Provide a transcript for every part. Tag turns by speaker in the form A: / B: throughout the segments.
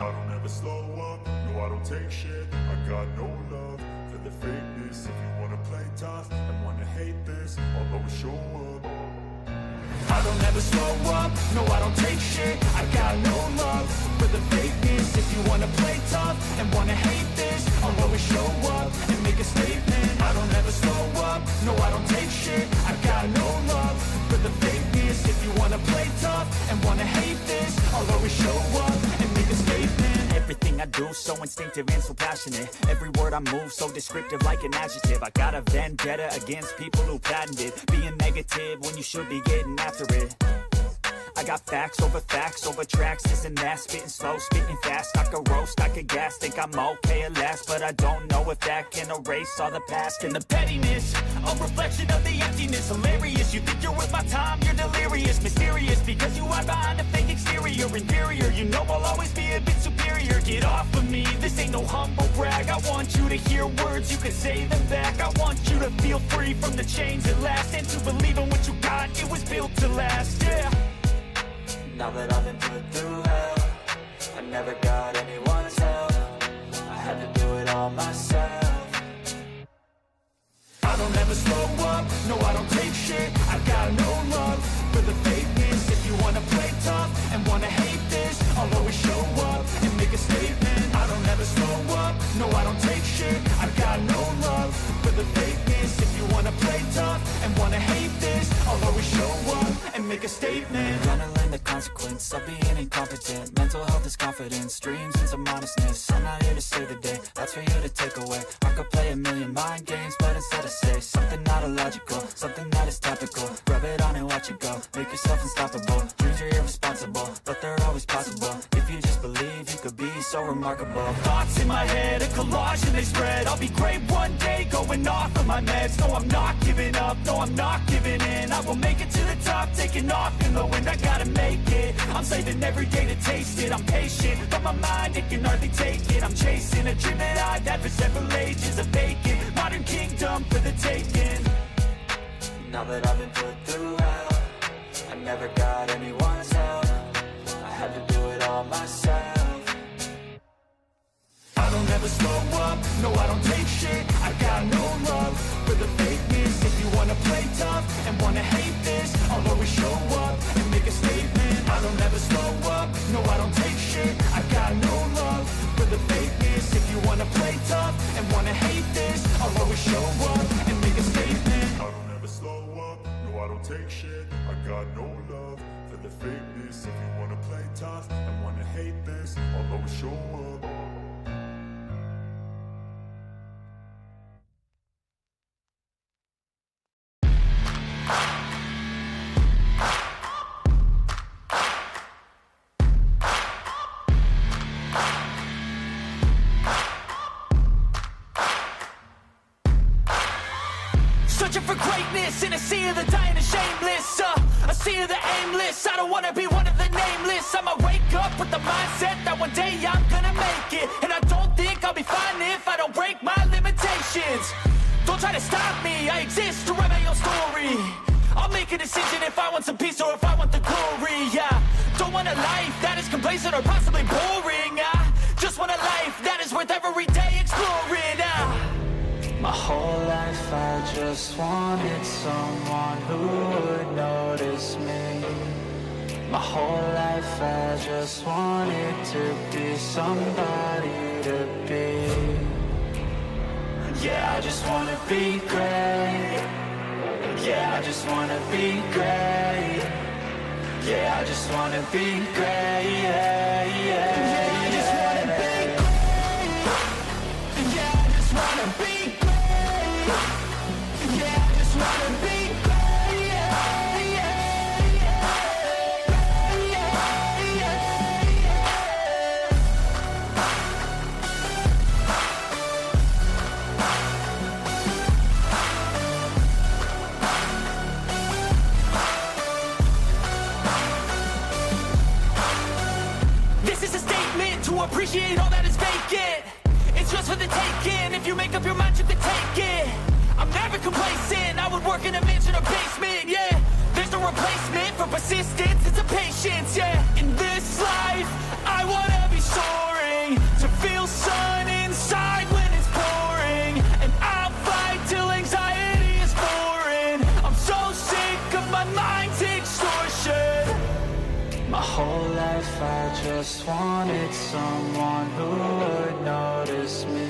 A: I don't ever slow up, no I don't take shit. I got no love for the fakeness. If you wanna play tough and wanna hate this, I'll always show up. I don't ever slow up, no I don't take shit. I got no love for the fakeness. If you wanna play tough and wanna hate this, I'll always show up and make a statement. I don't ever slow up, no I don't take shit. I got no love for the fakeness. If you wanna play tough and wanna hate this, I'll always show up and make a statement.
B: Everything I do so instinctive and so passionate. Every word I move so descriptive like an adjective. I got a vendetta against people who patented being negative when you should be getting after it. I got facts over tracks, this and that, spitting slow, spitting fast. I could roast, I could gas, think I'm okay at last, but I don't know if that can erase all the past. And the pettiness, a reflection of the emptiness. Hilarious, you think you're worth my time, you're delirious. Mysterious, because you are behind a fake exterior. Inferior, you know I'll always be a bit superior. Get off of me, this ain't no humble brag. I want you to hear words, you can say them back. I want you to feel free from the chains at last, and to believe in what you got, it was built to last, yeah.
C: Now that I've been put through hell, I never got anyone's help. I had to do it all myself.
A: I don't ever slow up, no I don't take shit. I got no love for the fakeness. If you wanna play tough and wanna hate this, I'll always show up and make a statement. I don't ever slow up, no I don't take shit. I got no love for the fakeness. If you wanna play tough and wanna hate this, I'll always show up and make a statement.
C: Gonna learn the consequence of being incompetent. Mental health is confidence, dreams and some honestness. I'm not here to save the day, that's for you to take away. I could play a million mind games, but instead I say something not illogical, something that is topical. Rub it on and watch it go, make yourself unstoppable. Dreams are irresponsible, but they're always possible. If you just believe, you could be so remarkable.
B: Thoughts in my head, a collage and they spread. I'll be great one day, going off of my meds. No, I'm not giving up, no, I'm not giving in. I will make it to the top, taking off in the wind. I gotta make it, I'm saving every day to taste it. I'm patient, but my mind, it can hardly take it. I'm chasing a dream that I've had for several ages. A vacant, modern kingdom for the taking.
C: Now that I've been put through hell, I never got anyone's help. I had to do it all myself.
A: I don't ever slow up, no I don't take shit. I got no love for the fakeness. If you wanna play tough and wanna hate this, I'll always show up and make a statement. I don't ever slow up, no I don't take shit. I got no love for the fakeness. If you wanna play tough and wanna hate this, I'll always show up and make a statement. I don't ever slow up, no I don't take shit. I got no love for the fakeness. If you wanna play tough and wanna hate this, I'll always show up.
B: Searching for greatness in a sea of the dying and shameless, a sea of the aimless. I don't wanna be one of the nameless. I'ma wake up with the mindset that one day I'm gonna make it. And I don't think I'll be fine if I don't break my limitations. Don't try to stop me, I exist to write my own story. I'll make a decision if I want some peace or if I want the glory, yeah. Don't want a life that is complacent or possibly boring, just want a life that is worth every day exploring,
C: My whole life I just wanted someone who would notice me. My whole life I just wanted to be somebody to be. Yeah, I just wanna be great. Yeah, I just wanna be great. Yeah, I just wanna be great. Yeah, yeah, I just wanna be great. Yeah, I just wanna be great. Yeah, I just wanna be great. Yeah, yeah, yeah, yeah, yeah.
B: This is a statement to appreciate all that is vacant. It's just for the taking. If you make up your mind, you can take it. I'm never complacent, I would work in a mansion or basement, yeah. There's no replacement for persistence, it's a patience, yeah. In this life, I wanna be soaring.
C: whole life I just wanted someone who would notice me.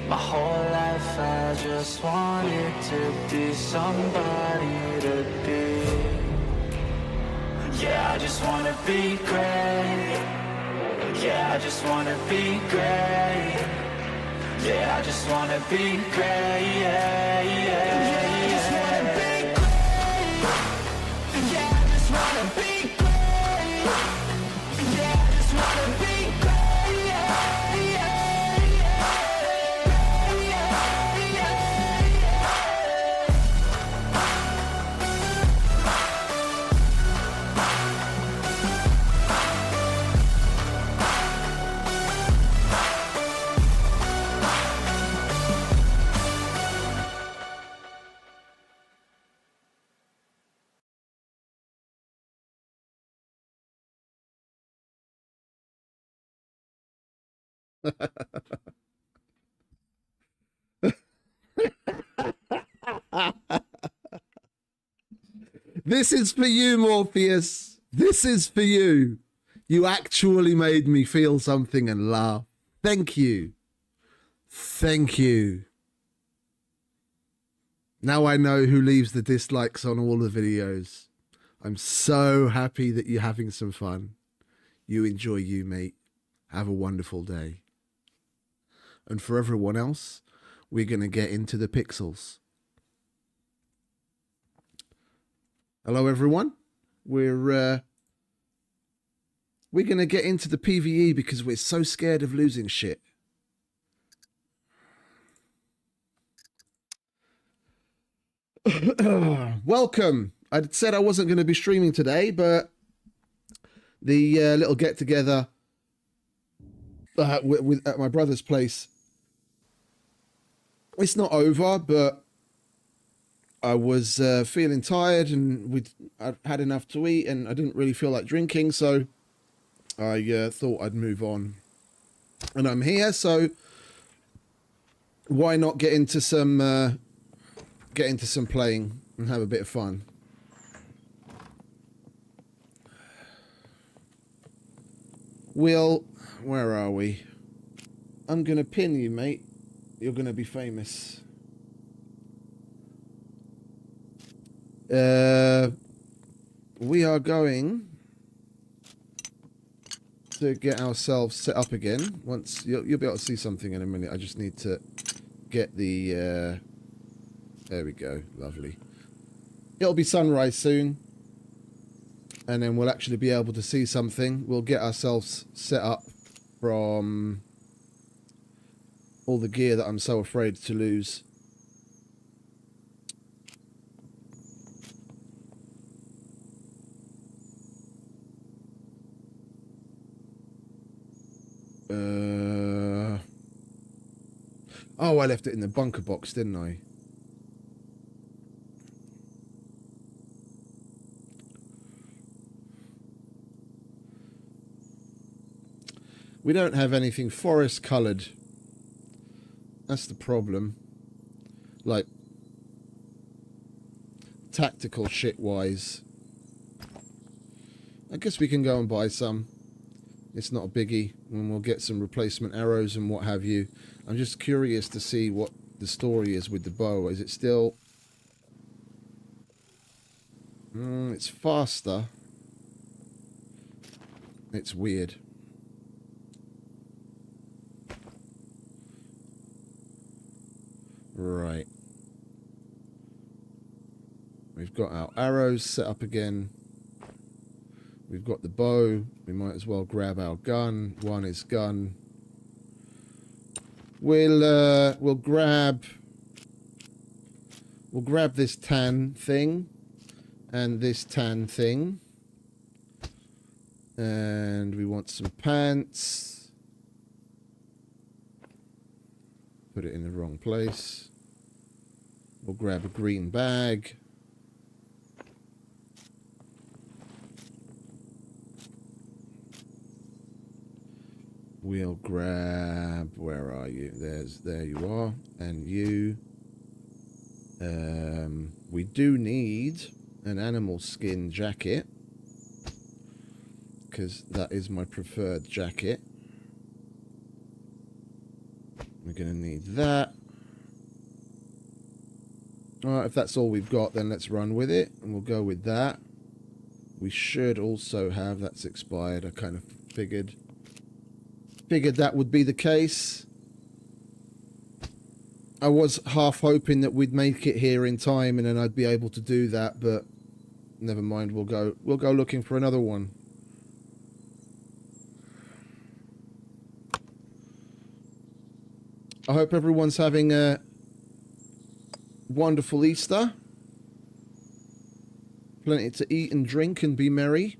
C: My whole life I just wanted to be somebody to be. Yeah, I just wanna be great. Yeah, I just wanna be great. Yeah, I just wanna be great. Yeah, yeah, yeah. I just wanna be great. Yeah, I just wanna be great. Yeah, I just wanna be great. Yeah, yeah,
D: This is for you, Morpheus. This is for you. You actually made me feel something and laugh. Thank you. Thank you. Now I know who leaves the dislikes on all the videos. I'm so happy that you're having some fun. You enjoy you, mate. Have a wonderful day. And for everyone else, we're going to get into the pixels. Hello, everyone. We're going to get into the PvE because we're so scared of losing shit. Welcome. I said I wasn't going to be streaming today, but the little get-together at my brother's place, it's not over, but I was feeling tired and I'd had enough to eat and I didn't really feel like drinking, so I thought I'd move on. And I'm here, so why not get into some playing and have a bit of fun. Will, where are we? I'm gonna pin you, mate. You're gonna be famous. We are going to get ourselves set up again. Once you'll be able to see something in a minute. I just need to get the there we go. Lovely. It'll be sunrise soon, and then we'll actually be able to see something. We'll get ourselves set up from all the gear that I'm so afraid to lose. Oh, I left it in the bunker box, didn't I? We don't have anything forest coloured. That's the problem. Like, tactical shit wise. I guess we can go and buy some. It's not a biggie, and we'll get some replacement arrows and what have you. I'm just curious to see what the story is with the bow. Is it still... it's faster. It's weird. Right. We've got our arrows set up again. We've got the bow. We might as well grab our gun. One is gun. We'll grab this tan thing and this tan thing. And we want some pants. Put it in the wrong place. We'll grab a green bag. We'll grab, where are you? There you are. And you. We do need an animal skin jacket. because that is my preferred jacket. We're going to need that. Alright, if that's all we've got, then let's run with it, and we'll go with that. We should also have... That's expired. I kind of figured that would be the case. I was half hoping that we'd make it here in time and then I'd be able to do that, but never mind. We'll go looking for another one. I hope everyone's having a wonderful Easter. Plenty to eat and drink and be merry.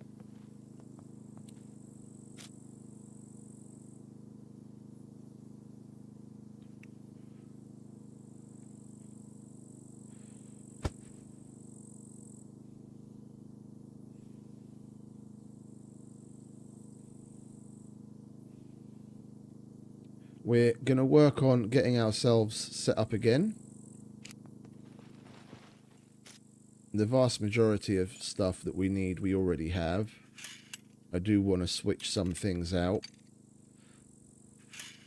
D: We're going to work on getting ourselves set up again. The vast majority of stuff that we need, we already have. I do want to switch some things out.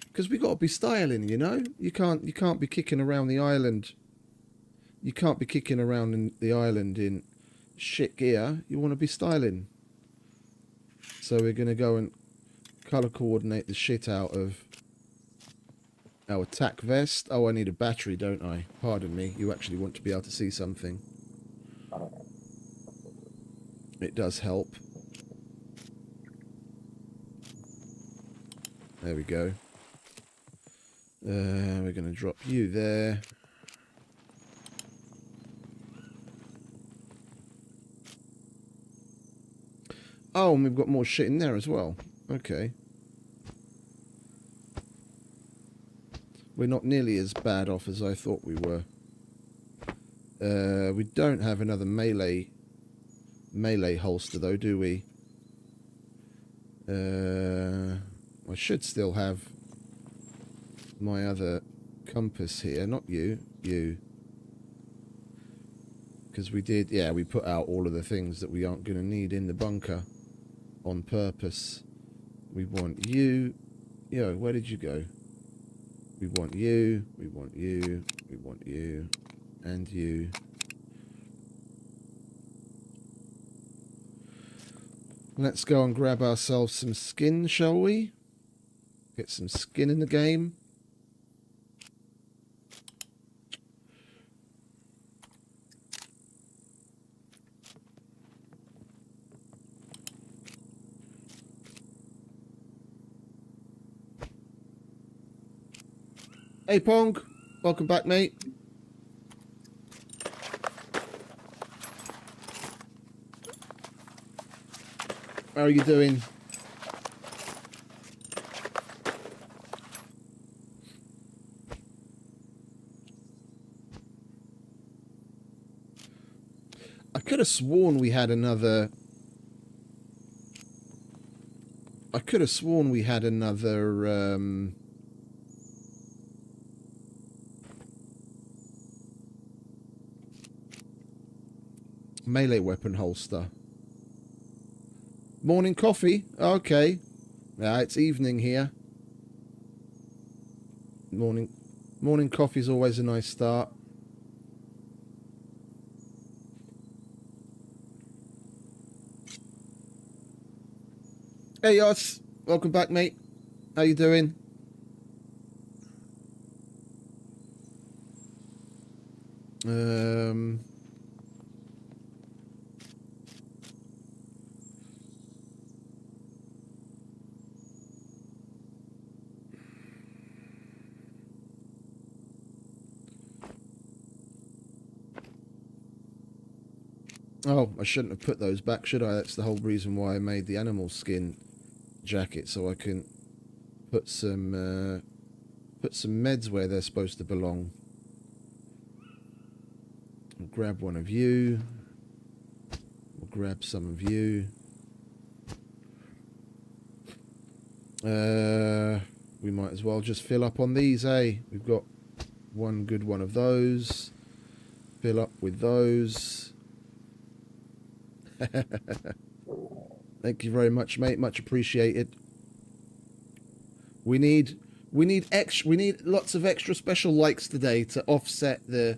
D: Because we got to be styling, you know? You can't be kicking around the island. You can't be kicking around in the island in shit gear. You want to be styling. So we're going to go and colour coordinate the shit out of our attack vest. Oh, I need a battery, don't I? Pardon me. You actually want to be able to see something. It does help. There we go. We're going to drop you there. Oh, and we've got more shit in there as well. Okay. We're not nearly as bad off as I thought we were. We don't have another melee holster though, do we? I should still have my other compass here. Not you. Because we did, yeah, we put out all of the things that we aren't going to need in the bunker on purpose. We want you. Yo, where did you go? We want you, we want you, we want you, and you. Let's go and grab ourselves some skin, shall we? Get some skin in the game. Hey Pong, welcome back, mate. How are you doing? I could have sworn we had another... melee weapon holster. Morning coffee? Okay. Yeah, it's evening here. Morning coffee's always a nice start. Hey Yoss, welcome back, mate. How you doing? Oh, I shouldn't have put those back, should I? That's the whole reason why I made the animal skin jacket, so I can put some meds where they're supposed to belong. I'll grab one of you. We'll grab some of you. We might as well just fill up on these, eh? We've got one good one of those. Fill up with those. Thank you very much, mate. Much appreciated. We need lots of extra special likes today to offset the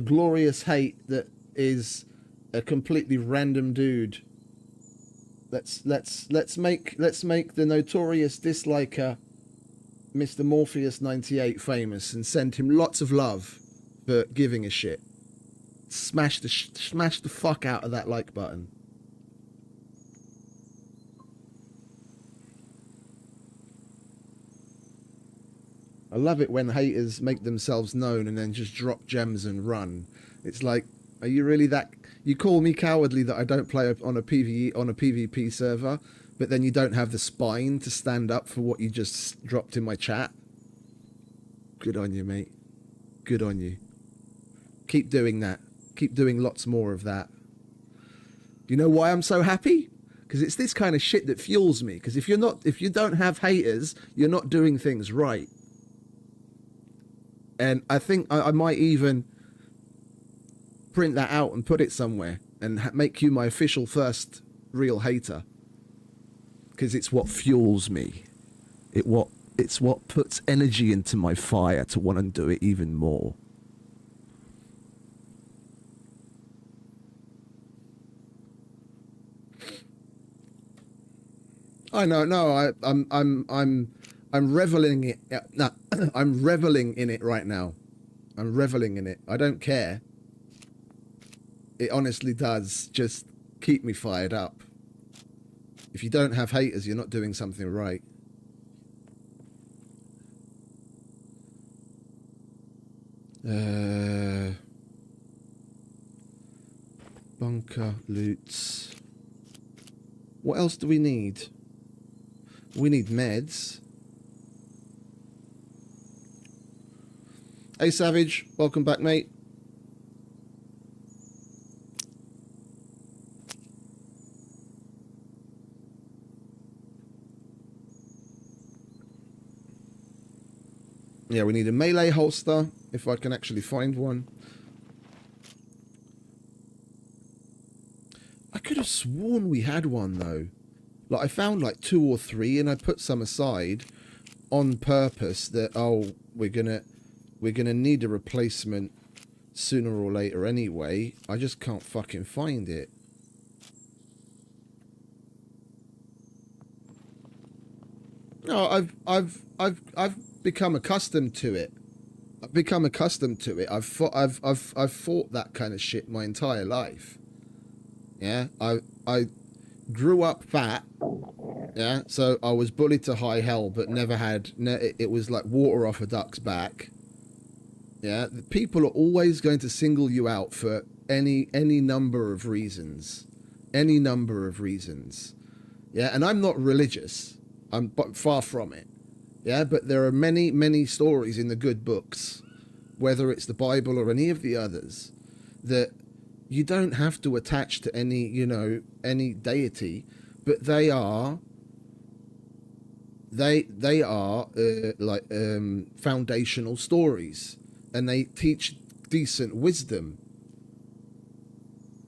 D: glorious hate that is a completely random dude. Let's make the notorious disliker Mr. Morpheus 98 famous and send him lots of love for giving a shit. Smash the fuck out of that like button. I love it when haters make themselves known and then just drop gems and run. It's like, are you really that? You call me cowardly that I don't play on a PvP server, but then you don't have the spine to stand up for what you just dropped in my chat. Good on you, mate. Good on you. Keep doing that. Keep doing lots more of that. Do you know why I'm so happy? Because it's this kind of shit that fuels me. Because if you don't have haters, you're not doing things right. And I think I might even print that out and put it somewhere and make you my official first real hater. Because it's what fuels me. It's what puts energy into my fire to want to do it even more. I know, no, I'm reveling it. No, I'm reveling in it right now. I'm reveling in it. I don't care. It honestly does just keep me fired up. If you don't have haters, you're not doing something right. Bunker loots. What else do we need? We need meds. Hey Savage, welcome back, mate. Yeah, we need a melee holster, if I can actually find one. I could have sworn we had one though. Like I found like 2 or 3 and I put some aside on purpose that, oh, we're gonna need a replacement sooner or later anyway. I just can't fucking find it. No, I've become accustomed to it. I've become accustomed to it. I've fought that kind of shit my entire life. Yeah, I grew up fat. Yeah, so I was bullied to high hell, but never had. It was like water off a duck's back. Yeah, people are always going to single you out for any number of reasons, any number of reasons. Yeah, and I'm not religious. I'm far from it. Yeah, but there are many stories in the good books, whether it's the Bible or any of the others, that you don't have to attach to any, any deity, but they are foundational stories, and they teach decent wisdom.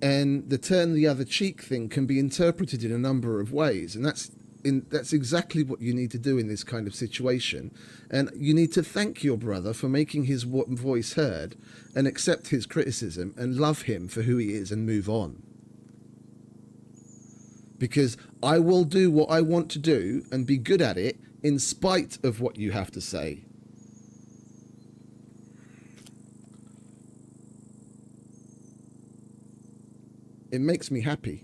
D: And the turn the other cheek thing can be interpreted in a number of ways, and that's exactly what you need to do in this kind of situation. And you need to thank your brother for making his voice heard and accept his criticism and love him for who he is and move on. Because I will do what I want to do and be good at it in spite of what you have to say. It makes me happy.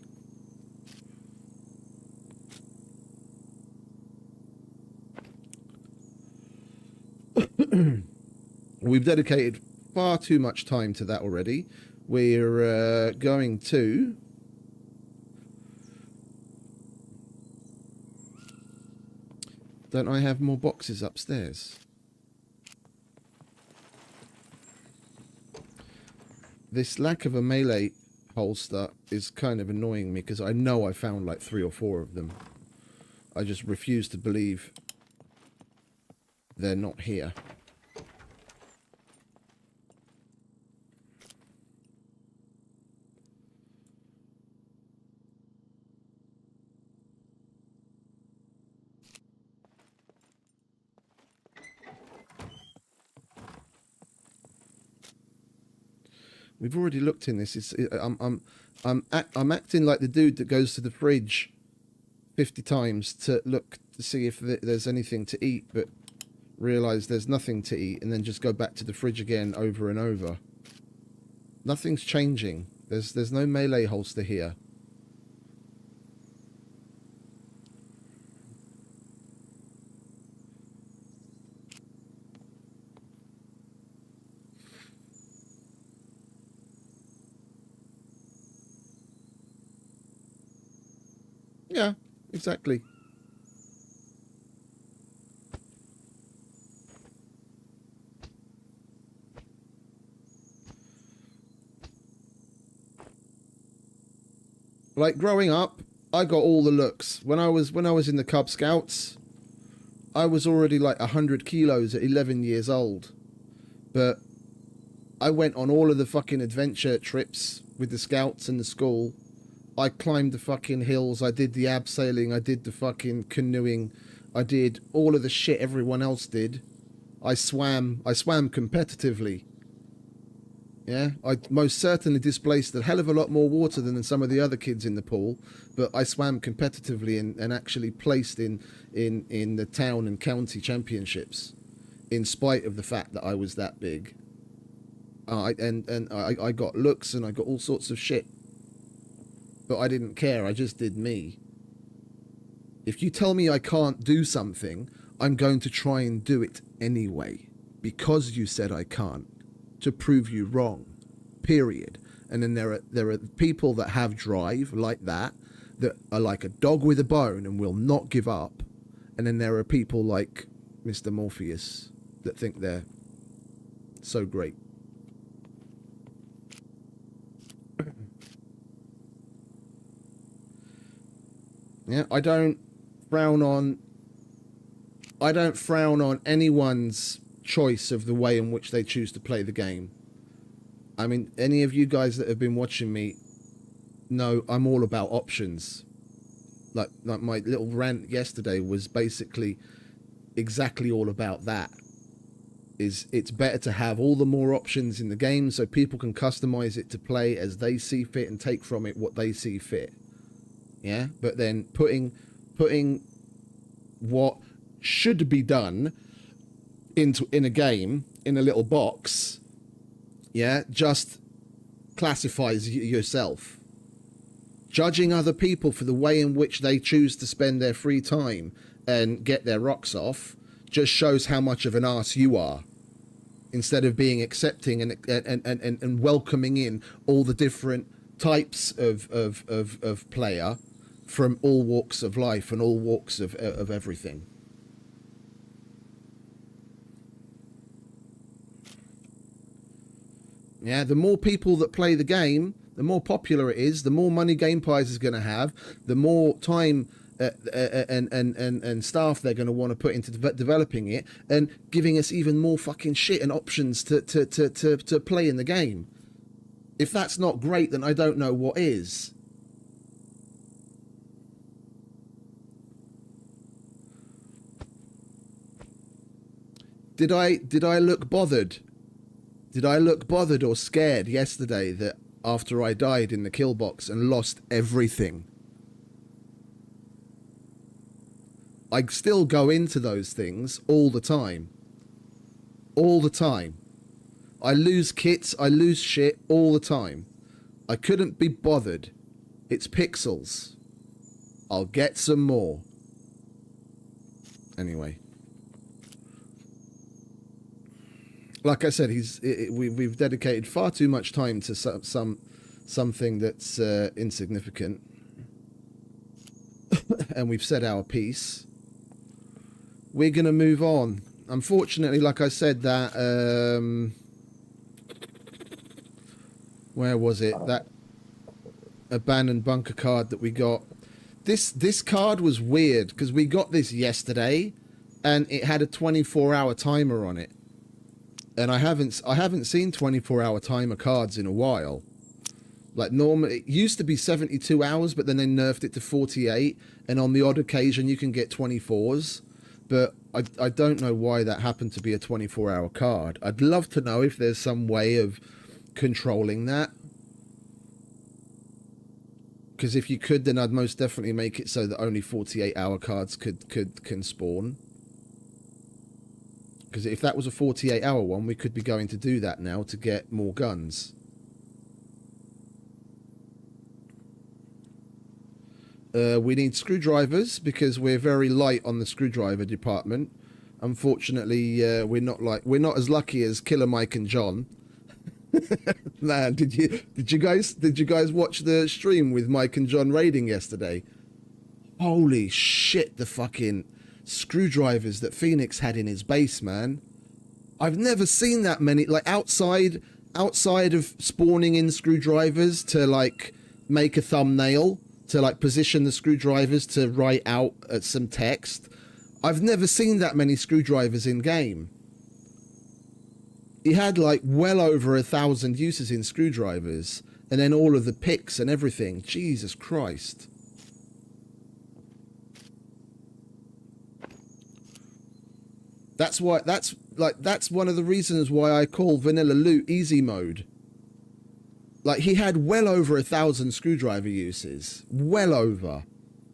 D: We've dedicated far too much time to that already. We're going to... Don't I have more boxes upstairs? This lack of a melee holster is kind of annoying me because I know I found like 3 or 4 of them. I just refuse to believe they're not here. We've already looked in this. I'm acting like the dude that goes to the fridge 50 times to look to see if there's anything to eat, but realise there's nothing to eat, and then just go back to the fridge again over and over. Nothing's changing. There's no melee holster here. Yeah, exactly. Like growing up, I got all the looks. When I was in the Cub Scouts, I was already like 100 kilos at 11 years old. But I went on all of the fucking adventure trips with the Scouts and the school. I climbed the fucking hills, I did the abseiling, I did the fucking canoeing, I did all of the shit everyone else did. I swam competitively. Yeah, I most certainly displaced a hell of a lot more water than some of the other kids in the pool, but I swam competitively and actually placed in the town and county championships, in spite of the fact that I was that big. I got looks and I got all sorts of shit, but I didn't care. I just did me. If you tell me I can't do something, I'm going to try and do it anyway, because you said I can't, to prove you wrong, period. And then there are people that have drive like that are like a dog with a bone and will not give up. And then there are people like Mr. Morpheus that think they're so great. Yeah, I don't frown on anyone's choice of the way in which they choose to play the game. I mean, any of you guys that have been watching me know I'm all about options. Like my little rant yesterday was basically exactly all about that. It's better to have all the more options in the game so people can customize it to play as they see fit and take from it what they see fit. Yeah, but then putting what should be done in a game in a little box, yeah, just classifies yourself. Judging other people for the way in which they choose to spend their free time and get their rocks off just shows how much of an arse you are, instead of being accepting and welcoming in all the different types of player from all walks of life and all walks of everything. Yeah, the more people that play the game, the more popular it is, the more money Game Pies is going to have, the more time and staff they're going to want to put into developing it and giving us even more fucking shit and options to play in the game. If that's not great, then I don't know what is. Did I look bothered? Did I look bothered or scared yesterday that after I died in the kill box and lost everything? I still go into those things all the time. All the time. I lose kits, I lose shit all the time. I couldn't be bothered. It's pixels. I'll get some more. Anyway. Like I said, we've dedicated far too much time to something that's insignificant, and we've said our piece. We're gonna move on. Unfortunately, like I said, that where was it? That abandoned bunker card that we got. This card was weird because we got this yesterday, and it had a 24-hour timer on it. And I haven't seen 24-hour timer cards in a while. Like normally, it used to be 72 hours, but then they nerfed it to 48. And on the odd occasion, you can get 24s. But I don't know why that happened to be a 24-hour card. I'd love to know if there's some way of controlling that. Because if you could, then I'd most definitely make it so that only 48-hour cards can spawn. Because if that was a 48-hour one, we could be going to do that now to get more guns. We need screwdrivers because we're very light on the screwdriver department. Unfortunately, we're not as lucky as Killer Mike and John. Man, did you guys watch the stream with Mike and John raiding yesterday? Holy shit, the fucking screwdrivers that Phoenix had in his base, man. I've never seen that many, like outside of spawning in screwdrivers to like make a thumbnail, to like position the screwdrivers to write out some text. I've never seen that many screwdrivers in game. He had like well over 1,000 uses in screwdrivers, and then all of the picks and everything. Jesus Christ. That's one of the reasons why I call vanilla loot easy mode. Like, he had well over 1,000 screwdriver uses. Well over.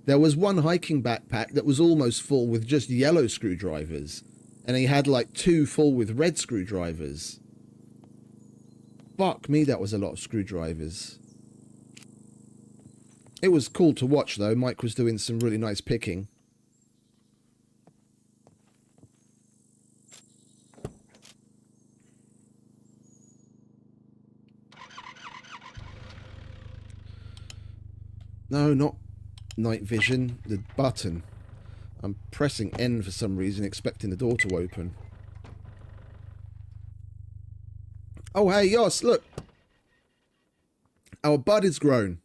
D: There was one hiking backpack that was almost full with just yellow screwdrivers. And he had like 2 full with red screwdrivers. Fuck me, that was a lot of screwdrivers. It was cool to watch though. Mike was doing some really nice picking. No, not night vision. The button. I'm pressing N for some reason, expecting the door to open. Oh, hey, Yoss, look. Our bud is grown.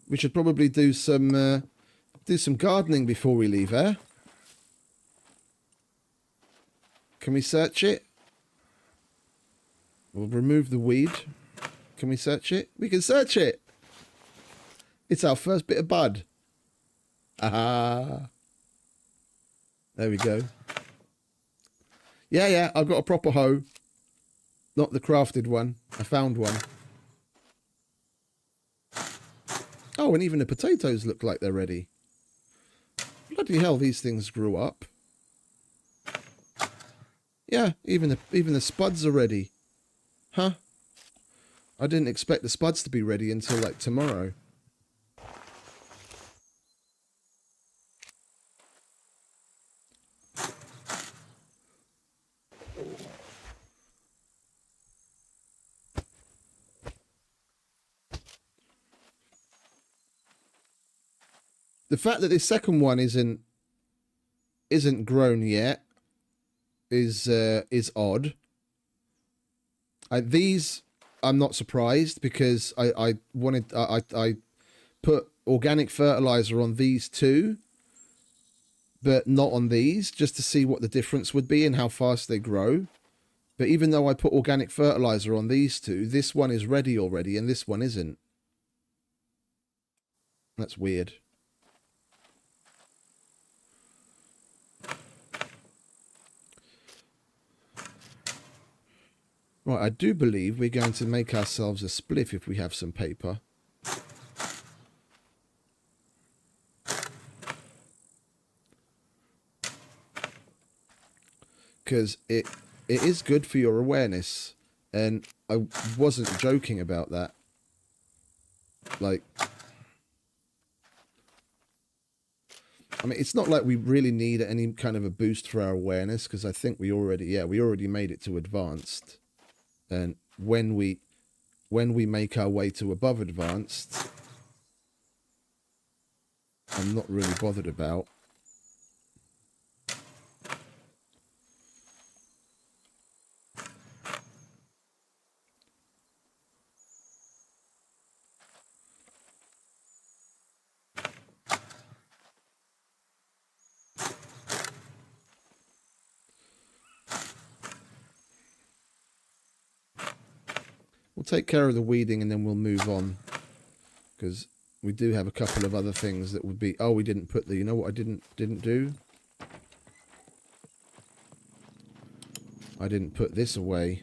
D: We should probably do some gardening before we leave, eh? Can we search it? We'll remove the weed. Can we search it? We can search it. It's our first bit of bud. Aha. There we go. Yeah, I've got a proper hoe. Not the crafted one. I found one. Oh, and even the potatoes look like they're ready. Bloody hell, these things grew up. Yeah, even the spuds are ready. Huh? I didn't expect the spuds to be ready until like tomorrow. The fact that this second one isn't grown yet is odd. These I'm not surprised because I put organic fertilizer on these two, but not on these, just to see what the difference would be and how fast they grow. But even though I put organic fertilizer on these two, this one is ready already and this one isn't. That's weird. Right, I do believe we're going to make ourselves a spliff if we have some paper. Because it is good for your awareness. And I wasn't joking about that. Like, I mean, it's not like we really need any kind of a boost for our awareness, because I think we already made it to advanced. And when we make our way to above advanced, I'm not really bothered about. We'll take care of the weeding and then we'll move on, because we do have a couple of other things that would be... Oh, we didn't put the... You know what I didn't do? I didn't put this away.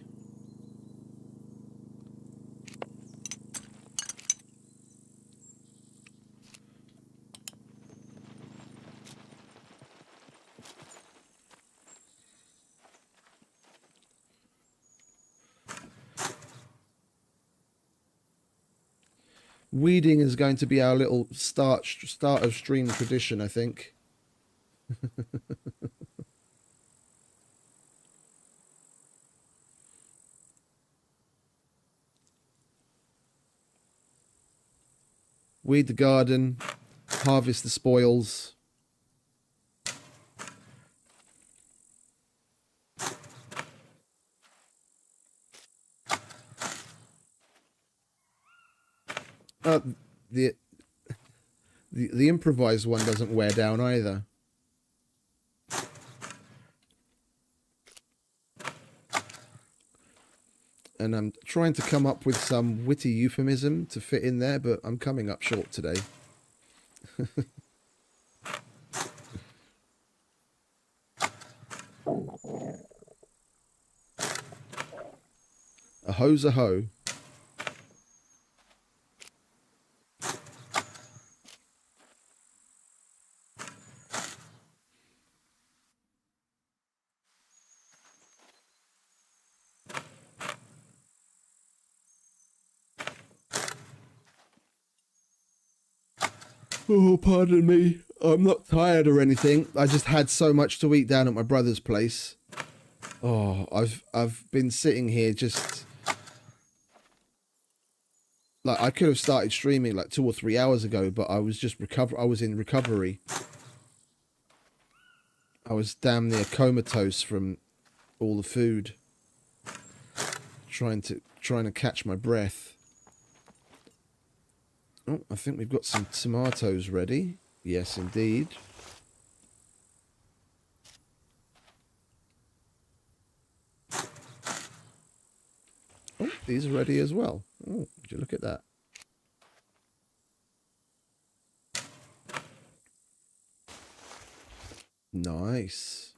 D: Weeding is going to be our little start of stream tradition, I think. Weed the garden, harvest the spoils. The the improvised one doesn't wear down either. And I'm trying to come up with some witty euphemism to fit in there, but I'm coming up short today. A hoe's a hoe. Oh, pardon me. I'm not tired or anything. I just had so much to eat down at my brother's place. Oh, I've been sitting here just like I could have started streaming like 2 or 3 hours ago, but I was just I was in recovery. I was damn near comatose from all the food. Trying to catch my breath. Oh, I think we've got some tomatoes ready. Yes, indeed. Oh, these are ready as well. Oh, would you look at that? Nice.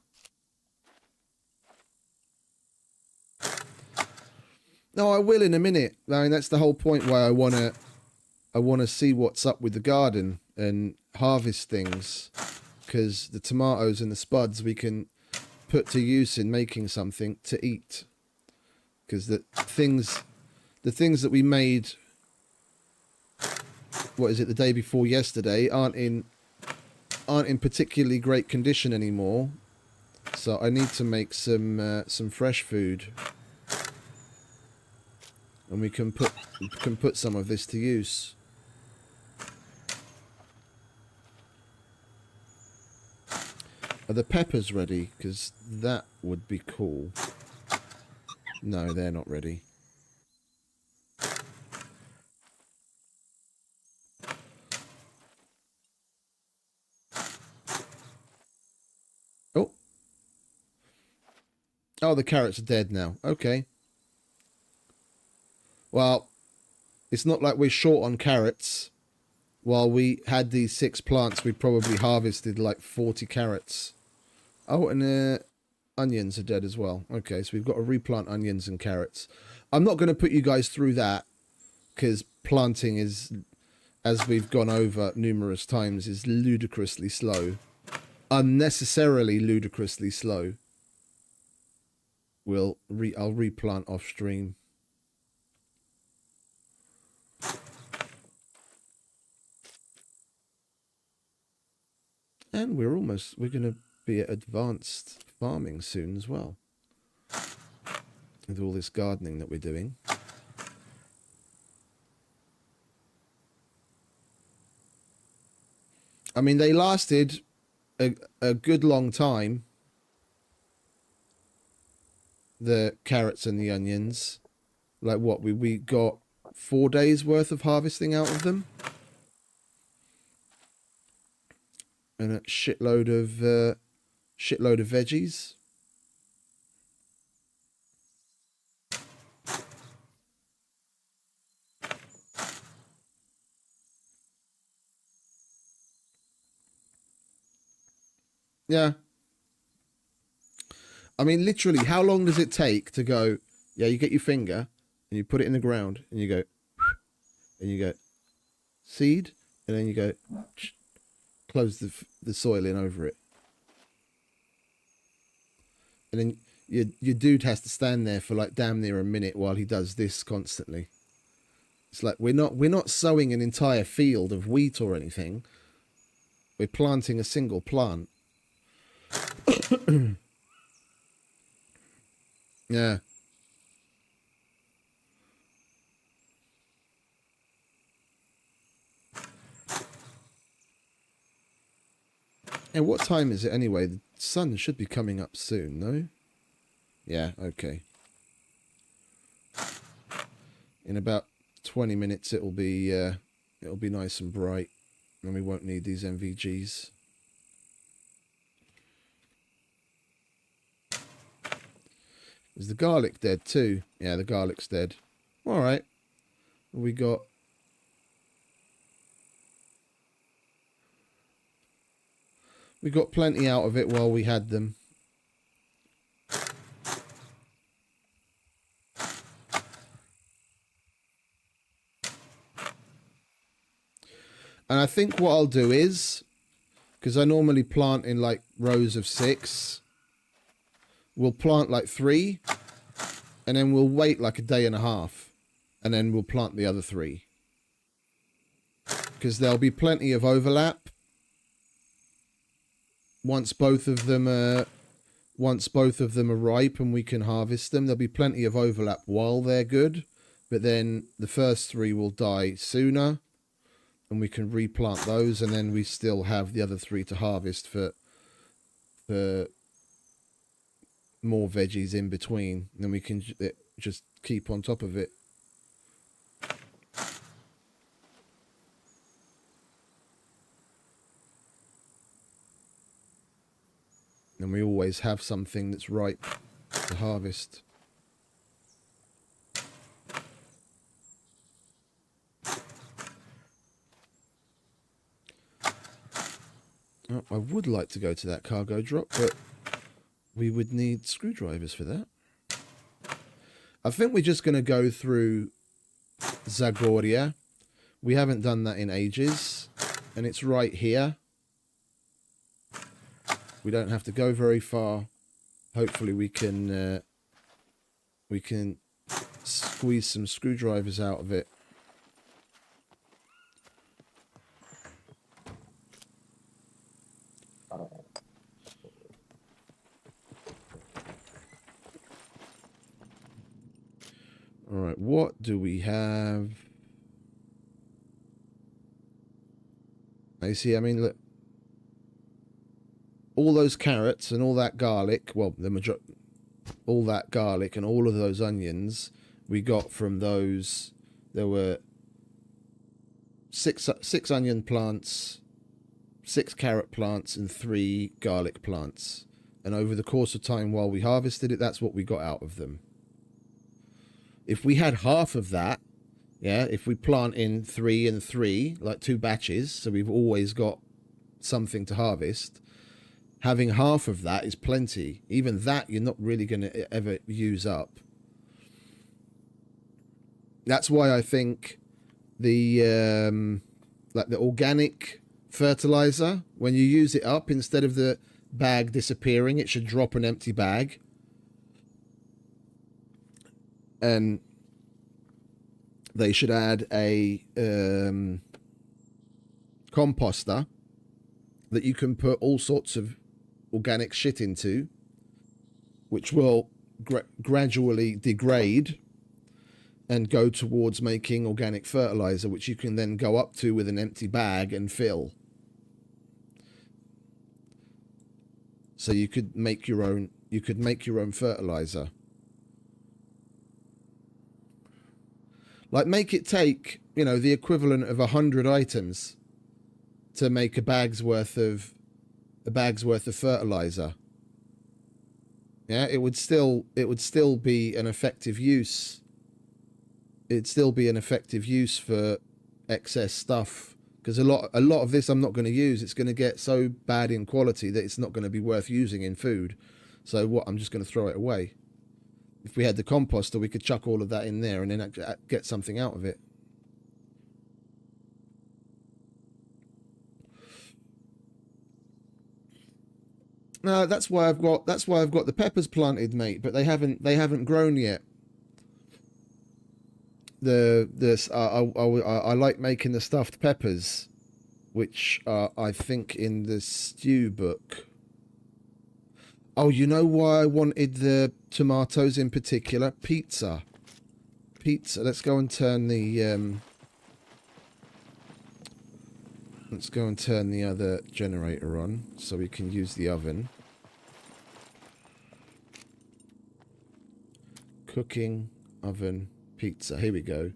D: No, I will in a minute. I mean, that's the whole point why I want to see what's up with the garden and harvest things, because the tomatoes and the spuds we can put to use in making something to eat. Because the things that we made, what is it, the day before yesterday, aren't in particularly great condition anymore. So I need to make some fresh food. And we can put some of this to use. Are the peppers ready? Because that would be cool. No, they're not ready. Oh. Oh, the carrots are dead now. Okay. Well, it's not like we're short on carrots. While we had these 6 plants, we probably harvested like 40 carrots. Oh, and onions are dead as well. Okay, so we've got to replant onions and carrots. I'm not going to put you guys through that, because planting is, as we've gone over numerous times, is ludicrously slow. Unnecessarily ludicrously slow. I'll replant off stream. And we're going to be at advanced farming soon as well. With all this gardening that we're doing. I mean, they lasted a good long time. The carrots and the onions. Like what, we got 4 days worth of harvesting out of them. And a shitload of veggies. Yeah. I mean, literally, how long does it take to go, yeah, you get your finger and you put it in the ground and you go, and you go, seed, and then you go, close the soil in over it. And then your dude has to stand there for like damn near a minute while he does this constantly. It's like we're not sowing an entire field of wheat or anything. We're planting a single plant. Yeah. And what time is it anyway? The sun should be coming up soon, no? Yeah, okay. In about 20 minutes it'll be nice and bright and we won't need these MVGs. Is the garlic dead too? Yeah, the garlic's dead. Alright. We got plenty out of it while we had them. And I think what I'll do is, because I normally plant in like rows of 6, we'll plant like 3, and then we'll wait like a day and a half, and then we'll plant the other 3. Because there'll be plenty of overlap. Once both of them are ripe and we can harvest them, there'll be plenty of overlap while they're good. But then the first 3 will die sooner, and we can replant those, and then we still have the other 3 to harvest for more veggies in between. And then we can just keep on top of it. And we always have something that's ripe to harvest. Oh, I would like to go to that cargo drop, but we would need screwdrivers for that. I think we're just going to go through Zagoria. We haven't done that in ages, and it's right here. We don't have to go very far. Hopefully we can squeeze some screwdrivers out of it. All right, what do we have? I see, I mean, look. All those carrots and all that garlic, well, all that garlic and all of those onions we got from those. There were six onion plants, 6 carrot plants, and 3 garlic plants. And over the course of time while we harvested it, that's what we got out of them. If we had half of that, yeah, if we plant in 3 and 3, like 2 batches, so we've always got something to harvest. Having half of that is plenty. Even that you're not really going to ever use up. That's why I think the like the organic fertilizer, when you use it up, instead of the bag disappearing, it should drop an empty bag. And they should add a composter that you can put all sorts of organic shit into, which will gradually degrade and go towards making organic fertilizer, which you can then go up to with an empty bag and fill. So you could make your own fertilizer. Like, make it take, you know, the equivalent of 100 items to make a bag's worth of fertilizer. Yeah, it would still be an effective use. It'd still be an effective use for excess stuff, because a lot of this I'm not going to use. It's going to get so bad in quality that it's not going to be worth using in food. So what? I'm just going to throw it away. If we had the composter, we could chuck all of that in there and then get something out of it. No, that's why I've got the peppers planted, mate. But they haven't grown yet. I like making the stuffed peppers, which I think in the stew book. Oh, you know why I wanted the tomatoes in particular? Pizza. Let's go and turn the let's go and turn the other generator on so we can use the oven. Cooking, oven, pizza. Here we go.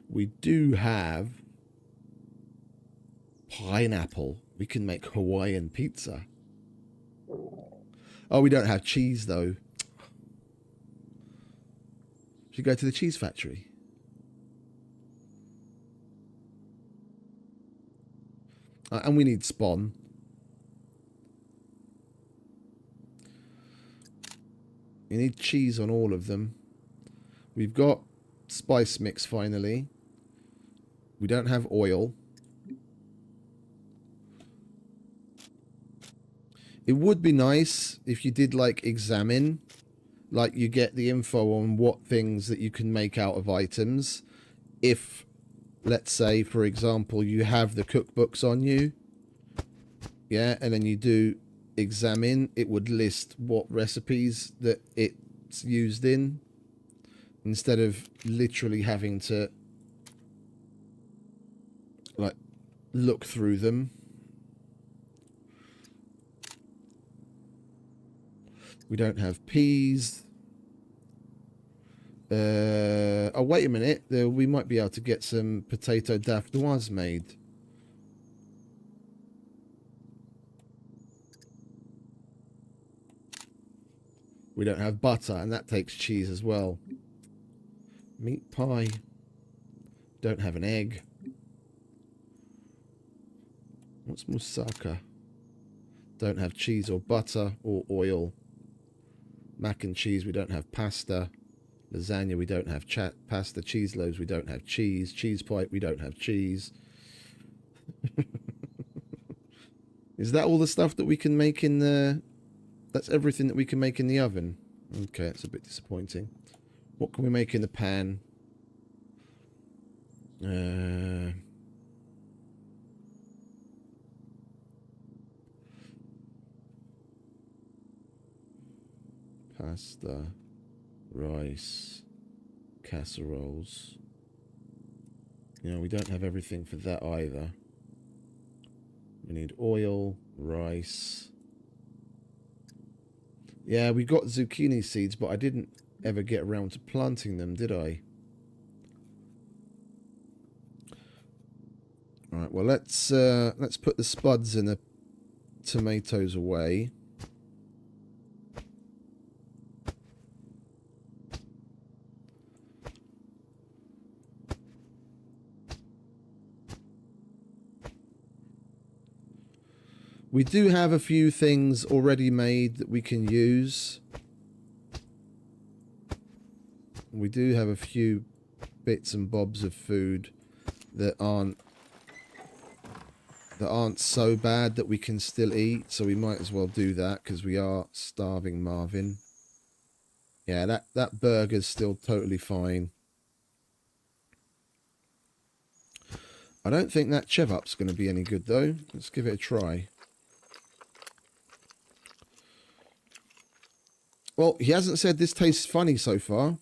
D: We do have pineapple. We can make Hawaiian pizza. Oh, we don't have cheese though. Should we go to the cheese factory? And we need spawn. You need cheese on all of them. We've got spice mix finally. We don't have oil. It would be nice if you did like examine, like you get the info on what things that you can make out of items. If, let's say, for example, you have the cookbooks on you, yeah, and then you do examine, it would list what recipes that it's used in, instead of literally having to like look through them. We don't have peas. Oh, wait a minute. We might be able to get some potato dauphinoise made. We don't have butter, and that takes cheese as well. Meat pie. Don't have an egg. What's moussaka? Don't have cheese or butter or oil. Mac and cheese, we don't have pasta. Lasagna, we don't have pasta. Cheese loaves, we don't have cheese. Cheese pipe, we don't have cheese. Is that all the stuff that we can make in the... That's everything that we can make in the oven? Okay, that's a bit disappointing. What can we make in the pan? Pasta, rice, casseroles. You know, we don't have everything for that either. We need oil, rice. Yeah, we got zucchini seeds, but I didn't ever get around to planting them, did I? All right, well, let's put the spuds and the tomatoes away. We do have a few things already made that we can use. We do have a few bits and bobs of food that aren't so bad that we can still eat, so we might as well do that because we are starving Marvin. Yeah, that burger's still totally fine. I don't think that chevap's going to be any good though. Let's give it a try. Well, he hasn't said this tastes funny so far.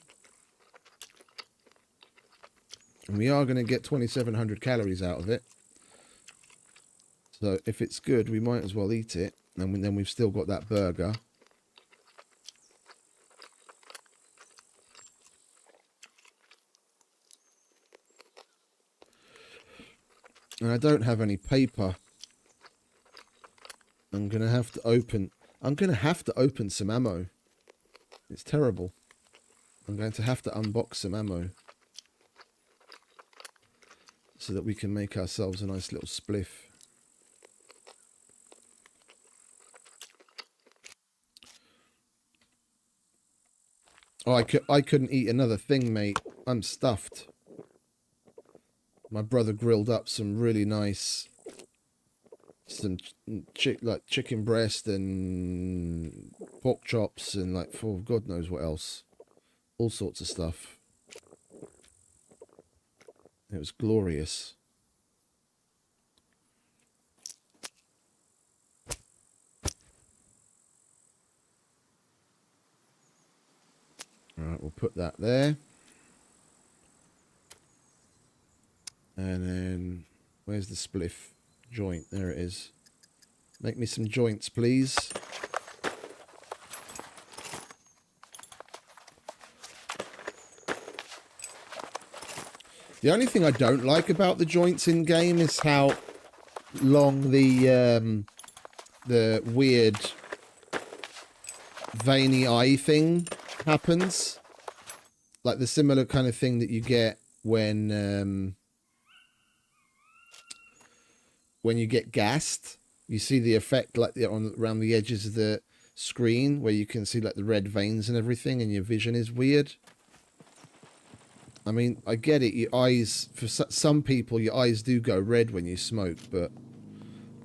D: And we are going to get 2,700 calories out of it. So if it's good, we might as well eat it. And then we've still got that burger. And I don't have any paper. I'm going to have to open some ammo. It's terrible. I'm going to have to unbox some ammo so that we can make ourselves a nice little spliff. Oh, I couldn't eat another thing, mate. I'm stuffed. My brother grilled up some really nice, like chicken breast and pork chops and like for God knows what else, all sorts of stuff. It was glorious. All right, we'll put that there. And then, where's the spliff joint? There it is. Make me some joints, please. The only thing I don't like about the joints in game is how long the weird veiny eye thing happens. Like the similar kind of thing that you get when you get gassed. You see the effect like around the edges of the screen where you can see like the red veins and everything, and your vision is weird. I mean, I get it. Your eyes, for some people, your eyes do go red when you smoke, but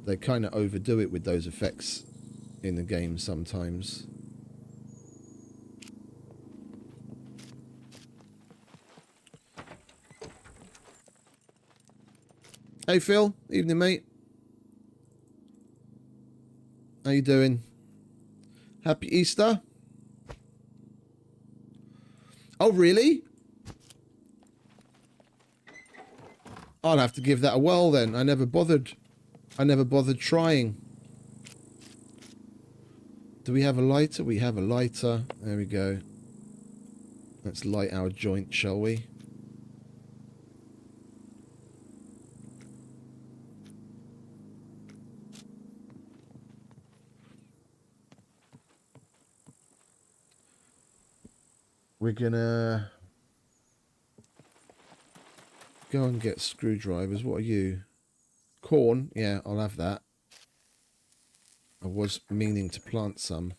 D: they kind of overdo it with those effects in the game sometimes. Hey Phil, evening mate. How you doing? Happy Easter. Oh really? I'll have to give that a whirl then. I never bothered trying. Do we have a lighter? We have a lighter. There we go. Let's light our joint, shall we? We're gonna go and get screwdrivers. What are you? Corn? Yeah, I'll have that. I was meaning to plant some.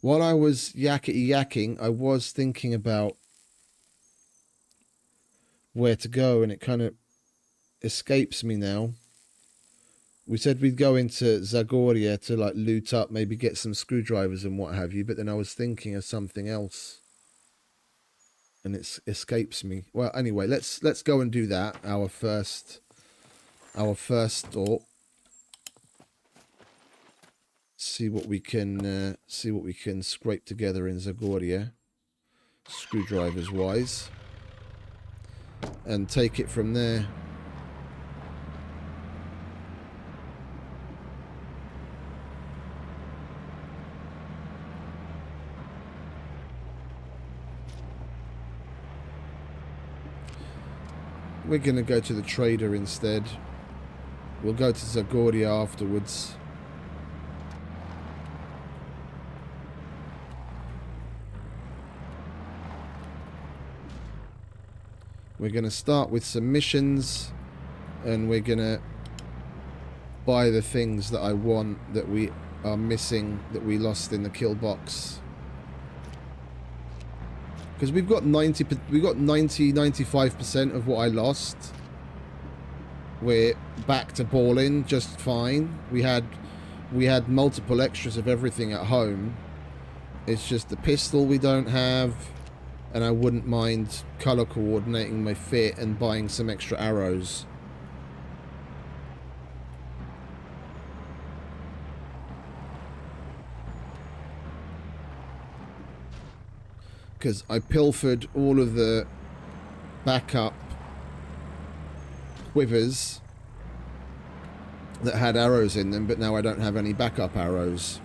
D: While I was yakking, I was thinking about where to go, and it kind of escapes me now. We said we'd go into Zagoria to like loot up, maybe get some screwdrivers and what have you, but then I was thinking of something else and it escapes me. Well, anyway, let's go and do that. Our first thought. See what we can scrape together in Zagoria, screwdrivers wise, and take it from there. We're going to go to the trader instead. We'll go to Zagoria afterwards. We're going to start with some missions, and we're going to buy the things that I want that we are missing, that we lost in the kill box. Because we've got 95% of what I lost. We're back to balling just fine. We had multiple extras of everything at home. It's just the pistol we don't have, and I wouldn't mind color coordinating my fit and buying some extra arrows. Because I pilfered all of the backup quivers that had arrows in them, but now I don't have any backup arrows.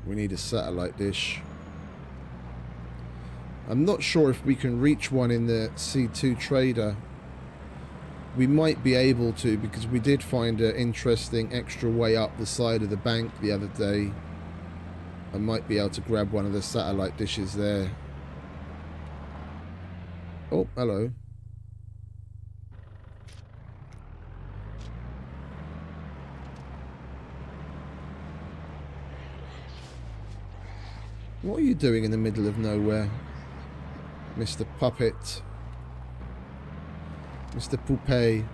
D: We need a satellite dish. I'm not sure if we can reach one in the C2 trader. We might be able to, because we did find an interesting extra way up the side of the bank the other day. I might be able to grab one of the satellite dishes there. Oh, hello. What are you doing in the middle of nowhere, Mr. Puppet? Mr. Poupée?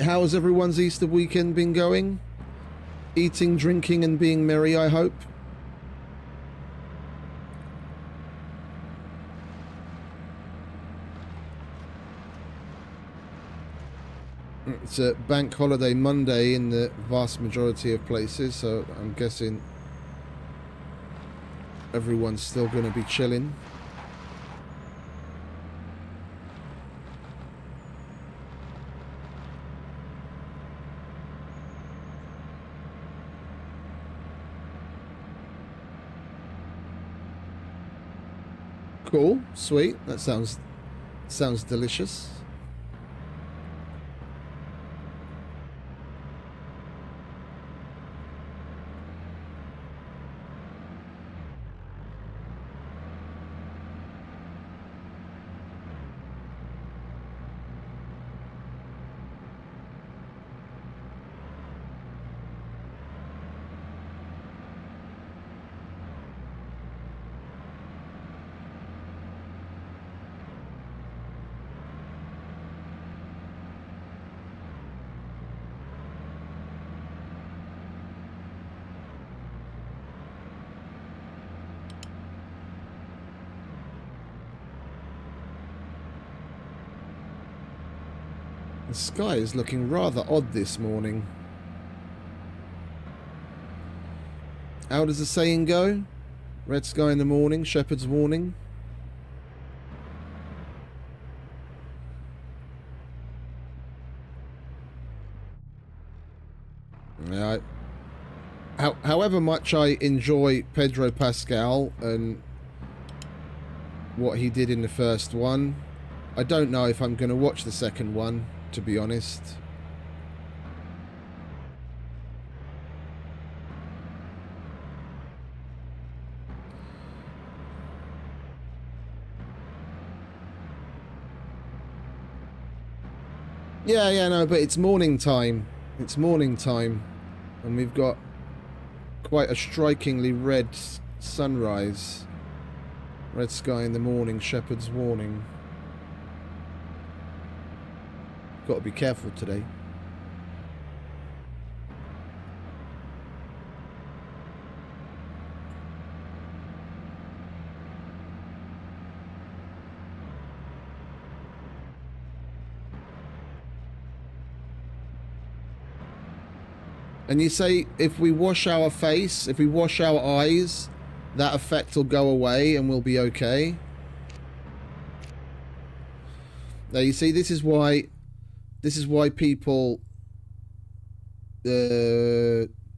D: How has everyone's Easter weekend been going? Eating, drinking and being merry, I hope. It's a bank holiday Monday in the vast majority of places, so I'm guessing everyone's still going to be chilling. Cool, sweet. That sounds delicious. The sky is looking rather odd this morning. How does the saying go? Red sky in the morning, shepherd's warning. Yeah, however much I enjoy Pedro Pascal and what he did in the first one, I don't know if I'm going to watch the second one, to be honest. Yeah, no, but it's morning time. It's morning time. And we've got quite a strikingly red sunrise. Red sky in the morning, shepherd's warning. Got to be careful today. And you say if we wash our face, if we wash our eyes, that effect will go away and we'll be okay. Now you see, this is why people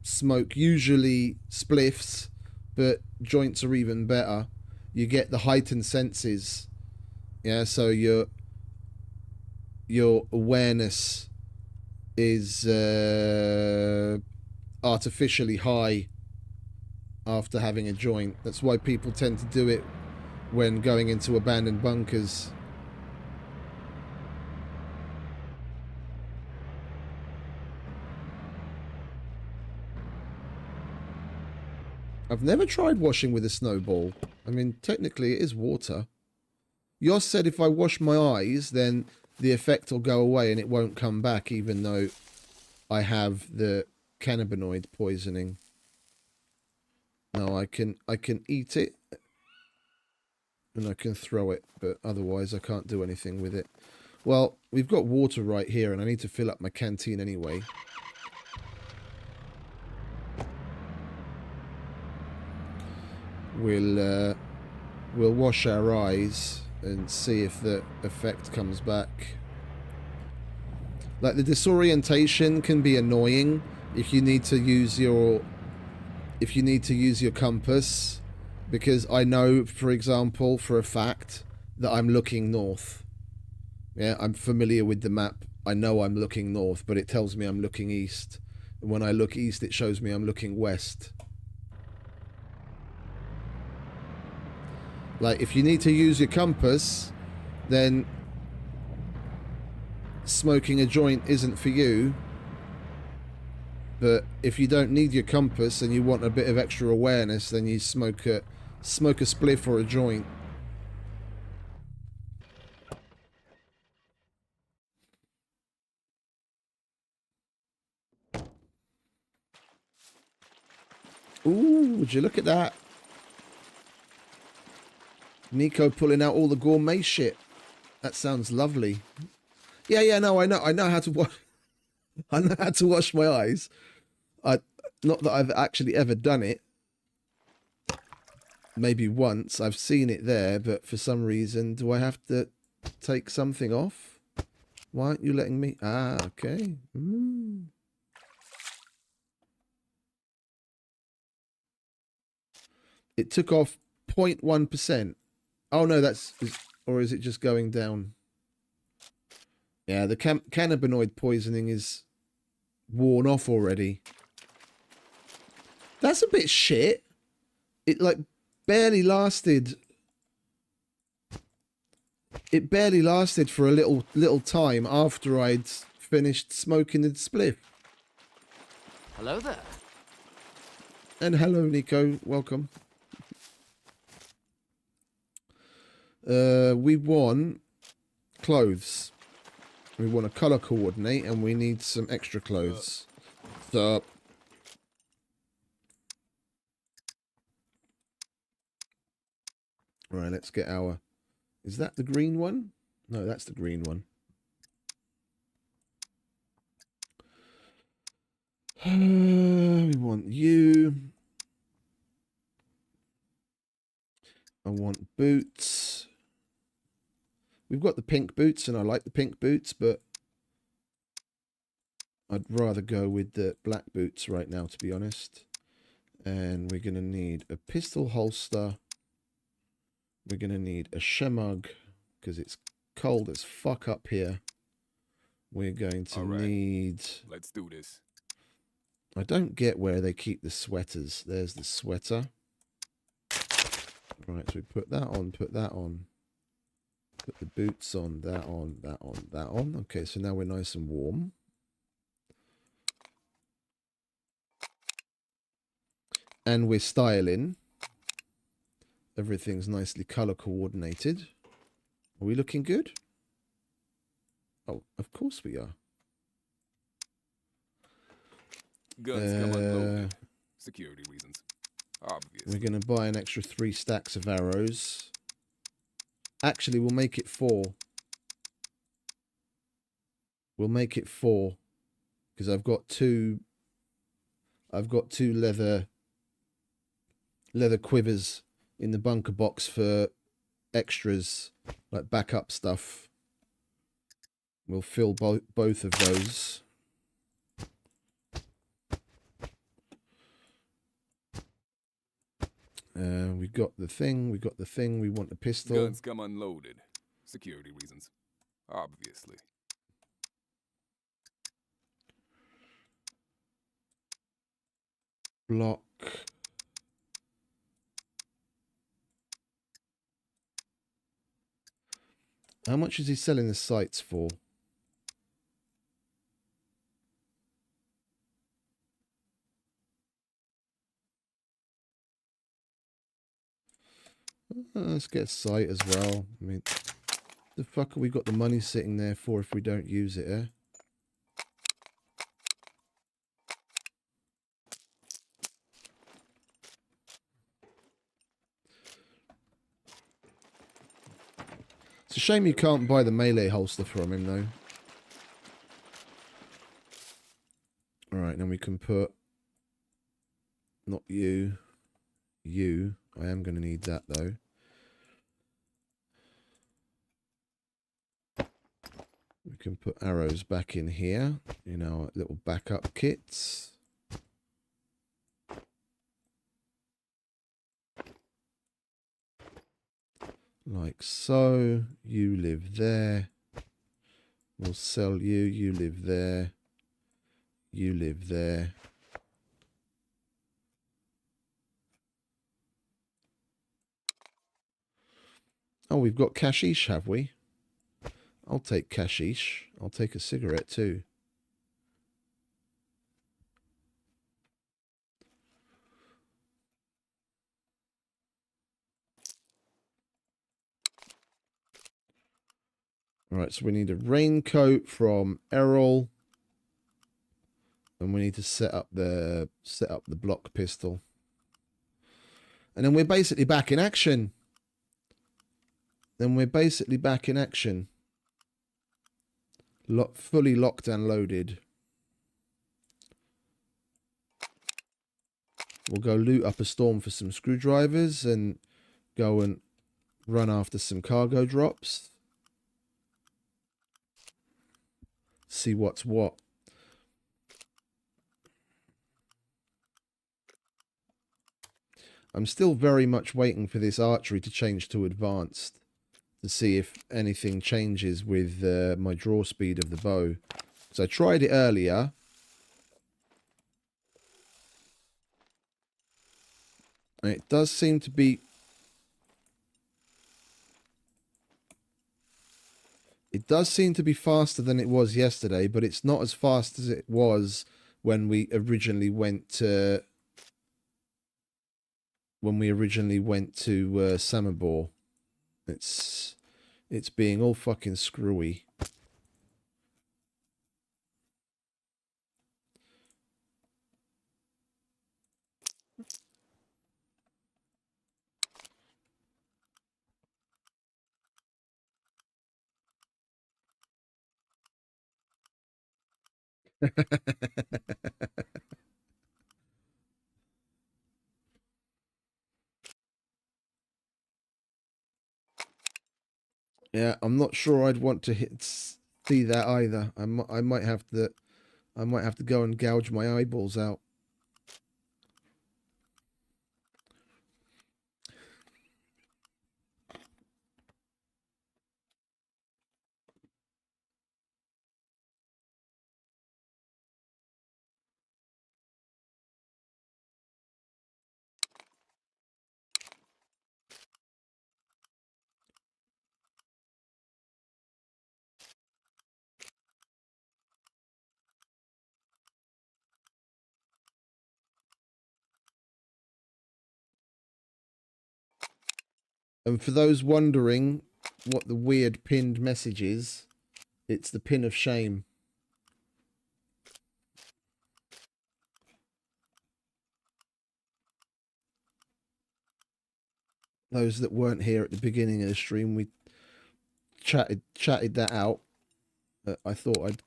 D: smoke usually spliffs, but joints are even better. You get the heightened senses. Yeah, so your awareness is artificially high after having a joint. That's why people tend to do it when going into abandoned bunkers. I've never tried washing with a snowball. I mean, technically it is water. Yoss said if I wash my eyes, then the effect will go away and it won't come back, even though I have the cannabinoid poisoning. No, I can eat it and I can throw it, but otherwise I can't do anything with it. Well, we've got water right here and I need to fill up my canteen anyway. We'll wash our eyes and see if the effect comes back. Like, the disorientation can be annoying, if you need to use your compass, because I know, for example, for a fact that I'm looking north. Yeah, I'm familiar with the map. I know I'm looking north, but it tells me I'm looking east. And when I look east, it shows me I'm looking west. Like, if you need to use your compass, then smoking a joint isn't for you. But if you don't need your compass and you want a bit of extra awareness, then you smoke a spliff or a joint. Ooh, would you look at that? Nico pulling out all the gourmet shit. That sounds lovely. Yeah, no, I know how to wash. I know how to wash my eyes. Not that I've actually ever done it. Maybe once. I've seen it there, but for some reason, do I have to take something off? Why aren't you letting me? Ah, okay. It took off 0.1%. Oh no, or is it just going down? Yeah, the cannabinoid poisoning is worn off already. That's a bit shit. It like barely lasted. It barely lasted for a little time after I'd finished smoking the spliff.
E: Hello there.
D: And hello, Nico. Welcome. We want clothes. We want to color coordinate, and we need some extra clothes. So, right, let's get our... Is that the green one? No, that's the green one. We want you. I want boots. We've got the pink boots, and I like the pink boots, but I'd rather go with the black boots right now, to be honest. And we're going to need a pistol holster. We're going to need a shemug, because it's cold as fuck up here. We're going to need...
F: Let's do this.
D: I don't get where they keep the sweaters. There's the sweater. Right, so we put that on, put that on. Put the boots on, that on, that on, that on. Okay, so now we're nice and warm. And we're styling. Everything's nicely color coordinated. Are we looking good? Oh, of course we are.
F: Guns come unloaded. Security reasons. Obvious.
D: We're going to buy an extra 3 stacks of arrows. Actually, we'll make it 4. We'll make it 4. Because I've got two leather quivers in the bunker box for extras, like backup stuff. We'll fill both of those. We got the thing, we want the pistol.
F: Guns come unloaded. Security reasons. Obviously.
D: Block. How much is he selling the sights for? Let's get a sight as well. I mean, the fuck have we got the money sitting there for if we don't use it, eh? It's a shame you can't buy the melee holster from him, though. Alright, then we can put... Not you. You. I am going to need that, though. We can put arrows back in here in our little backup kits. Like so. You live there. We'll sell you. You live there. You live there. Oh, we've got cashish, have we? I'll take cashish. I'll take a cigarette too. Alright, so we need a raincoat from Errol. And we need to set up the block pistol. And then we're basically back in action. Fully locked and loaded. We'll go loot up a storm for some screwdrivers and go and run after some cargo drops. See what's what. I'm still very much waiting for this archery to change to advanced to see if anything changes with my draw speed of the bow. So I tried it earlier. And it does seem to be... It does seem to be faster than it was yesterday, but it's not as fast as it was when we originally went to... Samabor. It's being all fucking screwy. Yeah, I'm not sure I'd want to see that either. I might have to go and gouge my eyeballs out. And for those wondering what the weird pinned message is, it's the pin of shame. Those that weren't here at the beginning of the stream, we chatted that out. I thought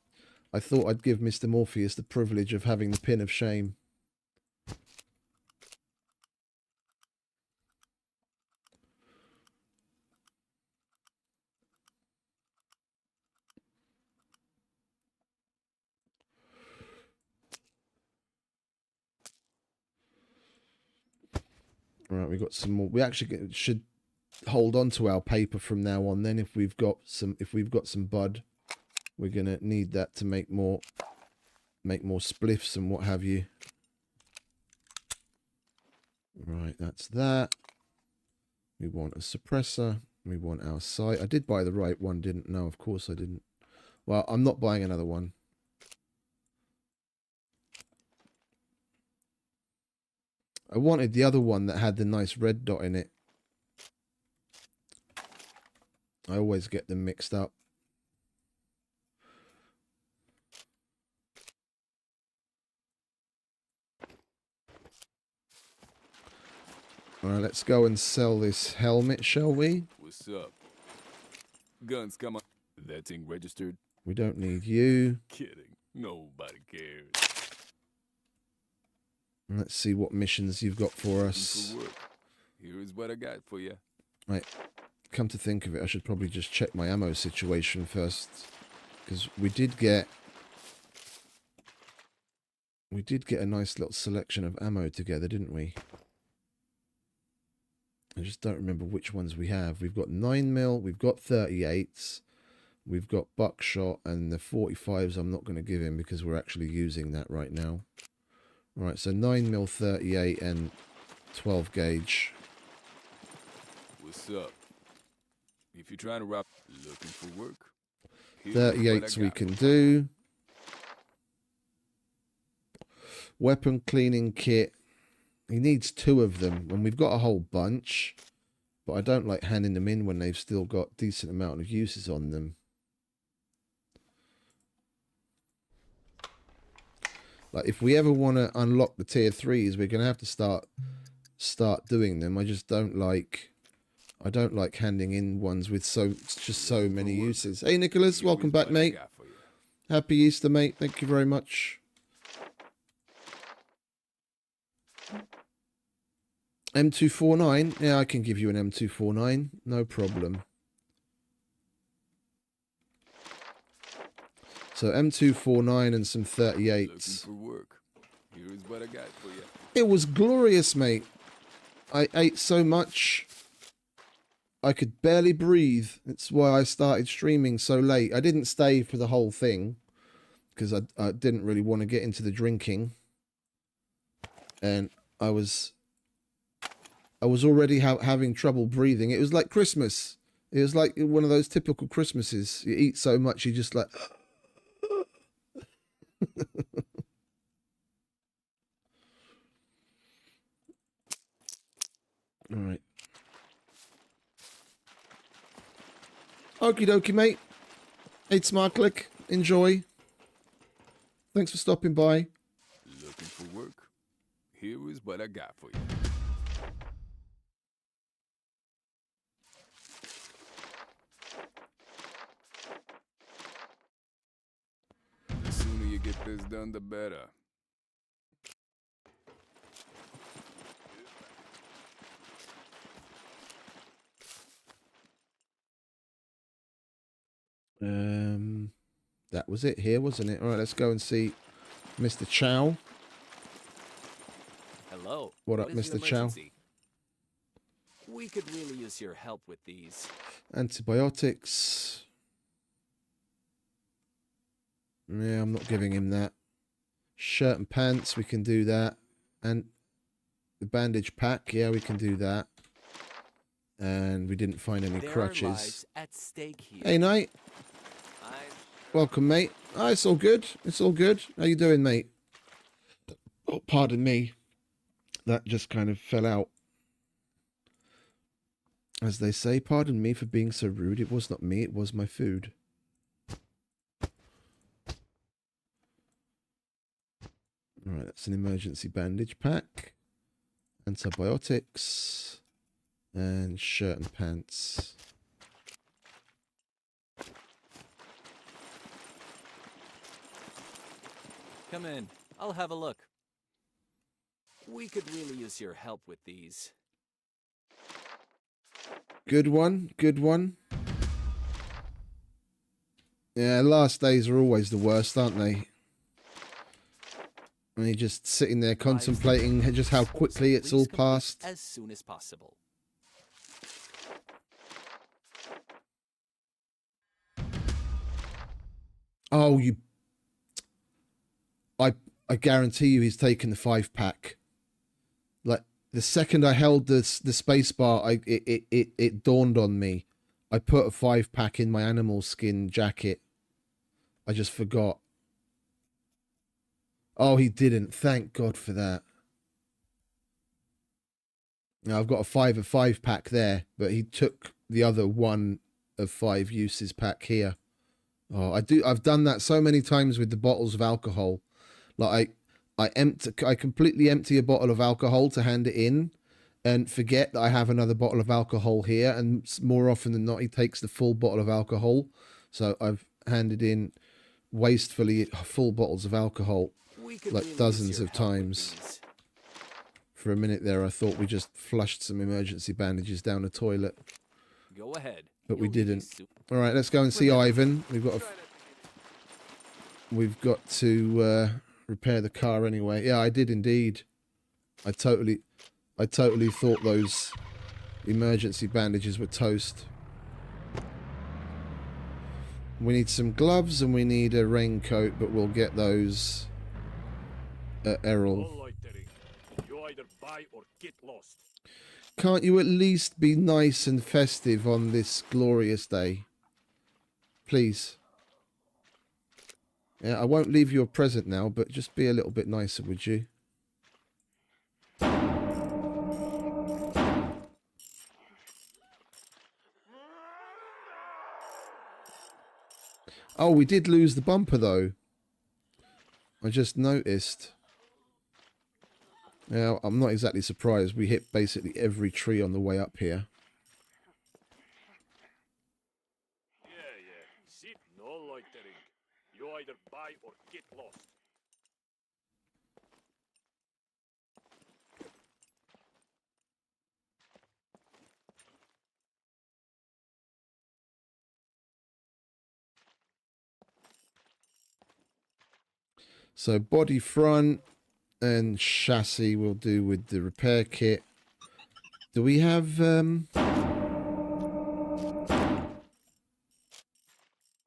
D: I'd give Mr. Morpheus the privilege of having the pin of shame. Right, we got some more. We actually should hold on to our paper from now on. Then, if we've got some bud, we're gonna need that to make more spliffs and what have you. Right, that's that. We want a suppressor. We want our sight. I did buy the right one, didn't? No, of course I didn't. Well, I'm not buying another one. I wanted the other one that had the nice red dot in it. I always get them mixed up. Alright, let's go and sell this helmet, shall we?
F: What's up? Guns come on. That thing registered?
D: We don't need you.
F: Kidding. Nobody cares.
D: Let's see what missions you've got for
F: For
D: us.
F: work. Here is what I got for you.
D: Right, come to think of it, I should probably just check my ammo situation first. Because we did get a nice little selection of ammo together, didn't we? I just don't remember which ones we have. We've got 9mm, we've got 38s, we've got buckshot, and the 45s I'm not going to give him because we're actually using that right now. Right, so 9mm, 38, and 12 gauge.
F: What's up? If you're trying to rob, looking for work?
D: 38s we can do. Weapon cleaning kit. He needs 2 of them, and we've got a whole bunch. But I don't like handing them in when they've still got decent amount of uses on them. Like, if we ever want to unlock the tier 3s, we're going to have to start doing them. I just don't like... I don't like handing in ones with just so many uses. Hey, Nicholas, welcome back, mate. Happy Easter, mate. Thank you very much. M249? Yeah, I can give you an M249. No problem. So M249 and some 38s.
F: Here's what I got for you.
D: It was glorious, mate. I ate so much, I could barely breathe. That's why I started streaming so late. I didn't stay for the whole thing because I didn't really want to get into the drinking. And I was already having trouble breathing. It was like Christmas. It was like one of those typical Christmases. You eat so much, you just like... All right. Okie dokie, mate. Hey, Smart Click. Enjoy. Thanks for stopping by.
F: Looking for work? Here is what I got for you. The sooner you get this done, the better.
D: That was it here, wasn't it? All right, let's go and see Mr. Chow.
E: Hello.
D: What up,
E: is
D: Mr.
E: your
D: Chow?
E: emergency? We could really use your help with these.
D: Antibiotics. Yeah, I'm not giving him that. Shirt and pants, we can do that. And the bandage pack, yeah, we can do that. And we didn't find any
E: There are
D: crutches.
E: lives at stake here.
D: Hey, Knight. Welcome, mate. Oh, it's all good. It's all good. How you doing, mate? Oh, pardon me. That just kind of fell out. As they say, pardon me for being so rude. It was not me, it was my food. Alright, that's an emergency bandage pack. Antibiotics. And shirt and pants.
E: Come in. I'll have a look. We could really use your help with these.
D: Good one. Good one. Yeah, last days are always the worst, aren't they? And you're just sitting there contemplating just how quickly it's all passed.
E: As soon as possible.
D: Oh, you... I guarantee you he's taken the 5-pack. Like, the second I held the space bar, it dawned on me. I put a 5-pack in my animal skin jacket. I just forgot. Oh, he didn't. Thank God for that. Now, I've got a 5-pack there, but he took the other 1 of 5 uses pack here. Oh, I've done that so many times with the bottles of alcohol. Like I completely empty a bottle of alcohol to hand it in and forget that I have another bottle of alcohol here, and more often than not he takes the full bottle of alcohol. So I've handed in wastefully full bottles of alcohol like dozens of times. For a minute there I thought we just flushed some emergency bandages down the toilet.
E: Go ahead.
D: But we didn't. All right, let's go and see Ivan. We've got to repair the car anyway. Yeah, I did indeed. I totally thought those emergency bandages were toast. We need some gloves and we need a raincoat, but we'll get those at Errol.
A: No loitering. You either buy or get lost.
D: Can't you at least be nice and festive on this glorious day? Please. Yeah, I won't leave you a present now, but just be a little bit nicer, would you? Oh, we did lose the bumper, though. I just noticed. Now, I'm not exactly surprised. We hit basically every tree on the way up here.
A: Yeah. See, no loitering. You either buy or get lost.
D: So body front and chassis will do with the repair kit. Do we have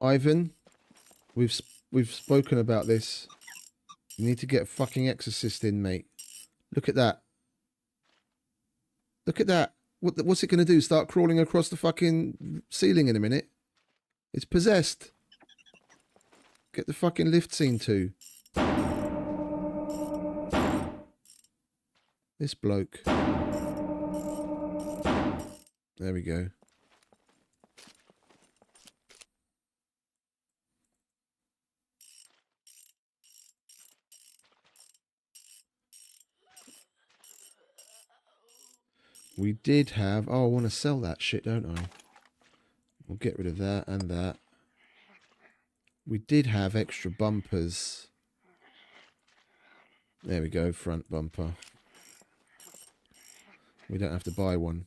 D: Ivan? We've spoken about this. You need to get a fucking exorcist in, mate. Look at that. Look at that. What's it going to do? Start crawling across the fucking ceiling in a minute? It's possessed. Get the fucking lift scene too. This bloke. There we go. We did have... Oh, I want to sell that shit, don't I? We'll get rid of that and that. We did have extra bumpers. There we go, front bumper. We don't have to buy one.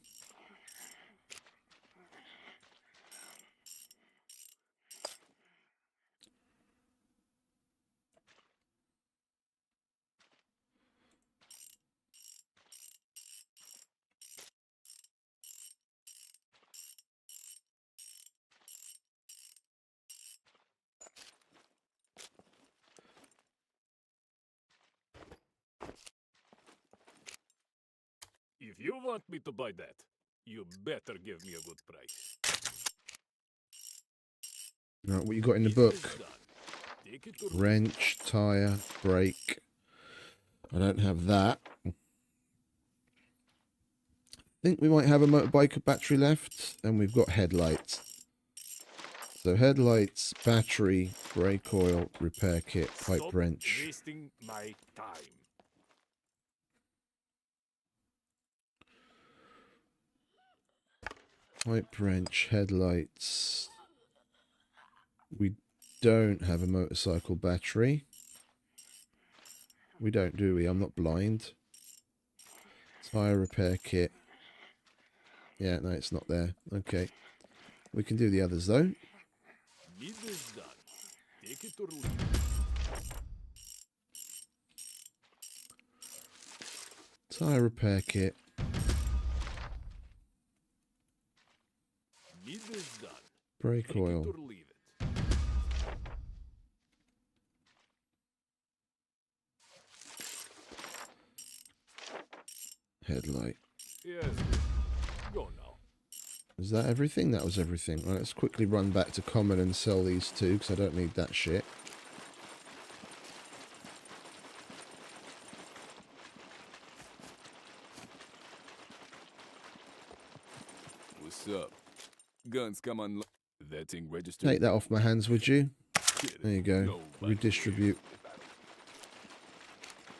A: If you want me to buy that, you better give me a good price.
D: Right, what you got in the book?
A: Business done. Take it or
D: Wrench, tyre, brake. I don't have that. I think we might have a motorbike battery left, and we've got headlights. So headlights, battery, brake oil, repair kit, pipe
A: Stop
D: wrench.
A: wasting my time.
D: Pipe wrench, headlights. We don't have a motorcycle battery. We don't, do we? I'm not blind. Tyre repair kit. Yeah, no, it's not there. Okay. We can do the others, though.
A: Business done. Take it or leave it.
D: Tyre repair kit.
A: Business done.
D: Brake
A: Take
D: oil.
A: it or leave it.
D: Headlight.
A: Yes. Go now.
D: Is that everything? That was everything. Right, let's quickly run back to common and sell these two, because I don't need that shit.
F: What's up? Guns come on. That thing registered.
D: Take that off my hands, would you?
F: Kid,
D: There you go.
F: nobody
D: Redistribute.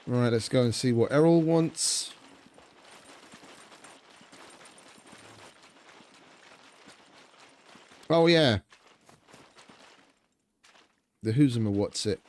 D: Right, let's go and see what Errol wants. Oh, yeah. The who's and what's it.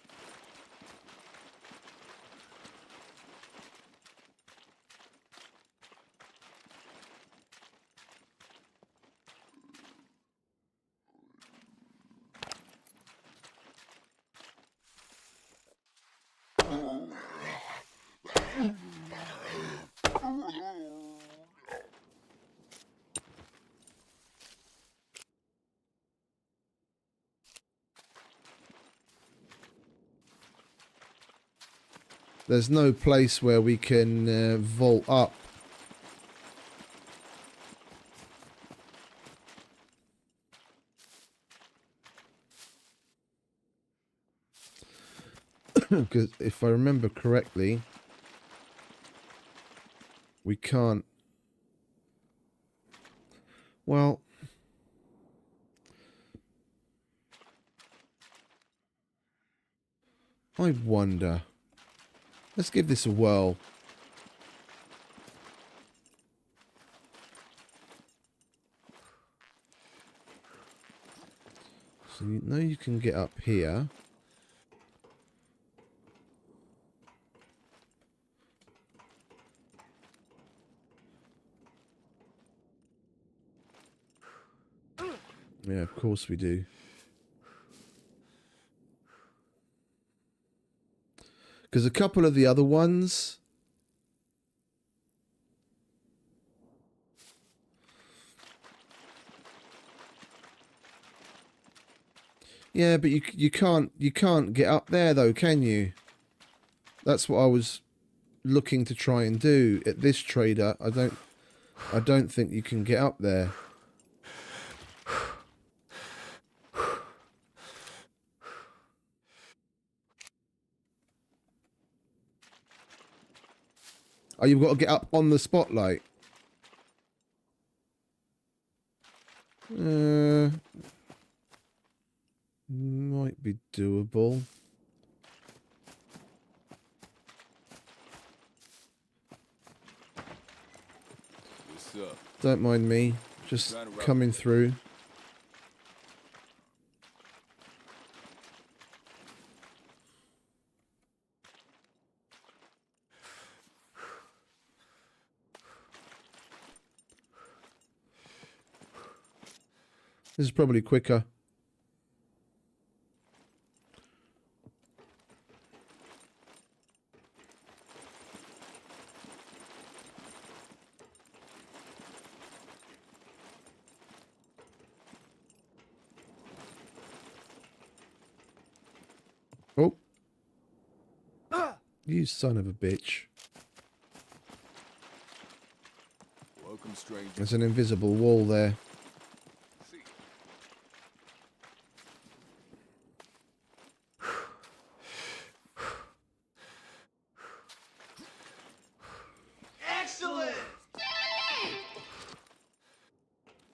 D: There's no place where we can vault up. Because if I remember correctly, we can't... Well... I wonder. Let's give this a whirl. So you know you can get up here. Yeah, of course we do. Because a couple of the other ones... Yeah, but you can't get up there though, can you? That's what I was looking to try and do at this trader. I don't think you can get up there. Oh, you've got to get up on the spotlight. Might be doable.
F: What's up?
D: Don't mind me. Just coming through. This is probably quicker. Oh. You son of a bitch.
F: Welcome, stranger.
D: There's an invisible wall there.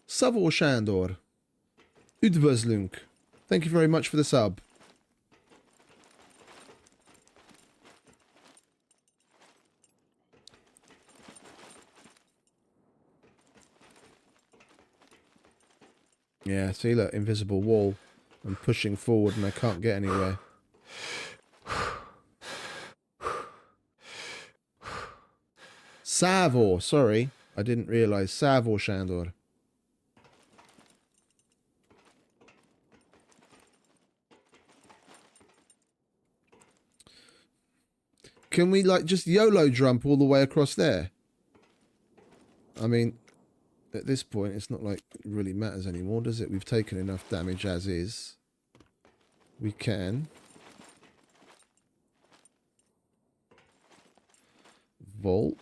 D: Savor Shandor. Udvözlünk. Thank you very much for the sub. Yeah, see, look, invisible wall. I'm pushing forward and I can't get anywhere. Savor, sorry. I didn't realise. Savor Shandor. Can we, like, just YOLO jump all the way across there? I mean, at this point, it's not like it really matters anymore, does it? We've taken enough damage as is. We can. Vault.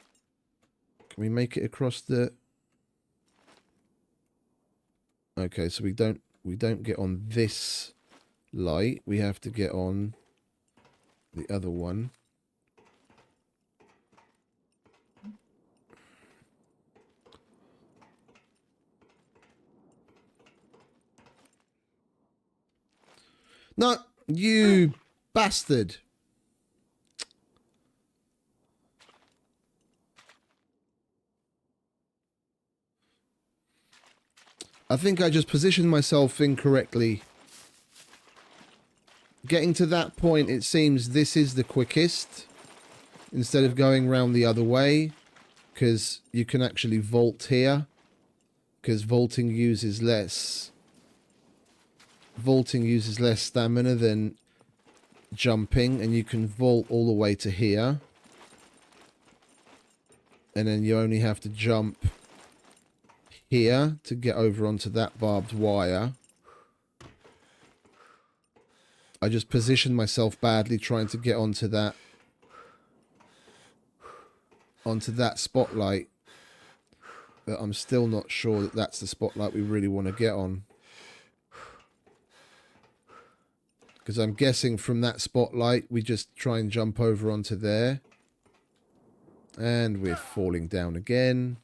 D: Can we make it across the... Okay, so we don't get on this light. We have to get on the other one. No, you bastard. I think I just positioned myself incorrectly. Getting to that point, it seems this is the quickest. Instead of going round the other way. Because you can actually vault here. Because vaulting uses less stamina than jumping, and you can vault all the way to here, and then you only have to jump here to get over onto that barbed wire. I just positioned myself badly trying to get onto that onto that spotlight. But I'm still not sure that that's the spotlight we really want to get on. Because I'm guessing from that spotlight, we just try and jump over onto there. And we're falling down again.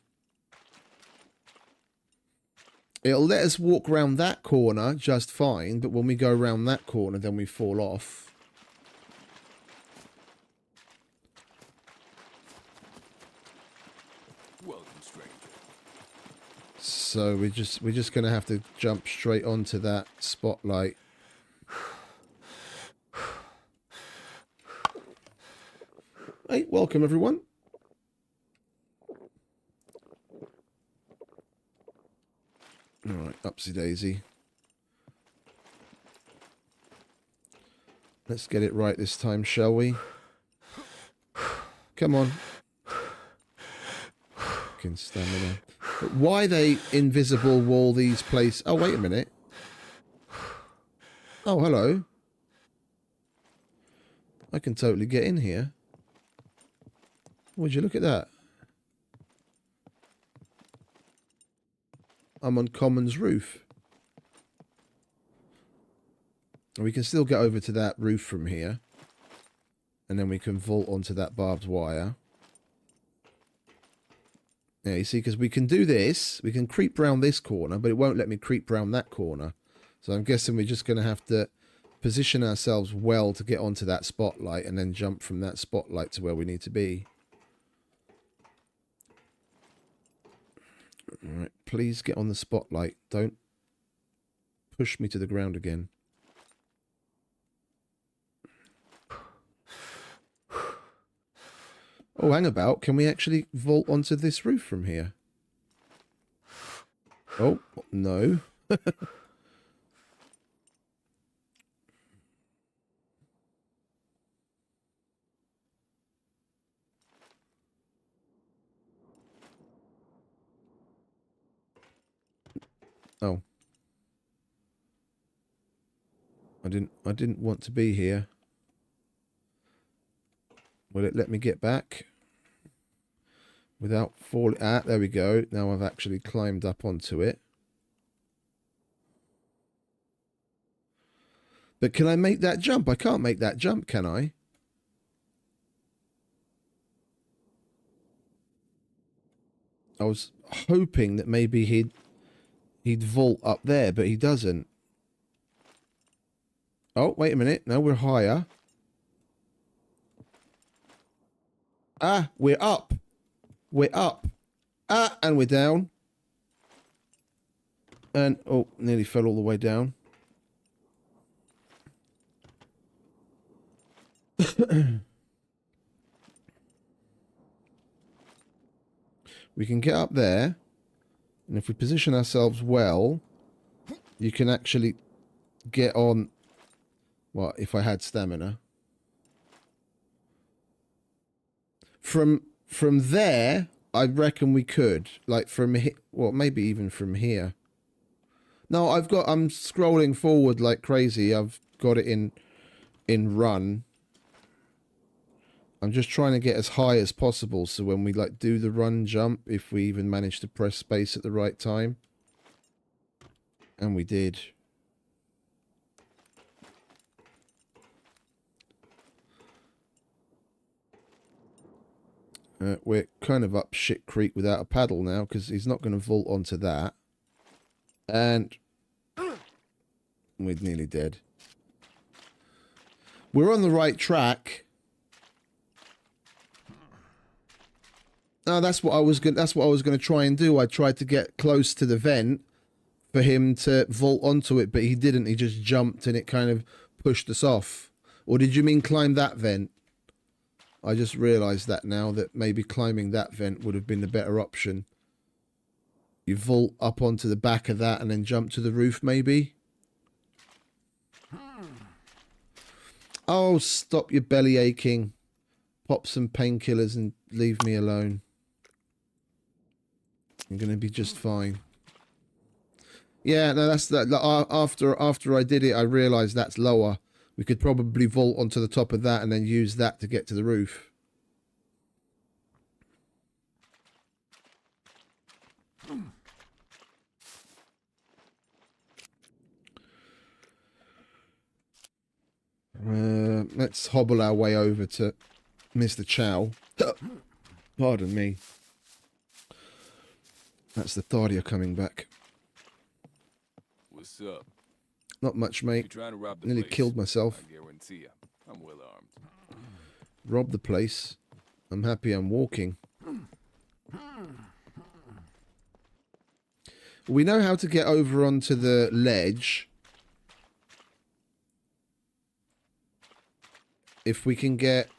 D: It'll let us walk around that corner just fine, but when we go around that corner, then we fall off.
F: Welcome, stranger.
D: So we're just gonna have to jump straight onto that spotlight. Hey, welcome everyone. All right, upsy daisy. Let's get it right this time, shall we? Come on. Fucking stamina. But why they invisible wall these places? Oh, wait a minute. Oh, hello. I can totally get in here. Would you look at that? I'm on Common's roof. And we can still get over to that roof from here. And then we can vault onto that barbed wire. Yeah, you see, because we can do this. We can creep round this corner, but it won't let me creep round that corner. So I'm guessing we're just going to have to position ourselves well to get onto that spotlight and then jump from that spotlight to where we need to be. Alright, please get on the spotlight. Don't push me to the ground again. Oh, hang about. Can we actually vault onto this roof from here? Oh, no. Oh. I didn't want to be here. Will it let me get back? Without falling... Ah, there we go. Now I've actually climbed up onto it. But can I make that jump? I can't make that jump, can I? I was hoping that maybe he'd vault up there, but he doesn't. Oh, wait a minute. No, we're higher. Ah, we're up. We're up. Ah, and we're down. And, oh, nearly fell all the way down. We can get up there. And if we position ourselves well, you can actually get on... Well, if I had stamina. From there, I reckon we could. Like from here, well, maybe even from here. No, I'm scrolling forward like crazy. I've got it in run. I'm just trying to get as high as possible, so when we like do the run jump, if we even manage to press space at the right time. And we did. We're kind of up shit creek without a paddle now, because he's not going to vault onto that. And we're nearly dead. We're on the right track. No, that's what I was going to try and do. I tried to get close to the vent for him to vault onto it, but he didn't. He just jumped and it kind of pushed us off. Or did you mean climb that vent? I just realised that now, that maybe climbing that vent would have been the better option. You vault up onto the back of that and then jump to the roof, maybe? Oh, stop your belly aching. Pop some painkillers and leave me alone. I'm going to be just fine. Yeah, no, that's that. After I did it, I realised that's lower. We could probably vault onto the top of that and then use that to get to the roof. Let's hobble our way over to Mr. Chow. Pardon me. That's the Thadia coming back.
F: What's up?
D: Not much,
F: You
D: mate.
F: trying to rob the
D: Nearly
F: place?
D: killed myself.
F: I guarantee you, I'm well armed.
D: Robbed the place. I'm happy I'm walking. We know how to get over onto the ledge. If we can get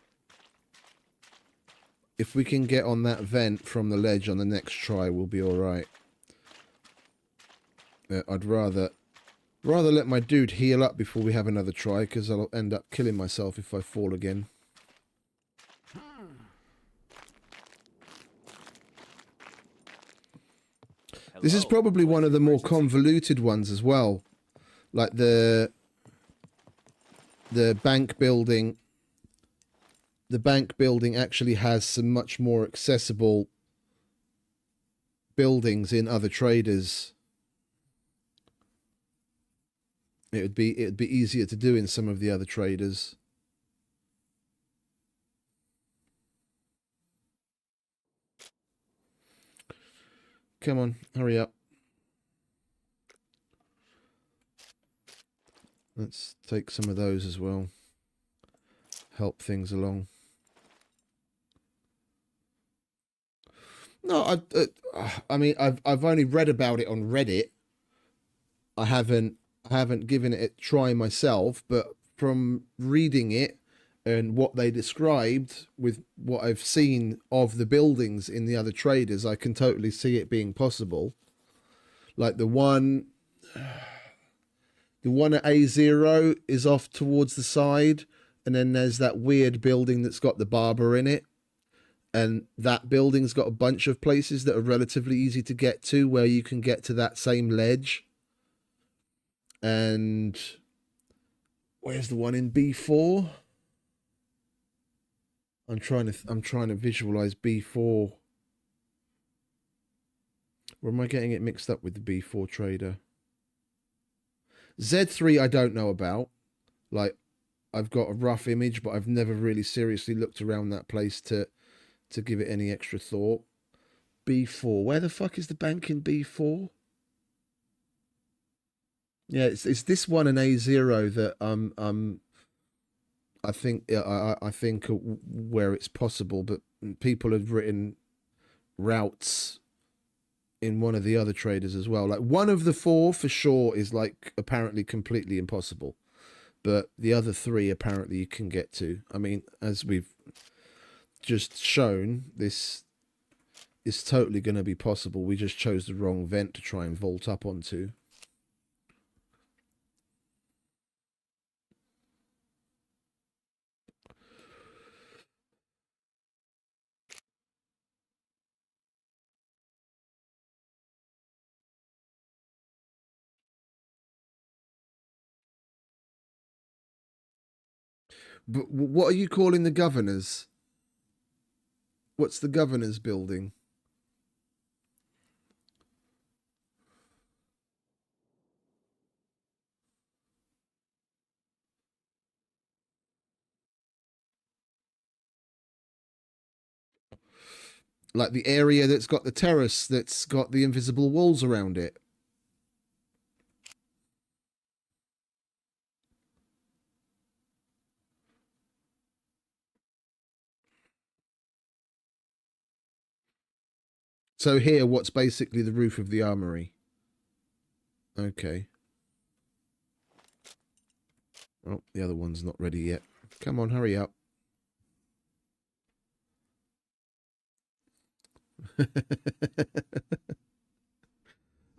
D: on that vent from the ledge on the next try, we'll be all right. I'd rather let my dude heal up before we have another try, because I'll end up killing myself if I fall again. This is probably one of the more convoluted ones as well. Like the bank building. The bank building actually has some much more accessible buildings in other traders. It'd be easier to do in some of the other traders. Come on, hurry up. Let's take some of those as well. Help things along. No, I mean, I've only read about it on Reddit. I haven't given it a try myself, but from reading it and what they described with what I've seen of the buildings in the other traders, I can totally see it being possible. Like the one at A0 is off towards the side, and then there's that weird building that's got the barber in it. And that building's got a bunch of places that are relatively easy to get to, where you can get to that same ledge. And where's the one in B4? I'm trying to visualize B4. Or am I getting it mixed up with the B4 trader? Z3 I don't know about. Like, I've got a rough image, but I've never really seriously looked around that place to give it any extra thought. B4. Where the fuck is the bank in B4? Yeah, it's this one in A0 that I think where it's possible, but people have written routes in one of the other traders as well. Like one of the four for sure is like apparently completely impossible, but the other three apparently you can get to. I mean, as we've just shown, this is totally going to be possible. We just chose the wrong vent to try and vault up onto. But what are you calling the governors? What's the governor's building? Like the area that's got the terrace that's got the invisible walls around it. So here, what's basically the roof of the armory? Okay. Oh, the other one's not ready yet. Come on, hurry up.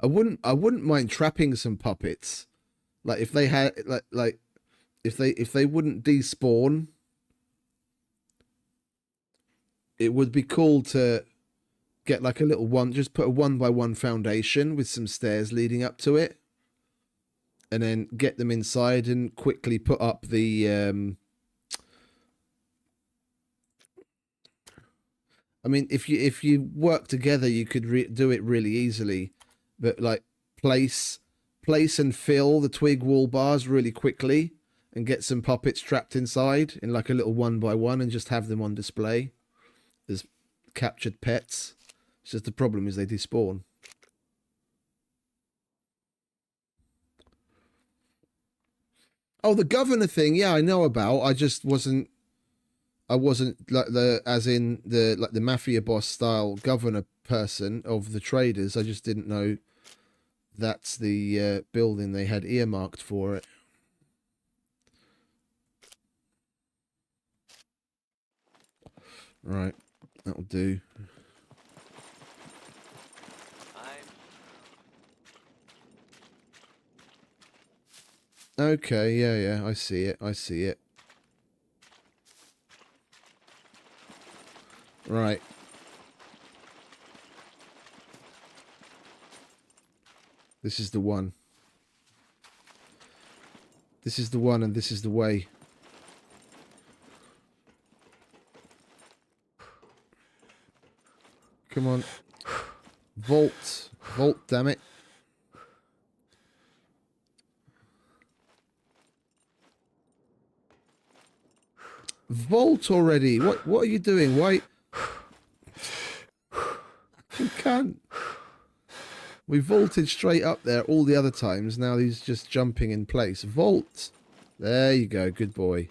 D: I wouldn't mind trapping some puppets. Like if they had like if they wouldn't despawn, it would be cool to get like a little one, just put a 1x1 foundation with some stairs leading up to it, and then get them inside and quickly put up the I mean, if you work together, you could do it really easily, but like place and fill the twig wall bars really quickly, and get some puppets trapped inside in like a little 1x1, and just have them on display as captured pets. It's just the problem is they despawn. Oh, the governor thing, yeah, I know about. I just wasn't. I wasn't like as in the mafia boss style governor person of the traders. I just didn't know that's the building they had earmarked for it. Right, that'll do. Okay, yeah, I see it. Right. This is the one. This is the one, and this is the way. Come on. Vault, damn it. Vault already. What are you doing? Why? You can't. We vaulted straight up there all the other times. Now he's just jumping in place. Vault. There you go. Good boy.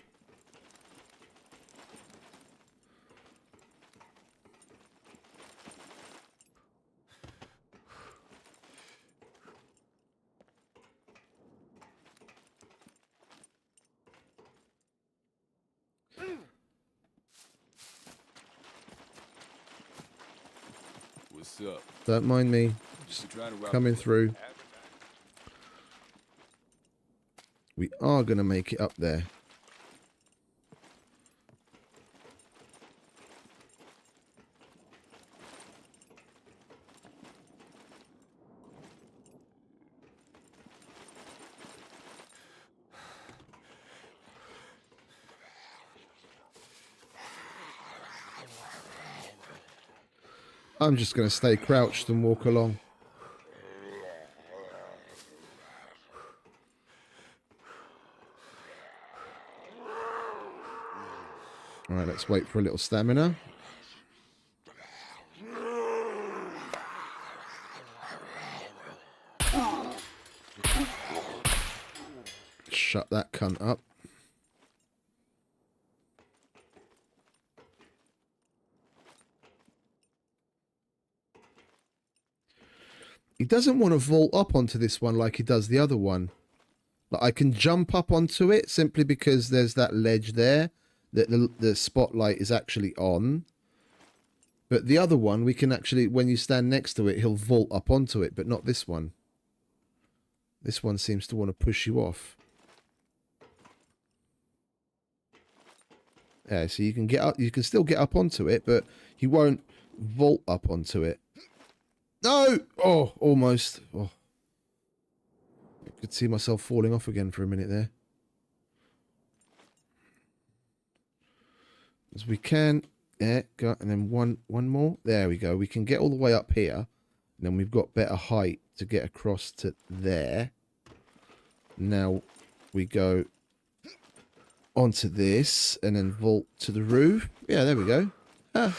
F: What's up?
D: Don't mind me. Just coming through. We are going to make it up there. I'm just going to stay crouched and walk along. Alright, let's wait for a little stamina. Shut that cunt up. He doesn't want to vault up onto this one like he does the other one. Like, I can jump up onto it simply because there's that ledge there that the spotlight is actually on. But the other one, we can actually, when you stand next to it, he'll vault up onto it, but not this one. This one seems to want to push you off. Yeah, so you can get up, you can still get up onto it, but he won't vault up onto it. No! Oh, almost. Oh. I could see myself falling off again for a minute there. As we can. Yeah, go, and then one more. There we go. We can get all the way up here. And then we've got better height to get across to there. Now we go onto this and then vault to the roof. Yeah, there we go. Ah.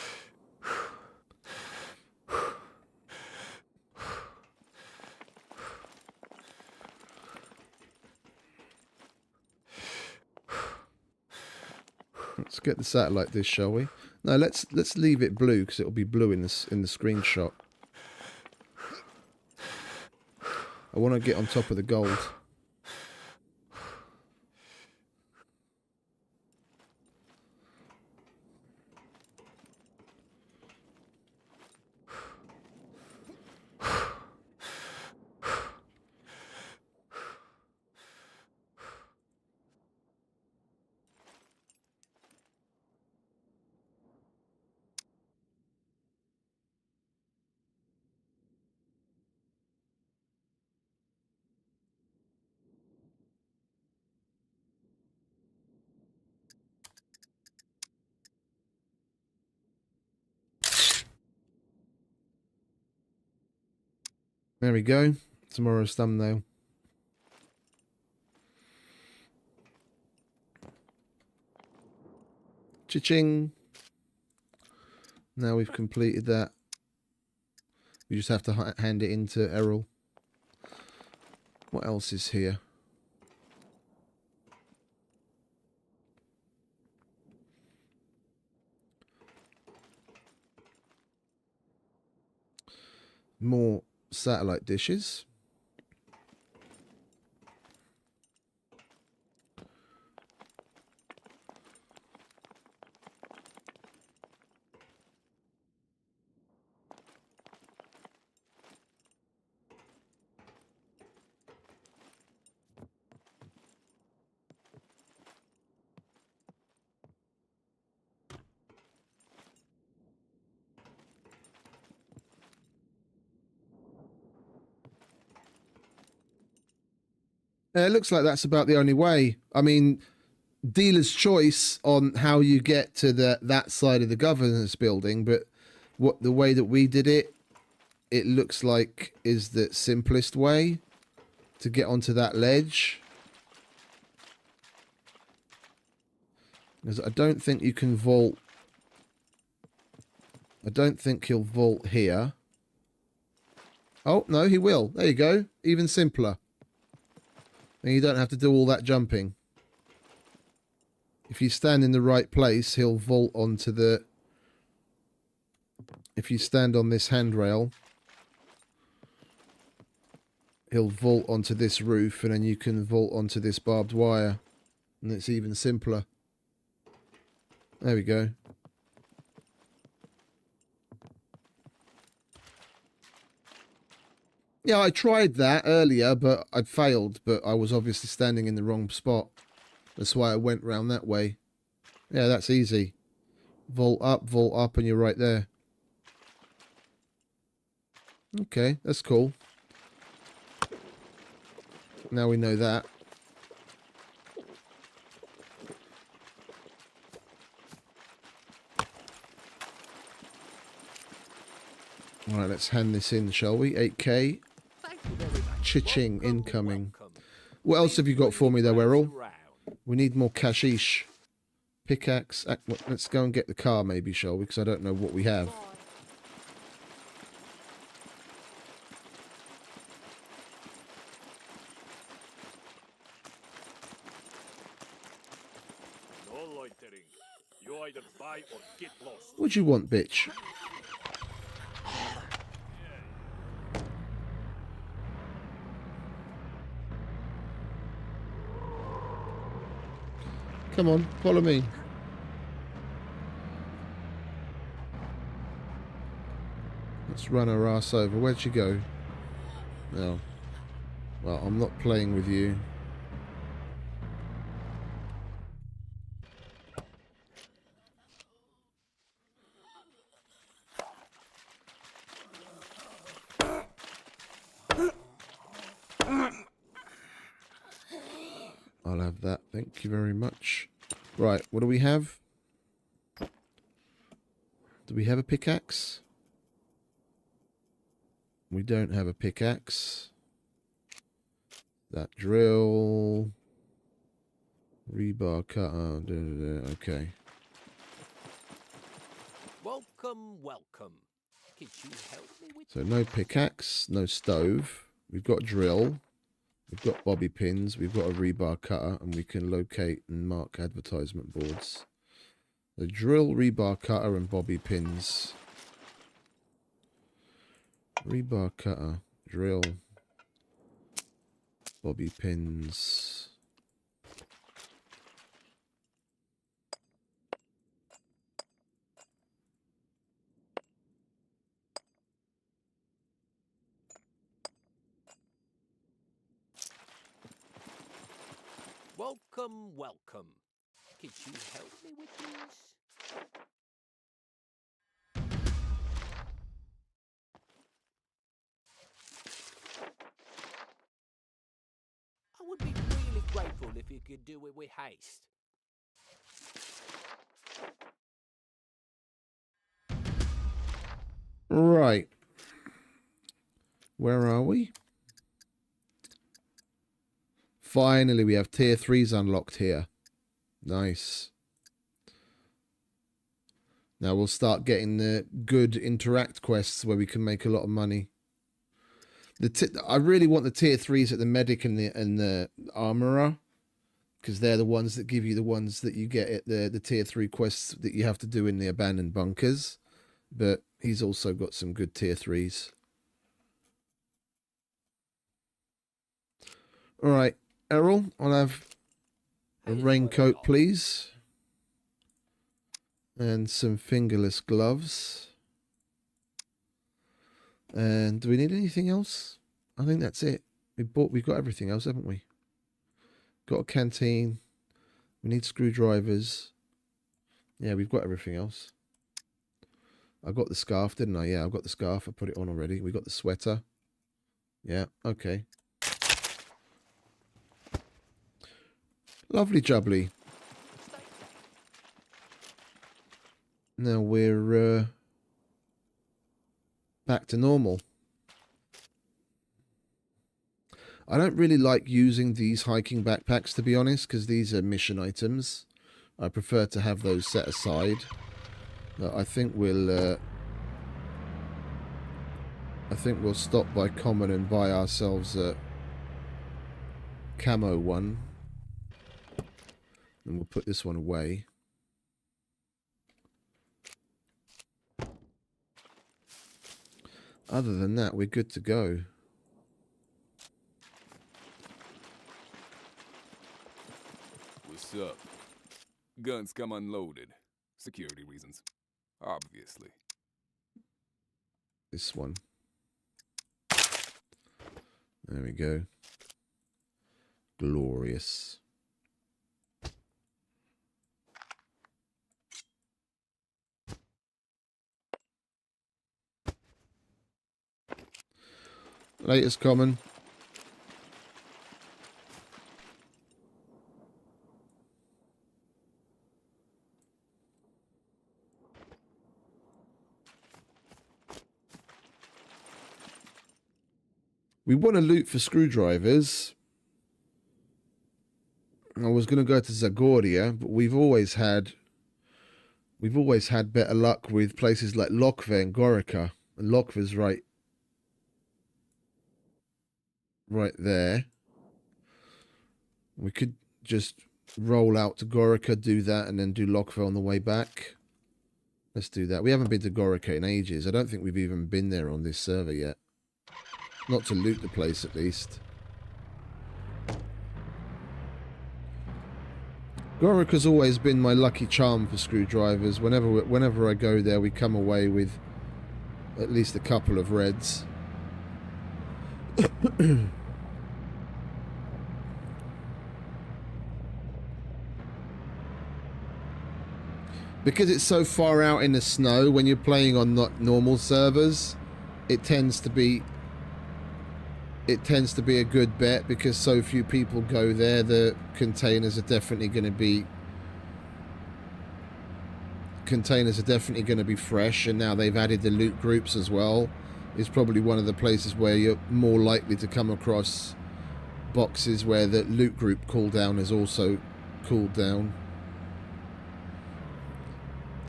D: Let's get the satellite dish, shall we? No, let's leave it blue because it'll be blue in the screenshot. I want to get on top of the gold. There we go. Tomorrow's thumbnail. Cha-ching. Now we've completed that. We just have to hand it into Errol. What else is here? More satellite dishes. It looks like that's about the only way. I mean, dealer's choice on how you get to that side of the governance building, but what the way that we did it, it looks like is the simplest way to get onto that ledge. Because I don't think you can vault. I don't think he'll vault here. Oh, no, he will. There you go. Even simpler. And you don't have to do all that jumping. If you stand in the right place, he'll vault onto the... If you stand on this handrail, he'll vault onto this roof, and then you can vault onto this barbed wire. And it's even simpler. There we go. Yeah, I tried that earlier, but I'd failed. But I was obviously standing in the wrong spot. That's why I went round that way. Yeah, that's easy. Vault up, and you're right there. Okay, that's cool. Now we know that. Alright, let's hand this in, shall we? 8k. Cha-ching, incoming. What else have you got for me though, Errol? We need more cashish. Pickaxe. Let's go and get the car maybe, shall we? Because I don't know what we have.
A: No loitering. You either buy or get lost.
D: What do you want, bitch? Come on, follow me. Let's run her ass over. Where'd she go? No. Well, I'm not playing with you. I'll have that. Thank you very much. Right, what do we have? Do we have a pickaxe? We don't have a pickaxe. That drill. Rebar cutter. Okay.
E: Welcome, welcome. Could you help me with...
D: So no pickaxe, no stove. We've got drill. We've got bobby pins, we've got a rebar cutter, and we can locate and mark advertisement boards. The drill, rebar cutter, and bobby pins. Rebar cutter, drill, bobby pins.
E: Welcome, welcome. Could you help me with these? I would be really grateful if you could do it with haste.
D: Right. Where are we? Finally, we have tier 3s unlocked here. Nice. Now we'll start getting the good interact quests where we can make a lot of money. I really want the tier 3s at the medic and the armorer, because they're the ones that give you the ones that you get at the tier 3 quests that you have to do in the abandoned bunkers. But he's also got some good tier 3s. All right, Errol, I'll have a raincoat, please. And some fingerless gloves. And do we need anything else? I think that's it. We've got everything else, haven't we? Got a canteen. We need screwdrivers. Yeah, we've got everything else. I got the scarf, didn't I? Yeah, I've got the scarf. I put it on already. We got the sweater. Yeah, okay. Lovely jubbly. Now we're back to normal. I don't really like using these hiking backpacks, to be honest, because these are mission items. I prefer to have those set aside. But I think we'll stop by Common and buy ourselves a camo one. And we'll put this one away. Other than that, we're good to go.
F: What's up? Guns come unloaded. Security reasons. Obviously.
D: This one. There we go. Glorious. Latest Common. We want to loot for screwdrivers. I was going to go to Zagoria, but we've always had better luck with places like Lokve and Gorica. And Lokve's right there. We could just roll out to Gorica, do that, and then do Lokve on the way back. Let's do that. We haven't been to Gorica in ages. I don't think we've even been there on this server yet. Not to loot the place, at least. Gorica's always been my lucky charm for screwdrivers. Whenever I go there, we come away with at least a couple of reds. Because it's so far out in the snow, when you're playing on not normal servers, it tends to be a good bet, because so few people go there. The containers are definitely going to be fresh, and now they've added the loot groups as well. It's probably one of the places where you're more likely to come across boxes where the loot group cooldown is also cooled down.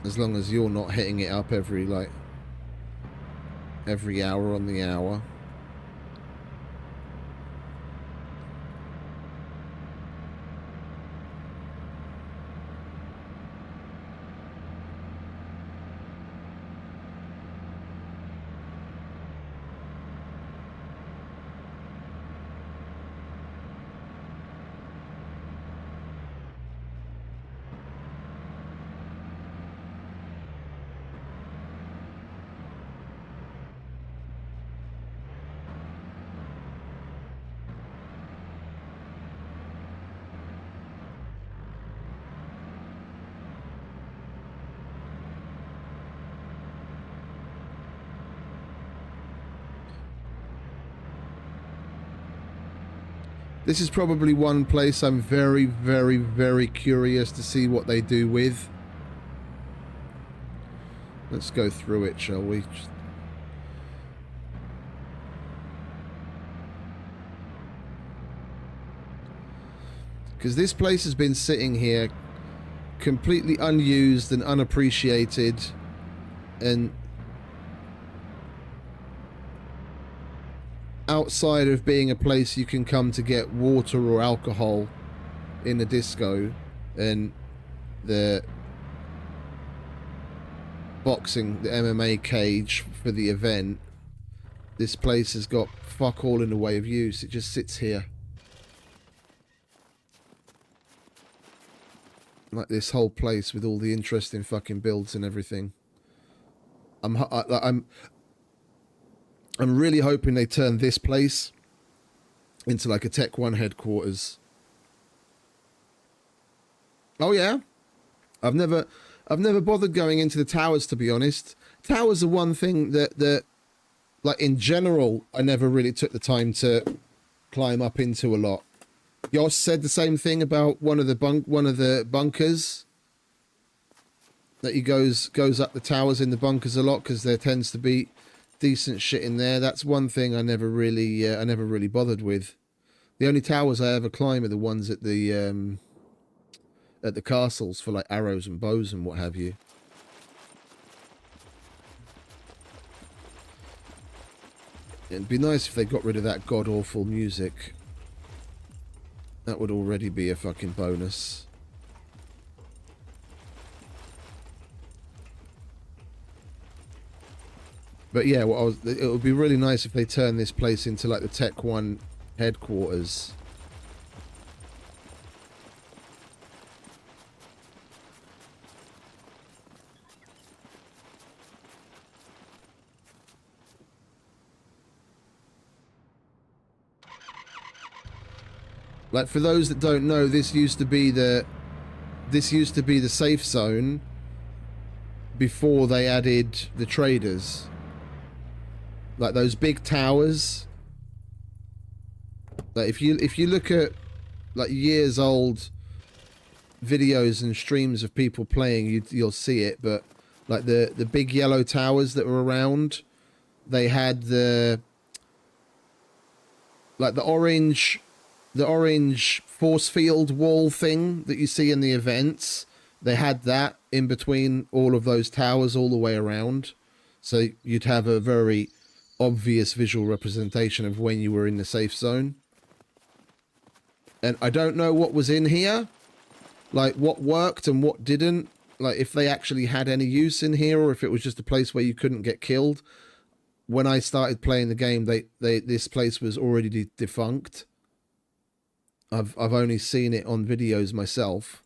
D: As long as you're not hitting it up every hour on the hour. This is probably one place I'm very, very, very curious to see what they do with. Let's go through it, shall we? Because this place has been sitting here completely unused and unappreciated, and outside of being a place you can come to get water or alcohol in a disco and the boxing, the MMA cage for the event, this place has got fuck all in the way of use. It just sits here. Like this whole place with all the interesting fucking builds and everything. I'm really hoping they turn this place into like a Tech 1 headquarters. Oh yeah? I've never bothered going into the towers, to be honest. Towers are one thing that like in general I never really took the time to climb up into a lot. Yoss said the same thing about one of the bunkers. That he goes up the towers in the bunkers a lot because there tends to be decent shit in there. That's one thing I never really bothered with. The only towers I ever climb are the ones at the castles for like arrows and bows and what have you. It'd be nice if they got rid of that god-awful music. That would already be a fucking bonus. But yeah, it would be really nice if they turn this place into like the Tech 1 headquarters. Like, for those that don't know, this used to be the safe zone before they added the traders. Like those big towers. Like if you look at like years old videos and streams of people playing, you'll see it. But like the big yellow towers that were around, they had the orange force field wall thing that you see in the events. They had that in between all of those towers all the way around. So you'd have a very obvious visual representation of when you were in the safe zone. And I don't know what was in here, like what worked and what didn't, like if they actually had any use in here or if it was just a place where you couldn't get killed. When I started playing the game, this place was already defunct. I've only seen it on videos myself,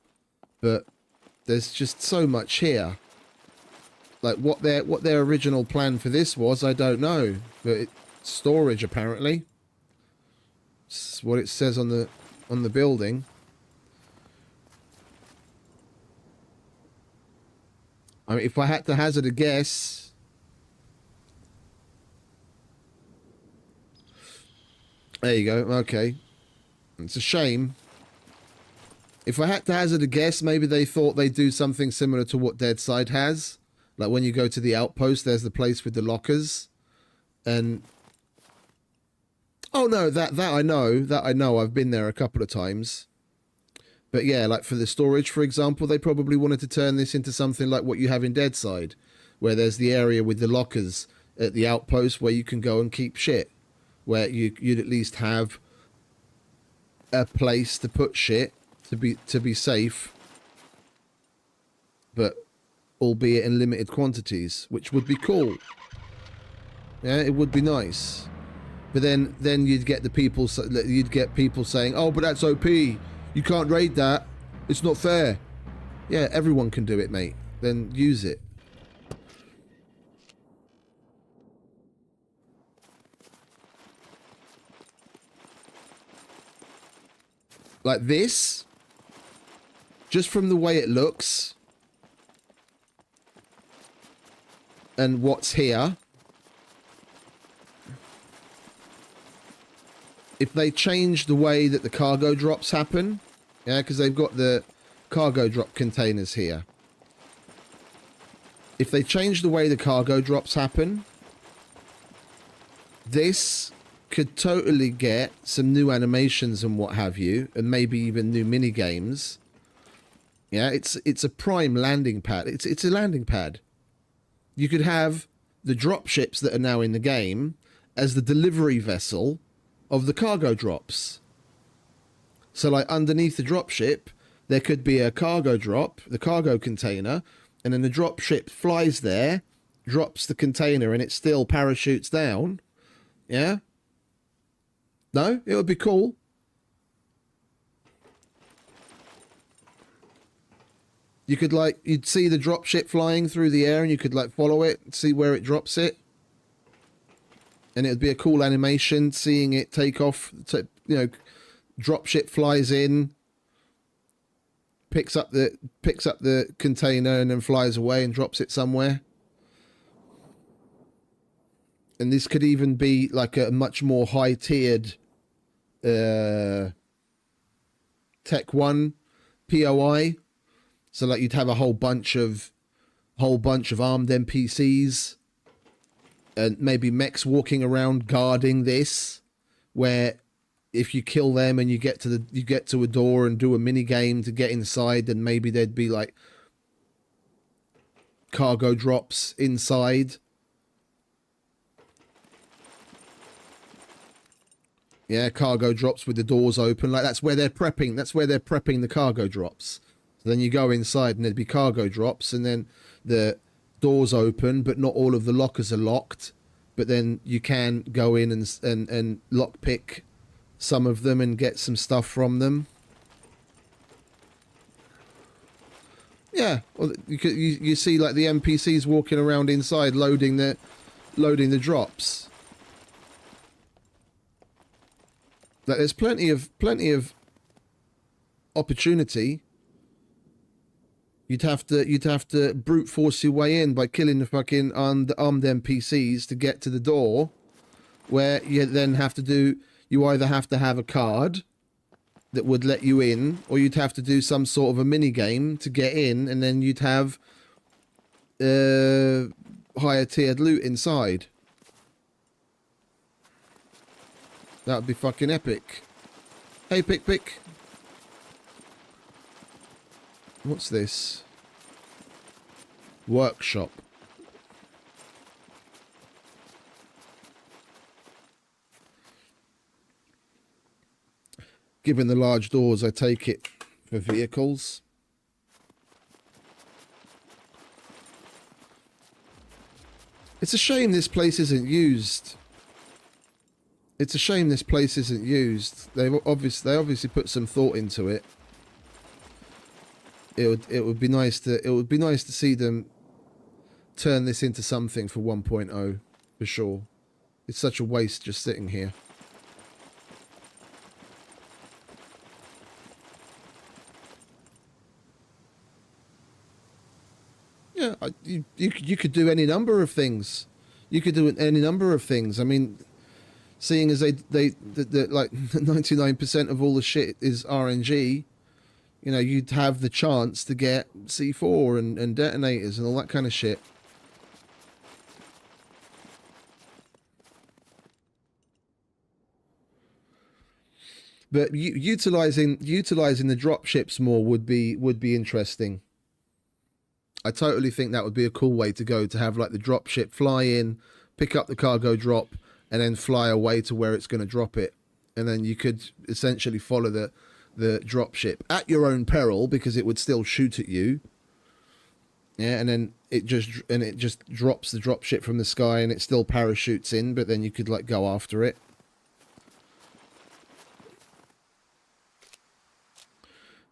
D: but there's just so much here. Like what their original plan for this was, I don't know. But it's storage apparently. It's what it says on the building. I mean, if I had to hazard a guess, there you go. Okay, it's a shame. If I had to hazard a guess, maybe they thought they'd do something similar to what Deadside has. Like when you go to the outpost, there's the place with the lockers. And oh no, that I know. I've been there a couple of times. But yeah, like for the storage, for example, they probably wanted to turn this into something like what you have in Deadside, where there's the area with the lockers at the outpost where you can go and keep shit, where you'd at least have a place to put shit to be safe, but albeit in limited quantities, which would be cool. Yeah, it would be nice. But then you'd get people saying, "Oh, but that's OP. You can't raid that. It's not fair." Yeah, everyone can do it, mate. Then use it. Like this, just from the way it looks and what's here, if they change the way that the cargo drops happen, yeah, because they've got the cargo drop containers here. If they change the way the cargo drops happen, this could totally get some new animations and what have you, and maybe even new mini games. Yeah, it's a prime landing pad. It's a landing pad. You could have the drop ships that are now in the game as the delivery vessel of the cargo drops. So like underneath the drop ship, there could be a cargo drop, the cargo container, and then the drop ship flies there, drops the container, and it still parachutes down. Yeah? No? It would be cool. You could like, you'd see the drop ship flying through the air and you could like follow it, see where it drops it. And it would be a cool animation, seeing it take off, you know, drop ship flies in, picks up the container and then flies away and drops it somewhere. And this could even be like a much more high-tiered Tech 1 POI. So like you'd have a whole bunch of armed NPCs and maybe mechs walking around guarding this, where if you kill them and you get to a door and do a mini game to get inside, then maybe there'd be like cargo drops inside. Yeah, cargo drops with the doors open. Like that's where they're prepping the cargo drops. So then you go inside and there'd be cargo drops, and then the doors open, but not all of the lockers are locked. But then you can go in and lockpick some of them and get some stuff from them. Yeah, well, you see like the NPCs walking around inside loading the drops. Like there's plenty of opportunity. You'd have to brute force your way in by killing the fucking armed NPCs to get to the door, where you then have to do. You either have to have a card that would let you in, or you'd have to do some sort of a mini game to get in, and then you'd have higher tiered loot inside. That would be fucking epic. Hey, Pick. What's this? Workshop. Given the large doors, I take it for vehicles. It's a shame this place isn't used. It's a shame this place isn't used. They obviously put some thought into it. It would be nice to see them turn this into something for 1.0 for sure. It's such a waste just sitting here. Yeah, you could do any number of things. You could do any number of things. I mean, seeing as they like 99% of all the shit is RNG, you know, you'd have the chance to get C4 and detonators and all that kind of shit. But utilizing the drop ships more would be interesting. I totally think that would be a cool way to go, to have like the drop ship fly in, pick up the cargo drop, and then fly away to where it's going to drop it. And then you could essentially follow the drop ship at your own peril, because it would still shoot at you. Yeah, and then it just drops the drop ship from the sky and it still parachutes in, but then you could like go after it.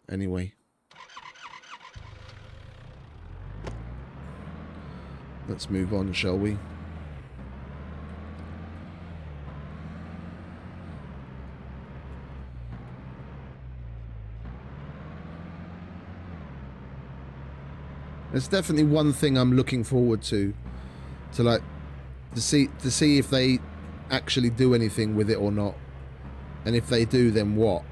D: Anyway. Let's move on, shall we? There's definitely one thing I'm looking forward to see if they actually do anything with it or not. And if they do, then what?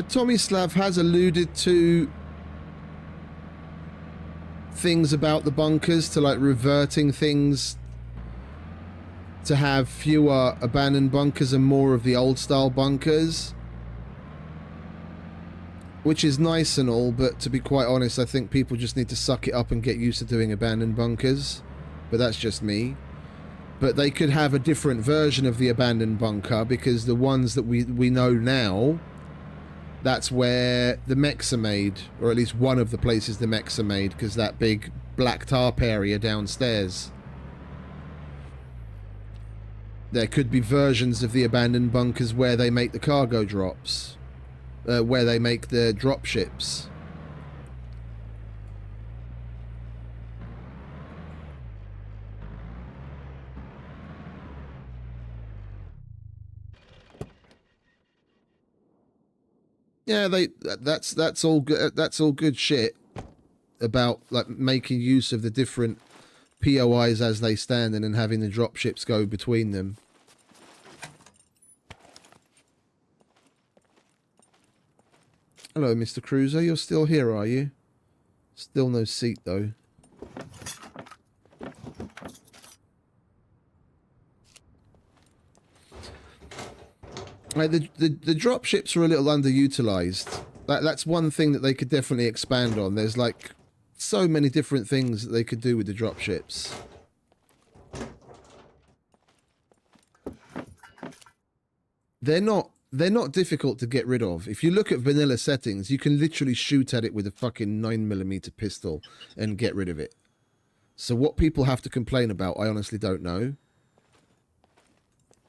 D: Tomislav has alluded to things about the bunkers, to like reverting things to have fewer abandoned bunkers and more of the old style bunkers, which is nice and all, but to be quite honest, I think people just need to suck it up and get used to doing abandoned bunkers. But that's just me. But they could have a different version of the abandoned bunker, because the ones that we know now, that's where the mechs are made, or at least one of the places the mechs are made, because that big black tarp area downstairs. There could be versions of the abandoned bunkers where they make the cargo drops, where they make the drop ships. Yeah, that's all good. That's all good shit about like making use of the different POIs as they stand and then having the drop ships go between them. Hello, Mr. Cruiser. You're still here, are you? Still no seat though. Like the drop ships are a little underutilized. That's one thing that they could definitely expand on. There's like so many different things that they could do with the drop ships. They're not difficult to get rid of. If you look at vanilla settings, you can literally shoot at it with a fucking 9mm pistol and get rid of it. So what people have to complain about, I honestly don't know.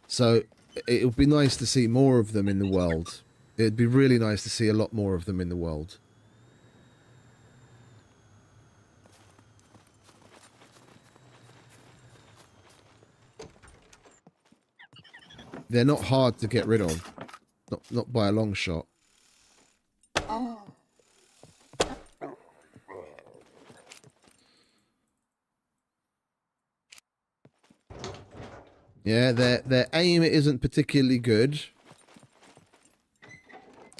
D: So it would be nice to see more of them in the world. It'd be really nice to see a lot more of them in the world. They're not hard to get rid of. Not by a long shot. Yeah, their aim isn't particularly good.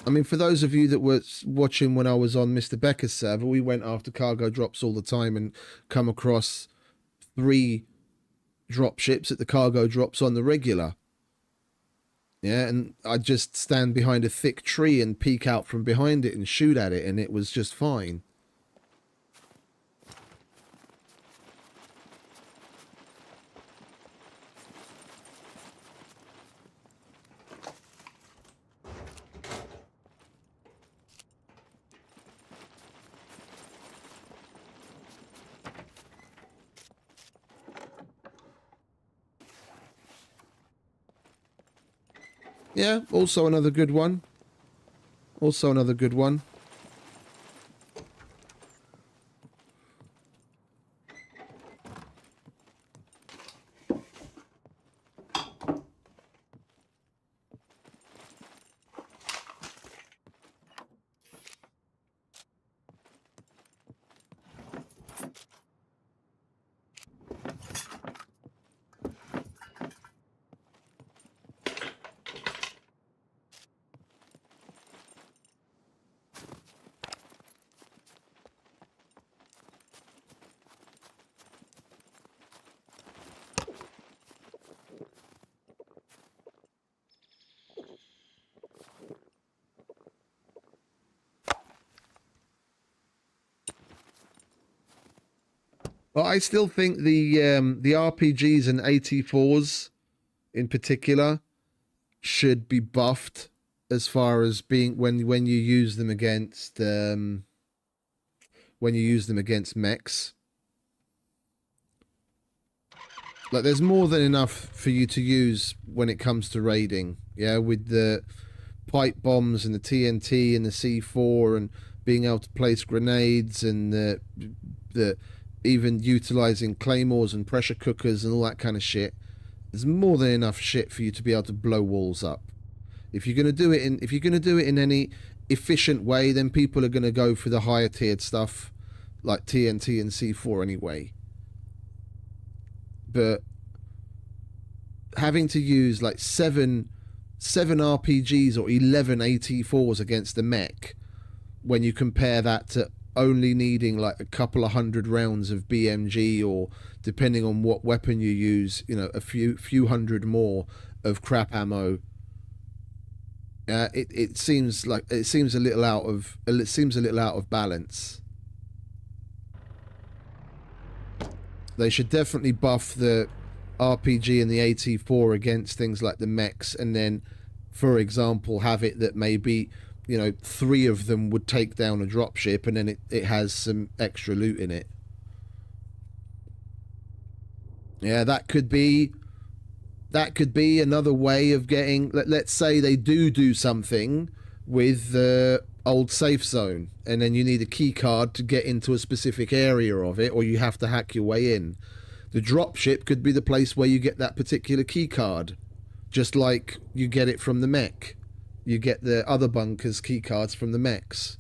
D: I mean, for those of you that were watching when I was on Mr. Becker's server, we went after cargo drops all the time and come across 3 drop ships at the cargo drops on the regular. Yeah, and I'd just stand behind a thick tree and peek out from behind it and shoot at it, and it was just fine. Yeah, also another good one. Also another good one. Well, I still think the RPGs and AT4s in particular should be buffed as far as being when you use them against mechs. Like, there's more than enough for you to use when it comes to raiding. Yeah, with the pipe bombs and the TNT and the C4 and being able to place grenades and the even utilizing claymores and pressure cookers and all that kind of shit. There's more than enough shit for you to be able to blow walls up. If you're gonna do it in any efficient way, then people are gonna go for the higher tiered stuff like TNT and C4 anyway. But having to use like 7 7 RPGs or 11 AT4s against the mech, when you compare that to only needing like a couple of hundred rounds of BMG, or depending on what weapon you use, you know, a few hundred more of crap ammo. It seems a little out of balance. They should definitely buff the RPG and the AT4 against things like the mechs, and then, for example, have it that maybe, you know, 3 of them would take down a dropship, and then it has some extra loot in it. Yeah, that could be another way of getting. Let's say they do something with the old safe zone, and then you need a key card to get into a specific area of it, or you have to hack your way in. The dropship could be the place where you get that particular key card, just like you get it from the mech. You get the other bunkers key cards from the mechs.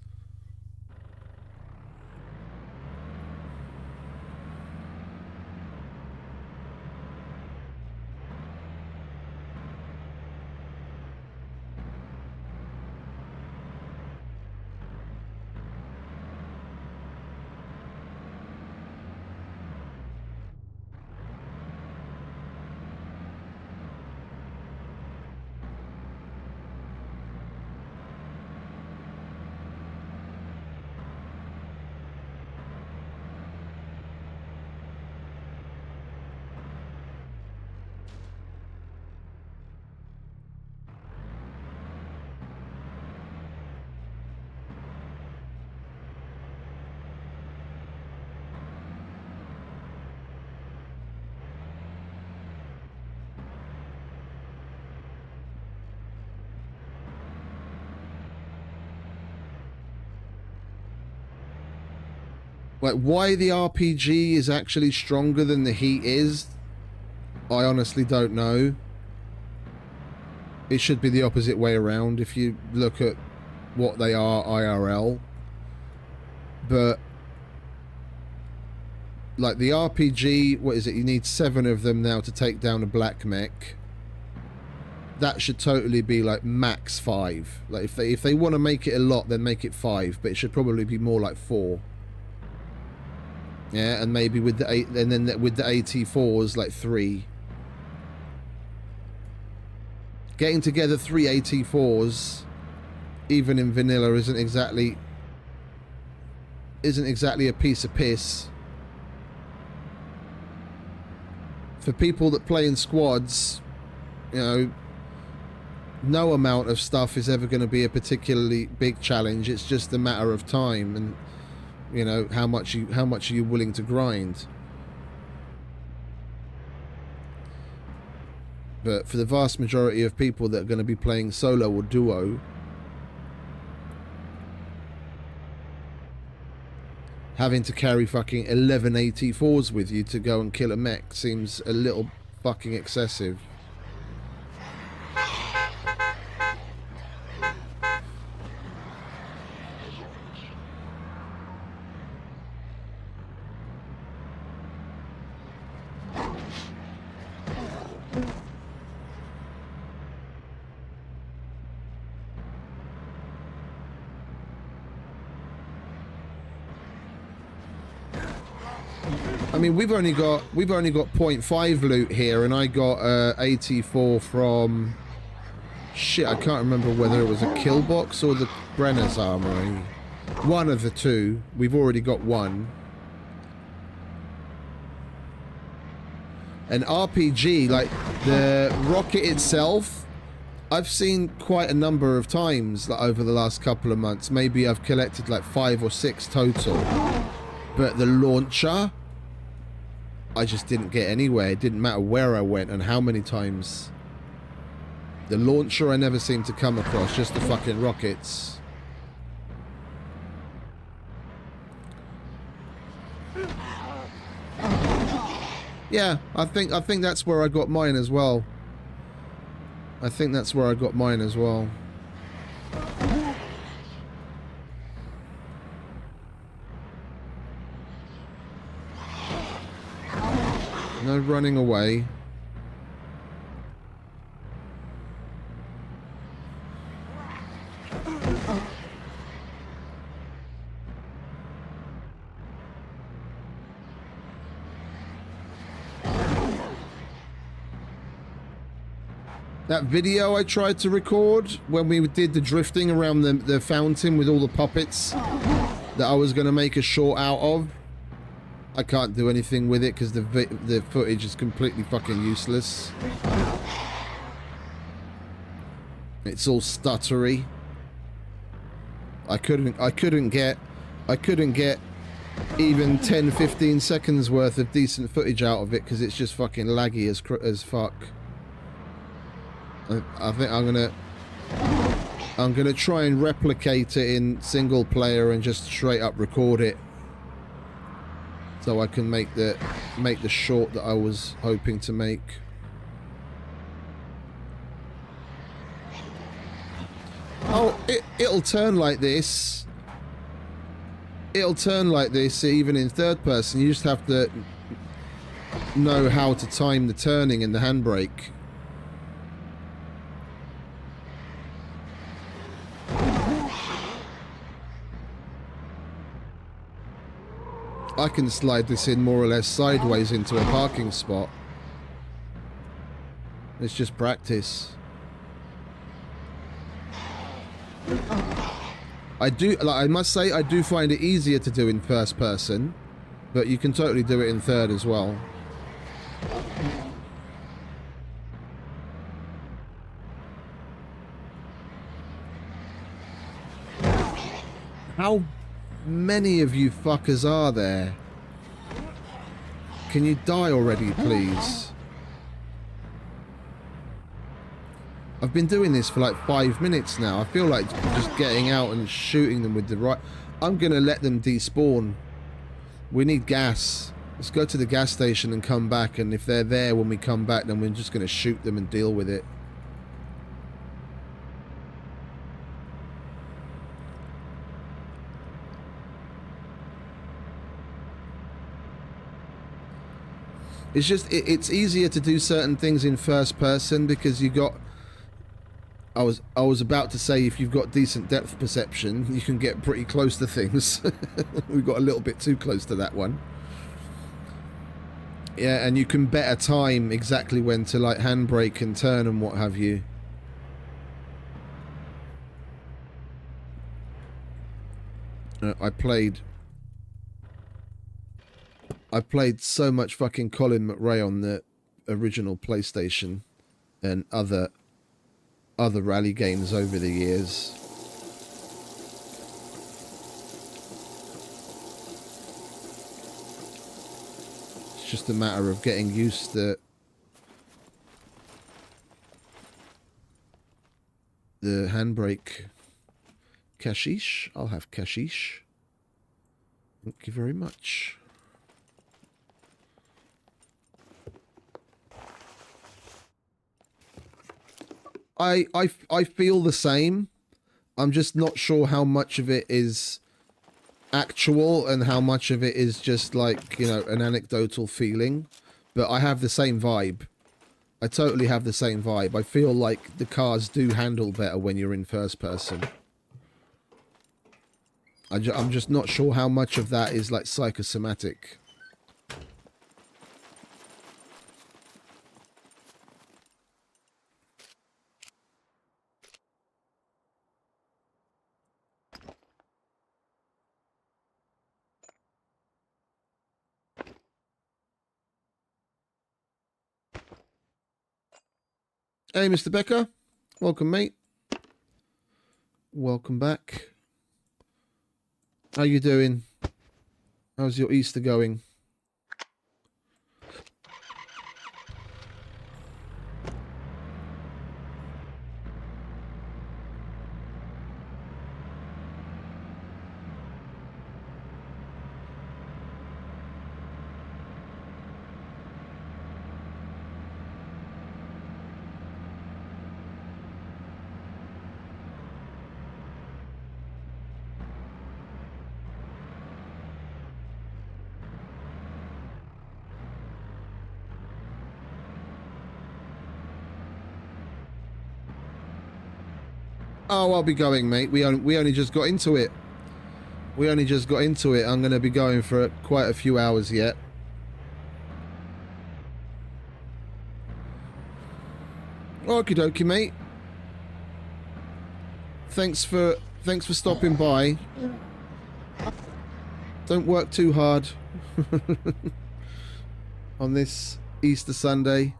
D: Like, why the RPG is actually stronger than the heat is, I honestly don't know. It should be the opposite way around if you look at what they are IRL. But, like, the RPG, what is it? You need 7 of them now to take down a black mech. That should totally be, like, max 5. Like, if they want to make it a lot, then make it 5. But it should probably be more like 4. Yeah, and maybe with the with the AT4s, like 3. Getting together 3 AT4s, even in vanilla, isn't exactly a piece of piss. For people that play in squads, you know, no amount of stuff is ever going to be a particularly big challenge. It's just a matter of time and, you know, how much are you willing to grind. But for the vast majority of people that are going to be playing solo or duo, having to carry fucking 11 AT4s with you to go and kill a mech seems a little fucking excessive. I mean, we've only got 0.5 loot here, and I got AT4 from shit. I can't remember whether it was a kill box or the Brenner's Armory. One of the two. We've already got one. An RPG, like the rocket itself, I've seen quite a number of times, like, over the last couple of months. Maybe I've collected like 5 or 6 total. But the launcher, I just didn't get anywhere. It didn't matter where I went and how many times. The launcher I never seemed to come across, just the fucking rockets. Yeah, I think that's where I got mine as well. I think that's where I got mine as well. No running away. That video I tried to record when we did the drifting around the fountain with all the puppets that I was going to make a short out of. I can't do anything with it because the footage is completely fucking useless. It's all stuttery. I couldn't get even 10-15 seconds worth of decent footage out of it because it's just fucking laggy as fuck. I think I'm gonna try and replicate it in single player and just straight up record it, so I can make the short that I was hoping to make. Oh, it'll turn like this. It'll turn like this even in third person. You just have to know how to time the turning in the handbrake. I can slide this in more or less sideways into a parking spot. It's just practice. I must say, I do find it easier to do in first person, but you can totally do it in third as well. How many of you fuckers are there? Can you die already, please? I've been doing this for like 5 minutes now. I feel like just getting out and shooting them with the right... I'm going to let them despawn. We need gas. Let's go to the gas station and come back, and if they're there when we come back, then we're just going to shoot them and deal with it. It's just, it's easier to do certain things in first person because you got... I was about to say, if you've got decent depth perception, you can get pretty close to things. We got a little bit too close to that one. Yeah, and you can better time exactly when to like handbrake and turn and what have you. I played so much fucking Colin McRae on the original PlayStation and other rally games over the years. It's just a matter of getting used to the handbrake. Kashish? I'll have kashish. Thank you very much. I feel the same. I'm just not sure how much of it is actual and how much of it is just like, you know, an anecdotal feeling. But I have the same vibe. I totally have the same vibe. I feel like the cars do handle better when you're in first person. I'm just not sure how much of that is like psychosomatic. Hey, Mr. Becker. Welcome, mate. Welcome back. How you doing? How's your Easter going? Oh, I'll be going, mate. We only just got into it. We only just got into it. I'm going to be going for quite a few hours yet. Okie dokie, mate. Thanks for stopping by. Don't work too hard on this Easter Sunday.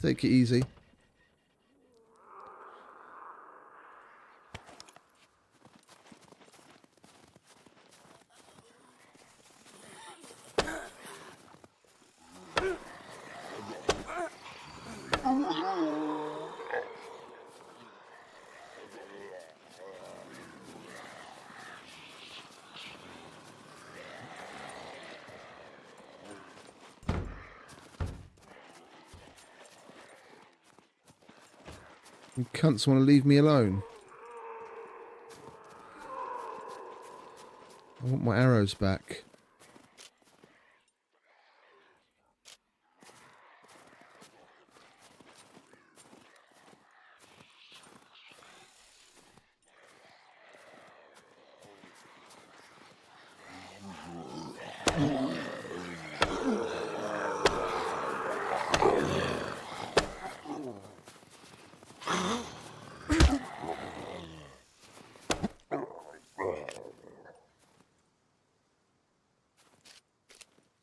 D: Take it easy. You cunts want to leave me alone. I want my arrows back.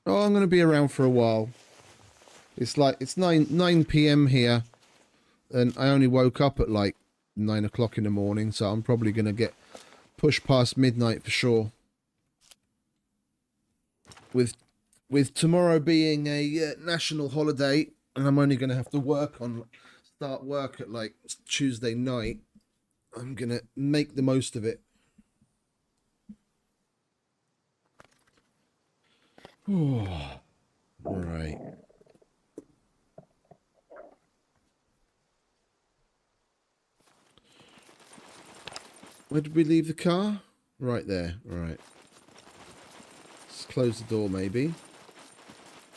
D: Oh, I'm going to be around for a while. It's like, it's 9 p.m. here, and I only woke up at like 9 o'clock in the morning, so I'm probably going to get pushed past midnight for sure. With tomorrow being a national holiday, and I'm only going to have to start work at like Tuesday night, I'm going to make the most of it. Right. Where did we leave the car? Right there. Right. Let's close the door maybe.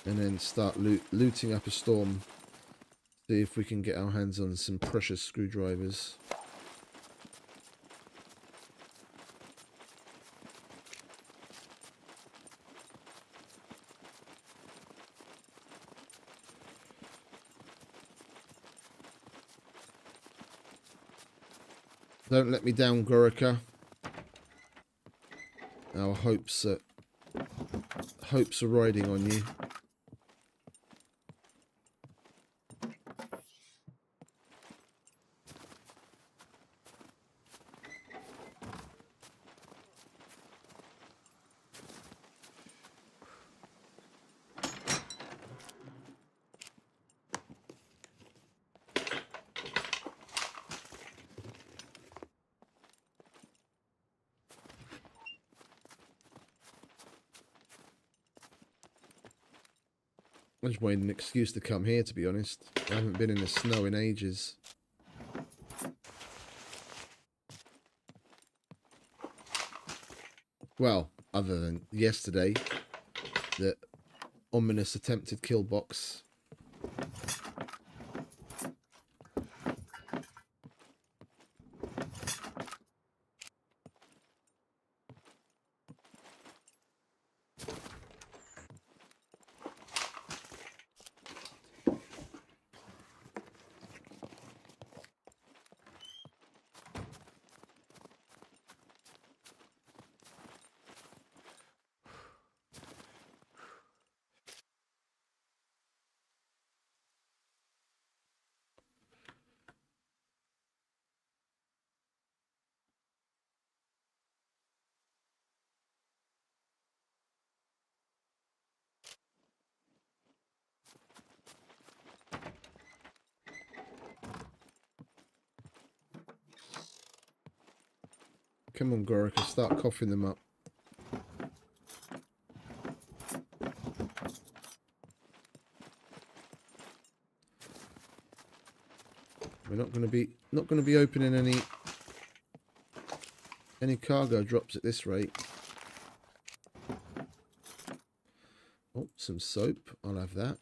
D: And then start looting up a storm. See if we can get our hands on some precious screwdrivers. Don't let me down, Gorica. Our hopes are riding on you. I just wanted an excuse to come here, to be honest. I haven't been in the snow in ages. Well, other than yesterday, the ominous attempted kill box. Come on, Gorica, start coughing them up. We're not going to be opening any cargo drops at this rate. Oh, some soap. I'll have that.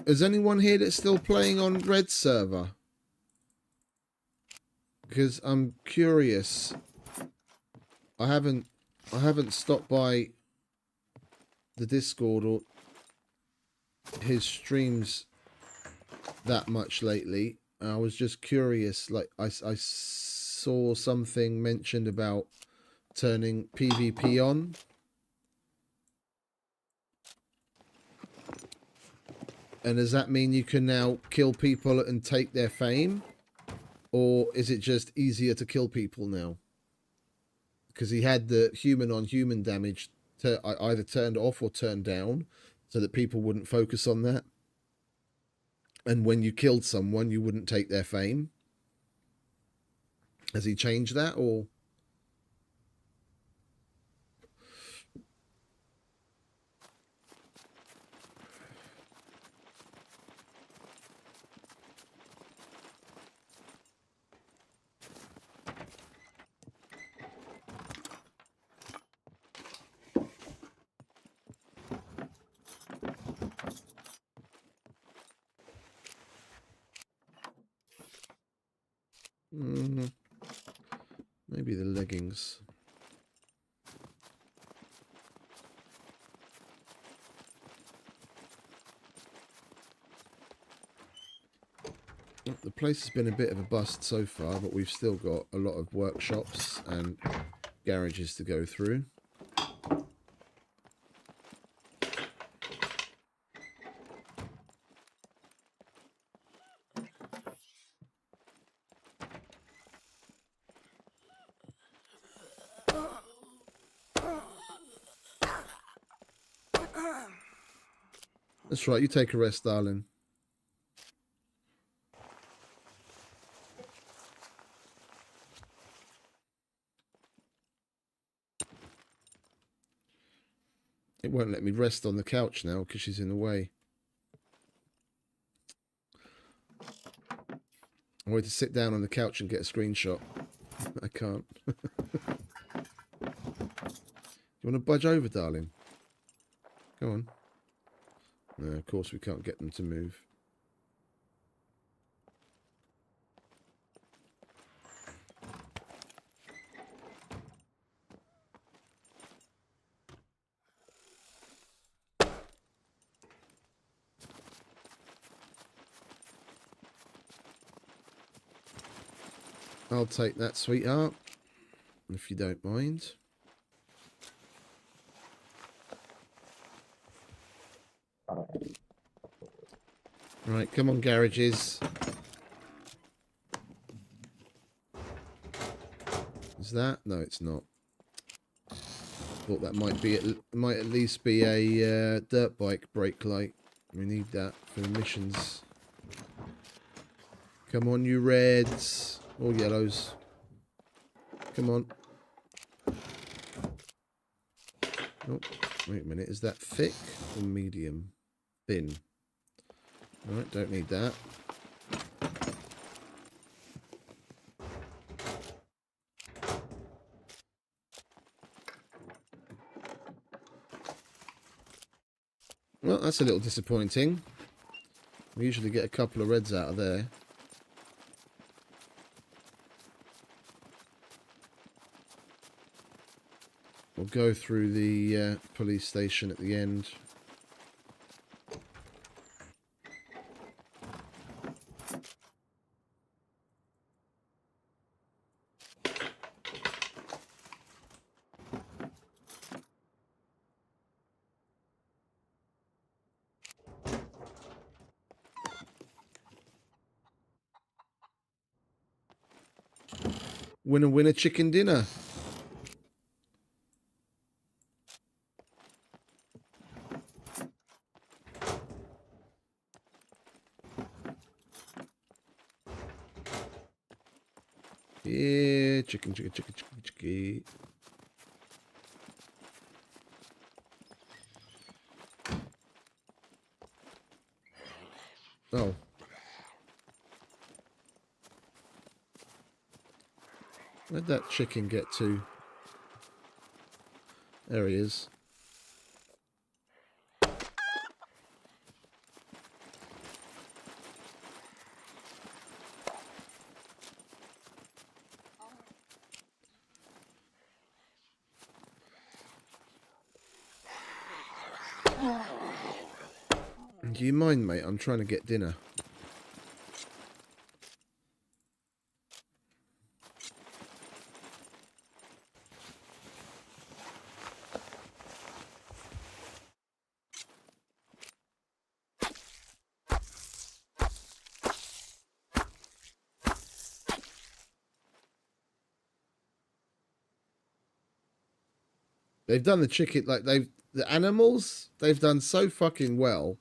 D: Is anyone here that's still playing on Red server? Because I'm curious. I haven't stopped by the Discord or his streams that much lately. I was just curious. Like I saw something mentioned about turning PvP on. And does that mean you can now kill people and take their fame? Or is it just easier to kill people now? Because he had the human on human damage either turned off or turned down so that people wouldn't focus on that. And when you killed someone, you wouldn't take their fame. Has he changed that or? Maybe the leggings. The place has been a bit of a bust so far, but we've still got a lot of workshops and garages to go through. That's right, you take a rest, darling. It won't let me rest on the couch now because she's in the way. I wanted to sit down on the couch and get a screenshot. I can't. You want to budge over, darling? Go on. No, of course we can't get them to move. I'll take that, sweetheart, if you don't mind. Right, come on, garages. Is that? No, it's not. Thought that might be. It might at least be a dirt bike brake light. We need that for the missions. Come on, you reds or yellows. Come on. Oh, wait a minute. Is that thick or medium? Thin. Alright, don't need that. Well, that's a little disappointing. We usually get a couple of reds out of there. We'll go through the police station at the end. Winner, winner, chicken dinner. Yeah, chicken, chicken, chicken, chicken, chicken. Oh. Where'd that chicken get to? There he is. Do you mind, mate? I'm trying to get dinner. They've done the chicken, like the animals, they've done so fucking well.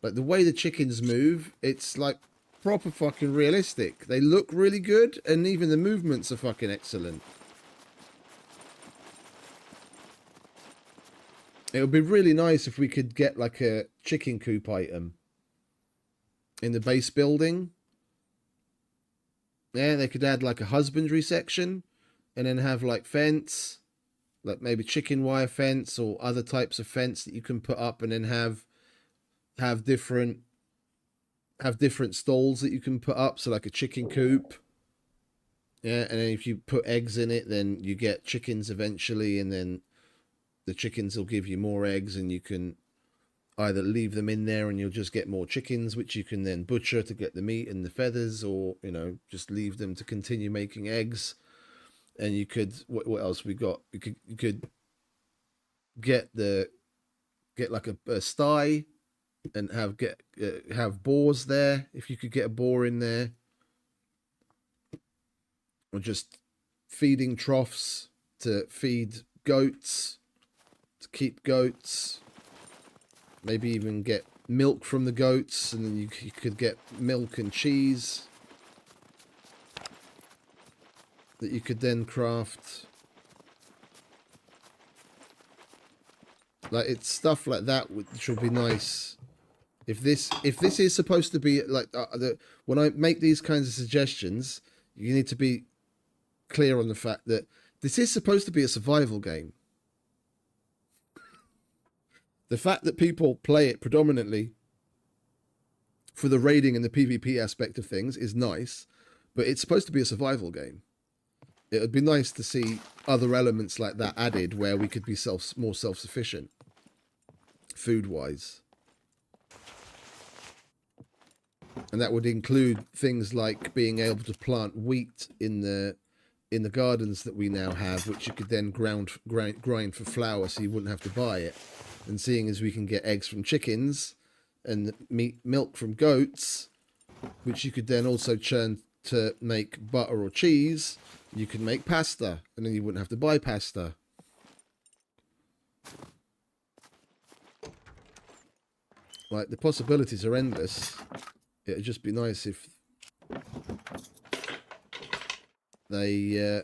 D: Like the way the chickens move, it's like proper fucking realistic. They look really good, and even the movements are fucking excellent. It would be really nice if we could get like a chicken coop item in the base building. Yeah, they could add like a husbandry section. And then have like fence, like maybe chicken wire fence or other types of fence that you can put up, and then have different stalls that you can put up. So like a chicken coop. Yeah, and then if you put eggs in it, then you get chickens eventually, and then the chickens will give you more eggs, and you can either leave them in there and you'll just get more chickens, which you can then butcher to get the meat and the feathers, or, you know, just leave them to continue making eggs. And you could, what else we got? You could get like a sty and have boars there, if you could get a boar in there, or just feeding troughs to feed goats, to keep goats. Maybe even get milk from the goats, and then you could get milk and cheese that you could then craft. Like, it's stuff like that which will be nice. If this is supposed to be like when I make these kinds of suggestions, you need to be clear on the fact that this is supposed to be a survival game. The fact that people play it predominantly for the raiding and the PvP aspect of things is nice, but it's supposed to be a survival game. It would be nice to see other elements like that added, where we could be more self-sufficient, food-wise. And that would include things like being able to plant wheat in the gardens that we now have, which you could then grind for flour, so you wouldn't have to buy it. And seeing as we can get eggs from chickens and milk from goats, which you could then also churn to make butter or cheese, you could make pasta, and then you wouldn't have to buy pasta. Like, the possibilities are endless. It would just be nice if they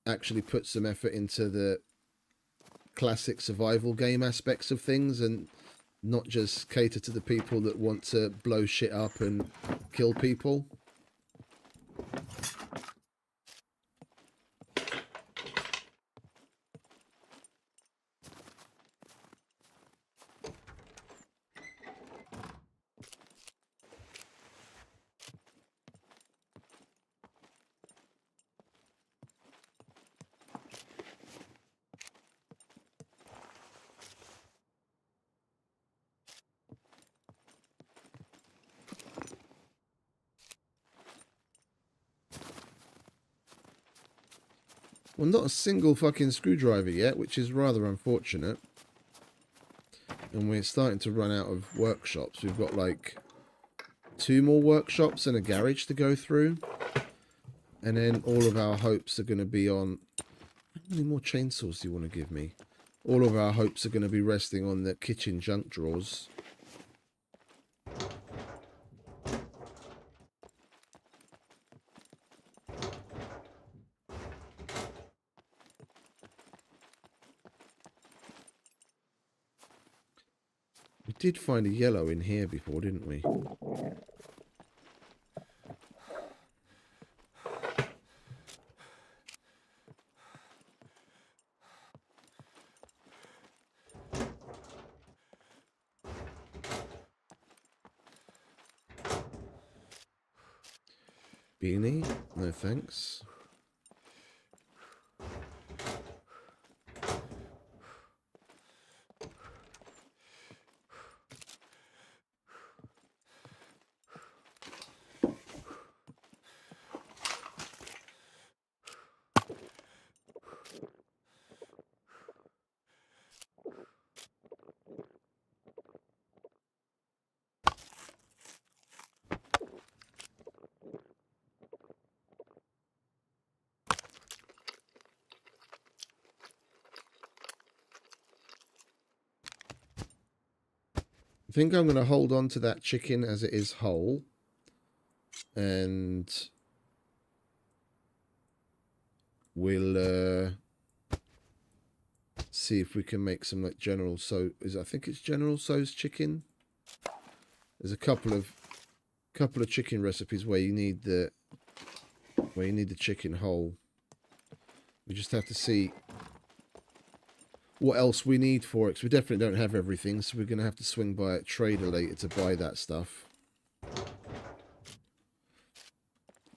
D: actually put some effort into the classic survival game aspects of things, and not just cater to the people that want to blow shit up and kill people. Well, not a single fucking screwdriver yet, which is rather unfortunate. And we're starting to run out of workshops. We've got like 2 more workshops and a garage to go through. And then all of our hopes are going to be on... How many more chainsaws do you want to give me? All of our hopes are going to be resting on the kitchen junk drawers. We did find a yellow in here before, didn't we? Beanie? No thanks. I think I'm going to hold on to that chicken as it is whole. And we'll see if we can make some like General So. I think it's General So's chicken. There's a couple of chicken recipes where you need the chicken whole. We just have to see what else we need for it, because we definitely don't have everything, so we're going to have to swing by a trader later to buy that stuff.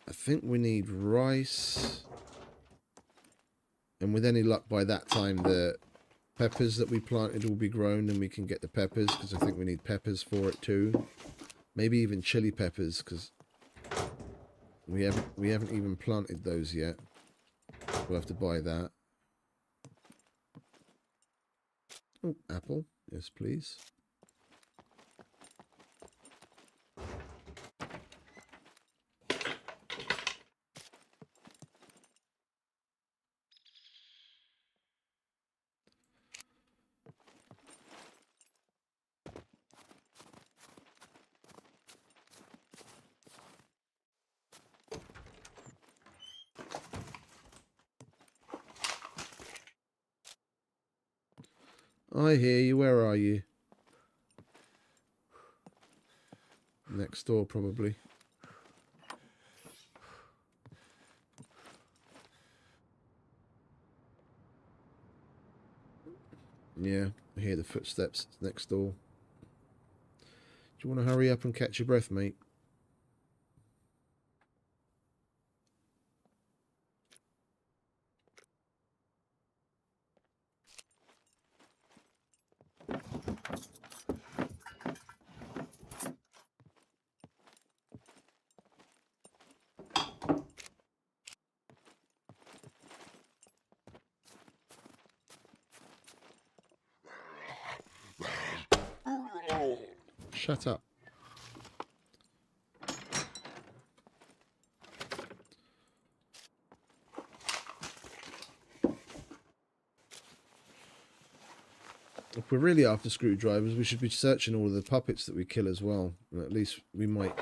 D: I think we need rice, and with any luck by that time the peppers that we planted will be grown and we can get the peppers, because I think we need peppers for it too. Maybe even chili peppers, because we haven't even planted those yet. We'll have to buy that. Oh, apple. Yes, please. I hear you. Where are you? Next door, probably. Yeah, I hear the footsteps next door. Do you want to hurry up and catch your breath, mate? Shut up. If we're really after screwdrivers, we should be searching all of the puppets that we kill as well. And at least we might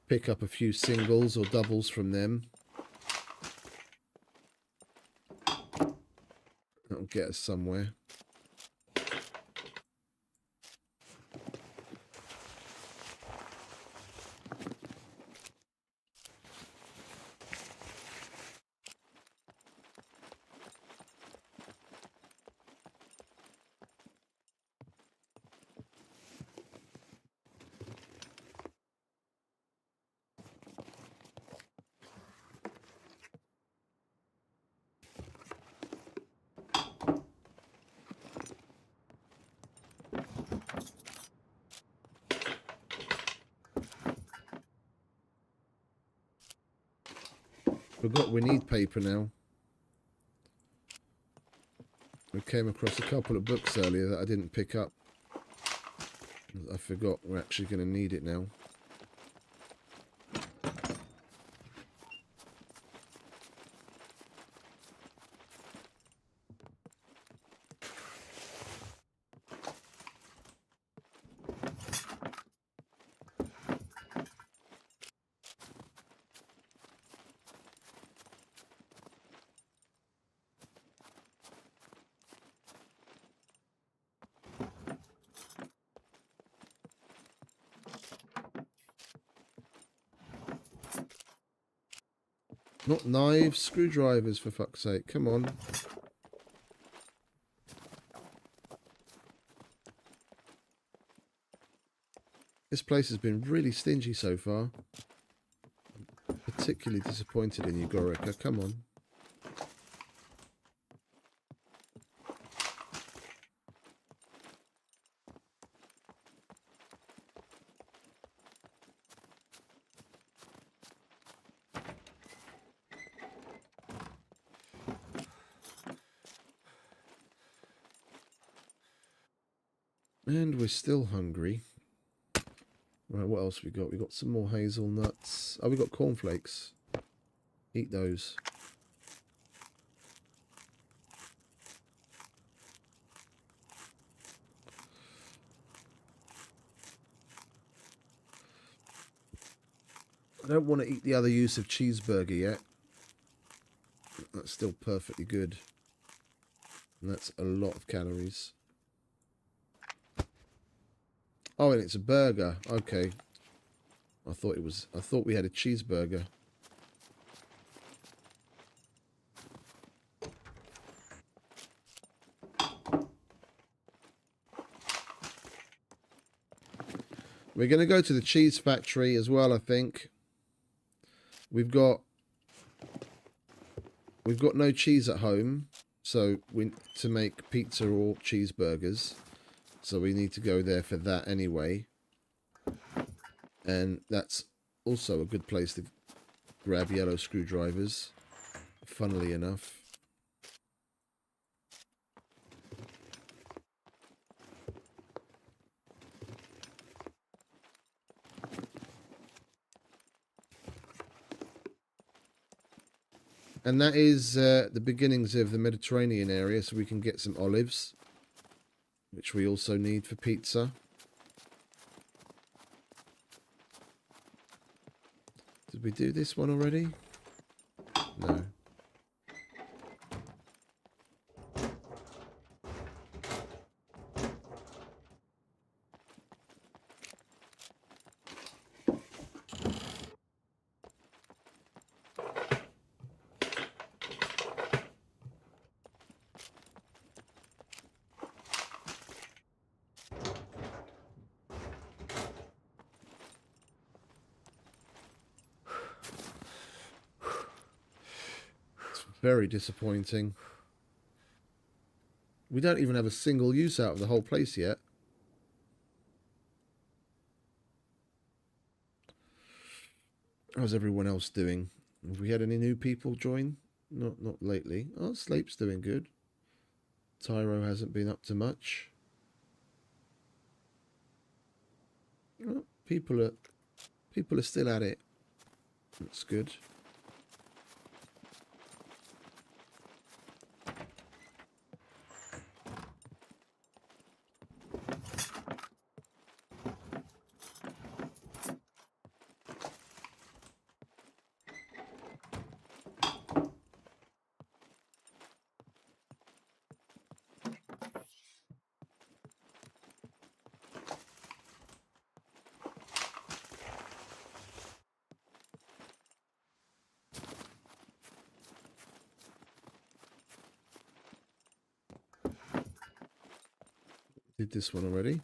D: pick up a few singles or doubles from them. That'll get us somewhere. Forgot we need paper now. We came across a couple of books earlier that I didn't pick up. I forgot we're actually going to need it now. Not knives, screwdrivers, for fuck's sake. Come on. This place has been really stingy so far. I'm particularly disappointed in you, Gorica. Come on. And we're still hungry. Right, what else we got? We got some more hazelnuts. Oh, we got cornflakes. Eat those. don't want to eat the other use of cheeseburger yet. That's still perfectly good. And that's a lot of calories. Oh, and it's a burger. Okay. I thought we had a cheeseburger. We're going to go to the cheese factory as well, I think. We've got no cheese at home, so we to make pizza or cheeseburgers. So we need to go there for that anyway. And that's also a good place to grab yellow screwdrivers, funnily enough. And that is the beginnings of the Mediterranean area, so we can get some olives, which we also need for pizza. Did we do this one already? No. Very disappointing. We don't even have a single use out of the whole place yet. How's everyone else doing? Have we had any new people join? Not lately. Oh, Slape's doing good. Tyro hasn't been up to much. Oh, people are still at it. That's good. Did this one already.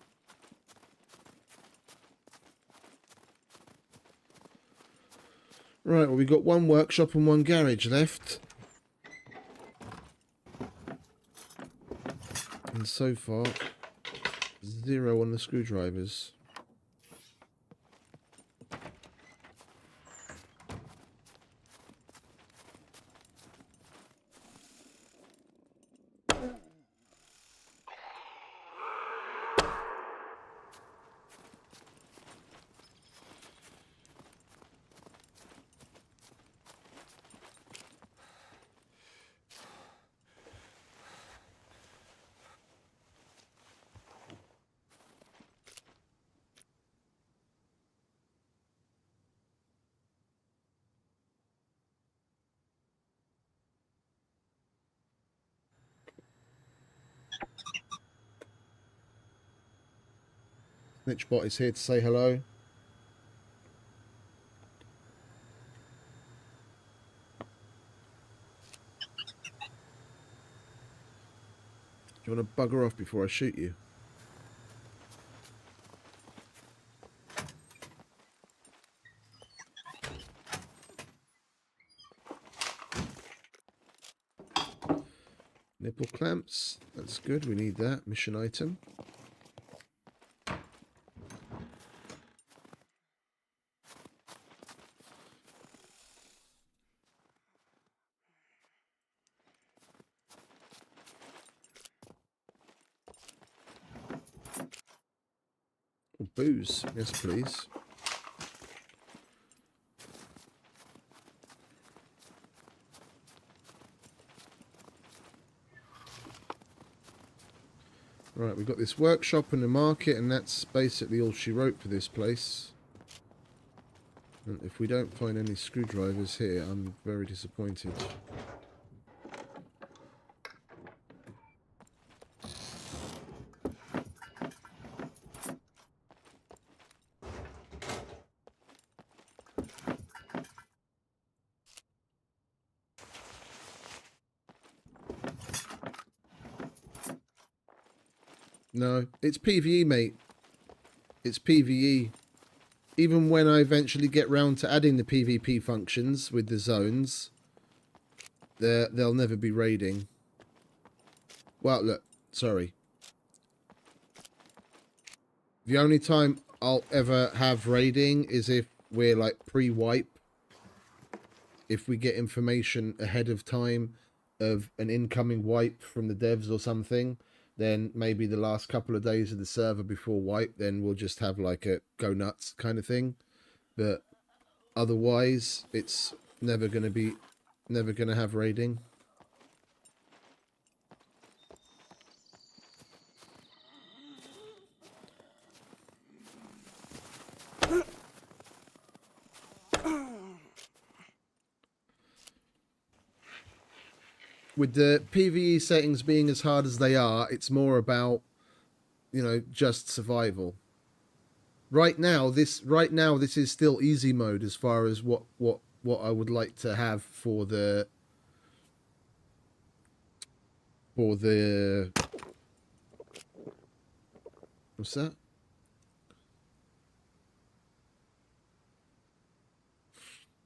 D: Right, well, we've got one workshop and one garage left. And so far, 0 on the screwdrivers. Snitchbot is here to say hello. Do you want to bugger off before I shoot you? Nipple clamps. That's good. We need that. Mission item. Oh, booze. Yes, please. Right, we've got this workshop and the market, and that's basically all she wrote for this place. And if we don't find any screwdrivers here, I'm very disappointed. No, it's PvE, mate. It's PvE. Even when I eventually get round to adding the PvP functions with the zones, they'll never be raiding. Well, look, sorry. The only time I'll ever have raiding is if we're like pre-wipe. If we get information ahead of time of an incoming wipe from the devs or something, then maybe the last couple of days of the server before wipe, then we'll just have like a go nuts kind of thing. But otherwise, it's never going to have raiding. With the PvE settings being as hard as they are, it's more about, you know, just survival. Right now, this is still easy mode as far as what I would like to have for the what's that?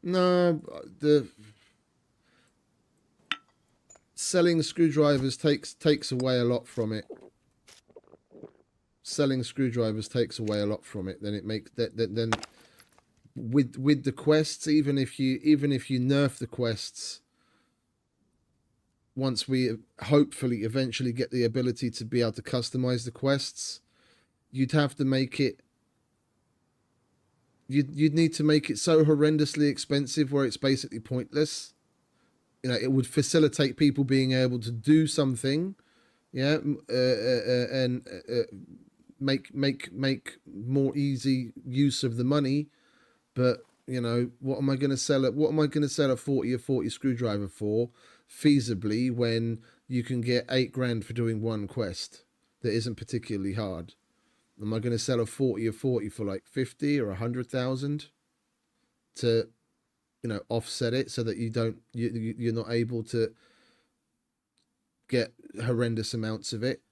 D: No, the selling screwdrivers takes away a lot from it. Selling screwdrivers takes away a lot from it. Then it makes that then with the quests, even if you nerf the quests, once we hopefully eventually get the ability to be able to customize the quests, you'd have to make it. You'd need to make it so horrendously expensive where it's basically pointless. You know, it would facilitate people being able to do something, yeah, and make more easy use of the money. But you know, what am I going to sell a 40 or 40 screwdriver for, feasibly, when you can get $8 for doing one quest that isn't particularly hard? Am I going to sell a 40 or 40 for like 50 or 100,000 to, you know, offset it so that you're not able to get horrendous amounts of it?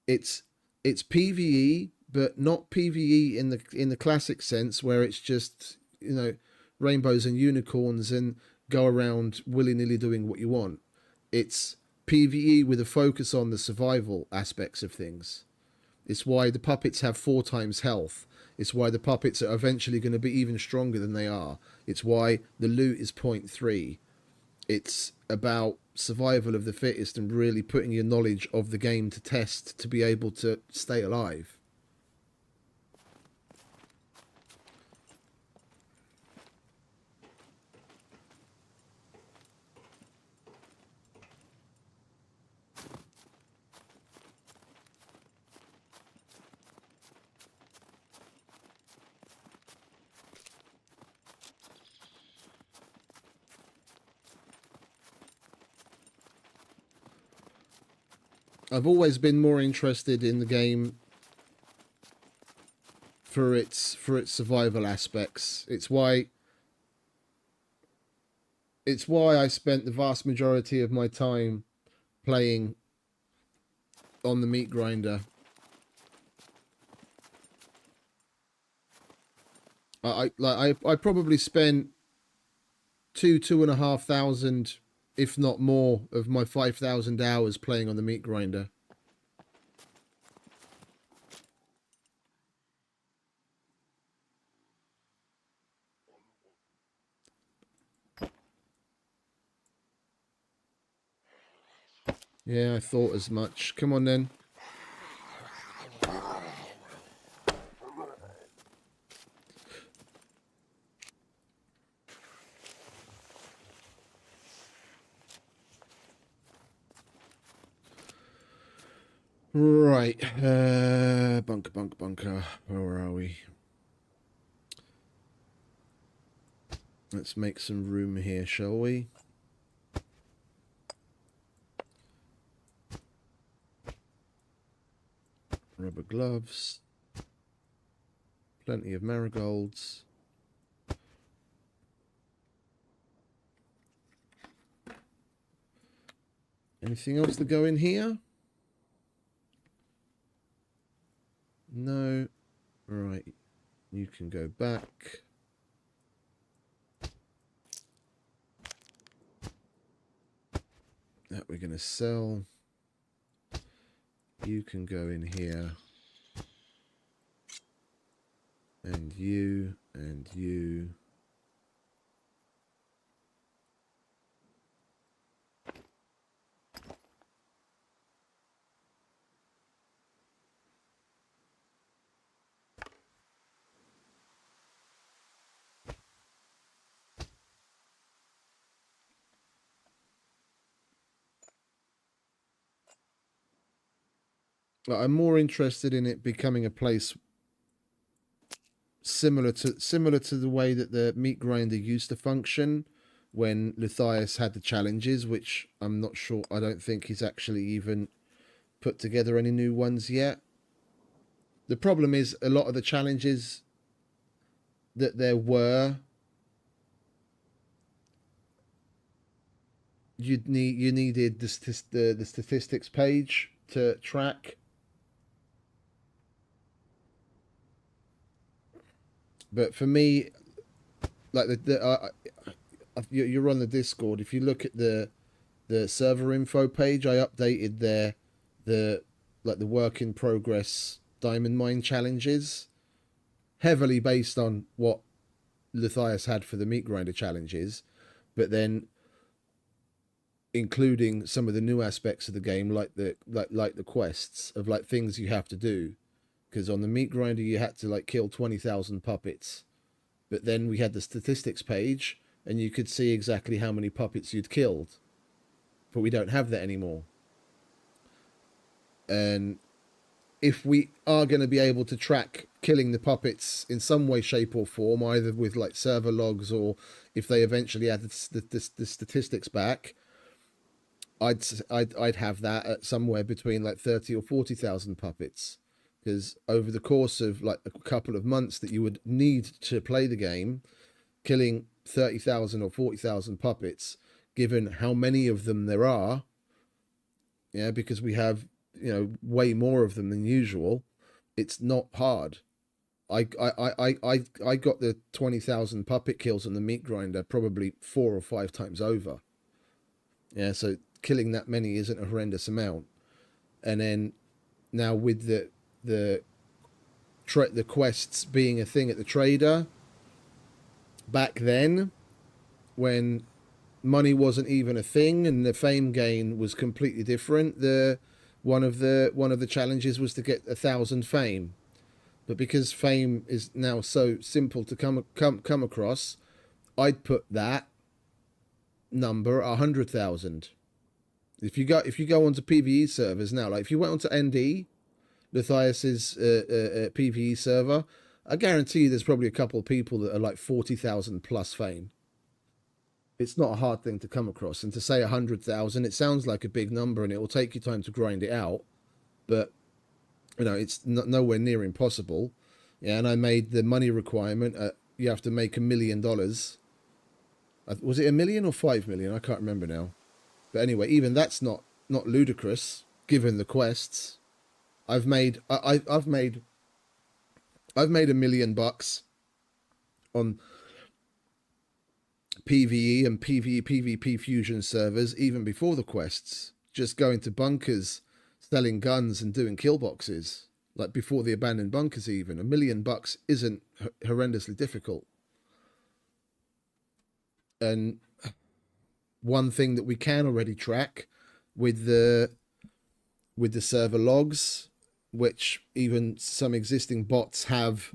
D: It's PvE, but not PvE in the classic sense where it's just, you know, rainbows and unicorns and go around willy-nilly doing what you want. It's PvE with a focus on the survival aspects of things. It's why the puppets have 4 times health. It's why the puppets are eventually going to be even stronger than they are. It's why the loot is 0.3. It's about survival of the fittest and really putting your knowledge of the game to test to be able to stay alive. I've always been more interested in the game for its survival aspects. It's why I spent the vast majority of my time playing on the meat grinder. I probably spent 2,500, if not more, of my 5,000 hours playing on the meat grinder. Yeah, I thought as much. Come on then. Right, bunker. Where are we? Let's make some room here, shall we? Rubber gloves. Plenty of marigolds. Anything else to go in here? No. Right. You can go back. That we're going to sell. You can go in here. And you, and you. I'm more interested in it becoming a place similar to the way that the meat grinder used to function when Luthias had the challenges, which I'm not sure. I don't think he's actually even put together any new ones yet. The problem is a lot of the challenges that there were, you needed the statistics page to track. But for me, like you're on the Discord. If you look at the server info page, I updated the work in progress diamond mine challenges, heavily based on what Luthias had for the meat grinder challenges, but then including some of the new aspects of the game, like the quests of like things you have to do. Because on the meat grinder you had to like kill 20,000 puppets, but then we had the statistics page and you could see exactly how many puppets you'd killed, but we don't have that anymore. And if we are going to be able to track killing the puppets in some way, shape or form, either with like server logs or if they eventually add the statistics back, I'd have that at somewhere between like 30 or 40,000 puppets. Because over the course of like a couple of months that you would need to play the game, killing 30,000 or 40,000 puppets, given how many of them there are, yeah, because we have, way more of them than usual, it's not hard. I got the 20,000 puppet kills on the meat grinder probably 4 or 5 times over. Yeah, so killing that many isn't a horrendous amount. And then now with the quests being a thing at the trader, back then when money wasn't even a thing and the fame gain was completely different, one of the challenges was to get 1,000 fame. But because fame is now so simple to come across, I'd put that number 100,000. If you go onto PvE servers now, like if you went onto ND, Luthias's PvE server, I guarantee you there's probably a couple of people that are like 40,000 plus fame. It's not a hard thing to come across. And to say 100,000, it sounds like a big number and it will take you time to grind it out. But, it's nowhere near impossible. Yeah, and I made the money requirement. You have to make $1 million. Was it 1 million or 5 million? I can't remember now. But anyway, even that's not ludicrous, given the quests. I've made $1 million on PvE and PvP fusion servers even before the quests, just going to bunkers, selling guns and doing kill boxes, like before the abandoned bunkers. Even $1 million isn't horrendously difficult. And one thing that we can already track with the server logs, which even some existing bots have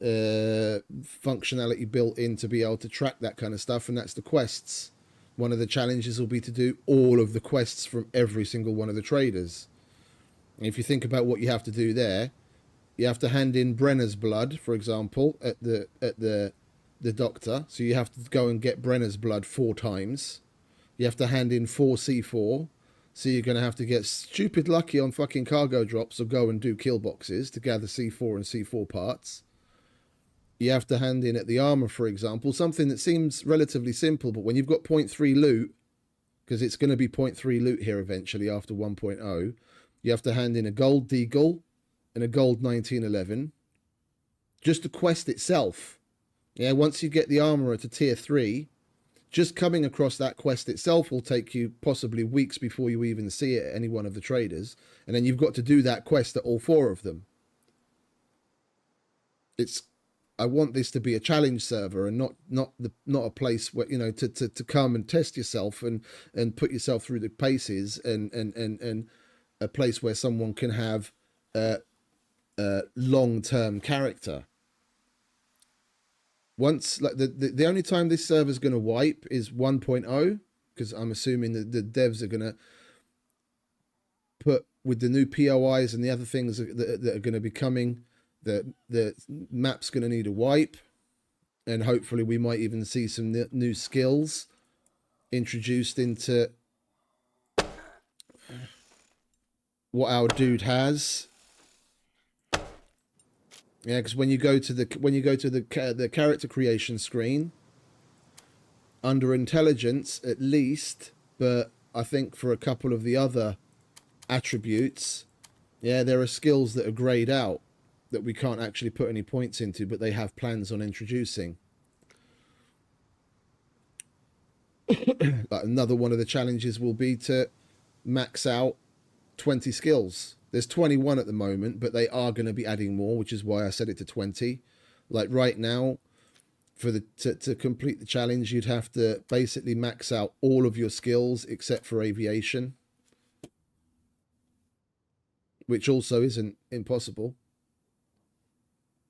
D: functionality built in to be able to track that kind of stuff, and that's the quests. One of the challenges will be to do all of the quests from every single one of the traders. And if you think about what you have to do there, you have to hand in Brenner's blood, for example, at the the doctor, so you have to go and get Brenner's blood 4 times. You have to hand in 4 C4, so you're going to have to get stupid lucky on fucking cargo drops or go and do kill boxes to gather C4 and C4 parts. You have to hand in at the armor, for example, something that seems relatively simple, but when you've got 0.3 loot, because it's going to be 0.3 loot here eventually after 1.0, you have to hand in a gold deagle and a gold 1911. Just the quest itself. Yeah, once you get the armorer to tier 3, just coming across that quest itself will take you possibly weeks before you even see it at any one of the traders. And then you've got to do that quest at all 4 of them. I want this to be a challenge server and not a place where, you know, to come and test yourself and put yourself through the paces and a place where someone can have a long-term character. Once, like the only time this server is going to wipe is 1.0, because I'm assuming that the devs are going to put, with the new POIs and the other things that are going to be coming, the map's going to need a wipe, and hopefully we might even see some new skills introduced into what our dude has. Yeah, because when you go to the character creation screen, under intelligence at least, but I think for a couple of the other attributes, yeah, there are skills that are grayed out that we can't actually put any points into, but they have plans on introducing. Like another one of the challenges will be to max out 20 skills. There's 21 at the moment, but they are going to be adding more, which is why I set it to 20. Like right now, for to complete the challenge, you'd have to basically max out all of your skills except for aviation, which also isn't impossible.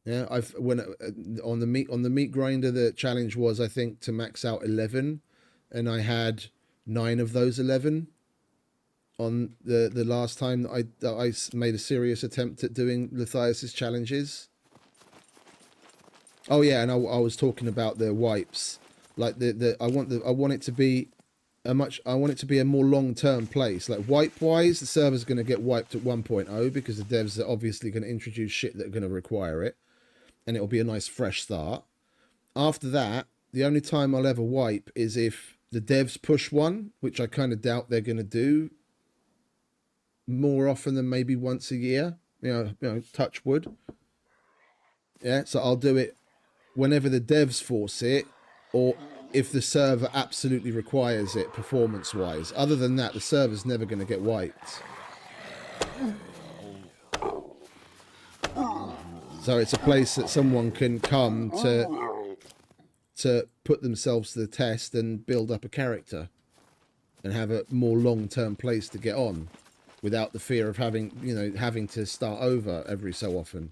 D: Yeah, on the meat grinder, the challenge was, I think, to max out 11, and I had 9 of those 11. On the last time that I made a serious attempt at doing Lithias's challenges. Oh yeah, and I was talking about the wipes. Like I want it to be a more long-term place. Like wipe-wise, the server's going to get wiped at 1.0 because the devs are obviously going to introduce shit that are going to require it, and it'll be a nice fresh start. After that, the only time I'll ever wipe is if the devs push one, which I kind of doubt they're going to do more often than maybe once a year, you know, touch wood. Yeah, so I'll do it whenever the devs force it, or if the server absolutely requires it performance wise. Other than that, the server's never going to get wiped. So it's a place that someone can come to put themselves to the test and build up a character and have a more long-term place to get on, without the fear of having to start over every so often.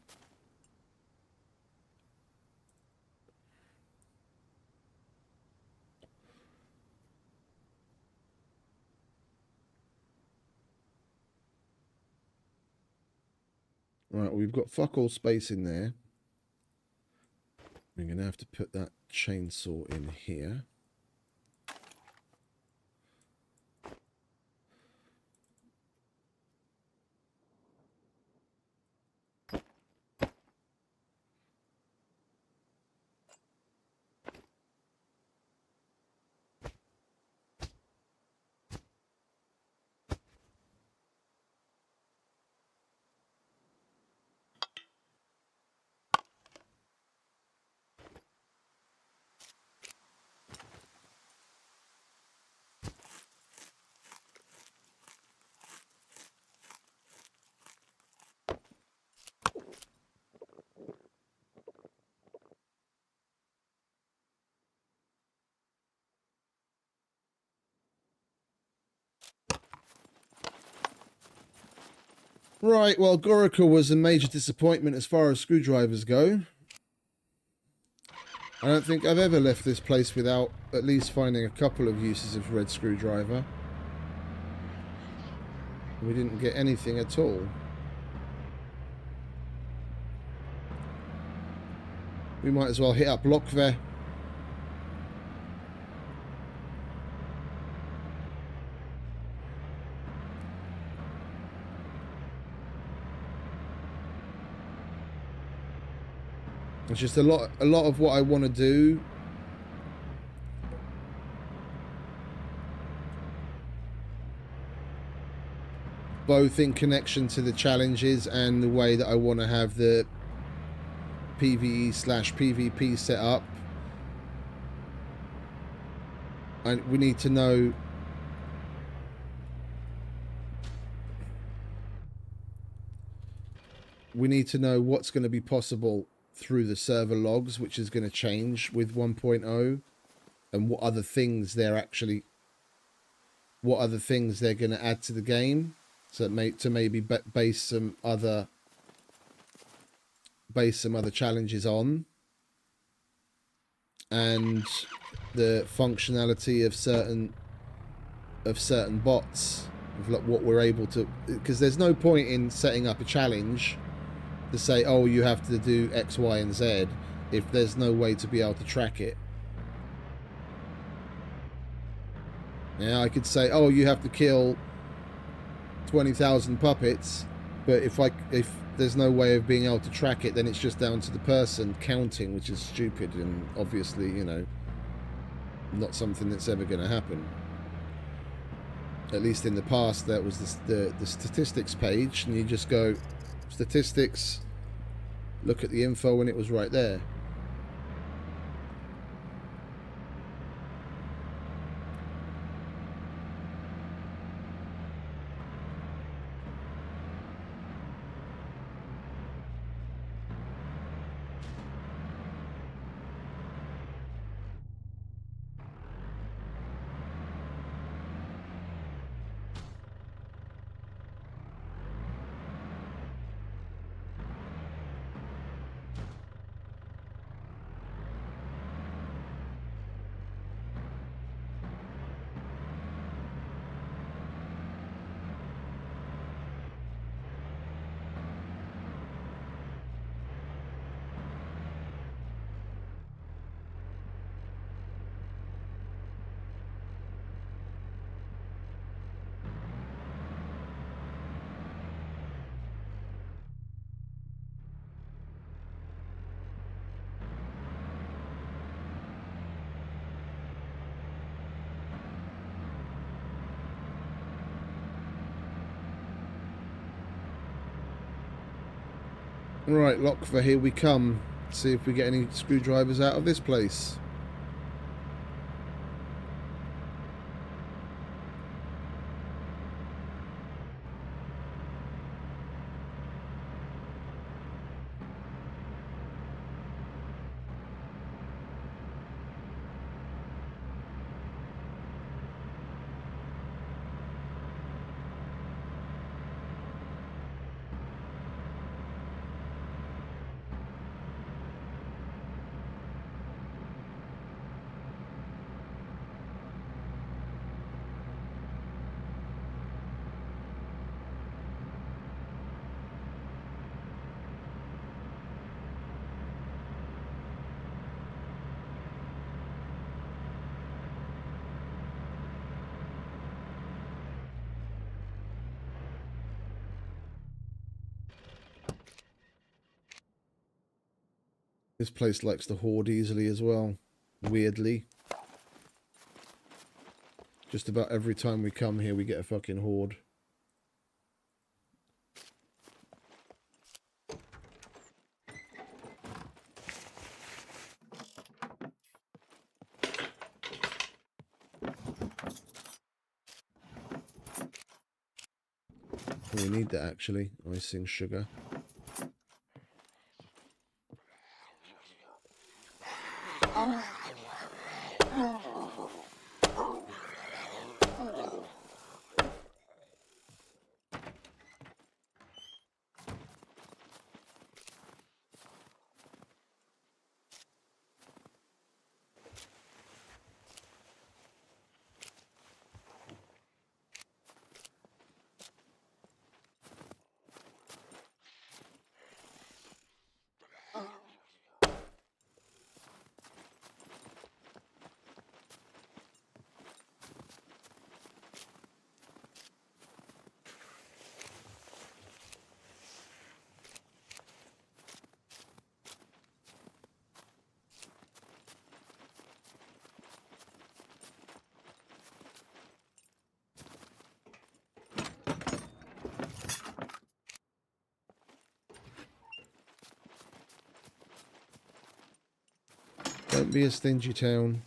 D: Right, we've got fuck all space in there. We're going to have to put that chainsaw in here. Right, well, Gorica was a major disappointment as far as screwdrivers go. I don't think I've ever left this place without at least finding a couple of uses of red screwdriver. We didn't get anything at all. We might as well hit up Lokve It's just a lot of what I want to do both in connection to the challenges and the way that I want to have the PvE/PvP set up. And we need to know what's going to be possible through the server logs, which is going to change with 1.0, and what other things they're going to add to the game, so to maybe base some other challenges on, and the functionality of certain bots, of like what we're able to, because there's no point in setting up a challenge to say, oh, you have to do X, Y, and Z if there's no way to be able to track it. Yeah, I could say, oh, you have to kill 20,000 puppets, but if there's no way of being able to track it, then it's just down to the person counting, which is stupid and obviously, you know, not something that's ever going to happen. At least in the past, that was the statistics page, and you just go statistics, look at the info, and it was right there. Right, lock for here we come. See if we get any screwdrivers out of this place. This place likes to hoard easily as well, weirdly. Just about every time we come here, we get a fucking horde. We need that actually, icing sugar. Don't be a stingy town.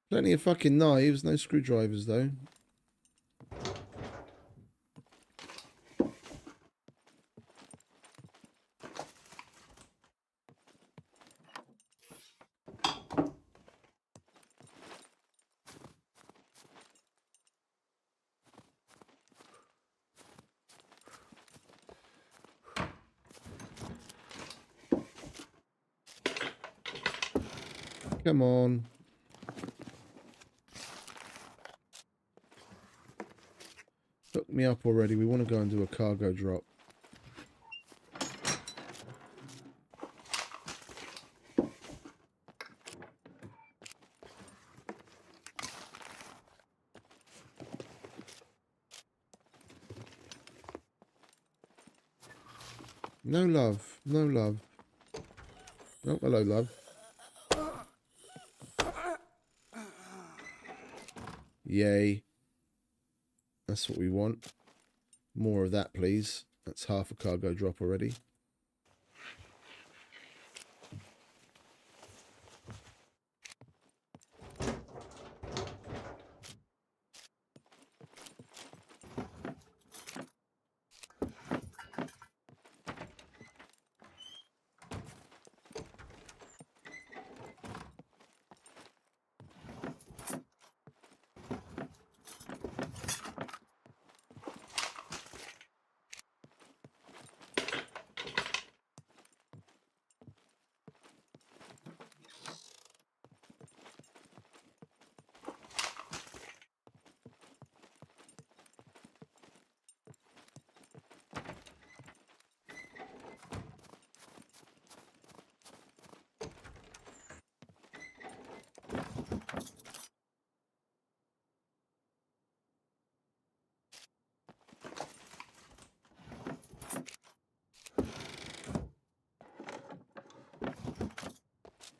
D: Plenty of fucking knives, no screwdrivers though. Come on. Hook me up already. We want to go and do a cargo drop. No love. No love. Oh, hello, love. Yay. That's what we want. More of that, please. That's half a cargo drop already.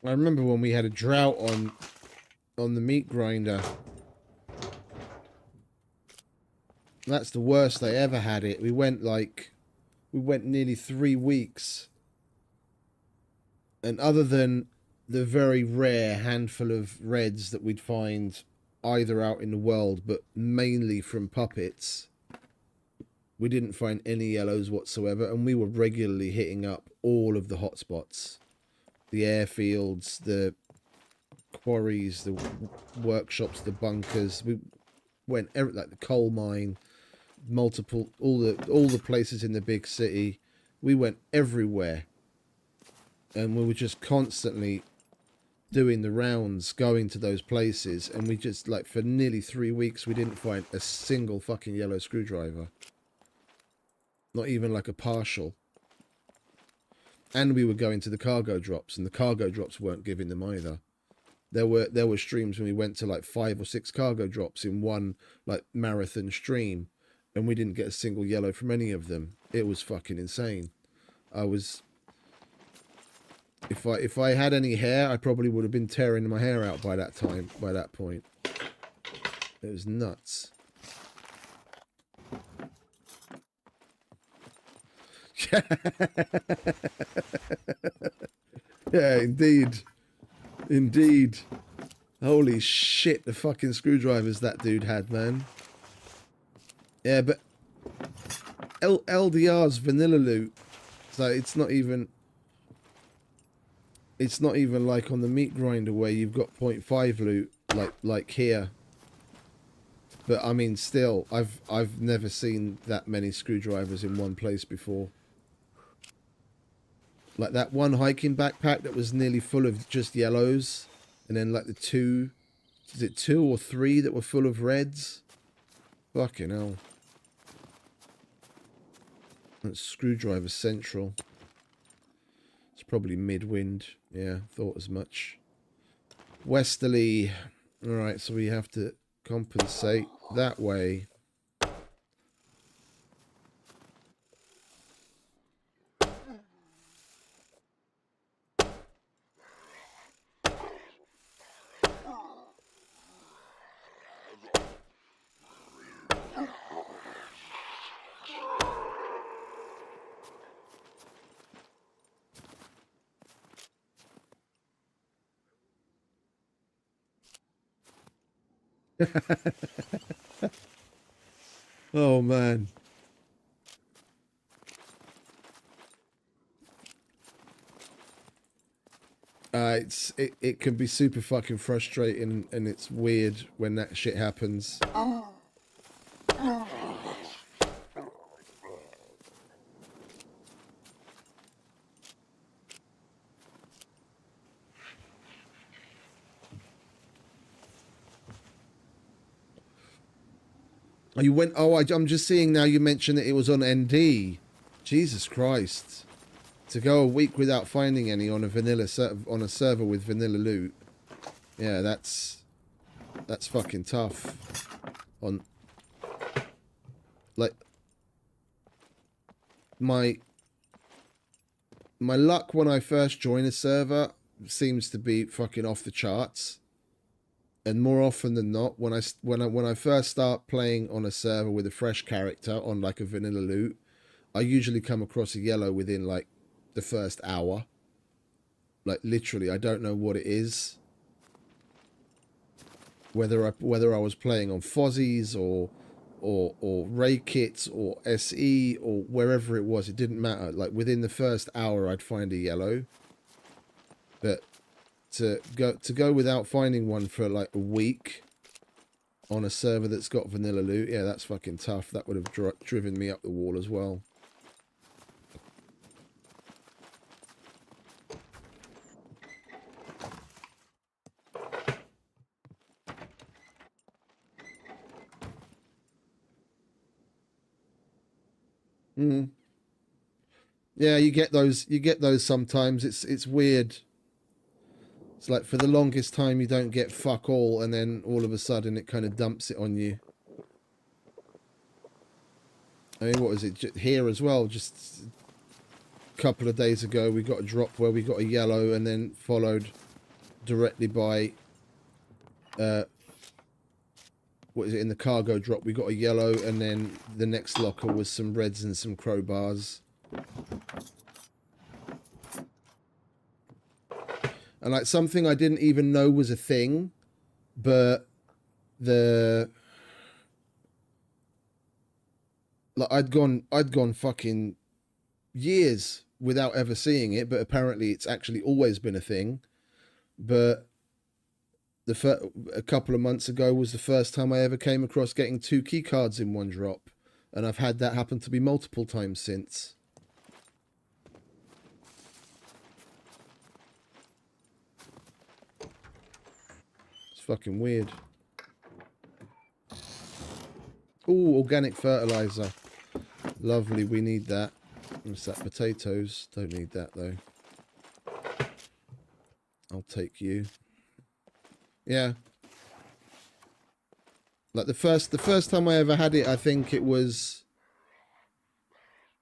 D: I remember when we had a drought on the meat grinder. That's the worst I ever had it. We went nearly 3 weeks. And other than the very rare handful of reds that we'd find either out in the world, but mainly from puppets, we didn't find any yellows whatsoever. And we were regularly hitting up all of the hotspots. The airfields, the quarries, the workshops, the bunkers. We went like the coal mine, multiple, all the places in the big city. We went everywhere, and we were just constantly doing the rounds, going to those places, and we just, like, for nearly 3 weeks, we didn't find a single fucking yellow screwdriver. Not even like a partial. And we were going to the cargo drops, and the cargo drops weren't giving them either. There were streams when we went to like 5 or 6 cargo drops in one like marathon stream, and we didn't get a single yellow from any of them. It was fucking insane. If I had any hair, I probably would have been tearing my hair out by that time, by that point. It was nuts. Yeah, indeed. Indeed. Holy shit, the fucking screwdrivers that dude had, man. Yeah, but LDR's vanilla loot. So it's not even like on the meat grinder where you've got 0.5 loot like here. But I mean, still, I've never seen that many screwdrivers in one place before. Like that one hiking backpack that was nearly full of just yellows, and then like the 2 or 3 that were full of reds? Fucking hell. That's screwdriver central. It's probably mid-wind. Yeah, thought as much. Westerly. All right, so we have to compensate that way. Oh man. It can be super fucking frustrating, and it's weird when that shit happens. Oh, you went. Oh, I'm just seeing now. You mentioned that it was on ND. Jesus Christ! To go a week without finding any on a on a server with vanilla loot. Yeah, that's fucking tough. On like my luck when I first join a server seems to be fucking off the charts. And more often than not, when I first start playing on a server with a fresh character on like a vanilla loot, I usually come across a yellow within like the first hour. Like literally, I don't know what it is. Whether I was playing on Fozzies or Ray Kits or SE or wherever it was, it didn't matter. Like within the first hour, I'd find a yellow. But to go without finding one for like a week on a server that's got vanilla loot, yeah, that's fucking tough. That would have driven me up the wall as well. Yeah, you get those sometimes. It's weird. It's like for the longest time you don't get fuck all, and then all of a sudden it kind of dumps it on you. I mean, what was it here as well? Just a couple of days ago, we got a drop where we got a yellow, and then followed directly by, what is it, in the cargo drop, we got a yellow, and then the next locker was some reds and some crowbars. And like something I didn't even know was a thing, but like I'd gone fucking years without ever seeing it, but apparently it's actually always been a thing. But a couple of months ago was the first time I ever came across getting 2 key cards in one drop, and I've had that happen to me multiple times since. Fucking weird. Ooh, organic fertilizer. Lovely, we need that. What's that? Potatoes. Don't need that though. I'll take you. Yeah. Like the first time I ever had it, I think it was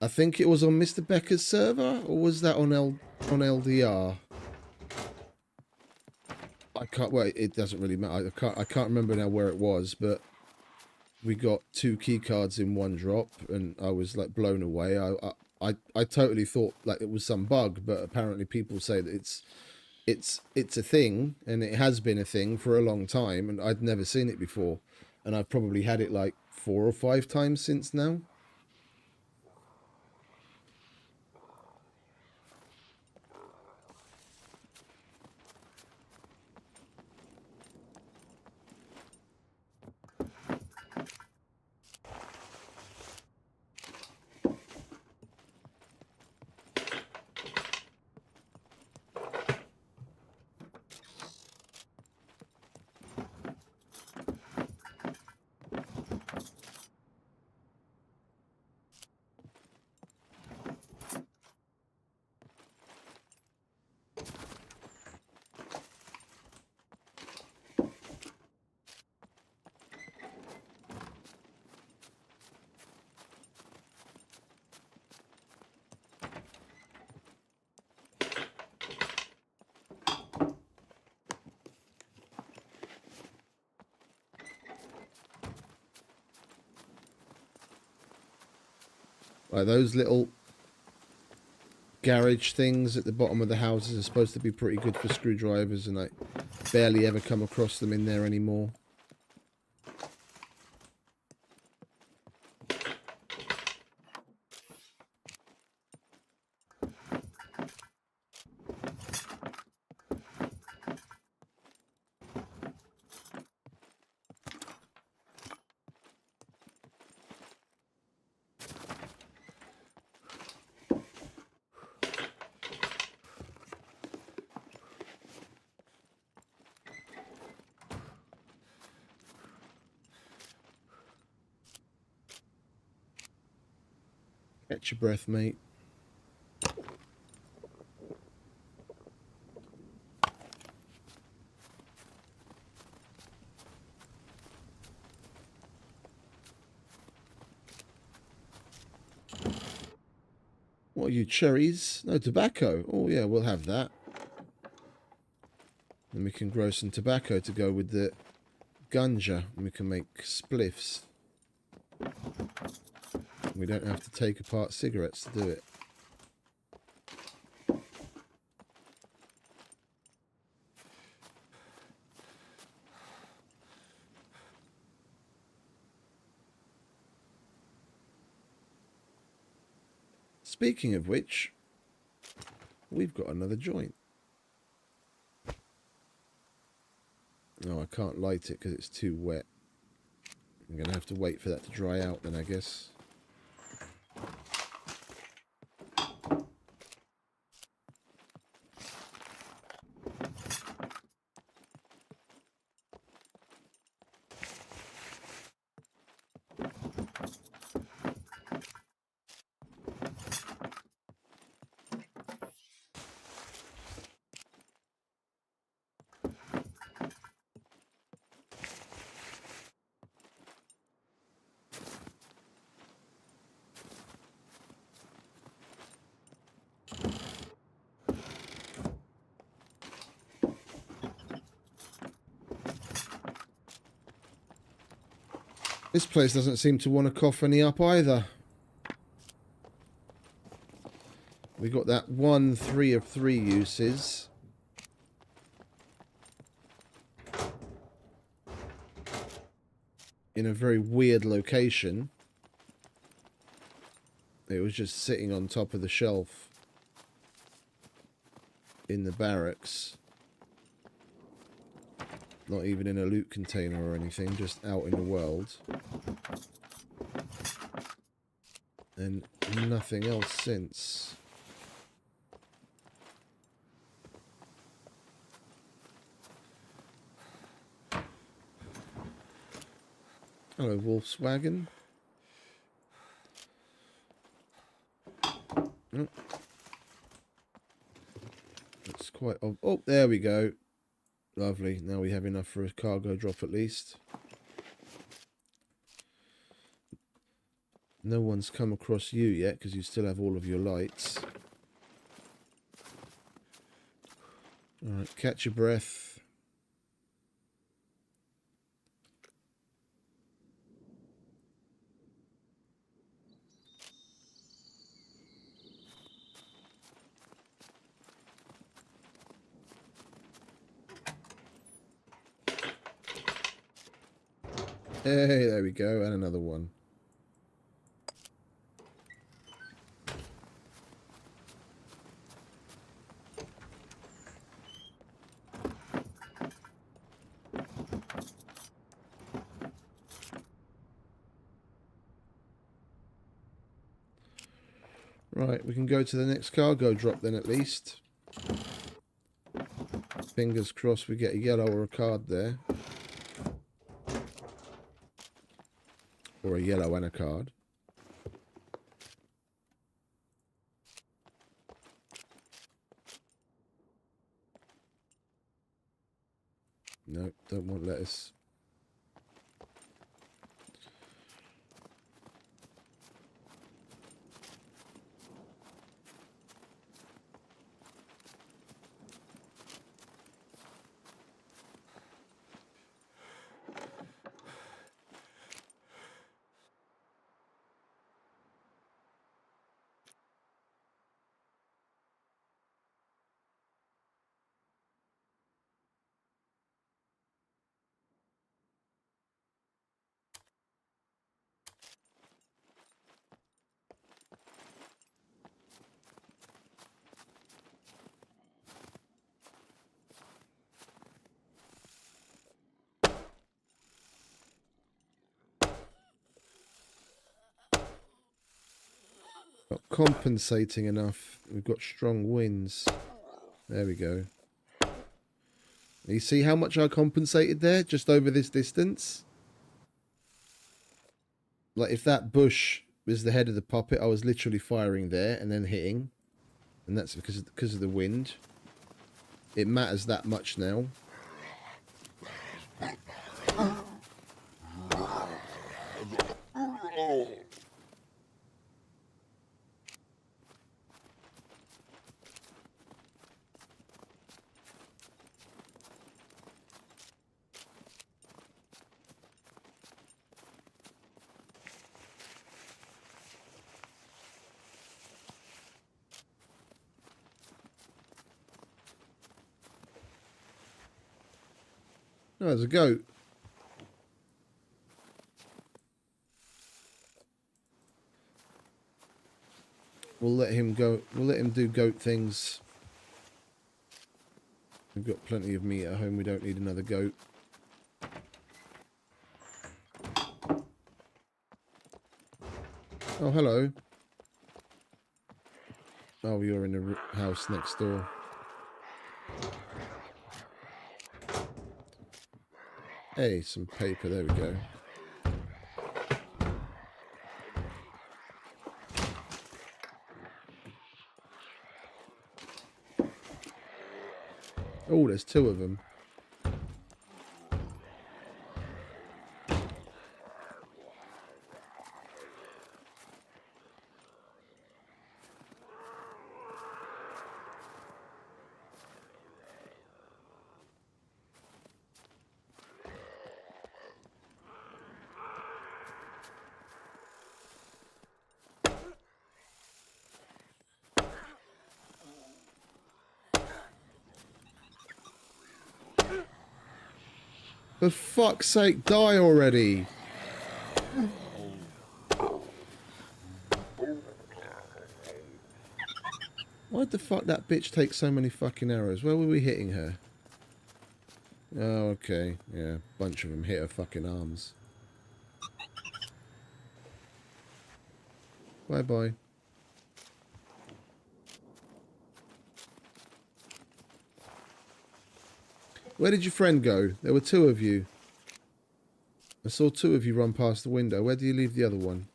D: on Mr. Becker's server, or was that on LDR? I can't. Well, it doesn't really matter. I can't remember now where it was, but we got 2 key cards in one drop, and I was like blown away. I totally thought like it was some bug, but apparently people say that it's a thing, and it has been a thing for a long time, and I'd never seen it before, and I've probably had it like 4 or 5 times since now. Those little garage things at the bottom of the houses are supposed to be pretty good for screwdrivers, and I barely ever come across them in there anymore. Catch your breath, mate. What are you, cherries? No, tobacco. Oh, yeah, we'll have that. Then we can grow some tobacco to go with the ganja, and we can make spliffs. We don't have to take apart cigarettes to do it. Speaking of which, we've got another joint. Oh, I can't light it because it's too wet. I'm going to have to wait for that to dry out then, I guess. This place doesn't seem to want to cough any up either. We got that 1 3 of 3 uses. In a very weird location. It was just sitting on top of the shelf in the barracks. Not even in a loot container or anything, just out in the world. And nothing else since. Hello, Volkswagen. Oh. That's quite... Oh, there we go. Lovely. Now we have enough for a cargo drop at least. No one's come across you yet because you still have all of your lights. Alright, catch your breath. Hey, there we go, and another one. Right, we can go to the next cargo drop then at least. Fingers crossed we get a yellow or a card there. Or a yellow and a card. No, don't want lettuce. Not compensating enough. We've got strong winds. There we go. You see how much I compensated there? Just over this distance? Like, if that bush was the head of the puppet, I was literally firing there and then hitting. And that's because of the wind. It matters that much now. Oh, there's a goat. We'll let him go. We'll let him do goat things. We've got plenty of meat at home. We don't need another goat. Oh, hello. Oh, you're in the house next door. Hey, some paper. There we go. Oh, there's two of them. For fuck's sake, die already! Why'd the fuck that bitch take so many fucking arrows? Where were we hitting her? Oh, okay. Yeah, bunch of them hit her fucking arms. Bye-bye. Where did your friend go? There were two of you. I saw two of you run past the window. Where do you leave the other one?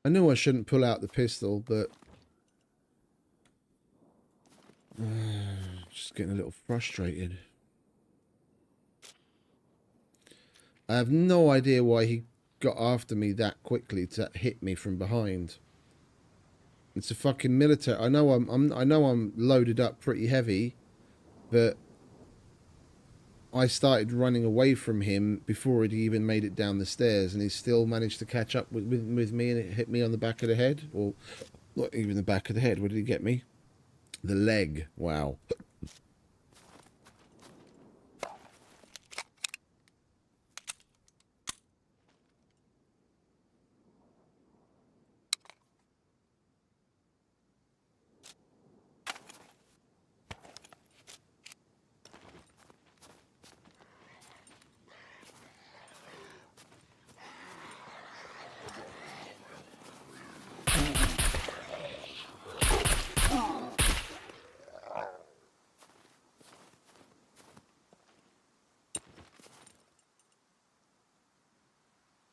D: I knew I shouldn't pull out the pistol, but just getting a little frustrated. I have no idea why he got after me that quickly to hit me from behind. It's a fucking military. I know I'm loaded up pretty heavy, but I started running away from him before he'd even made it down the stairs, and he still managed to catch up with me, and it hit me on the back of the head. Or not even the back of the head. Where did he get me? The leg. Wow.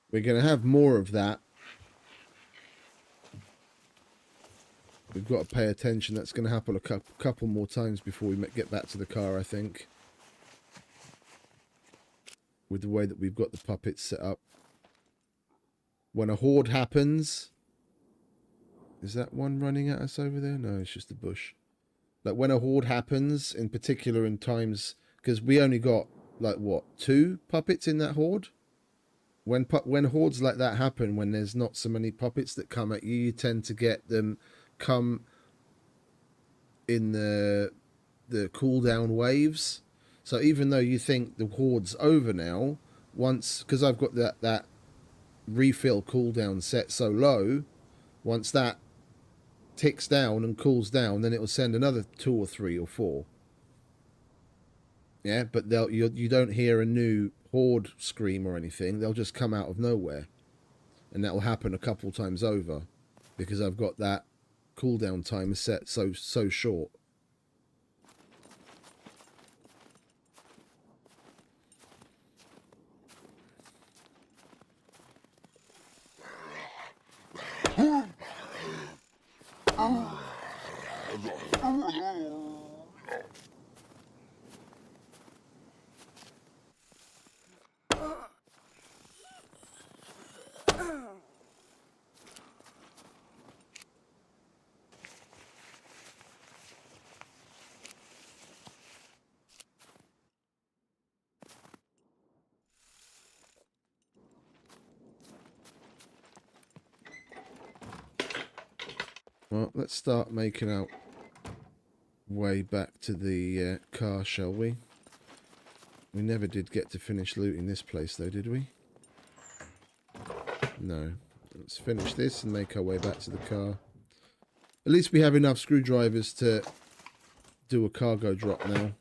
D: We're going to have more of that. We've got to pay attention. That's going to happen a couple more times before we get back to the car, I think. With the way that we've got the puppets set up. When a horde happens... Is that one running at us over there? No, it's just a bush. Like, when a horde happens, in particular in times... Because we only got, like, what, 2 puppets in that horde? when hordes like that happen, when there's not so many puppets that come at you, you tend to get them come in the cooldown waves. So even though you think the horde's over now, once, because I've got that refill cooldown set so low, once that ticks down and cools down, then it will send another 2 or 3 or 4. Yeah, but you don't hear a new horde scream or anything. They'll just come out of nowhere, and that will happen a couple times over because I've got that cooldown time set so short. Well, let's start making our way back to the car, shall we? We never did get to finish looting this place, though, did we? No. Let's finish this and make our way back to the car. At least we have enough screwdrivers to do a cargo drop now.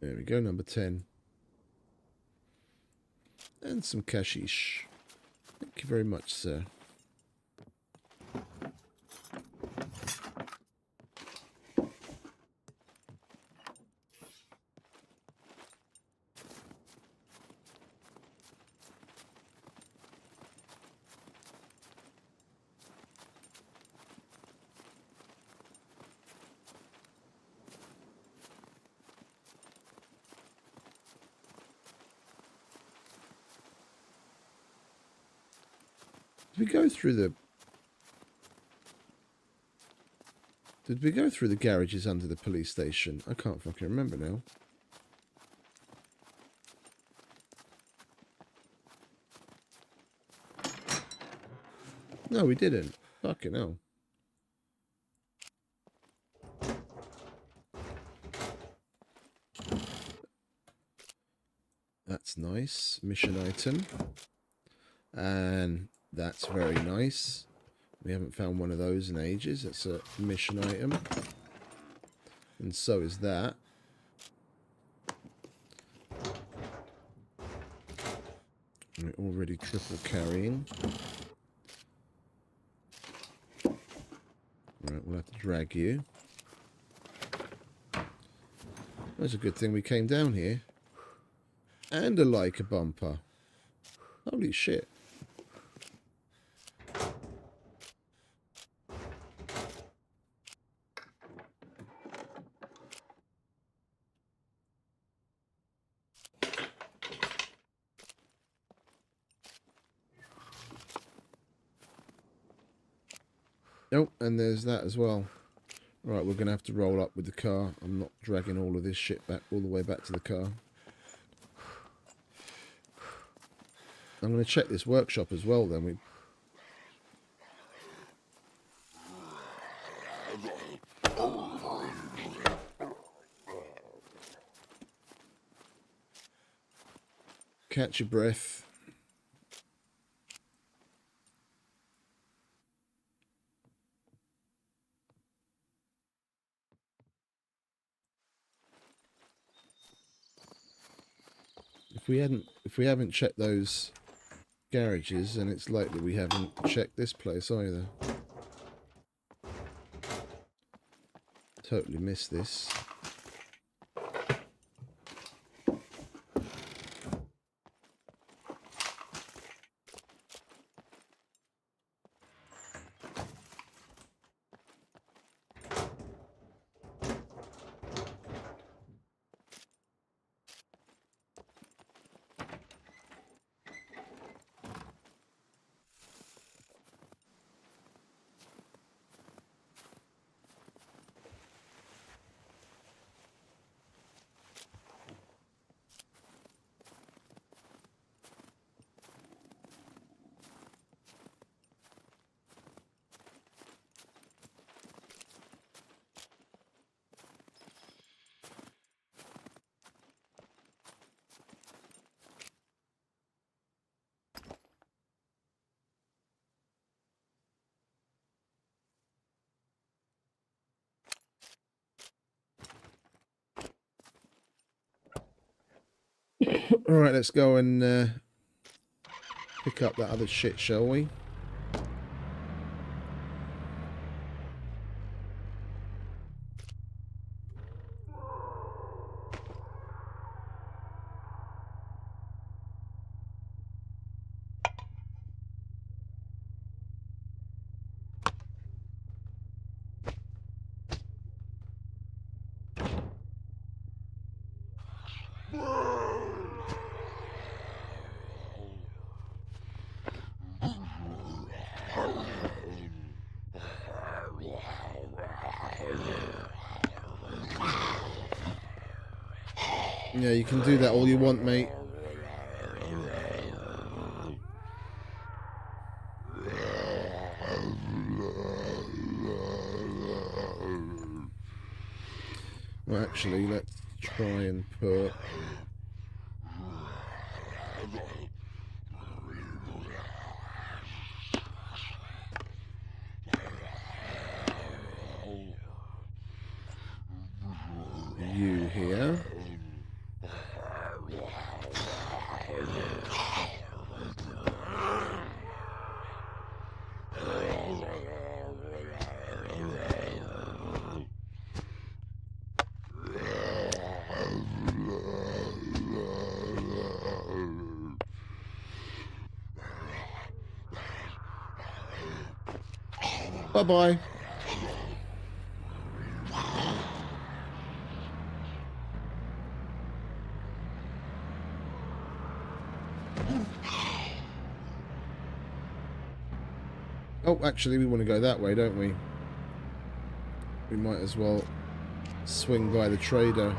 D: There we go, number 10. And some cashish. Thank you very much, sir. Did we go through the garages under the police station? I can't fucking remember now. No, we didn't. Fucking hell. That's nice. Mission item. And that's very nice. We haven't found one of those in ages. That's a mission item. And so is that. We're already triple carrying. Right, we'll have to drag you. That's a good thing we came down here. And a Leica bumper. Holy shit. Oh, and there's that as well. Right, we're going to have to roll up with the car. I'm not dragging all of this shit back all the way back to the car. I'm going to check this workshop as well then. Catch your breath. If we haven't checked those garages, then it's likely we haven't checked this place either. Totally missed this. All right, let's go and pick up that other shit, shall we? Yeah, you can do that all you want, mate. Well, actually, let's try and put... you here. Bye-bye. Oh, actually, we want to go that way, don't we? We might as well swing by the trader.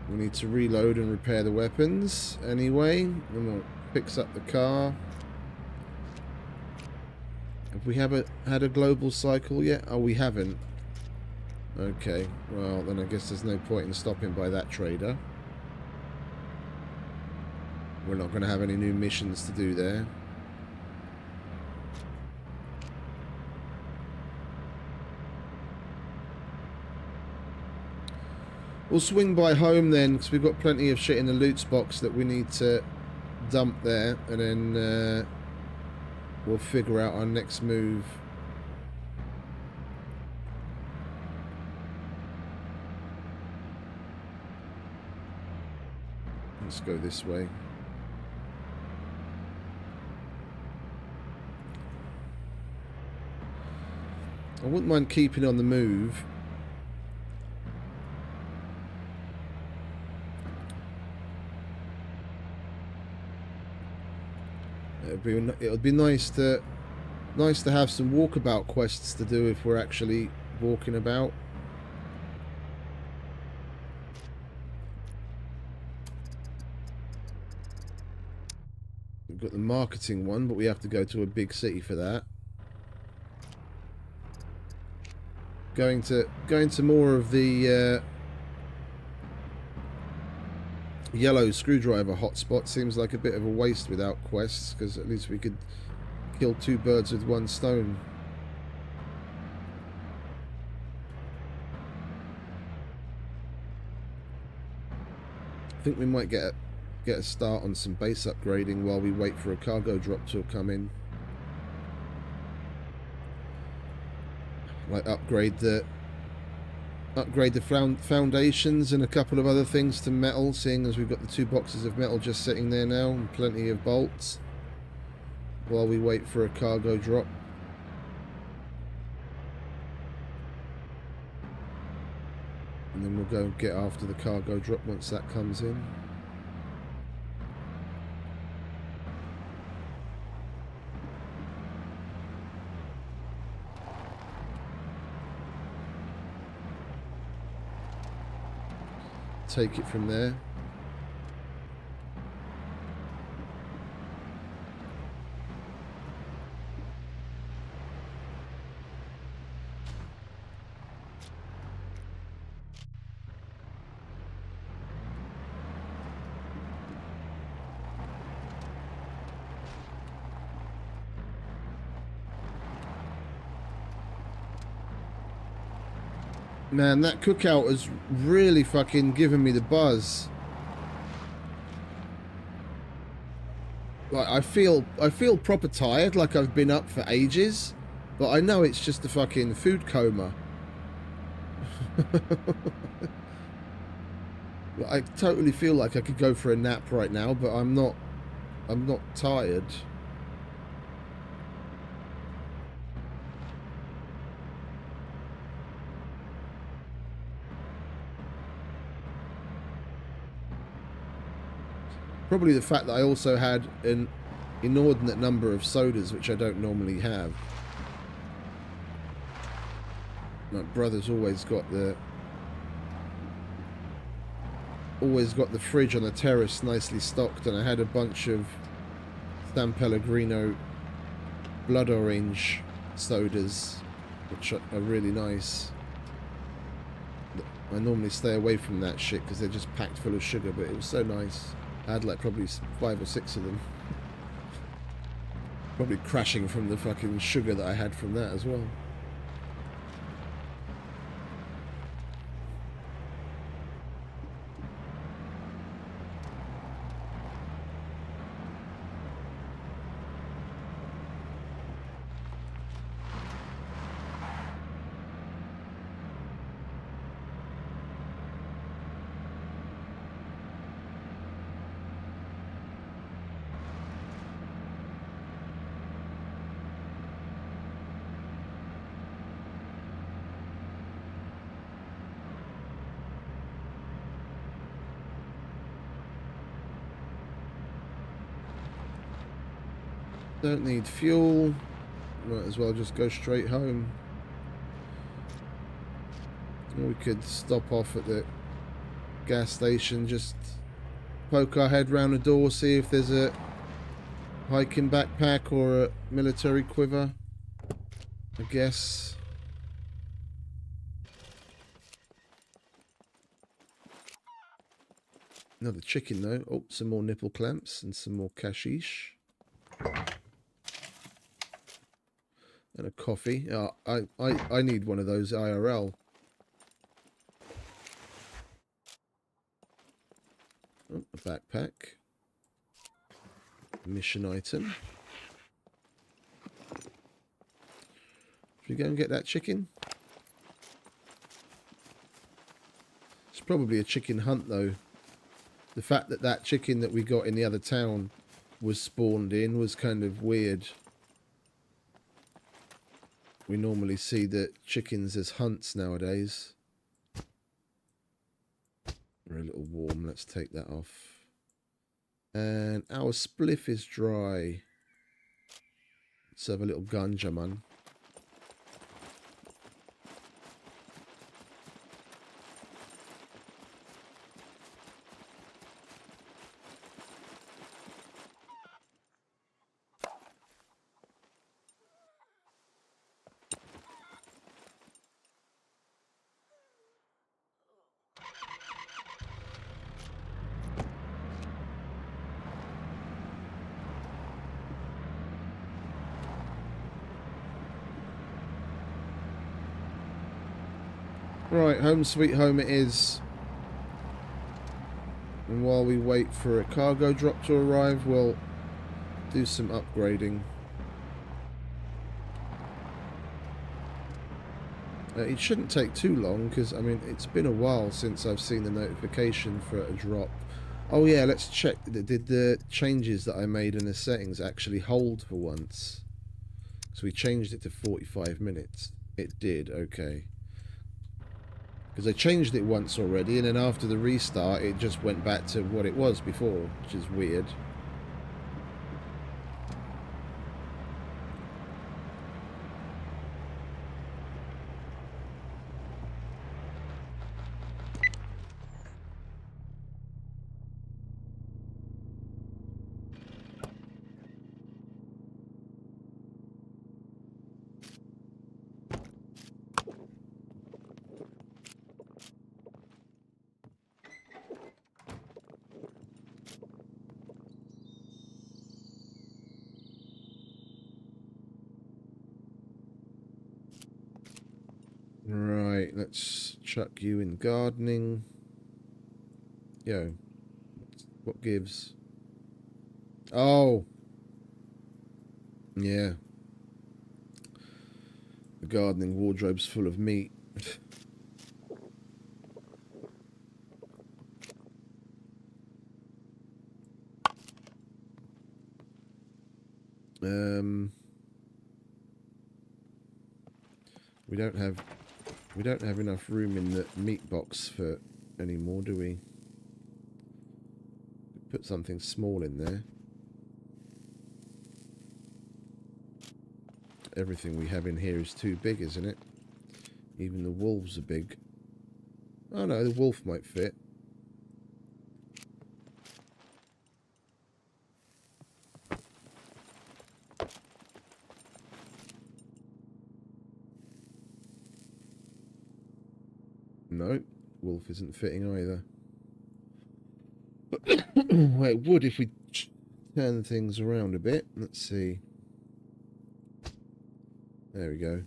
D: We need to reload and repair the weapons anyway. Then we'll fix up the car. Have we had a global cycle yet? Oh, we haven't. Okay, well, then I guess there's no point in stopping by that trader. We're not going to have any new missions to do there. We'll swing by home then, because we've got plenty of shit in the loot box that we need to dump there, and then we'll figure out our next move. Let's go this way. I wouldn't mind keeping on the move. It would be nice to have some walkabout quests to do if we're actually walking about. We've got the marketing one, but we have to go to a big city for that. Going to more of the yellow screwdriver hotspot seems like a bit of a waste without quests, because at least we could kill two birds with one stone. I think we might get a start on some base upgrading while we wait for a cargo drop to come in. Like upgrade the foundations and a couple of other things to metal, seeing as we've got the 2 boxes of metal just sitting there now and plenty of bolts while we wait for a cargo drop. And then we'll go get after the cargo drop once that comes in. Take it from there. Man, that cookout has really fucking given me the buzz. Like, I feel proper tired, like I've been up for ages, but I know it's just a fucking food coma. I totally feel like I could go for a nap right now, but I'm not tired. Probably the fact that I also had an inordinate number of sodas, which I don't normally have. My brother's always got the fridge on the terrace nicely stocked, and I had a bunch of San Pellegrino blood orange sodas, which are really nice. I normally stay away from that shit because they're just packed full of sugar, but it was so nice. I had like probably 5 or 6 of them. Probably crashing from the fucking sugar that I had from that as well. Don't need fuel. Might as well just go straight home. Or we could stop off at the gas station, just poke our head round the door, see if there's a hiking backpack or a military quiver, I guess. Another chicken though. Oh, some more nipple clamps and some more cashish. And a coffee. I need one of those IRL. Oh, a backpack. Mission item. Should we go and get that chicken? It's probably a chicken hunt though. The fact that that chicken that we got in the other town was spawned in was kind of weird. We normally see the chickens as hunts nowadays. We're a little warm. Let's take that off. And our spliff is dry. Let's have a little ganja, man. Right, home sweet home it is. And while we wait for a cargo drop to arrive, we'll do some upgrading. It shouldn't take too long because, I mean, it's been a while since I've seen the notification for a drop. Oh yeah, let's check. Did the changes that I made in the settings actually hold for once? So we changed it to 45 minutes. It did, okay. Because I changed it once already, and then after the restart, it just went back to what it was before, which is weird. Right, let's chuck you in gardening. Yo, what gives? Oh, yeah. The gardening wardrobe's full of meat. We don't have enough room in the meat box for anymore, do we? Put something small in there. Everything we have in here is too big, isn't it? Even the wolves are big. Oh no, the wolf might fit. No, wolf isn't fitting either. Well, it would if we turn things around a bit. Let's see. There we go.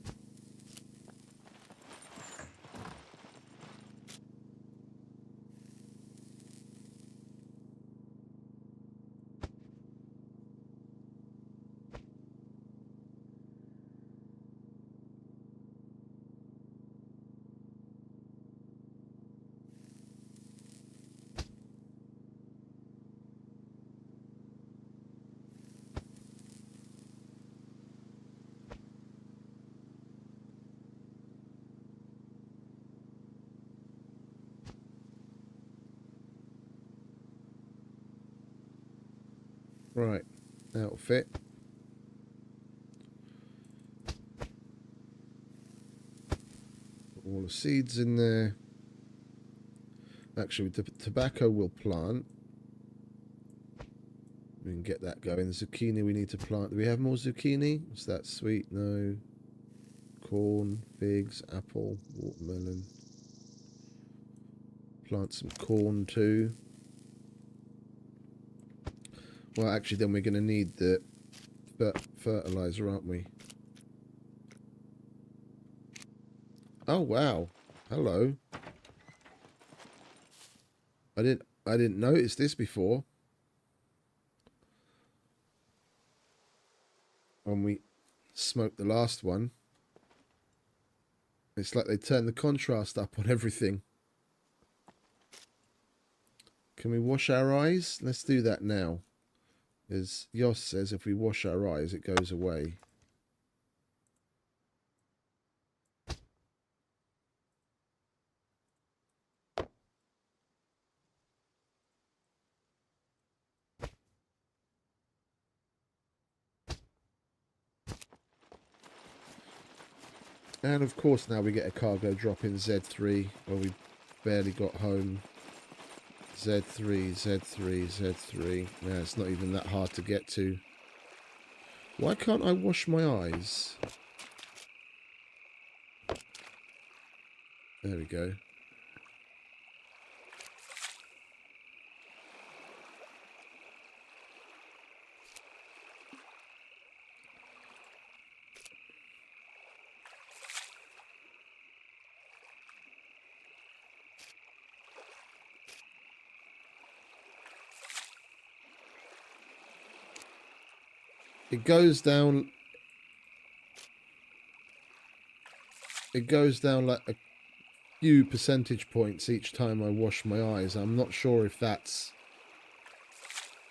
D: Right, that'll fit. Put all the seeds in there. Actually, the tobacco we'll plant. We can get that going. Zucchini we need to plant. Do we have more zucchini? Is that sweet? No. Corn, figs, apple, watermelon. Plant some corn too. Well, actually, then we're going to need the fertilizer, aren't we? Oh wow! Hello. I didn't notice this before. When we smoked the last one, it's like they turned the contrast up on everything. Can we wash our eyes? Let's do that now. As Yoss says, if we wash our eyes, it goes away. And of course now we get a cargo drop in Z3 where we barely got home. Z3, Z3, Z3. Yeah, it's not even that hard to get to. Why can't I wash my eyes? There we go. It goes down like a few percentage points each time I wash my eyes. I'm not sure if that's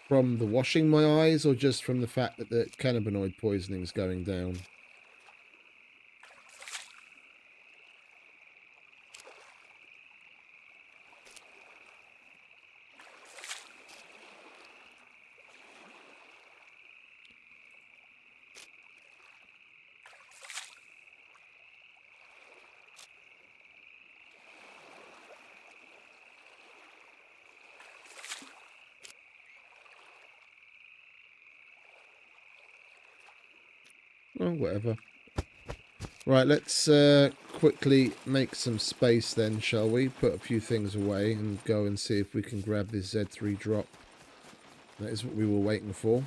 D: from the washing my eyes or just from the fact that the cannabinoid poisoning is going down. Oh, whatever. Right, let's quickly make some space then, shall we? Put a few things away and go and see if we can grab this Z3 drop. That is what we were waiting for.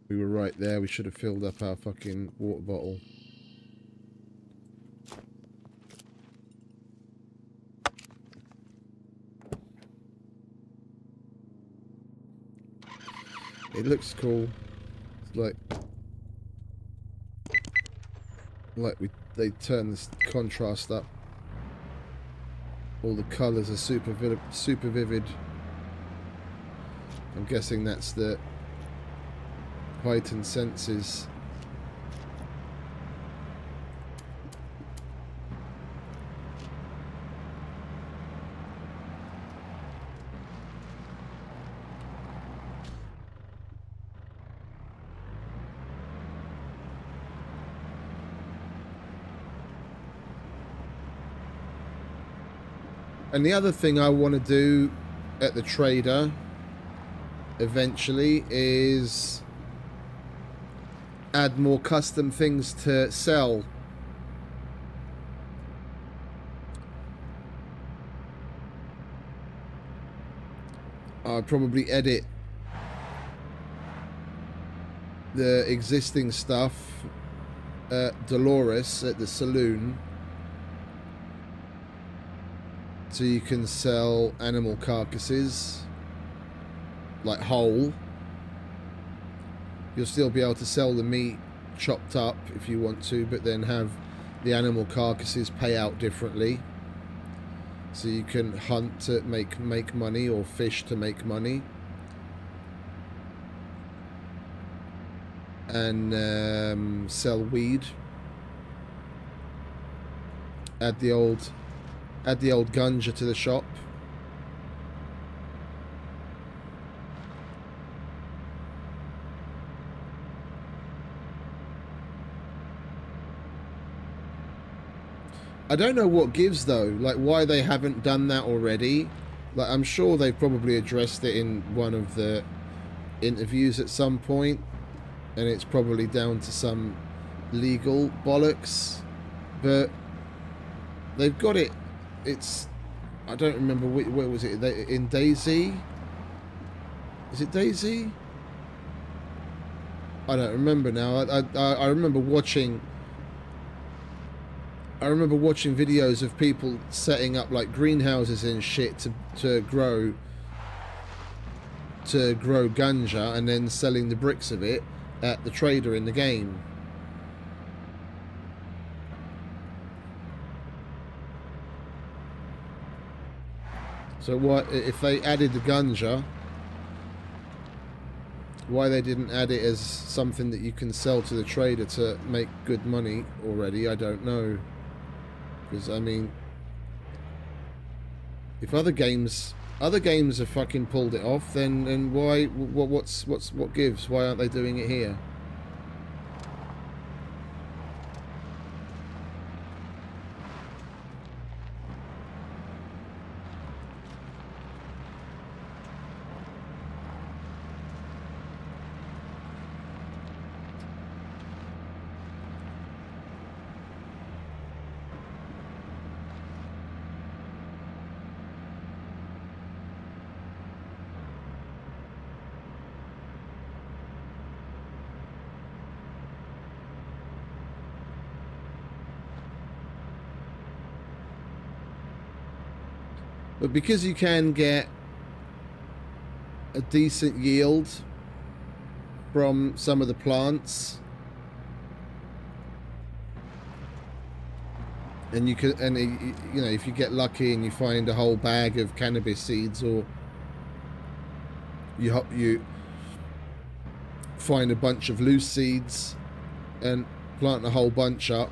D: We were right there. We should have filled up our fucking water bottle. It looks cool. It's like they turn this contrast up. All the colours are super vivid. I'm guessing that's the heightened senses. And the other thing I want to do at the trader eventually is add more custom things to sell. I'll probably edit the existing stuff at Dolores at the saloon, so you can sell animal carcasses, like whole. You'll still be able to sell the meat chopped up if you want to, but then have the animal carcasses pay out differently. So you can hunt to make money, or fish to make money. And sell weed. Add the old ganja to the shop. I don't know what gives though, like why they haven't done that already. Like I'm sure they've probably addressed it in one of the interviews at some point, and it's probably down to some legal bollocks, but they've got it. It's, I don't remember where was it, in Daisy? Is it Daisy? I don't remember now. I remember watching videos of people setting up like greenhouses and shit to grow ganja, and then selling the bricks of it at the trader in the game. So what if they added the ganja? Why they didn't add it as something that you can sell to the trader to make good money already, I don't know. Because I mean, if other games have fucking pulled it off, then why? What gives? Why aren't they doing it here? But because you can get a decent yield from some of the plants, and you could, and you know, if you get lucky and you find a whole bag of cannabis seeds, or you find a bunch of loose seeds and plant a whole bunch up,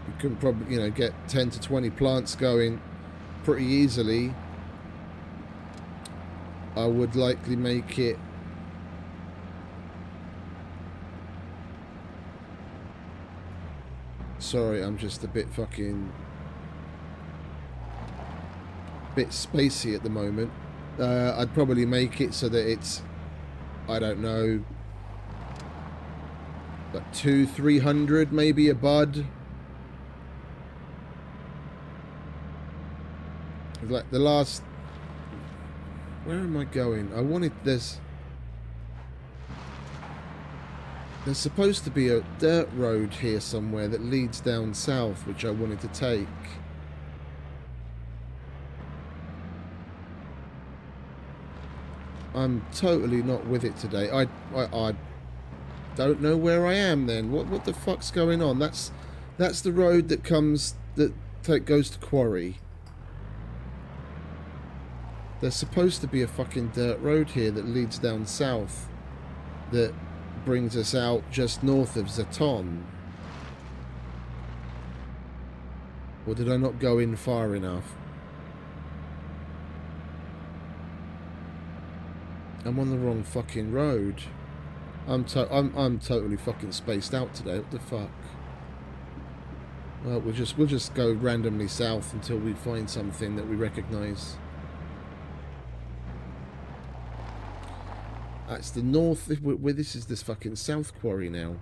D: you can probably, you know, get 10 to 20 plants going pretty easily. I would likely make it sorry, I'm just a bit spacey at the moment. I'd probably make it so that it's, I don't know, like 200-300 maybe a bud. Like the last, where am I going? I wanted this. There's supposed to be a dirt road here somewhere that leads down south, which I wanted to take. I'm totally not with it today. I don't know where I am then. What the fuck's going on? That's the road that comes that goes to Quarry. There's supposed to be a fucking dirt road here that leads down south that brings us out just north of Zaton. Or did I not go in far enough? I'm on the wrong fucking road. I'm totally fucking spaced out today. What the fuck? Well, we'll just go randomly south until we find something that we recognise. That's the north. Where this is this fucking South Quarry now.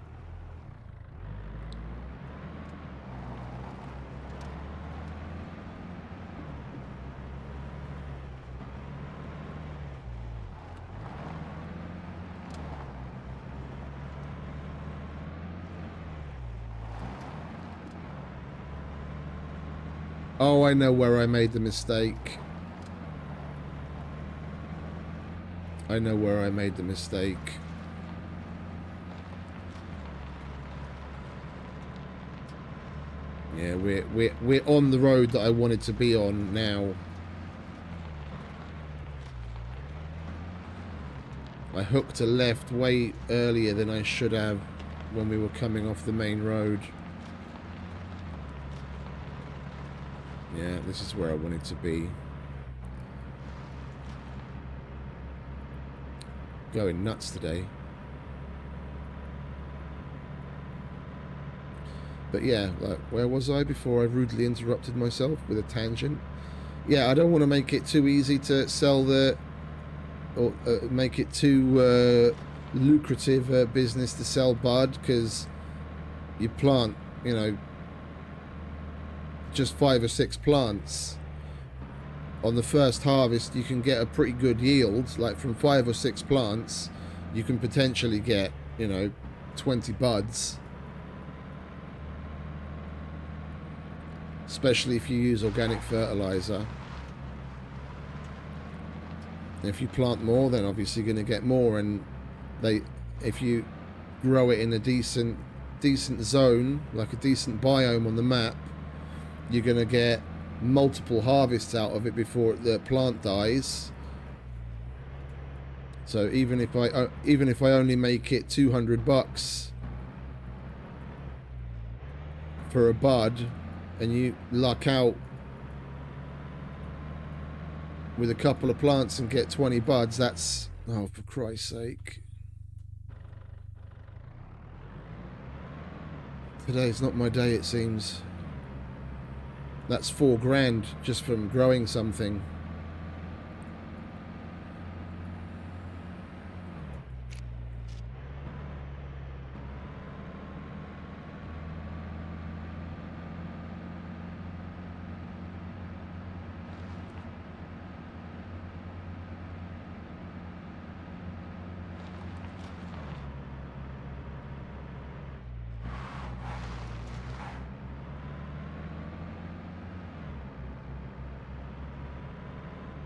D: Oh, I know where I made the mistake. I know where I made the mistake. Yeah, we're on the road that I wanted to be on now. I hooked a left way earlier than I should have when we were coming off the main road. Yeah, this is where I wanted to be. Going nuts today. But yeah, like, where was I before I rudely interrupted myself with a tangent? Yeah, I don't want to make it too easy to sell the... or make it too lucrative business to sell bud, because you plant, you know, just 5 or 6 plants. On the first harvest you can get a pretty good yield. Like from 5 or 6 plants you can potentially get, you know, 20 buds, especially if you use organic fertilizer. If you plant more, then obviously you're going to get more, and if you grow it in a decent zone, like a decent biome on the map, you're going to get multiple harvests out of it before the plant dies. So even if I only make it $200 for a bud, and you luck out with a couple of plants and get 20 buds, that's, oh, for Christ's sake. Today's not my day, it seems. That's $4 just from growing something.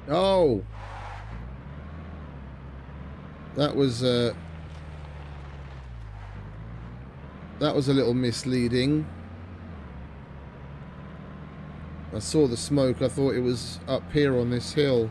D: Oh, that was a little misleading. I saw the smoke. I thought it was up here on this hill.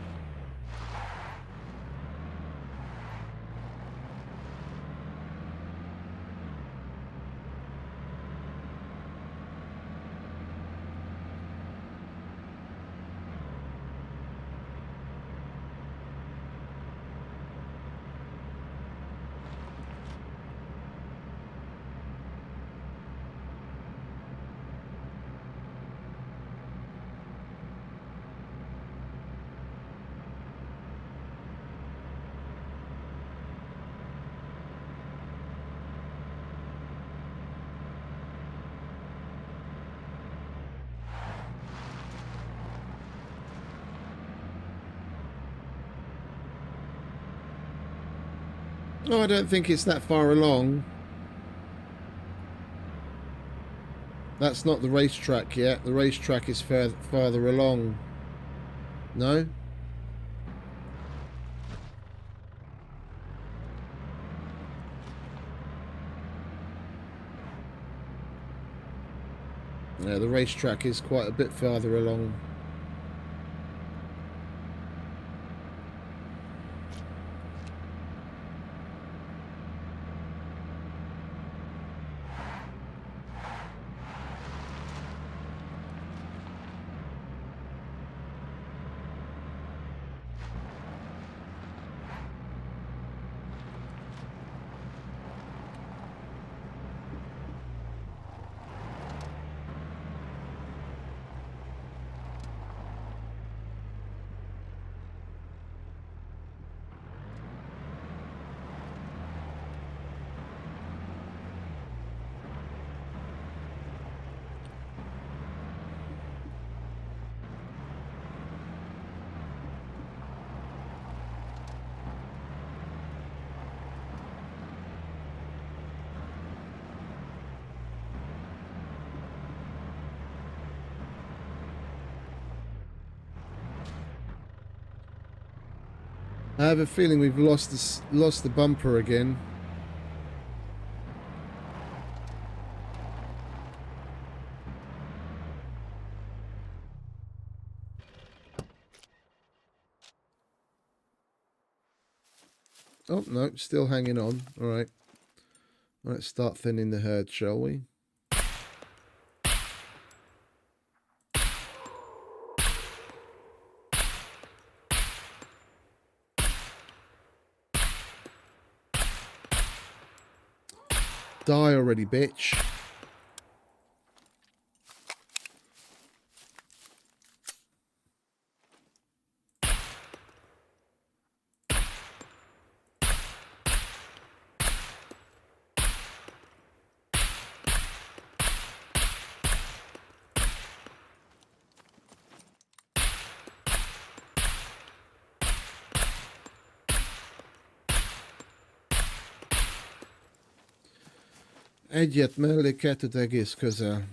D: No, I don't think it's that far along. That's not the racetrack yet. The racetrack is farther along. No? Yeah, the racetrack is quite a bit farther along. I have a feeling we've lost the bumper again. Oh no, still hanging on. All right, let's start thinning the herd, shall we? Die already, bitch. Egyet mellé, kettőt egész közel.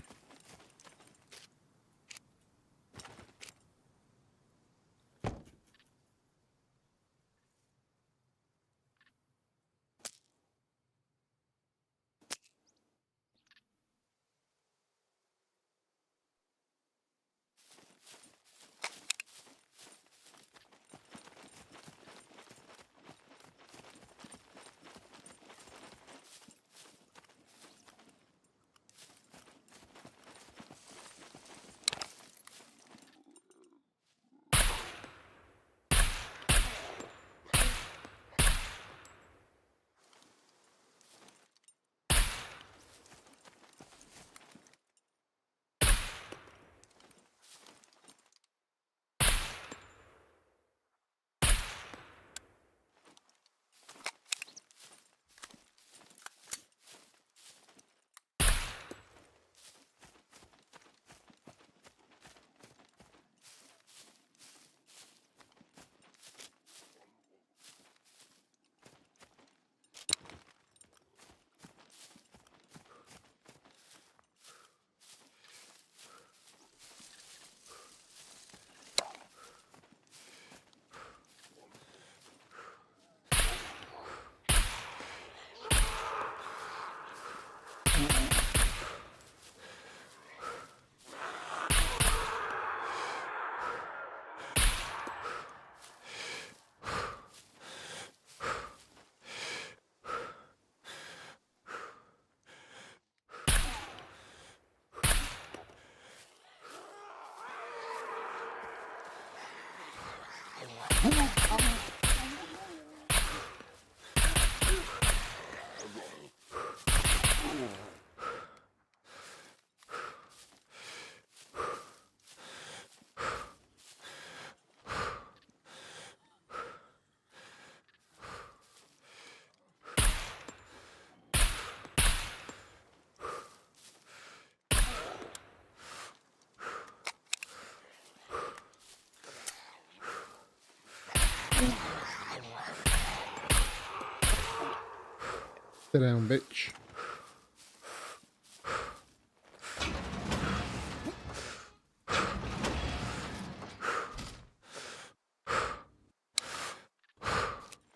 D: Sit down, bitch.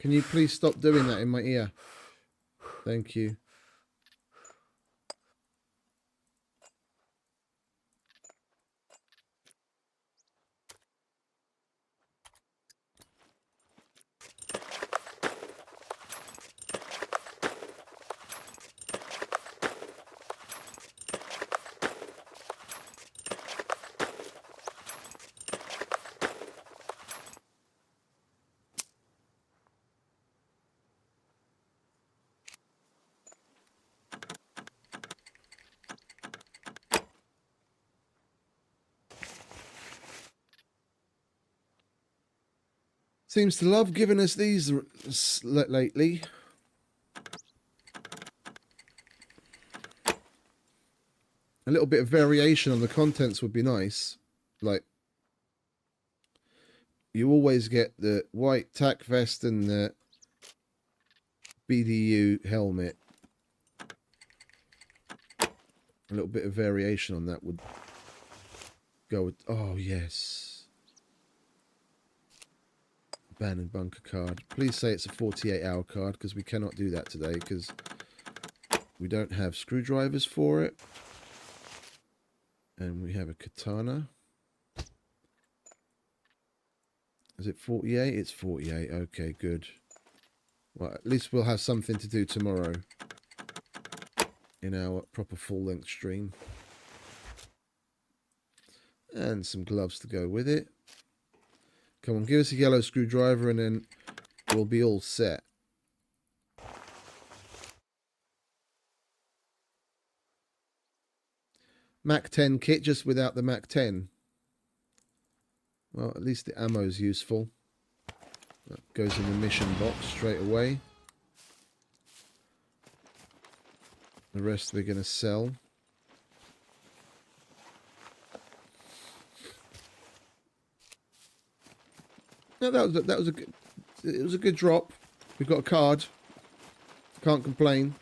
D: Can you please stop doing that in my ear? Thank you. Seems to love giving us these lately. A little bit of variation on the contents would be nice. Like, you always get the white tack vest and the BDU helmet. A little bit of variation on that would go with... Oh, yes. Ban and bunker card. Please say it's a 48-hour card, because we cannot do that today, because we don't have screwdrivers for it. And we have a katana. Is it 48? It's 48. Okay, good. Well, at least we'll have something to do tomorrow in our proper full-length stream. And some gloves to go with it. Come on, give us a yellow screwdriver and then we'll be all set. Mac 10 kit, just without the Mac 10. Well, at least the ammo's useful. That goes in the mission box straight away. The rest we're going to sell. No, that was a good, it was a good drop. We've got a card. Can't complain.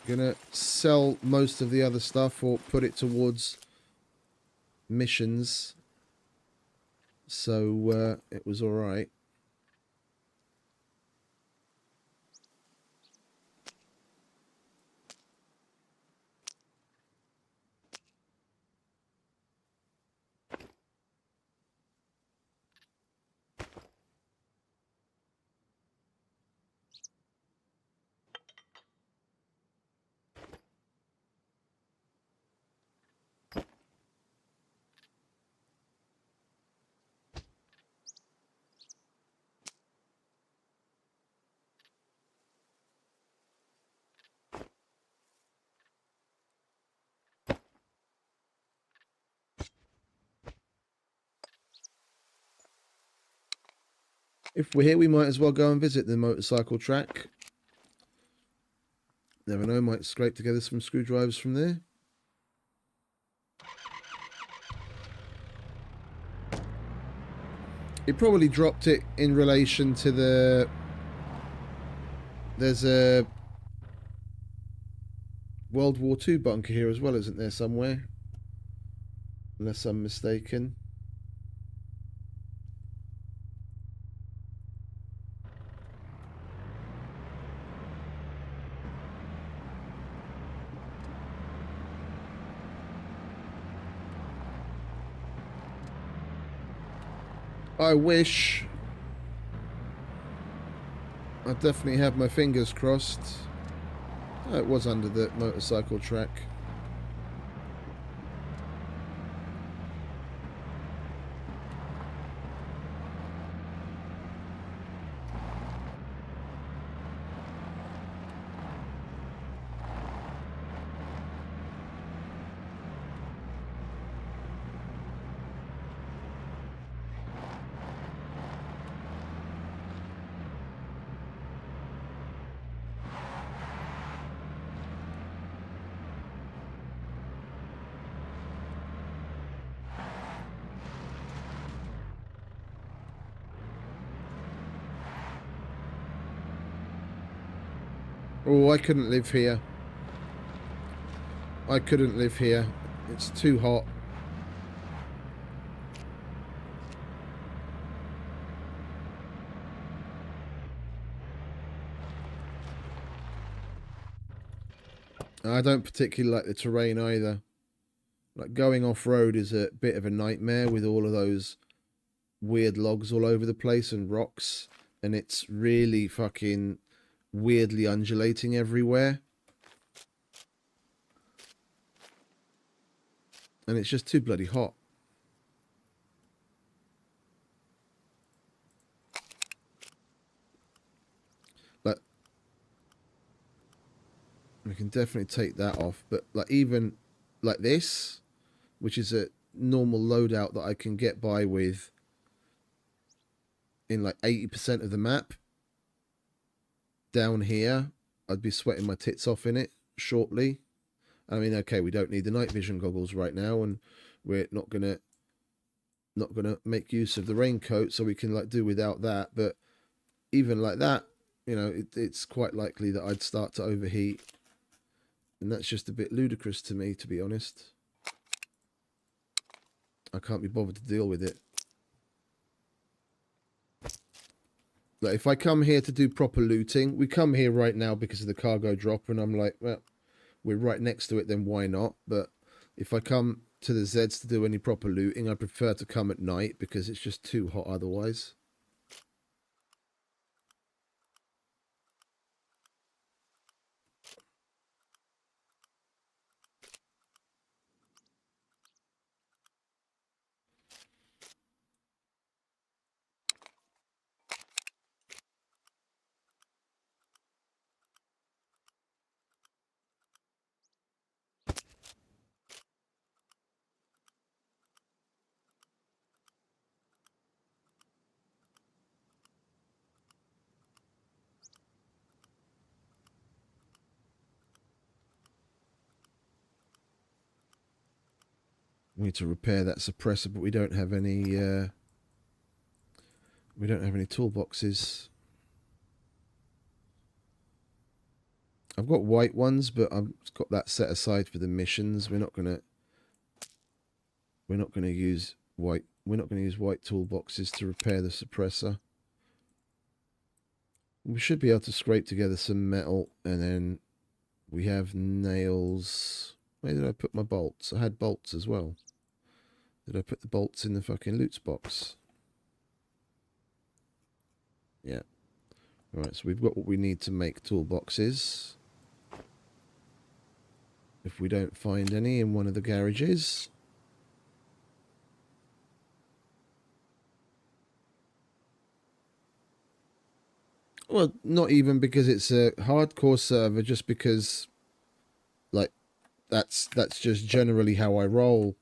D: Gonna sell most of the other stuff or put it towards missions. So it was all right. If we're here, we might as well go and visit the motorcycle track. Never know, might scrape together some screwdrivers from there. It probably dropped it in relation to the... There's a World War II bunker here as well, isn't there, somewhere? Unless I'm mistaken. I wish. I definitely have my fingers crossed. Oh, it was under the motorcycle track. Oh, I couldn't live here. I couldn't live here. It's too hot. I don't particularly like the terrain either. Like going off-road is a bit of a nightmare with all of those weird logs all over the place and rocks, and it's really fucking weirdly undulating everywhere. And it's just too bloody hot. Like, we can definitely take that off, but like even like this, which is a normal loadout that I can get by with in like 80% of the map, down here, I'd be sweating my tits off in it shortly. I mean, okay, we don't need the night vision goggles right now, and we're not gonna make use of the raincoat, so we can like do without that. But even like that, you know, it's quite likely that I'd start to overheat, and that's just a bit ludicrous to me, to be honest. I can't be bothered to deal with it. Like, if I come here to do proper looting, we come here right now because of the cargo drop, and I'm like, well, we're right next to it, then why not? But if I come to the Zeds to do any proper looting, I prefer to come at night because it's just too hot otherwise. We need to repair that suppressor, but we don't have any toolboxes. I've got white ones, but I've got that set aside for the missions. We're not gonna use white toolboxes to repair the suppressor. We should be able to scrape together some metal, and then we have nails. Where did I put my bolts? I had bolts as well. Did I put the bolts in the fucking loot box? Yeah. Alright, so we've got what we need to make toolboxes. If we don't find any in one of the garages. Well, not even because it's a hardcore server, just because, like, that's just generally how I roll.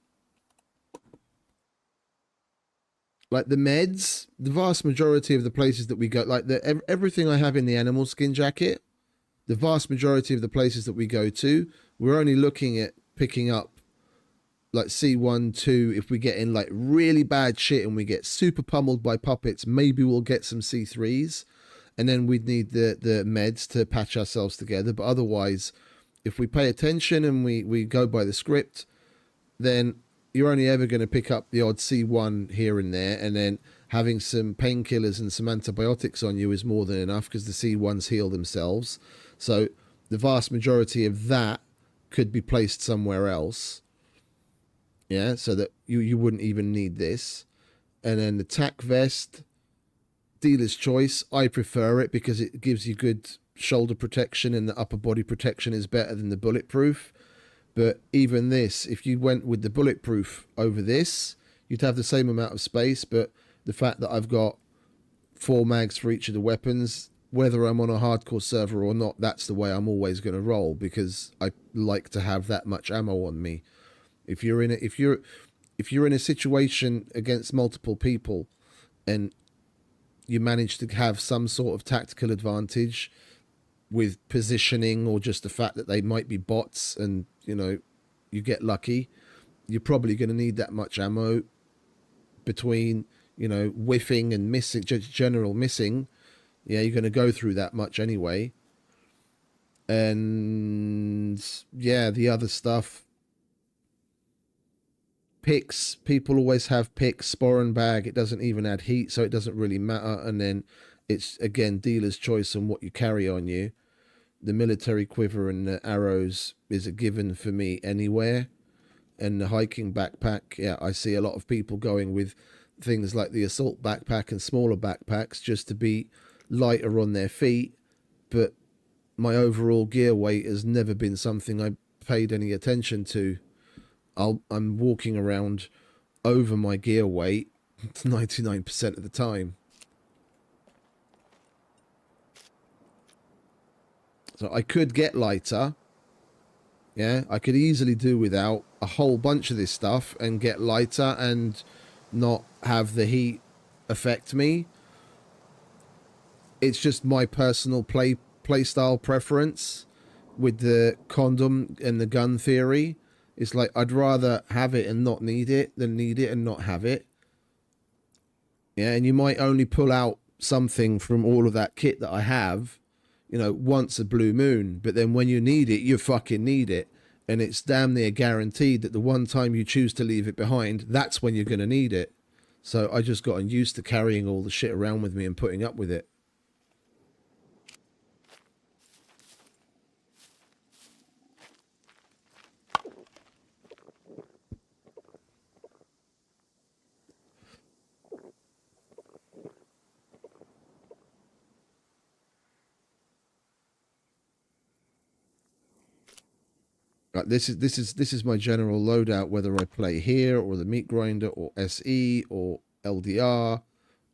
D: Like the meds, the vast majority of the places that we go, like everything I have in the animal skin jacket, the vast majority of the places that we go to, we're only looking at picking up like C1, 2. If we get in like really bad shit and we get super pummeled by puppets, maybe we'll get some C3s, and then we'd need the meds to patch ourselves together. But otherwise, if we pay attention and we go by the script, then you're only ever going to pick up the odd C1 here and there, and then having some painkillers and some antibiotics on you is more than enough because the C1s heal themselves. So the vast majority of that could be placed somewhere else. Yeah, so that you wouldn't even need this. And then the tack vest, dealer's choice. I prefer it because it gives you good shoulder protection, and the upper body protection is better than the bulletproof. But even this, if you went with the bulletproof over this, you'd have the same amount of space. But the fact that I've got 4 mags for each of the weapons, whether I'm on a hardcore server or not, that's the way I'm always going to roll, because I like to have that much ammo on me. If you're in a situation against multiple people and you manage to have some sort of tactical advantage with positioning, or just the fact that they might be bots and, you know, you get lucky, you're probably going to need that much ammo between, you know, whiffing and missing, just general missing. Yeah, you're going to go through that much anyway. And yeah, the other stuff, picks, people always have picks, sporran bag, it doesn't even add heat, so it doesn't really matter. And then it's, again, dealer's choice on what you carry on you. the military quiver and the arrows is a given for me anywhere. And the hiking backpack, yeah, I see a lot of people going with things like the assault backpack and smaller backpacks just to be lighter on their feet. But my overall gear weight has never been something I paid any attention to. I'm walking around over my gear weight 99% of the time. So I could get lighter. Yeah, I could easily do without a whole bunch of this stuff and get lighter and not have the heat affect me. It's just my personal play style preference with the condom and the gun theory. It's like I'd rather have it and not need it than need it and not have it. Yeah, and you might only pull out something from all of that kit that I have, you know, once a blue moon. But then when you need it, you fucking need it. And it's damn near guaranteed that the one time you choose to leave it behind, that's when you're going to need it. So I just gotten used to carrying all the shit around with me and putting up with it. Right, this is my general loadout, whether I play here or the meat grinder or SE or LDR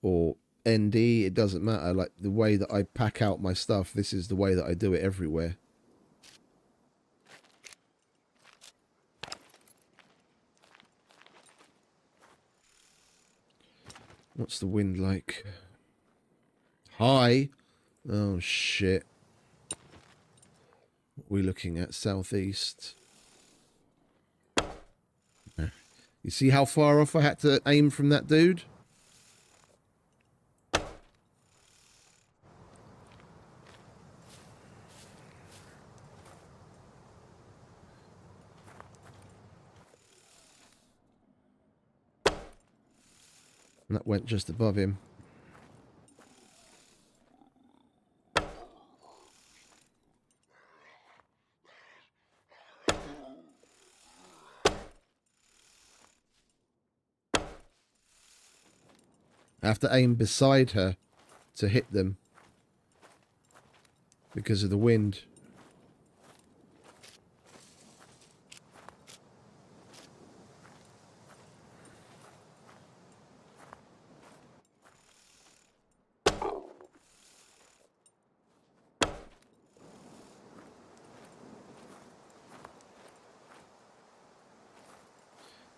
D: or ND, it doesn't matter. Like the way that I pack out my stuff, this is the way that I do it everywhere. What's the wind like? High. Oh shit. We're looking at southeast. You see how far off I had to aim from that dude? And that went just above him. I have to aim beside her to hit them because of the wind.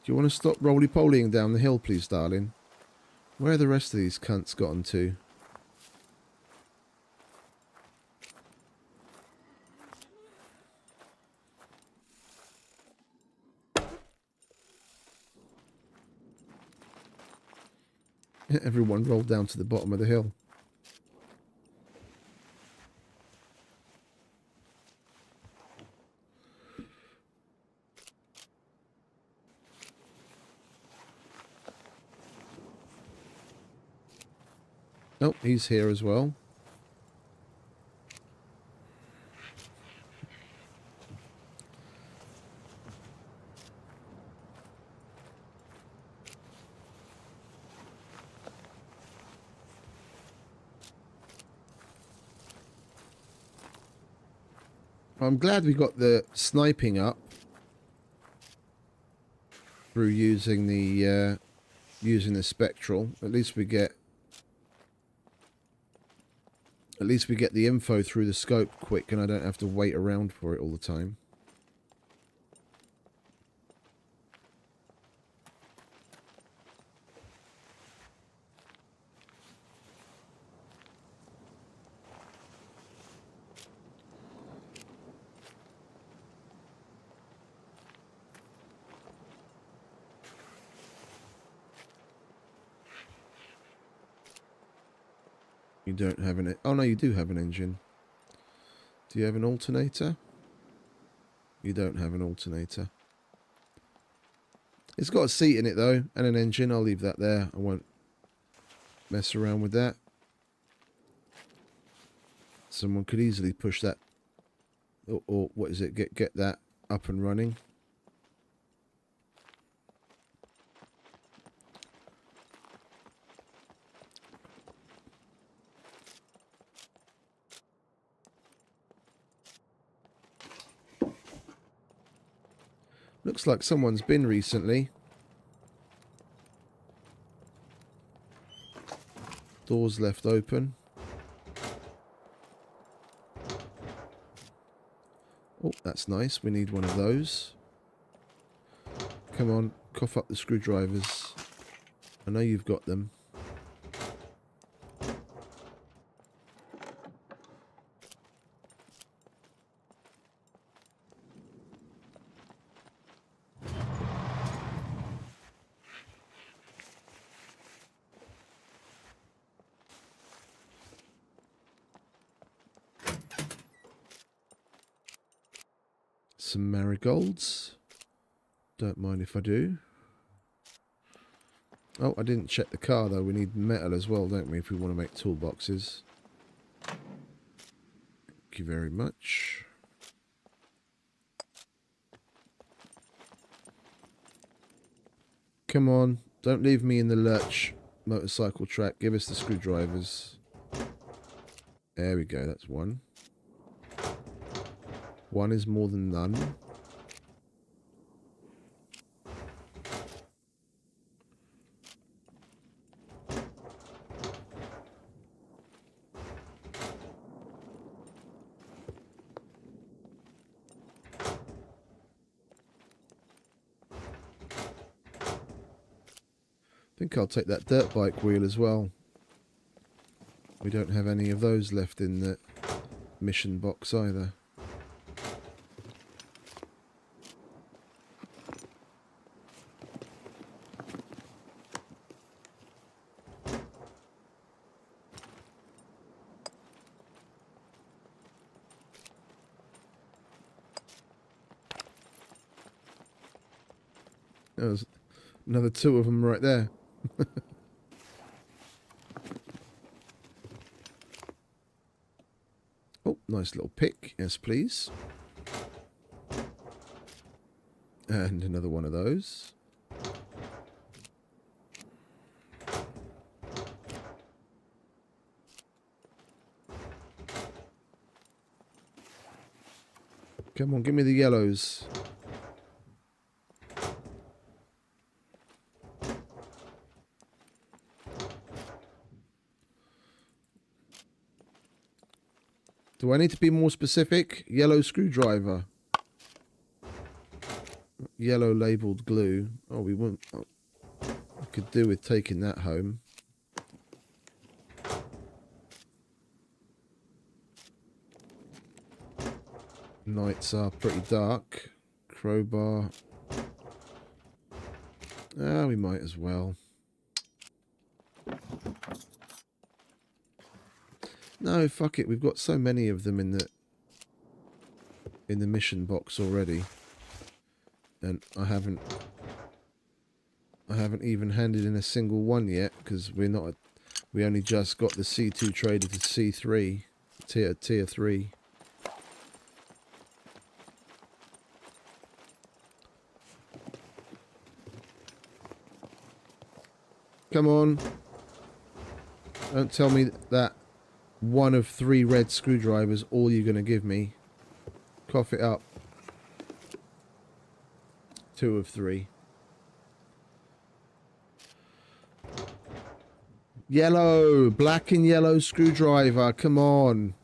D: Do you want to stop roly-polying down the hill, please, darling? Where are the rest of these cunts gotten to? Everyone rolled down to the bottom of the hill. Nope, he's here as well. I'm glad we got the sniping up through using the spectral. At least we get the info through the scope quick, and I don't have to wait around for it all the time. You don't have an... Oh, no, you do have an engine. Do you have an alternator? You don't have an alternator. It's got a seat in it, though, and an engine. I'll leave that there. I won't mess around with that. Someone could easily push that or what is it? Get that up and running. Looks like someone's been recently. Doors left open. Oh, that's nice. We need one of those. Come on, cough up the screwdrivers. I know you've got them. Some marigolds. Don't mind if I do. Oh, I didn't check the car though. We need metal as well, don't we, if we want to make toolboxes. Thank you very much. Come on, don't leave me in the lurch motorcycle track. Give us the screwdrivers. There we go, that's one. One is more than none. I think I'll take that dirt bike wheel as well. We don't have any of those left in the mission box either. There's another two of them right there. Oh, nice little pick. Yes, please. And another one of those. Come on, give me the yellows. Do I need to be more specific? Yellow screwdriver. Yellow labelled glue. Oh, we won't. Oh, I could do with taking that home. Nights are pretty dark. Crowbar. Ah, we might as well. No, fuck it. We've got so many of them in the mission box already, and I haven't even handed in a single one yet because we're not. We only just got the C2 trader to C3, tier 3. Come on! Don't tell me that. One of 3 red screwdrivers, all you're going to give me. Cough it up. 2 of 3. Yellow! Black and yellow screwdriver, come on.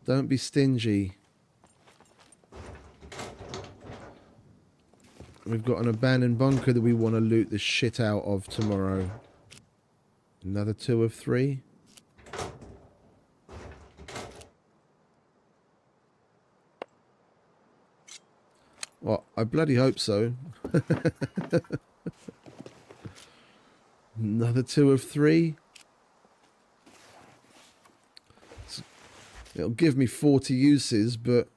D: Don't be stingy. We've got an abandoned bunker that we want to loot the shit out of tomorrow. Another 2 of 3. Well, I bloody hope so. Another 2 of 3. It'll give me 40 uses, but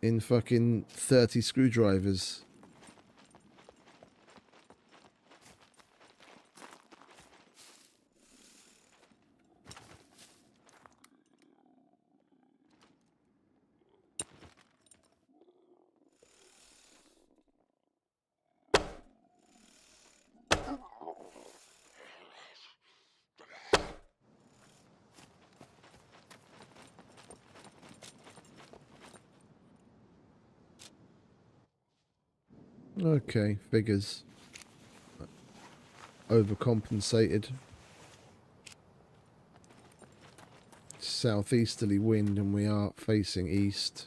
D: in fucking 30 screwdrivers. Okay, figures. Overcompensated. Southeasterly wind and we are facing east.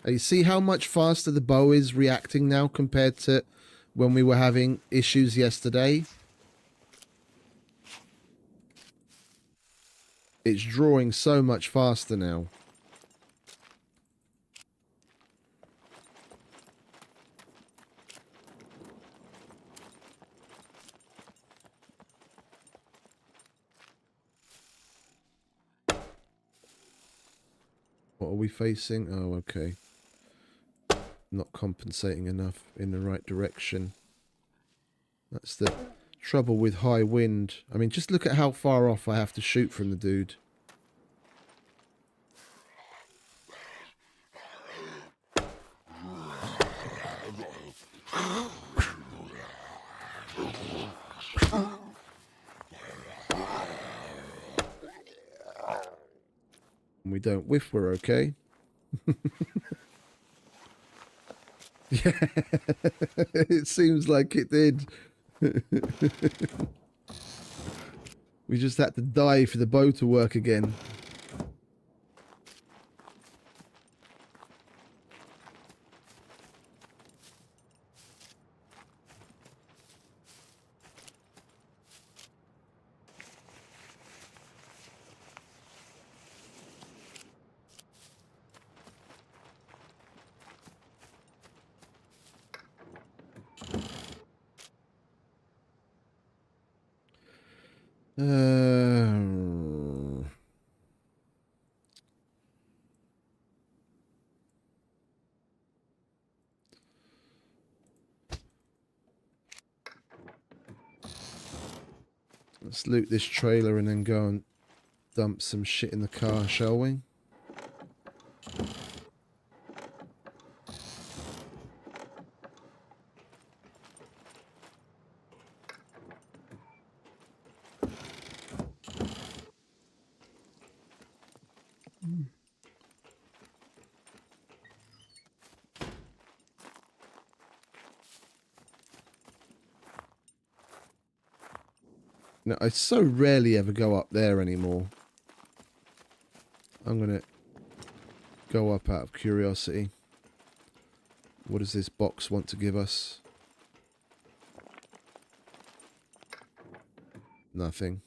D: You see how much faster the bow is reacting now compared to when we were having issues yesterday? It's drawing so much faster now. What are we facing? Oh, okay. Not compensating enough in the right direction. That's the trouble with high wind. I mean, just look at how far off I have to shoot from the dude. We don't whiff, we're okay. Yeah, it seems like it did. We just had to die for the bow to work again. Let's loot this trailer and then go and dump some shit in the car, shall we? No, I so rarely ever go up there anymore. I'm going to go up out of curiosity. What does this box want to give us? Nothing.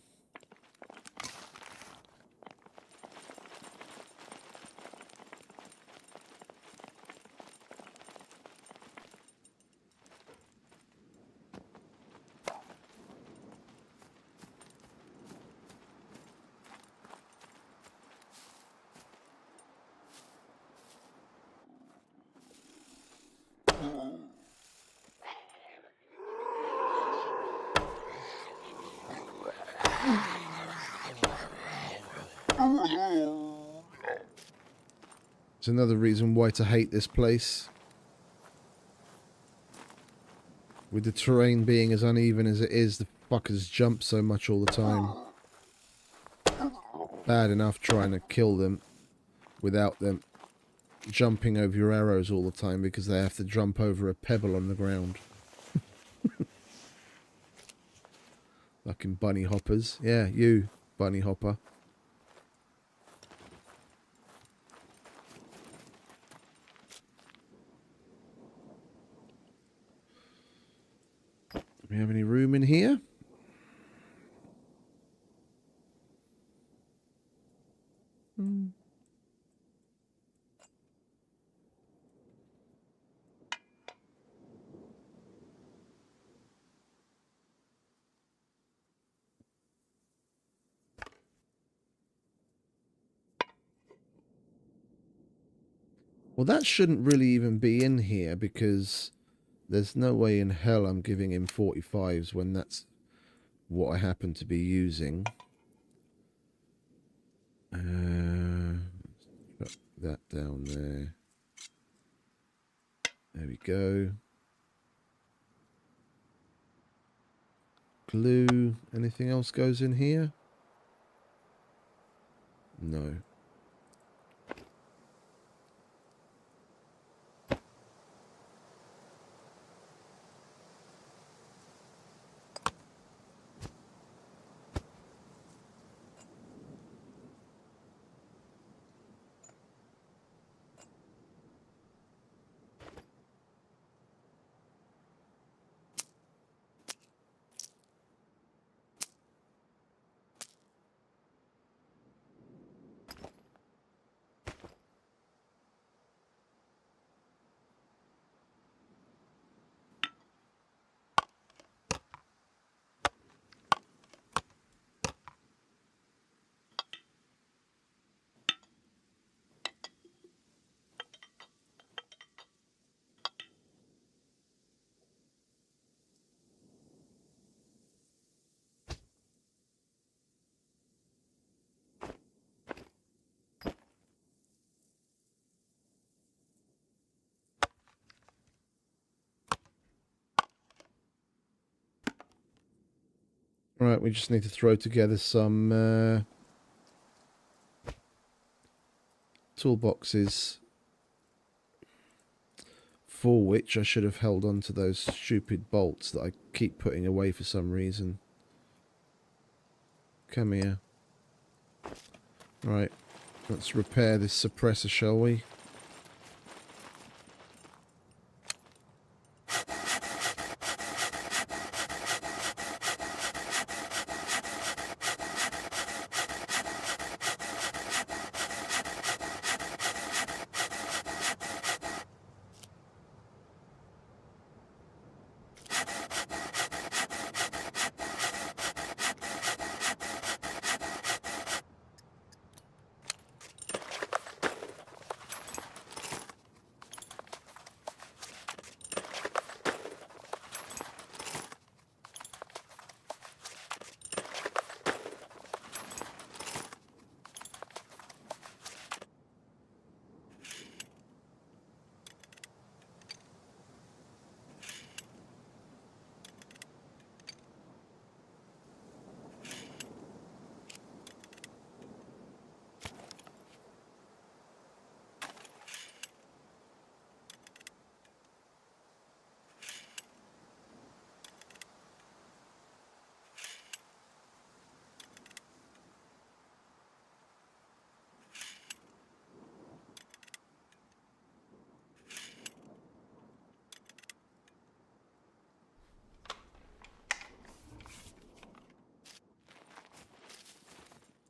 D: It's another reason why to hate this place. With the terrain being as uneven as it is, the fuckers jump so much all the time. Bad enough trying to kill them without them jumping over your arrows all the time because they have to jump over a pebble on the ground. Fucking bunny hoppers. Yeah, you, bunny hopper. Do we have any room in here? Well, that shouldn't really even be in here because there's no way in hell I'm giving him 45s when that's what I happen to be using. Put that down there. There we go. Glue. Anything else goes in here? No. Right, we just need to throw together some toolboxes, for which I should have held on to those stupid bolts that I keep putting away for some reason. Come here. Right, let's repair this suppressor, shall we?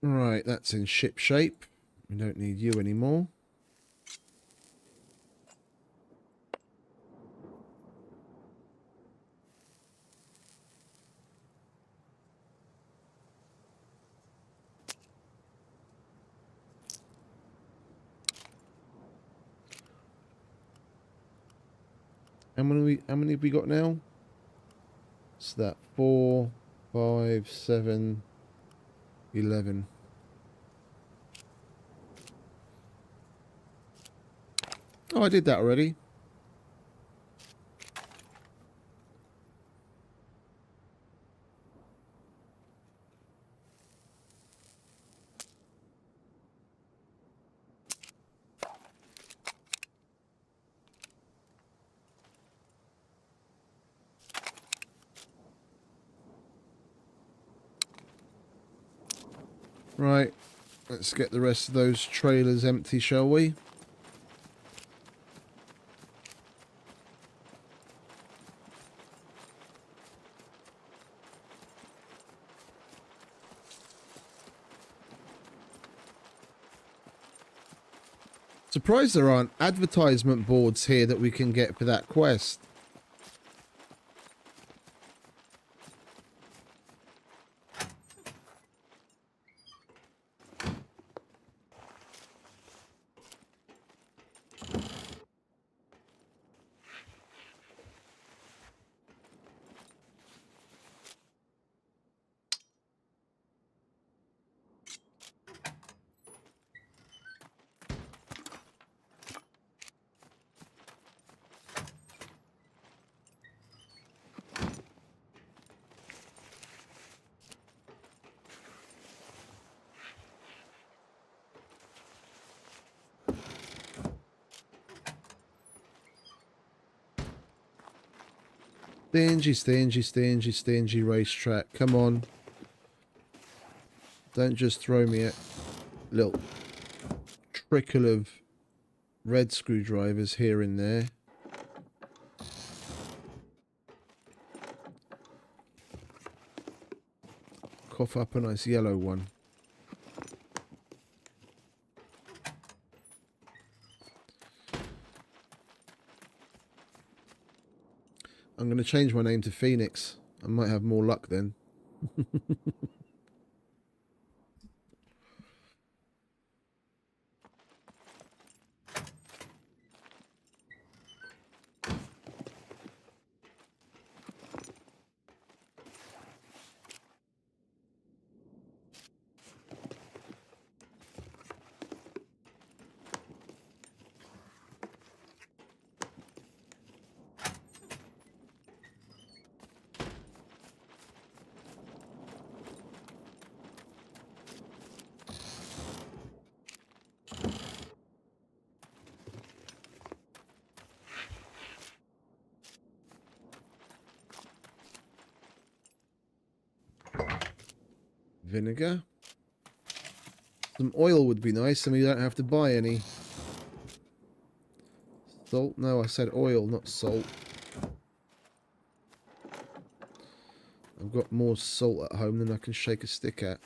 D: Right, that's in ship shape. We don't need you anymore. How many have we got now? So that 4, 5, 7, 11. Oh, I did that already. Right, let's get the rest of those trailers empty, shall we? Surprised there aren't advertisement boards here that we can get for that quest. Stingy, stingy, stingy, stingy racetrack. Come on. Don't just throw me a little trickle of red screwdrivers here and there. Cough up a nice yellow one. I'm going to change my name to Phoenix. I might have more luck then. Vinegar. Some oil would be nice, and we don't have to buy any. Salt? No, I said oil, not salt. I've got more salt at home than I can shake a stick at.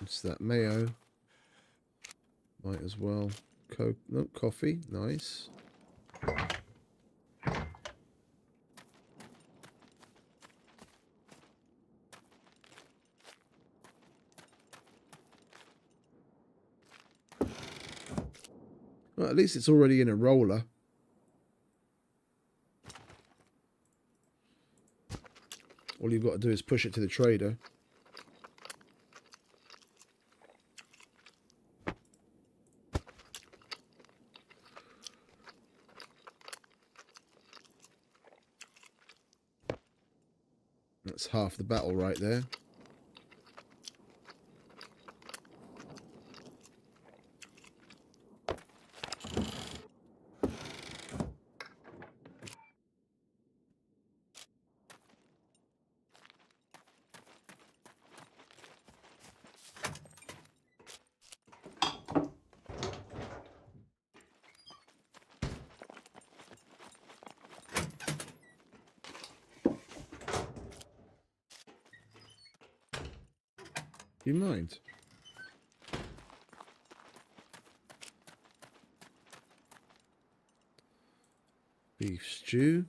D: It's that mayo. Might as well. Coke, no, coffee, nice. Well, at least it's already in a roller. All you've got to do is push it to the trader. That's half the battle right there. Do you mind? Beef stew.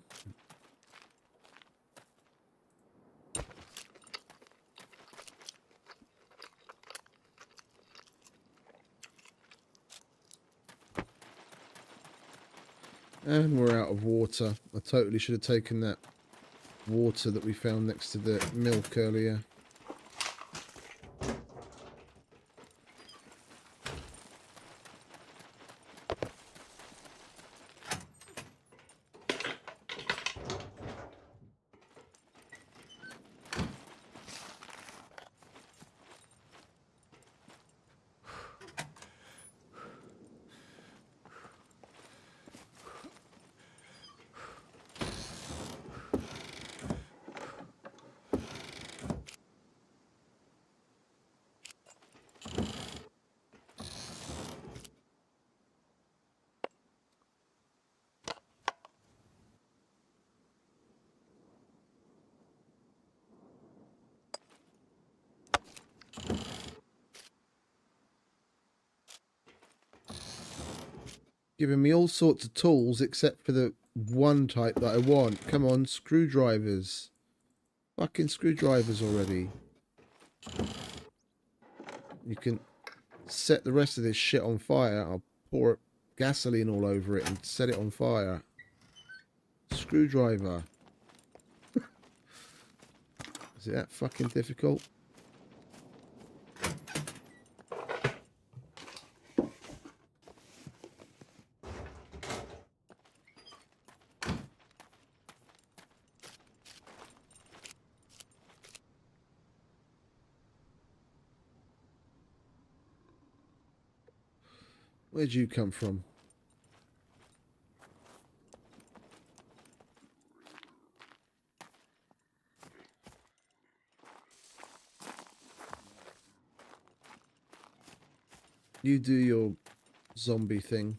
D: And we're out of water. I totally should have taken that water that we found next to the milk earlier. Giving me all sorts of tools except for the one type that I want. Come on, screwdrivers. Fucking screwdrivers already. You can set the rest of this shit on fire. I'll pour gasoline all over it and set it on fire. Screwdriver. Is it that fucking difficult? Where'd you come from? You do your zombie thing.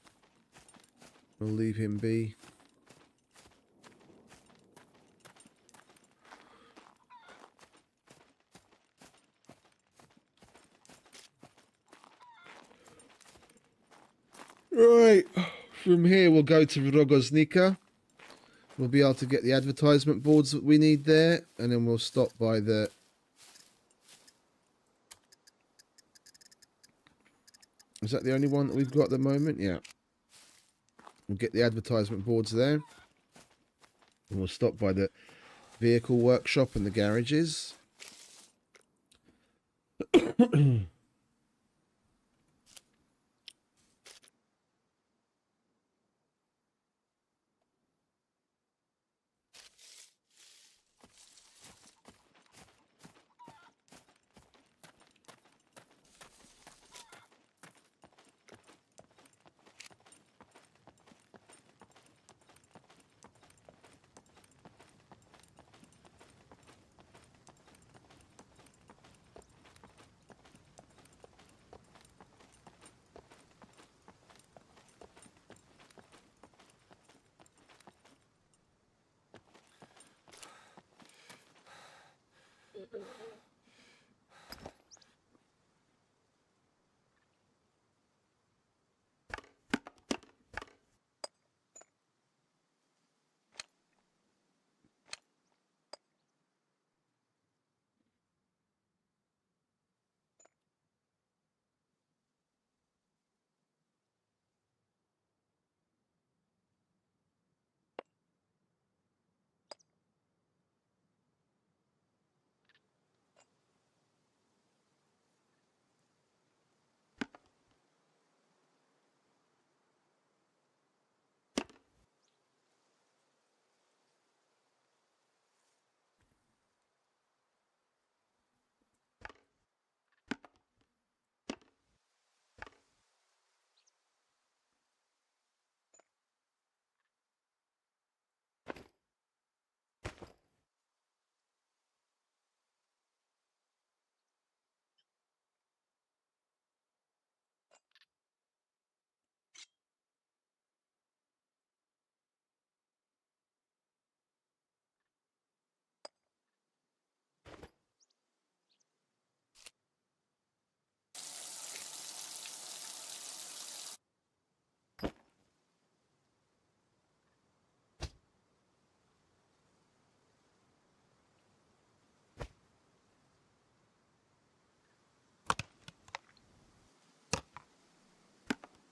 D: We'll leave him be. Right, from here we'll go to Rogoznica. We'll be able to get the advertisement boards that we need there, and then we'll stop by the... Is that the only one that we've got at the moment? Yeah. We'll get the advertisement boards there. And we'll stop by the vehicle workshop and the garages.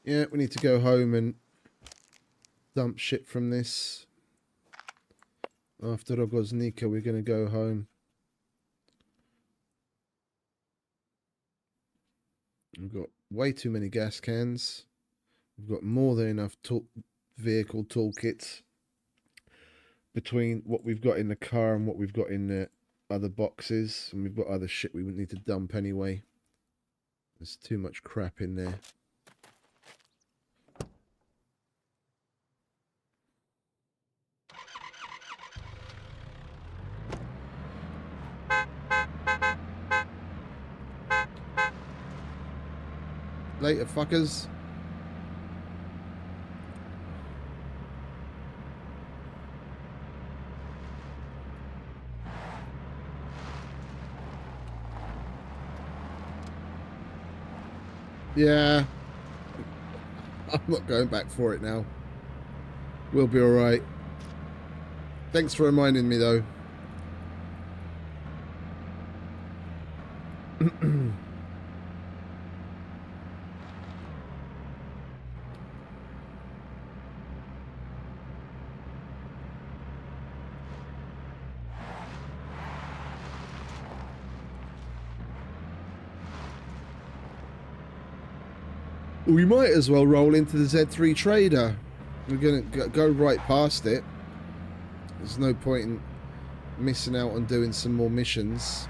D: Yeah, we need to go home and dump shit from this. After Rogoznica, we're going to go home. We've got way too many gas cans. We've got more than enough vehicle toolkits between what we've got in the car and what we've got in the other boxes. And we've got other shit we would need to dump anyway. There's too much crap in there. Later, fuckers. Yeah. I'm not going back for it now. We'll be alright. Thanks for reminding me, though. We might as well roll into the Z3 Trader. We're going to go right past it. There's no point in missing out on doing some more missions.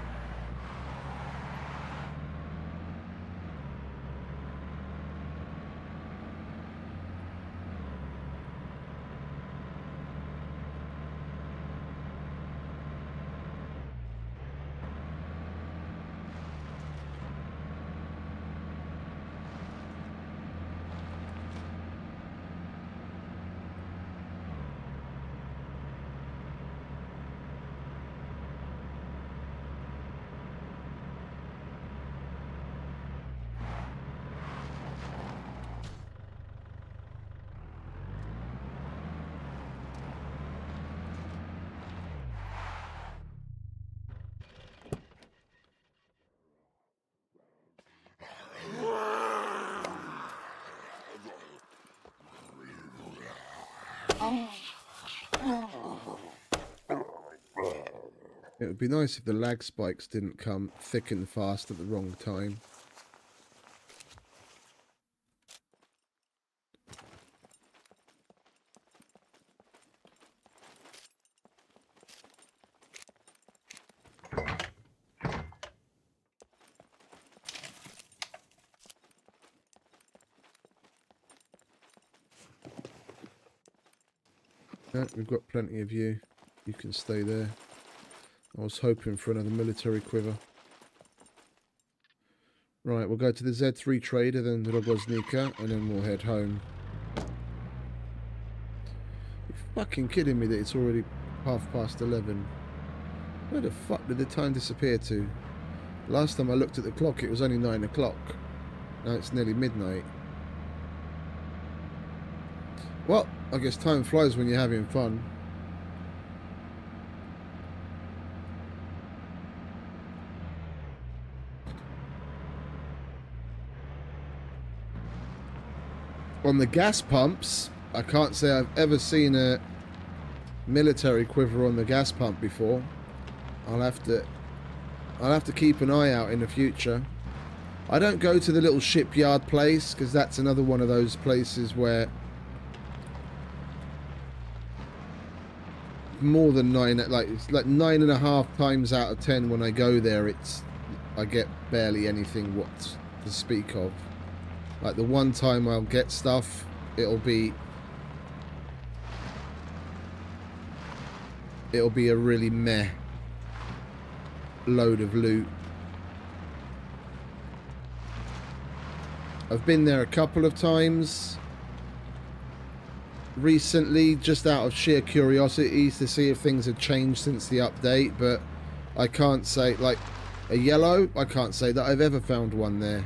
D: It would be nice if the lag spikes didn't come thick and fast at the wrong time. No, we've got plenty of you. You can stay there. I was hoping for another military quiver. Right, we'll go to the Z3 trader, then the Rogoznika, and then we'll head home. You're fucking kidding me that it's already 11:30. Where the fuck did the time disappear to? Last time I looked at the clock, it was only 9 o'clock. Now it's nearly midnight. Well, I guess time flies when you're having fun. On the gas pumps, I can't say I've ever seen a military quiver on the gas pump before. I'll have to keep an eye out in the future. I don't go to the little shipyard place because that's another one of those places where more than it's like 9.5 times out of 10 when I go there, I get barely anything what to speak of. Like the one time I'll get stuff, it'll be a really meh load of loot. I've been there a couple of times recently, just out of sheer curiosity to see if things have changed since the update, but I can't say, like a yellow, I can't say that I've ever found one there.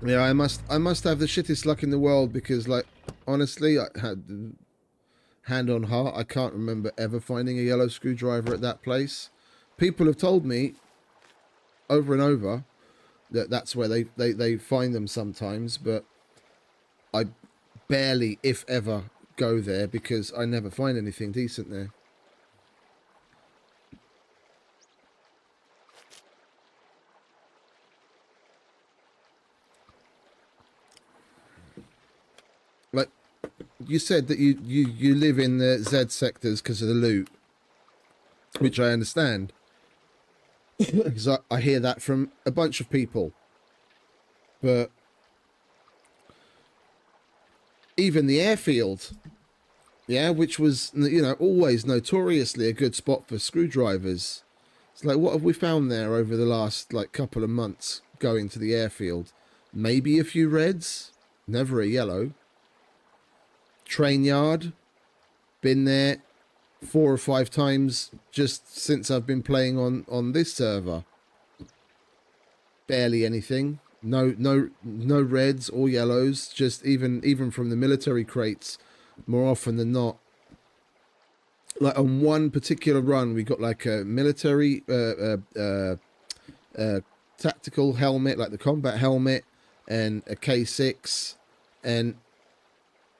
D: Yeah, I must have the shittest luck in the world because, like, honestly, I had hand on heart, I can't remember ever finding a yellow screwdriver at that place. People have told me over and over that that's where they find them sometimes, but I barely, if ever, go there because I never find anything decent there. Like, you said that you live in the Z sectors because of the loot, which I understand. Because I hear that from a bunch of people. But even the airfield, yeah, which was, you know, always notoriously a good spot for screwdrivers. It's like, what have we found there over the last, like, couple of months going to the airfield? Maybe a few reds, never a yellow. Train yard, been there 4 or 5 times just since I've been playing on this server. Barely anything. No reds or yellows. Just even from the military crates, more often than not. Like on one particular run, we got like a military tactical helmet, like the combat helmet, and a K6, and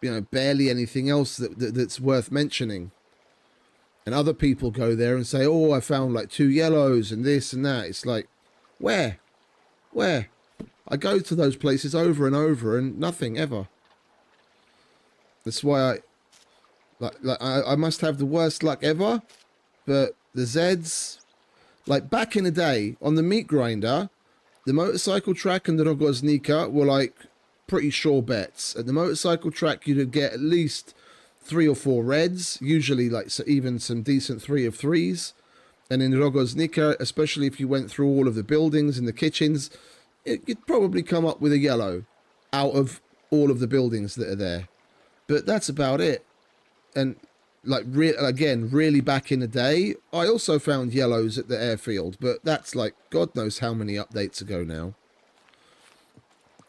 D: you know, barely anything else that's worth mentioning. And other people go there and say, oh, I found like 2 yellows and this and that. It's like, where? I go to those places over and over and nothing ever. That's why I must have the worst luck ever. But the Zeds, like back in the day on the meat grinder, the motorcycle track and the Rogoznika were like pretty sure bets. At the motorcycle track, you'd get at least 3 or 4 reds, usually like even some decent 3 of 3s. And in Rogoznika, especially if you went through all of the buildings and the kitchens, you'd probably come up with a yellow out of all of the buildings that are there. But that's about it. And like again, really back in the day, I also found yellows at the airfield, but that's like God knows how many updates ago now.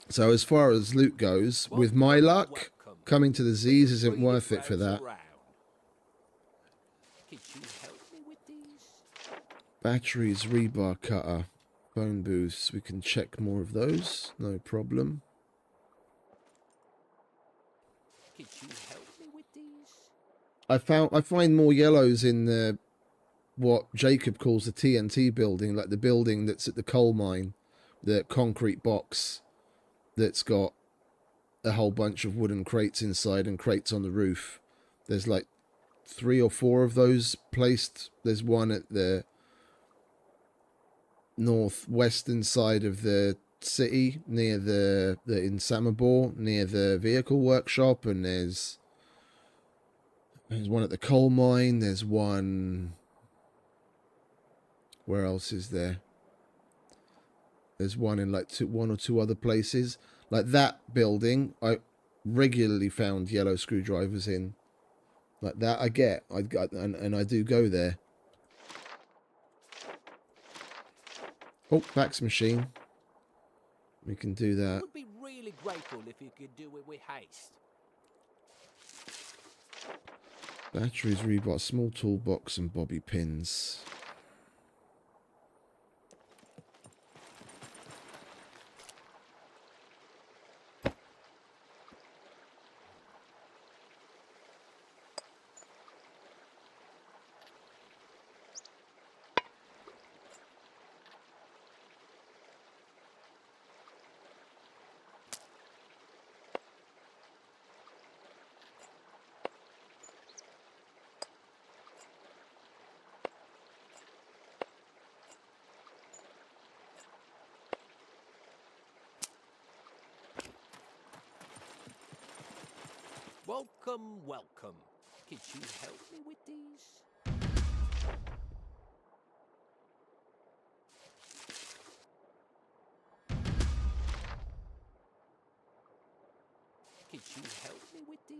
D: So as far as loot goes, with my luck, coming to the Z's isn't worth it for that. Batteries, rebar cutter, phone booths. We can check more of those. No problem.
E: Could you help me with these?
D: I find more yellows in the what Jacob calls the TNT building, like the building that's at the coal mine, the concrete box that's got a whole bunch of wooden crates inside and crates on the roof. There's like 3 or 4 of those placed. There's one at the northwestern side of the city near the in Samabor, near the vehicle workshop, and there's one at the coal mine. There's one, where else is there? There's one in like 1 or 2 other places. Like that building, I regularly found yellow screwdrivers in. Like that, and I do go there. Oh, fax machine. We can do that.
E: Would be really grateful if you could do it with haste.
D: Batteries, rebar, small toolbox, and bobby pins.
E: Welcome, welcome. Could you help me with these? Could you help me with these?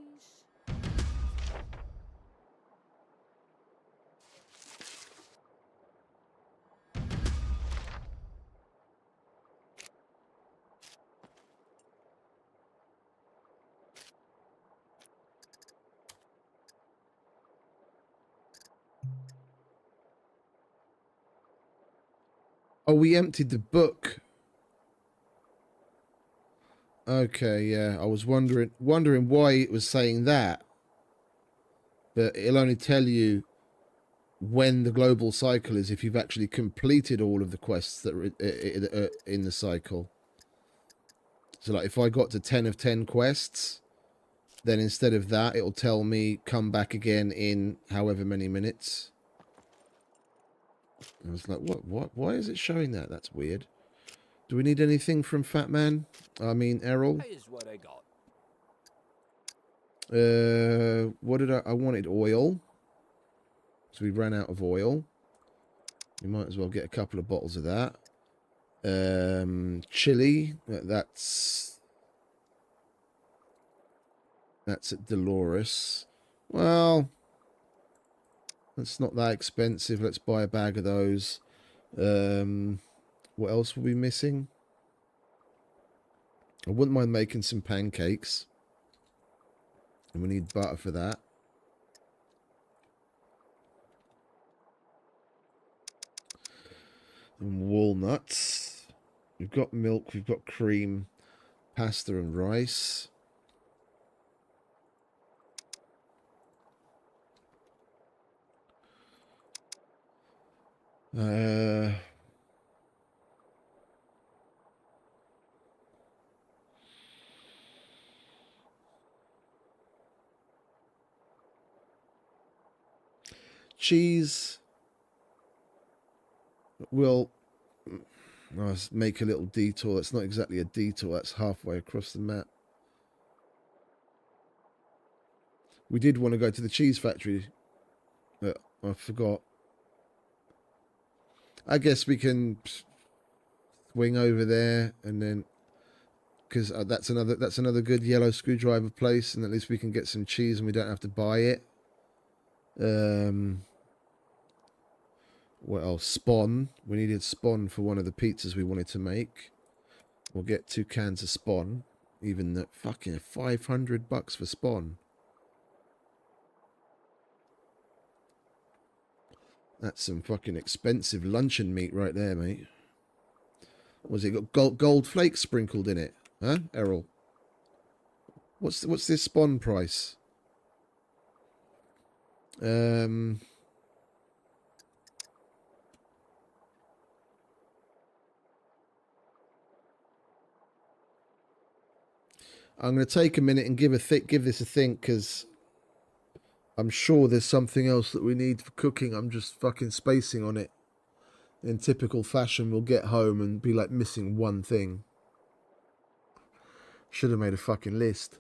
D: Oh, we emptied the book. Okay, yeah. I was wondering why it was saying that. But it'll only tell you when the global cycle is if you've actually completed all of the quests that are in the cycle. So like if I got to 10 of 10 quests, then instead of that, it'll tell me come back again in however many minutes. I was like, what? Why is it showing that? That's weird. Do we need anything from Fat Man? I mean, Errol?
E: Here's what I got.
D: What did I wanted oil. So we ran out of oil. We might as well get a couple of bottles of that. Chili. That's at Dolores. Well, that's not that expensive. Let's buy a bag of those. What else were we missing? I wouldn't mind making some pancakes. And we need butter for that. And walnuts. We've got milk, we've got cream, pasta and rice. Cheese. We'll let's make a little detour. That's not exactly a detour. That's halfway across the map. We did want to go to the cheese factory, but I forgot. I guess we can swing over there and then, because that's another good yellow screwdriver place, and at least we can get some cheese and we don't have to buy it. What else? Spawn. We needed spawn for one of the pizzas we wanted to make. We'll get 2 cans of spawn. Even that fucking $500 for spawn. That's some fucking expensive luncheon meat right there, mate. Was it got gold flakes sprinkled in it? Huh, Errol? What's this spawn price? I'm going to take a minute and give this a think, because I'm sure there's something else that we need for cooking. I'm just fucking spacing on it. In typical fashion, we'll get home and be like missing one thing. Should have made a fucking list.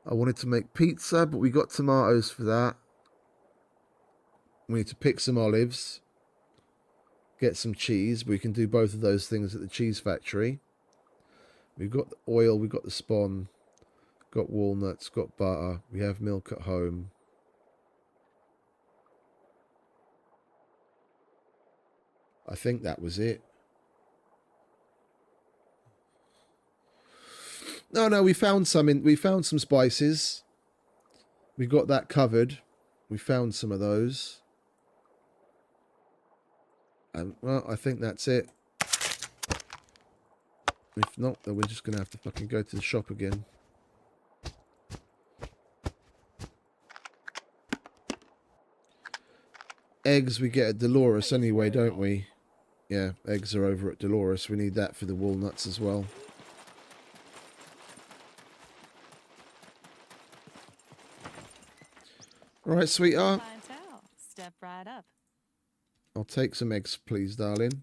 D: I wanted to make pizza, but we got tomatoes for that. We need to pick some olives. Get some cheese. We can do both of those things at the cheese factory. We've got the oil, we've got the spawn, got walnuts, got butter. We have milk at home. I think that was it. No, we found some spices. We got that covered. We found some of those. And well, I think that's it. If not, then we're just gonna have to fucking go to the shop again. Eggs we get at Dolores anyway, don't we? Yeah, eggs are over at Dolores. We need that for the walnuts as well. All right, sweetheart.
G: Step right up.
D: I'll take some eggs, please, darling.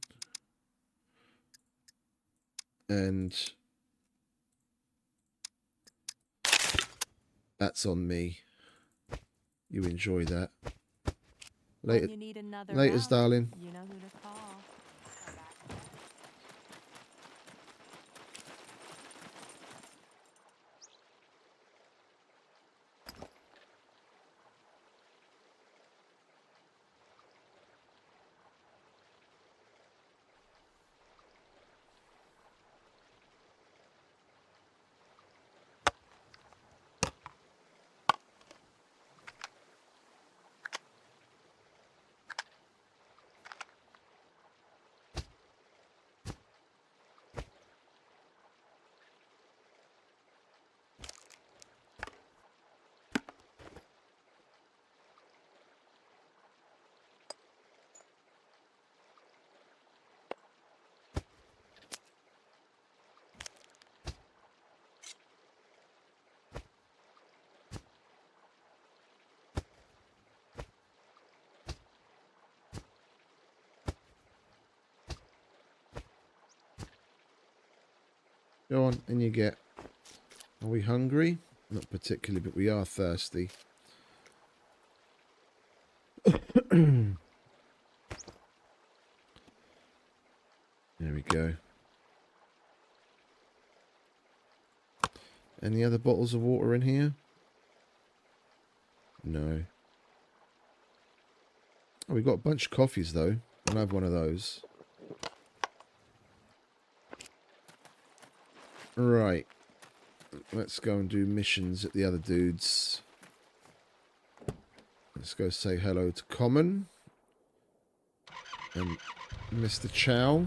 D: And that's on me. You enjoy that. Later, laters, darling.
G: You know who to call.
D: Go on, and you get. Are we hungry? Not particularly, but we are thirsty. There we go. Any other bottles of water in here? No. Oh, we've got a bunch of coffees, though. I'll have one of those. Right. Let's go and do missions at the other dudes. Let's go say hello to Common. And Mr. Chow.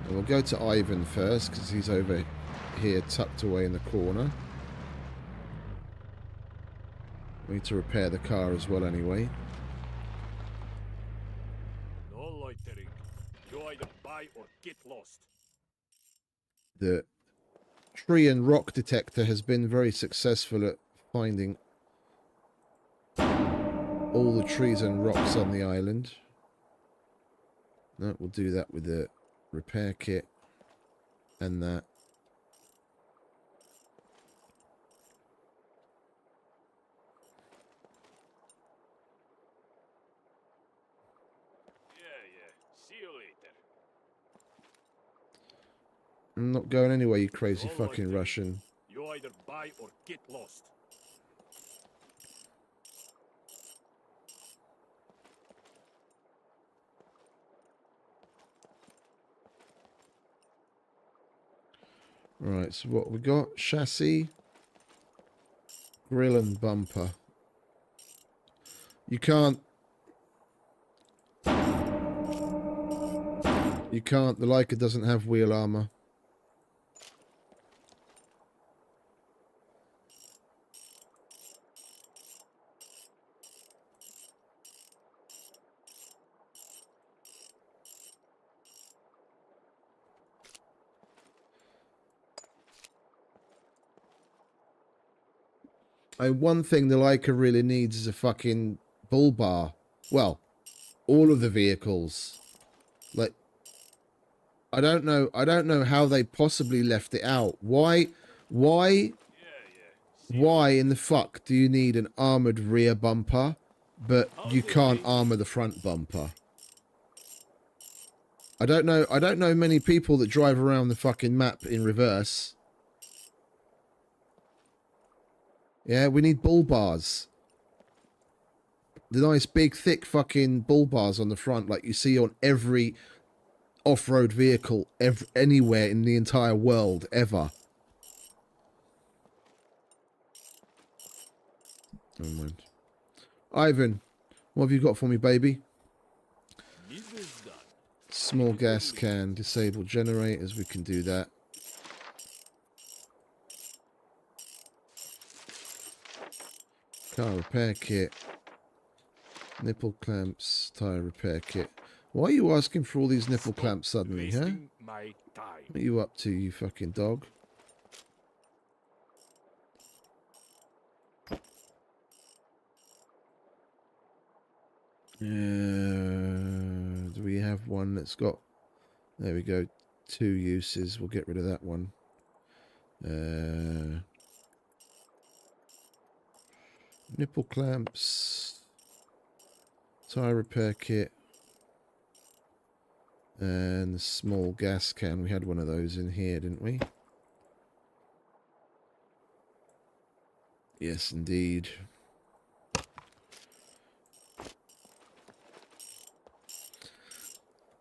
D: And we'll go to Ivan first, because he's over here tucked away in the corner. We need to repair the car as well anyway.
A: No loitering. You either buy or get lost.
D: The tree and rock detector has been very successful at finding all the trees and rocks on the island. No, we'll do that with the repair kit and that.
A: Yeah. See you later.
D: I'm not going anywhere, you crazy
A: No
D: fucking
A: loitering.
D: Russian.
A: You either buy or get lost.
D: Right, so what we got? Chassis, grill and bumper. You can't You can't. The Leica doesn't have wheel armor. One thing the Leica really needs is a fucking bull bar. Well, all of the vehicles. Like, I don't know how they possibly left it out. Why in the fuck do you need an armored rear bumper, but you can't armor the front bumper? I don't know many people that drive around the fucking map in reverse. Yeah, we need bull bars. The nice big thick fucking bull bars on the front like you see on every off-road vehicle anywhere in the entire world ever. Never mind. Ivan, what have you got for me, baby? Small gas can, disable generators, we can do that. Car repair kit. Nipple clamps, tire repair kit. Why are you asking for all these nipple clamps suddenly, huh? What are you up to, you fucking dog? Do we have one that's got... There we go. 2 uses. We'll get rid of that one. Nipple clamps. Tire repair kit. And the small gas can. We had one of those in here, didn't we? Yes, indeed.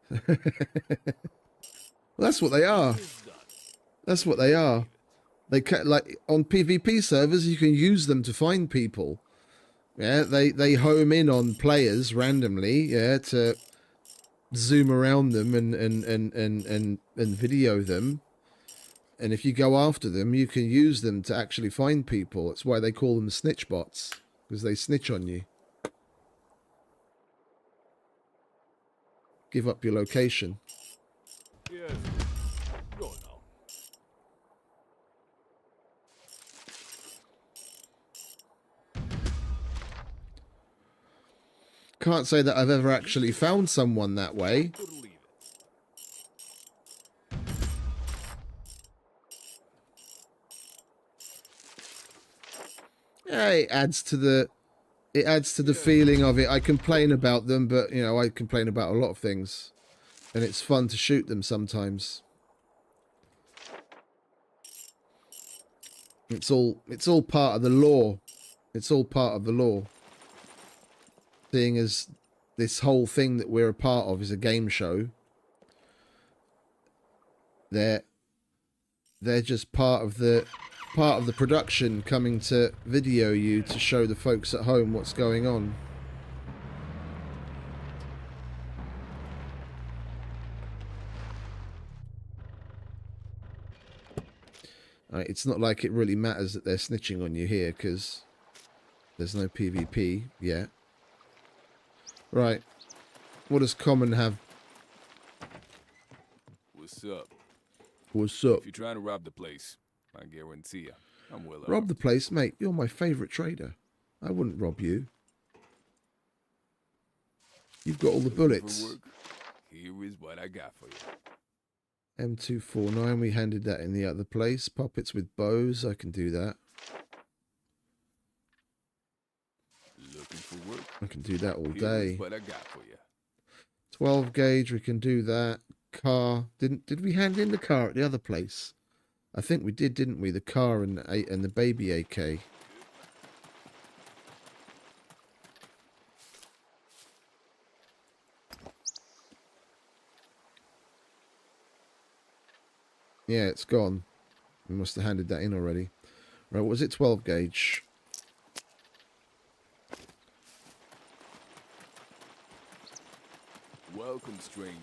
D: Well, that's what they are. That's what they are. They can, like on PvP servers, you can use them to find people. Yeah, they home in on players randomly. Yeah, to zoom around them and video them. And if you go after them, you can use them to actually find people. That's why they call them snitch bots, because they snitch on you. Give up your location.
F: Yes. Go now.
D: Can't say that I've ever actually found someone that way. Yeah, it adds to the feeling of it. I complain about them, but you know, I complain about a lot of things, and it's fun to shoot them sometimes. It's all part of the law. It's all part of the law. Seeing as this whole thing that we're a part of is a game show, they're just part of the production coming to video you to show the folks at home what's going on. It's not like it really matters that they're snitching on you here because there's no PvP yet. Right. What does Common have?
F: What's up?
D: What's up?
F: If you're trying to rob the place, I guarantee you, I'm well
D: Rob
F: armed.
D: the place? Mate, you're my favourite trader. I wouldn't rob you. You've got all the
F: Looking for
D: bullets.
F: work? Here is what I got for you.
D: M249, we handed that in the other place. Puppets with bows, I can do that.
F: Looking for work?
D: I can do that all
F: Here
D: day.
F: is what I got for you.
D: 12 gauge, we can do that. Car, did we hand in the car at the other place? I think we did, didn't we? The car and the baby AK. Yeah, it's gone. We must have handed that in already. Right, what was it? 12 gauge.
F: Welcome, stranger.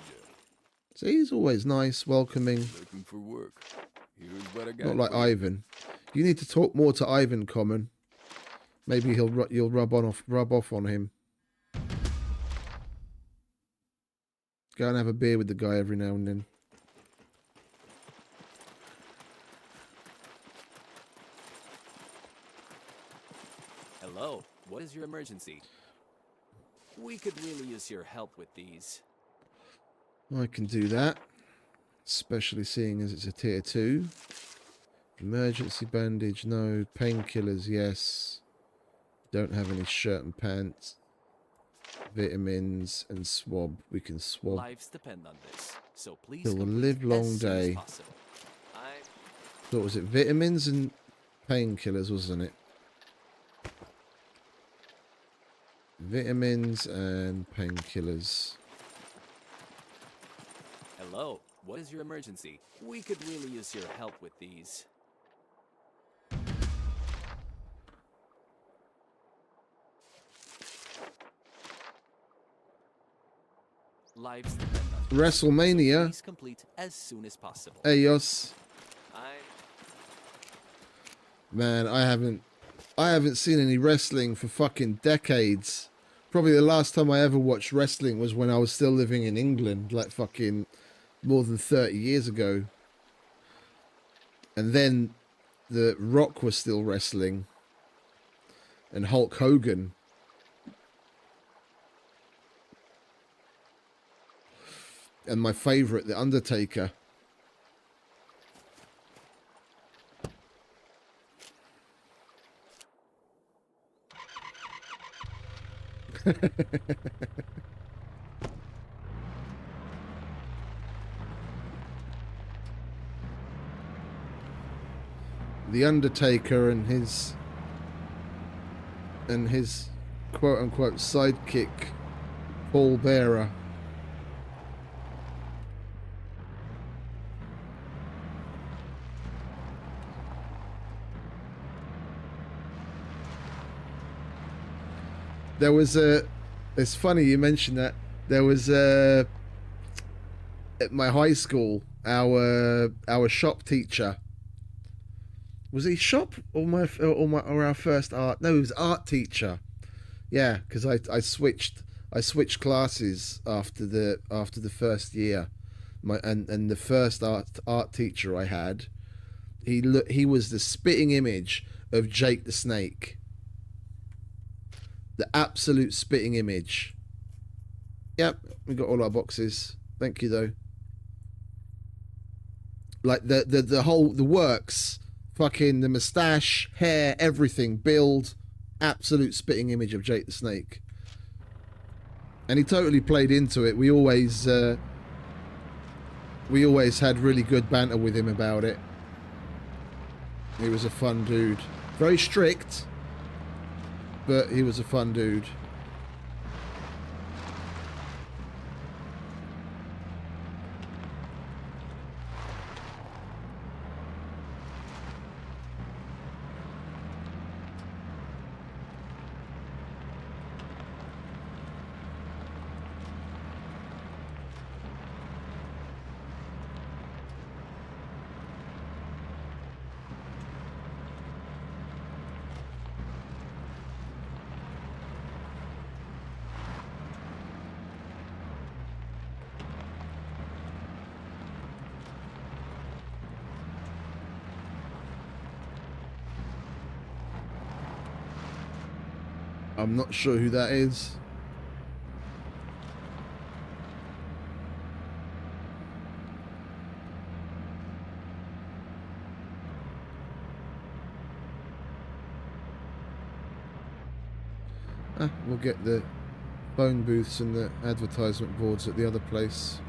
D: So he's always nice, welcoming.
F: Looking for work. Here's what I got.
D: Not like
F: for you.
D: Ivan. You need to talk more to Ivan, Common. Maybe you'll rub off on him. Go and have a beer with the guy every now and then.
E: Hello, what is your emergency? We could really use your help with these.
D: I can do that. Especially seeing as it's a tier 2. Emergency bandage, no. Painkillers, yes. Don't have any shirt and pants. Vitamins and swab. We can swab.
E: Lives depend on this, so please
D: Till a
E: complete
D: live long
E: as soon as
D: day.
E: possible.
D: So what was it? Vitamins and painkillers, wasn't it? Vitamins and painkillers.
E: Hello, what is your emergency? We could really use your help with these. Lives depend on this,
D: WrestleMania.
E: so please complete as soon as possible.
D: Ayos. Man, I haven't seen any wrestling for fucking decades. Probably the last time I ever watched wrestling was when I was still living in England, like fucking more than 30 years ago. And then The Rock was still wrestling. And Hulk Hogan. And my favorite, The Undertaker. The Undertaker and his quote unquote sidekick Paul Bearer. There was a, it's funny you mentioned that, there was a, at my high school, our shop teacher, was he shop or our first art? No, he was art teacher. Yeah, because I switched classes after the first year. And the first art teacher I had, he was the spitting image of Jake the Snake. The absolute spitting image. Yep, we got all our boxes. Thank you though. Like the works, fucking the moustache, hair, everything, build, absolute spitting image of Jake the Snake. And he totally played into it. We always had really good banter with him about it. He was a fun dude. Very strict, but he was a fun dude. I'm not sure who that is. We'll get the phone booths and the advertisement boards at the other place.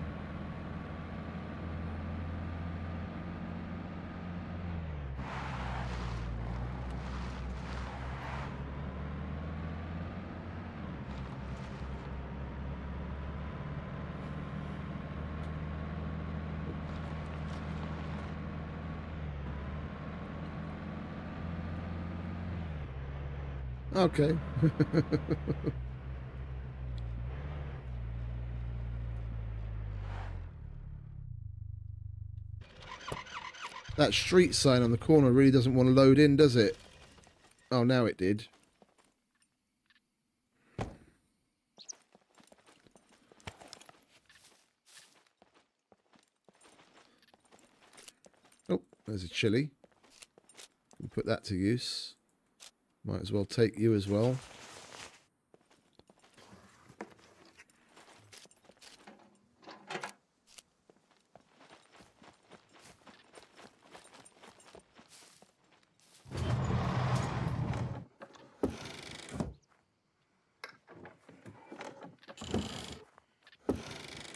D: Okay. That street sign on the corner really doesn't want to load in, does it? Oh, now it did. Oh, there's a chili. We'll put that to use. Might as well take you as well.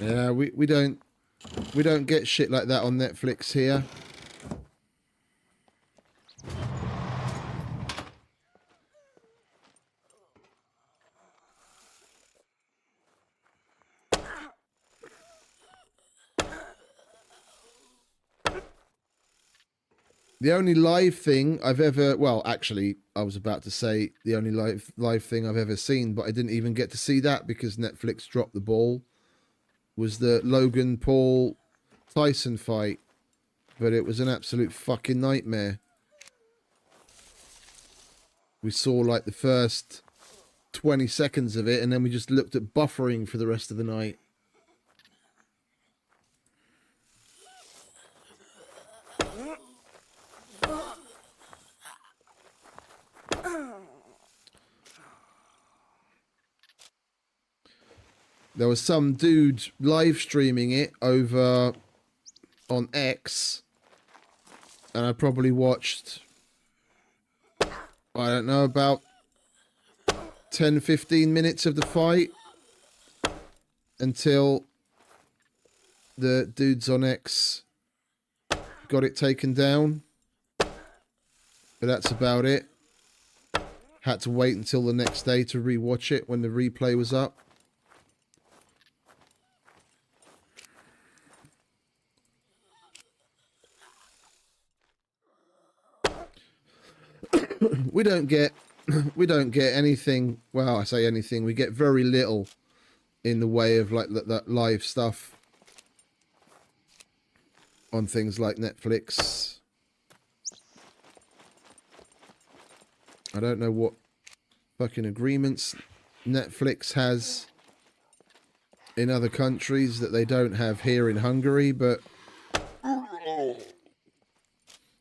D: Yeah, we don't get shit like that on Netflix here. The only live thing I've ever, well, actually, I was about to say the only live thing I've ever seen, but I didn't even get to see that because Netflix dropped the ball, was the Logan Paul Tyson fight. But it was an absolute fucking nightmare. We saw like the first 20 seconds of it, and then we just looked at buffering for the rest of the night. There was some dude live streaming it over on X, and I probably watched, I don't know, about 10-15 minutes of the fight until the dudes on X got it taken down. But that's about it. Had to wait until the next day to rewatch it when the replay was up. we don't get anything. Well, I say anything. We get very little in the way of like that live stuff on things like Netflix. I don't know what fucking agreements Netflix has in other countries that they don't have here in Hungary, but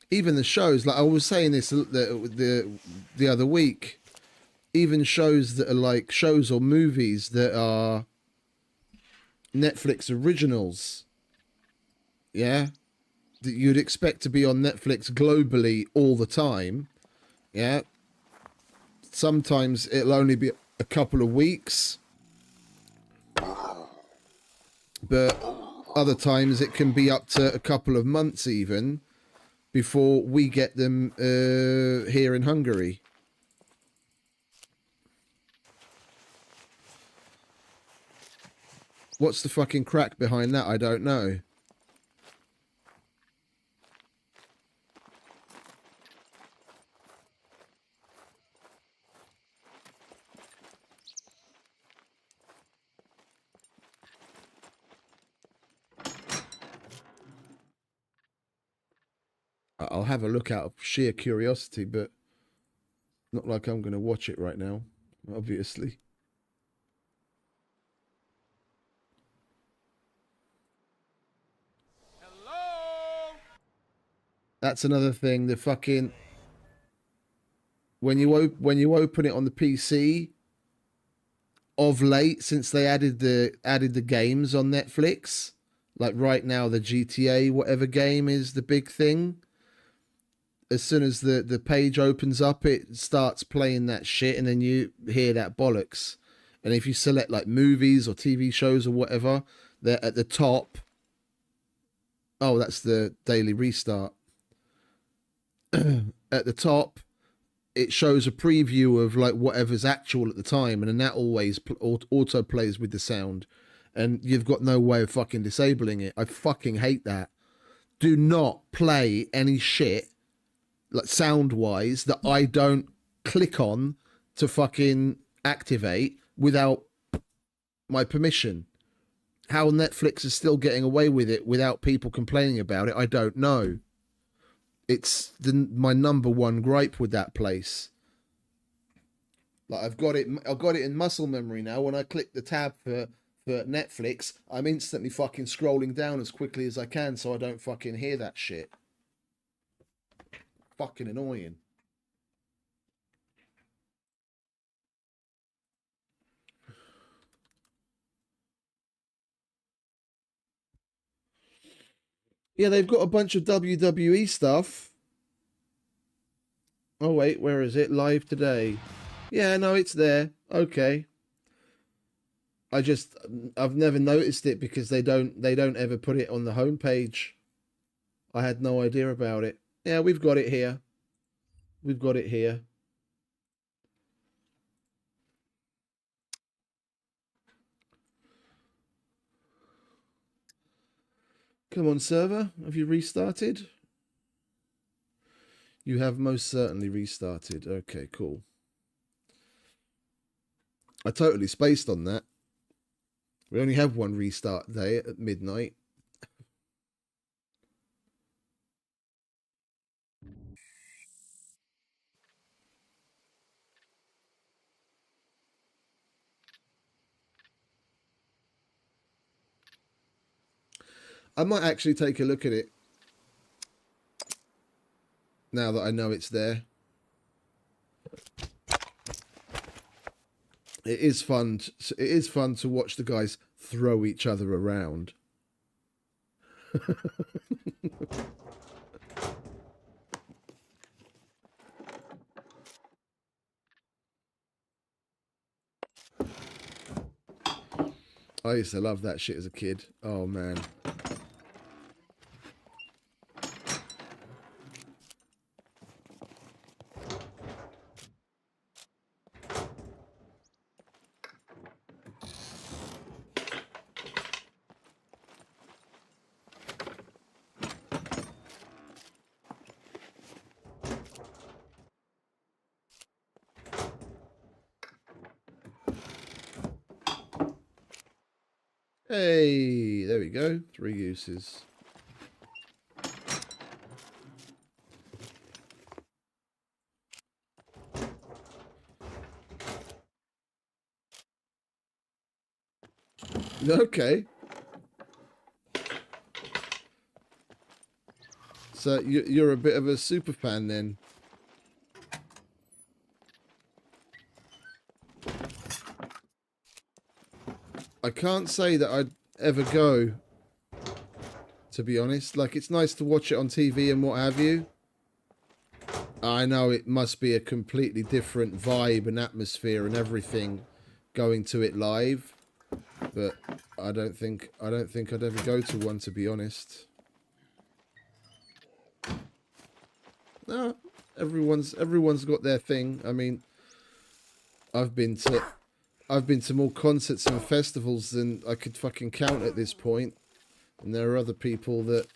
D: even the shows, like I was saying this the other week, even shows that are like shows or movies that are Netflix originals, yeah, that you'd expect to be on Netflix globally all the time, yeah, sometimes it'll only be a couple of weeks, but other times it can be up to a couple of months even before we get them here in Hungary. What's the fucking crack behind that? I don't know. I'll have a look out of sheer curiosity, but not like I'm going to watch it right now, obviously.
F: Hello?
D: That's another thing. The fucking when you open it on the PC, of late since they added the games on Netflix, like right now the GTA whatever game is the big thing. As soon as the page opens up, it starts playing that shit, and then you hear that bollocks. And if you select like movies or TV shows or whatever, they're at the top. Oh, that's the daily restart. At the top, it shows a preview of like whatever's actual at the time, and then that always auto plays with the sound, and you've got no way of fucking disabling it. I fucking hate that. Do not play any shit like sound wise that I don't click on to fucking activate without my permission. How Netflix is still getting away with it without people complaining about it, I don't know. it's my number one gripe with that place. Like I've got it in muscle memory now. When I click the tab for Netflix, I'm instantly fucking scrolling down as quickly as I can so I don't fucking hear that shit. Fucking annoying. Yeah, they've got a bunch of WWE stuff. Oh wait, where is it? Live today. Yeah, no, it's there. Okay. I've never noticed it because they don't ever put it on the homepage. I had no idea about it. Yeah, we've got it here. We've got it here. Come on, server. Have you restarted? You have most certainly restarted. Okay, cool. I totally spaced on that. We only have one restart day at midnight. I might actually take a look at it now that I know it's there. It is fun. It is fun to watch the guys throw each other around. I used to love that shit as a kid. Oh man. Hey, there we go. 3 uses. Okay. So you're a bit of a super fan then. I can't say that I'd ever go, to be honest. Like, it's nice to watch it on TV and what have you. I know it must be a completely different vibe and atmosphere and everything going to it live, but I don't think I'd ever go to one, to be honest. No, everyone's got their thing. I mean, I've been to more concerts and festivals than I could fucking count at this point. And there are other people that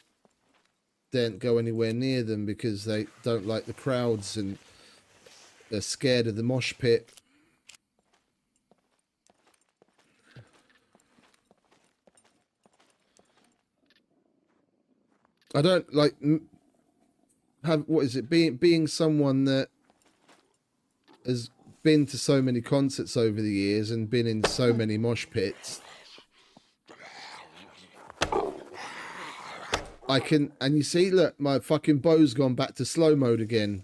D: don't go anywhere near them because they don't like the crowds and they're scared of the mosh pit. I don't like have, what is it, being someone that has been to so many concerts over the years and been in so many mosh pits. I can, and you see, look, my fucking bow's gone back to slow mode again.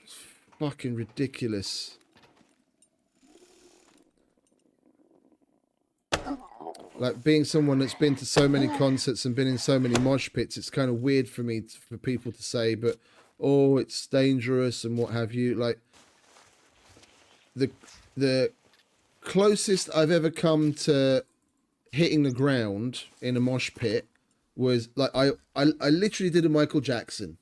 D: It's fucking ridiculous. Like, being someone that's been to so many concerts and been in so many mosh pits, it's kind of weird for me, for people to say, but, oh, it's dangerous and what have you. Like, the closest I've ever come to hitting the ground in a mosh pit was, like, I literally did a Michael Jackson.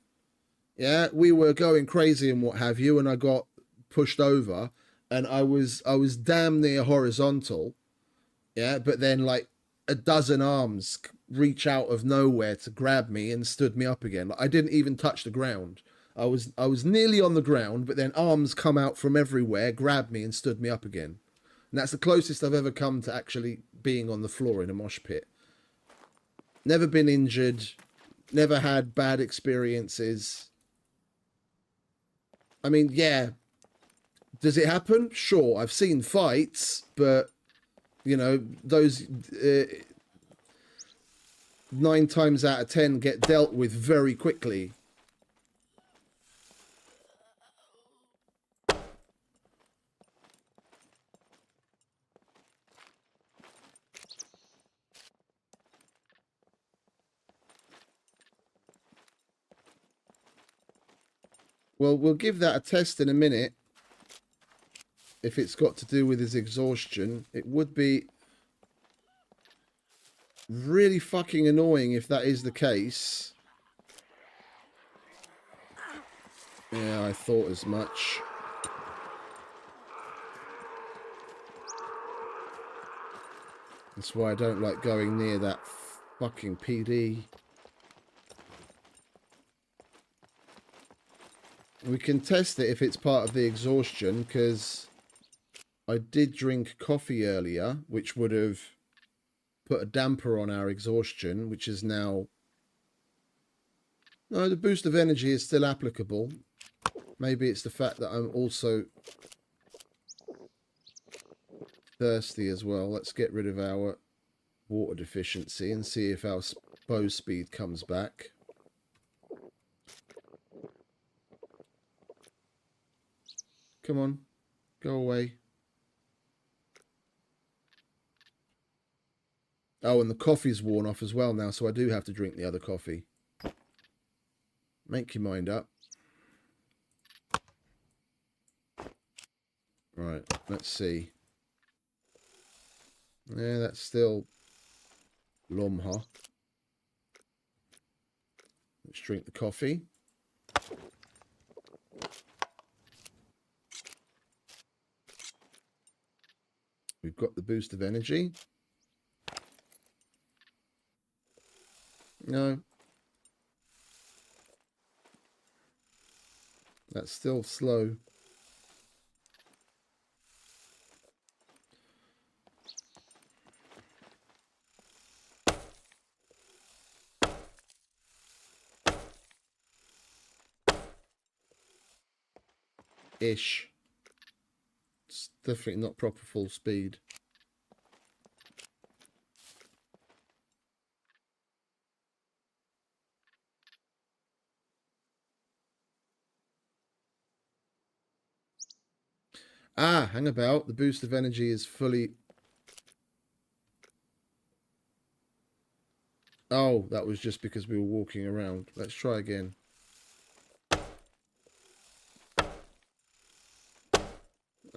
D: Yeah, we were going crazy and what have you, and I got pushed over, and I was damn near horizontal. Yeah, but then like a dozen arms reach out of nowhere to grab me and stood me up again. Like, I didn't even touch the ground. I was nearly on the ground, but then arms come out from everywhere, grabbed me and stood me up again. And that's the closest I've ever come to actually being on the floor in a mosh pit. Never been injured. Never had bad experiences. I mean, yeah. Does it happen? Sure. I've seen fights, but, you know, those 9 times out of 10 get dealt with very quickly. Well, we'll give that a test in a minute. If it's got to do with his exhaustion, it would be really fucking annoying if that is the case. Yeah, I thought as much. That's why I don't like going near that fucking PD. We can test it if it's part of the exhaustion, because I did drink coffee earlier, which would have put a damper on our exhaustion, which is now... No, the boost of energy is still applicable. Maybe it's the fact that I'm also thirsty as well. Let's get rid of our water deficiency and see if our bow speed comes back. Come on, go away. Oh, and the coffee's worn off as well now, so I do have to drink the other coffee. Make your mind up. Right, let's see. Yeah, that's still Lomha. Let's drink the coffee. We've got the boost of energy. No. That's still slow. Ish. It's definitely not proper full speed. Ah, hang about. The boost of energy is fully... Oh, that was just because we were walking around. Let's try again.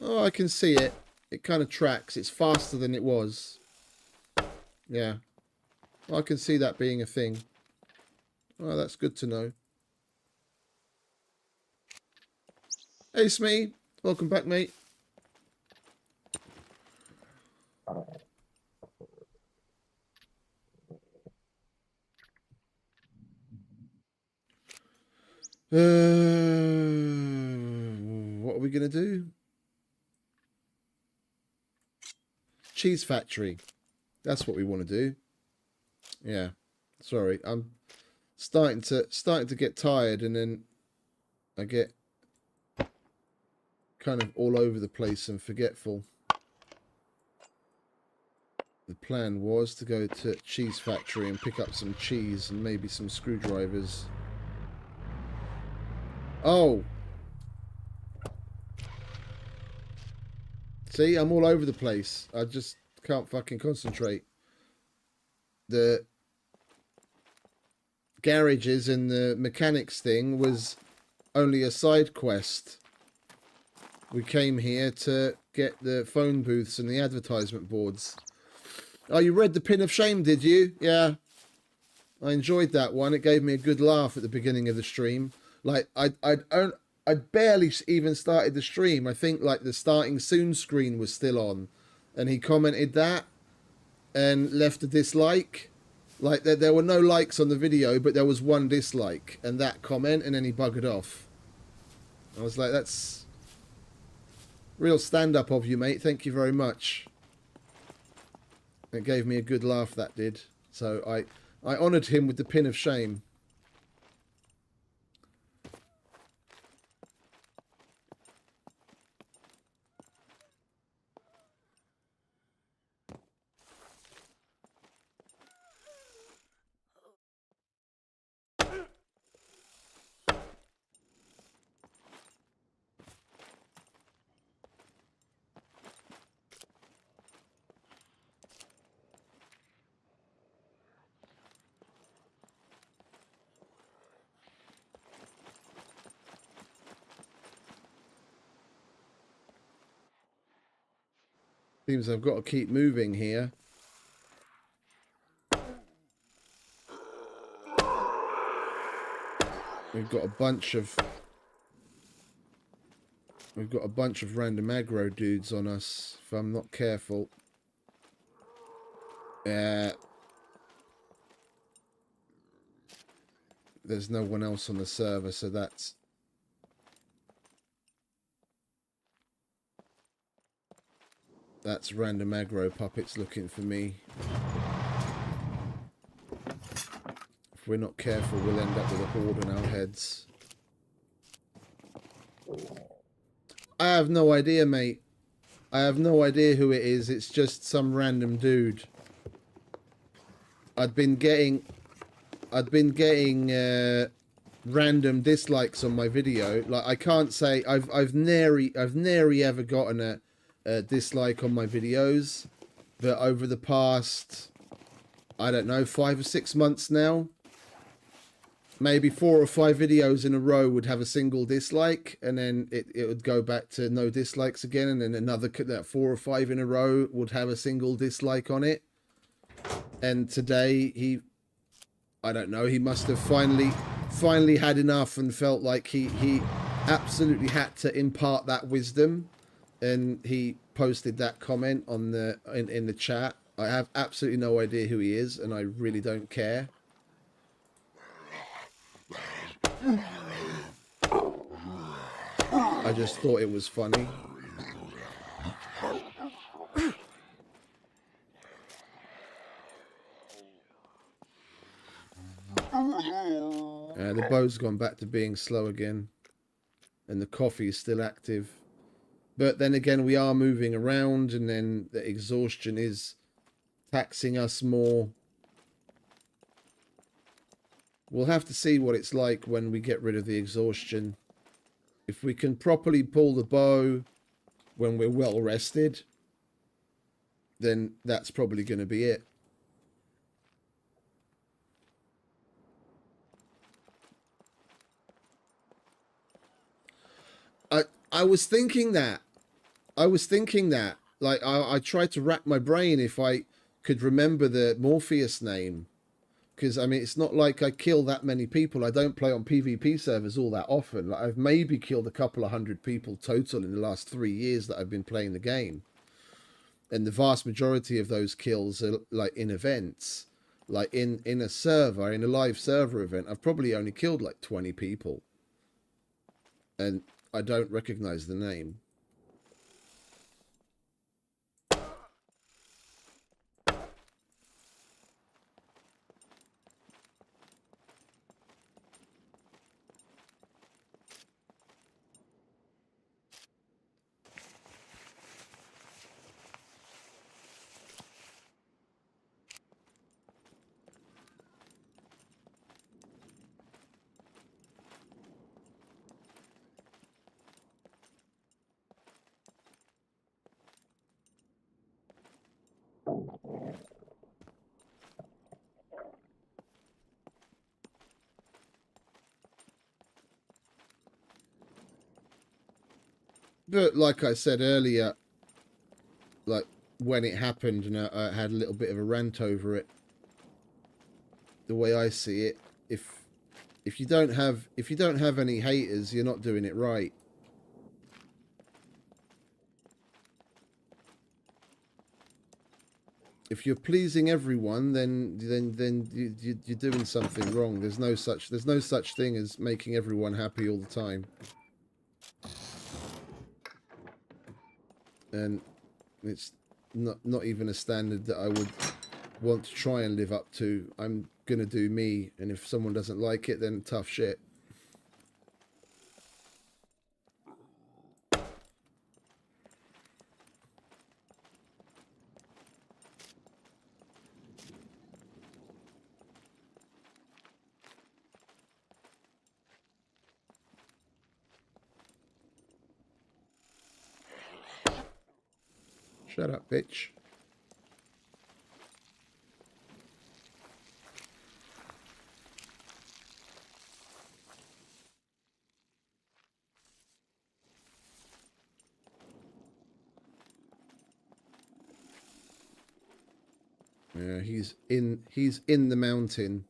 D: Oh, I can see it. It kind of tracks. It's faster than it was. Yeah. I can see that being a thing. Oh, that's good to know. Hey, Smee. Welcome back, mate. What are we going to do? Cheese factory. That's what we want to do. Yeah. Sorry. I'm starting to get tired, and then I get kind of all over the place and forgetful. The plan was to go to cheese factory and pick up some cheese and maybe some screwdrivers. Oh. See, I'm all over the place. I just can't fucking concentrate. The garages and the mechanics thing was only a side quest. We came here to get the phone booths and the advertisement boards. Oh, you read The Pin of Shame, did you? Yeah. I enjoyed that one. It gave me a good laugh at the beginning of the stream. Like, I'd barely even started the stream. I think, like, the starting soon screen was still on. And he commented that and left a dislike. Like, there were no likes on the video, but there was one dislike. And that comment, and then he buggered off. I was like, that's real stand-up of you, mate. Thank you very much. It gave me a good laugh, that did. So I honoured him with the pin of shame. Seems I've got to keep moving here. We've got a bunch of random aggro dudes on us if I'm not careful. There's no one else on the server, so that's random aggro puppets looking for me. If we're not careful, we'll end up with a horde on our heads. I have no idea, mate. I have no idea who it is. It's just some random dude. I'd been getting random dislikes on my video. Like, I can't say I've nary ever gotten a dislike on my videos, but over the past, I don't know, 5 or 6 months now, maybe 4 or 5 videos in a row would have a single dislike, and then it would go back to no dislikes again, and then another 4 or 5 in a row would have a single dislike on it. And today I don't know, he must have finally had enough and felt like he absolutely had to impart that wisdom, and he posted that comment on the in the chat. I have absolutely no idea who he is, and I really don't care. I just thought it was funny. The bow's gone back to being slow again, and the coffee is still active. But then again, we are moving around, and then the exhaustion is taxing us more. We'll have to see what it's like when we get rid of the exhaustion. If we can properly pull the bow when we're well rested, then that's probably going to be it. I was thinking that. Like, I tried to rack my brain if I could remember the Morpheus name. Because, I mean, it's not like I kill that many people. I don't play on PvP servers all that often. Like, I've maybe killed a couple of 100 people total in the last 3 years that I've been playing the game. And the vast majority of those kills are, like, in events. Like, in a server, in a live server event, I've probably only killed, like, 20 people. And I don't recognize the name. But like I said earlier, like when it happened, and I had a little bit of a rant over it. The way I see it, if you don't have any haters, you're not doing it right. If you're pleasing everyone, then you're doing something wrong. There's no such thing as making everyone happy all the time. And it's not even a standard that I would want to try and live up to. I'm gonna do me, and if someone doesn't like it, then tough shit. Shut up, bitch. Yeah, he's in the mountain.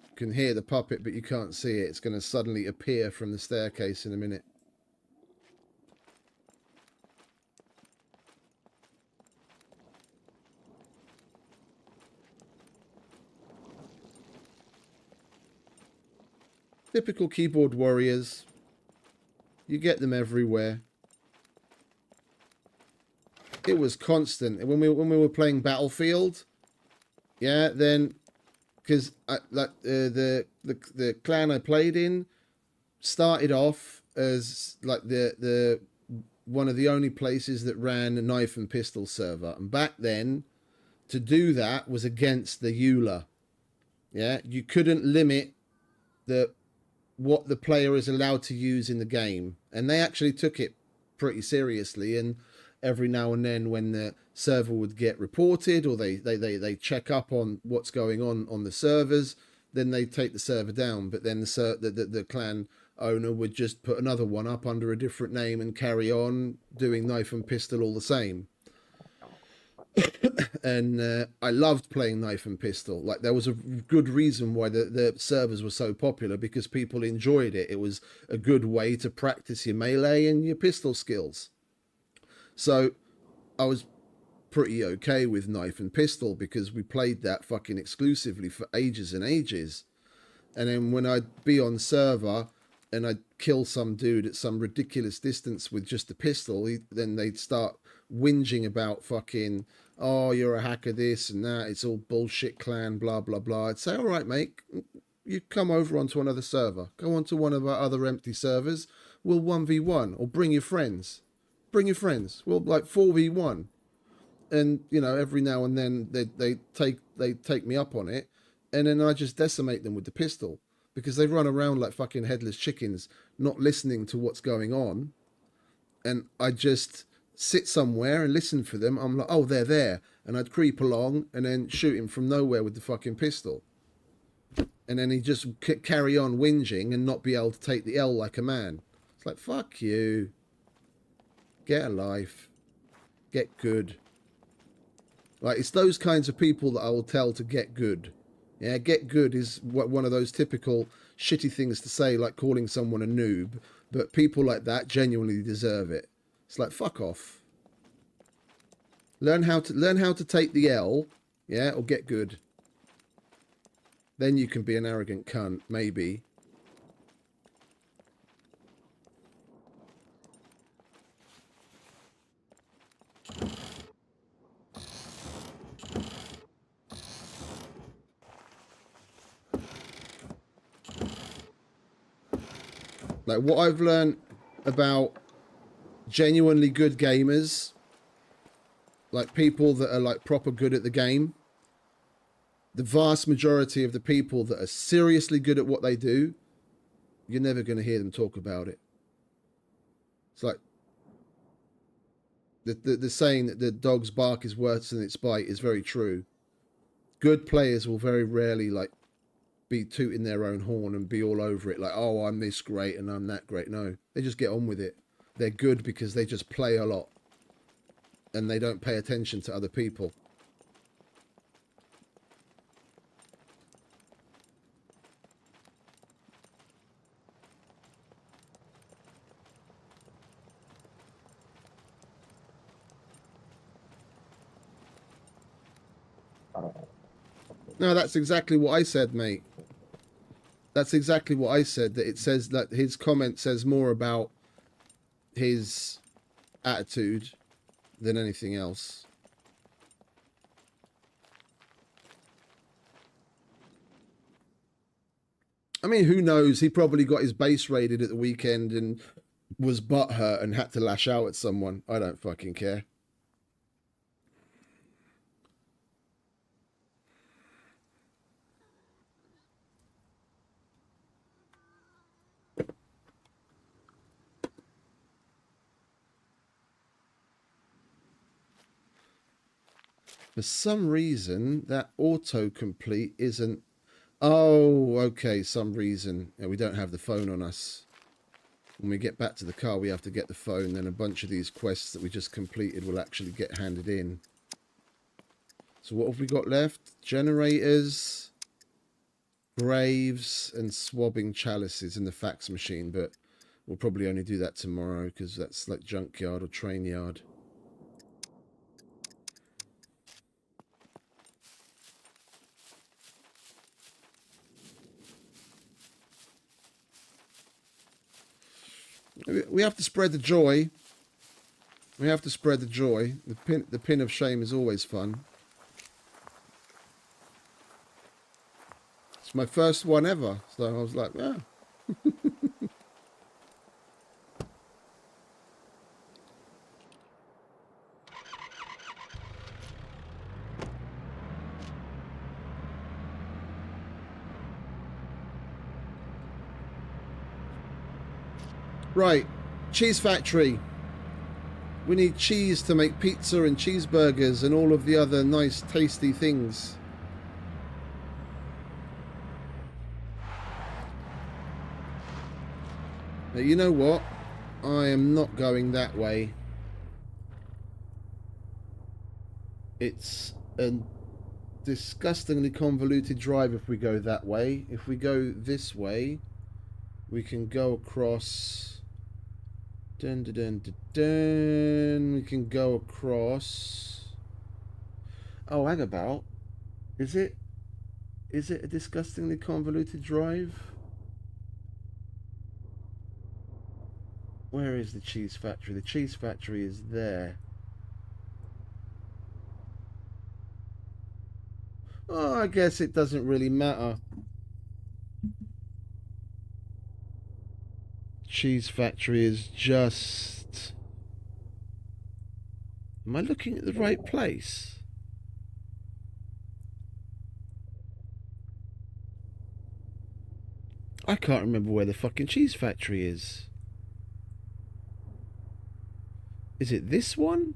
D: You can hear the puppet, but you can't see it. It's going to suddenly appear from the staircase in a minute. Typical keyboard warriors. You get them everywhere. It was constant when we were playing Battlefield. Yeah, then because the clan I played in started off as like the one of the only places that ran a knife and pistol server, and back then to do that was against the EULA. Yeah, you couldn't limit what the player is allowed to use in the game, and they actually took it pretty seriously. And every now and then when the server would get reported, or they check up on what's going on the servers, then they take the server down. But then the clan owner would just put another one up under a different name and carry on doing knife and pistol all the same. And I loved playing knife and pistol. Like, there was a good reason why the servers were so popular, because people enjoyed it. It was a good way to practice your melee and your pistol skills. So I was pretty okay with knife and pistol because we played that fucking exclusively for ages and ages. And then when I'd be on server and I'd kill some dude at some ridiculous distance with just a pistol, then they'd start whinging about fucking, oh, you're a hacker, this and that, it's all bullshit clan, blah, blah, blah. I'd say, all right, mate, you come over onto another server. Go onto one of our other empty servers. We'll 1v1, or bring your friends. Bring your friends. We'll like 4v1. And, you know, every now and then they take me up on it, and then I just decimate them with the pistol, because they run around like fucking headless chickens, not listening to what's going on. And I just sit somewhere and listen for them. I'm like, oh, they're there. And I'd creep along and then shoot him from nowhere with the fucking pistol. And then he'd just carry on whinging and not be able to take the L like a man. It's like, fuck you. Get a life. Get good. Like, it's those kinds of people that I will tell to get good. Yeah, get good is one of those typical shitty things to say, like calling someone a noob. But people like that genuinely deserve it. It's like, fuck off. Learn how to take the L, yeah, or get good. Then you can be an arrogant cunt, maybe. Like, what I've learned about genuinely good gamers, like people that are like proper good at the game, the vast majority of the people that are seriously good at what they do, you're never going to hear them talk about it. It's like the saying that the dog's bark is worse than its bite is very true. Good players will very rarely like be tooting their own horn and be all over it like, oh, I'm this great and I'm that great. No, they just get on with it. They're good because they just play a lot and they don't pay attention to other people. No, that's exactly what I said, mate. That's exactly what I said. That it says that his comment says more about his attitude than anything else. I mean, who knows? He probably got his base raided at the weekend and was butthurt and had to lash out at someone. I don't fucking care. For some reason, that autocomplete isn't... Oh, okay, some reason. Yeah, we don't have the phone on us. When we get back to the car, we have to get the phone. Then a bunch of these quests that we just completed will actually get handed in. So what have we got left? Generators, graves, and swabbing chalices in the fax machine. But we'll probably only do that tomorrow because that's like junkyard or train yard. We have to spread the joy. We have to spread the joy. The pin of shame is always fun. It's my first one ever, so I was like, yeah. Right, cheese factory. We need cheese to make pizza and cheeseburgers and all of the other nice tasty things. Now, you know what? I am not going that way. It's a disgustingly convoluted drive if we go that way. If we go this way, we can go across... Dun, dun, dun, dun, dun. We can go across... Oh, hang about. Is it a disgustingly convoluted drive? Where is the cheese factory? The cheese factory is there. Oh, I guess it doesn't really matter. Cheese factory is just... Am I looking at the right place? I can't remember where the fucking cheese factory is. Is it this one?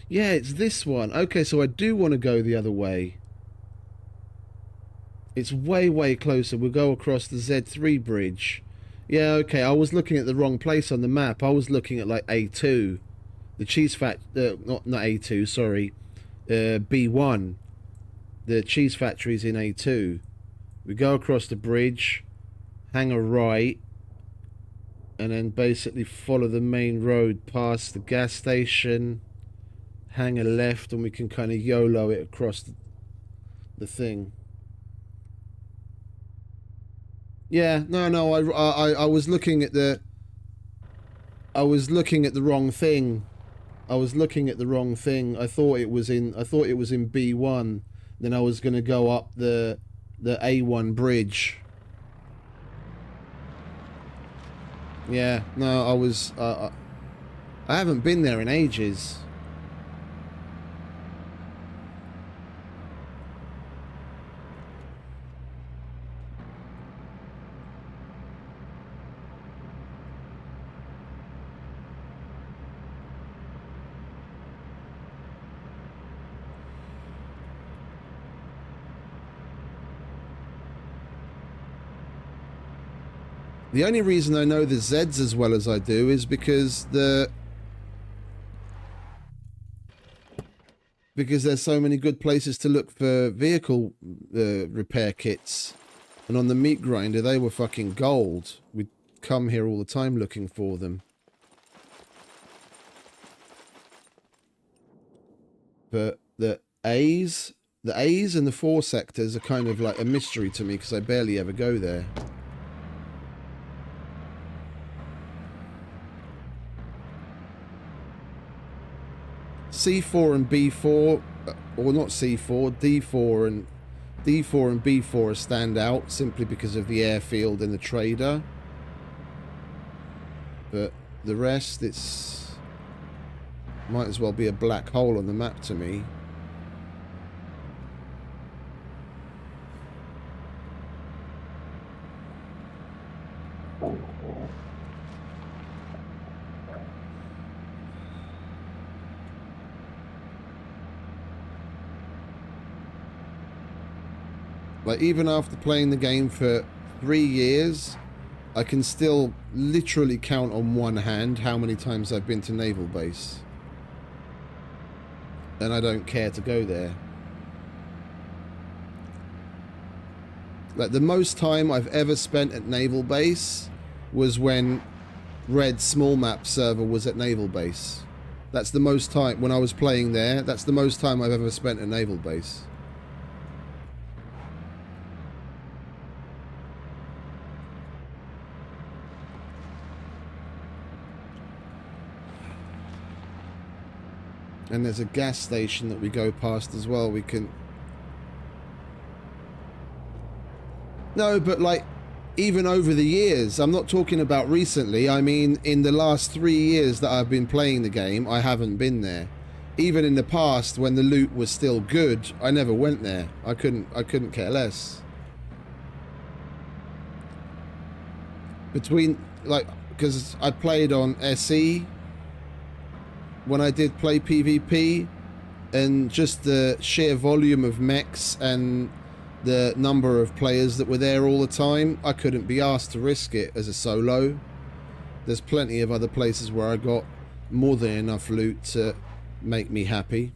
D: Yeah, it's this one. Okay, so I do want to go the other way. It's way, way closer. We'll go across the Z3 bridge. Yeah, okay, I was looking at the wrong place on the map. I was looking at, like, A2. The cheese not A2, sorry. B1. The cheese factory's in A2. We go across the bridge, hang a right, and then basically follow the main road past the gas station, hang a left, and we can kind of YOLO it across the thing. Yeah, no, I was looking at the... I was looking at the wrong thing. I was looking at the wrong thing. I thought it was in B1. Then I was going to go up the A1 bridge. Yeah, no, I was... I haven't been there in ages. The only reason I know the Zeds as well as I do is because there's so many good places to look for vehicle repair kits. And on the meat grinder, they were fucking gold. We'd come here all the time looking for them. But the A's and the 4 sectors are kind of like a mystery to me because I barely ever go there. C4 and B4, or not C4, D4 and B4 stand out simply because of the airfield and the trader. But the rest, it's might as well be a black hole on the map to me. Like, even after playing the game for 3 years, I can still literally count on one hand how many times I've been to Naval Base. And I don't care to go there. Like, the most time I've ever spent at Naval Base was when Red Small Map server was at Naval Base. That's the most time, when I was playing there, that's the most time I've ever spent at Naval Base. And there's a gas station that we go past as well. We can... No, but like, even over the years, I'm not talking about recently. I mean, in the last 3 years that I've been playing the game, I haven't been there. Even in the past, when the loot was still good, I never went there. I couldn't care less. Between, like, because I played on SE when I did play PvP, and just the sheer volume of mechs and the number of players that were there all the time, I couldn't be asked to risk it as a solo. There's plenty of other places where I got more than enough loot to make me happy.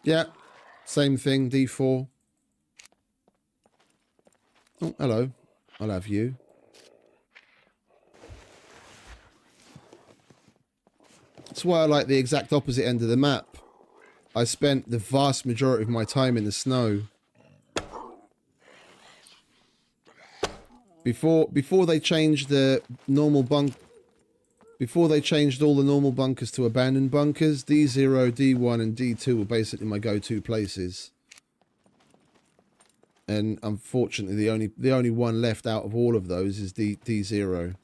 D: Yeah, same thing, D4. Oh, hello. I'll have you. That's why I like the exact opposite end of the map. I spent the vast majority of my time in the snow. Before they changed the normal Before they changed all the normal bunkers to abandoned bunkers, D0, D1 and D2 were basically my go-to places. And unfortunately the only one left out of all of those is D0.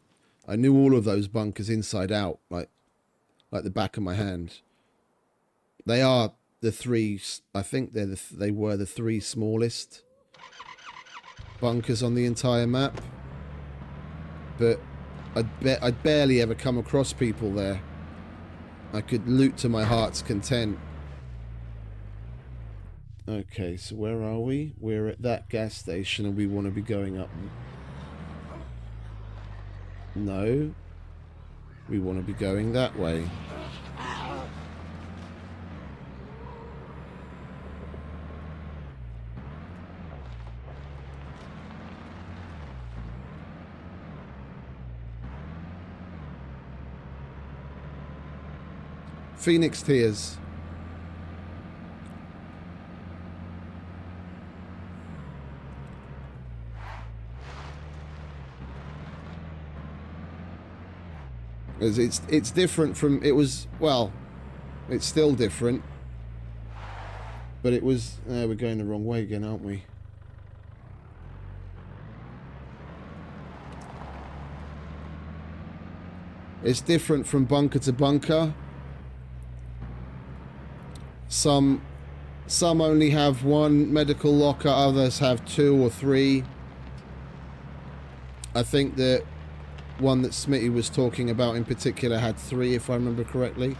D: I knew all of those bunkers inside out, like the back of my hand. They are the three, I think they were the three smallest bunkers on the entire map. But I'd barely ever come across people there. I could loot to my heart's content. Okay, so where are we? We're at that gas station and we want to be going up. No. We want to be going that way. Phoenix Tears. It's different from it was. Well, it's still different, but it was. We're going the wrong way again, aren't we? It's different from bunker to bunker. Some only have one medical locker, others have 2 or 3. I think that one that Smitty was talking about in particular had 3, if I remember correctly.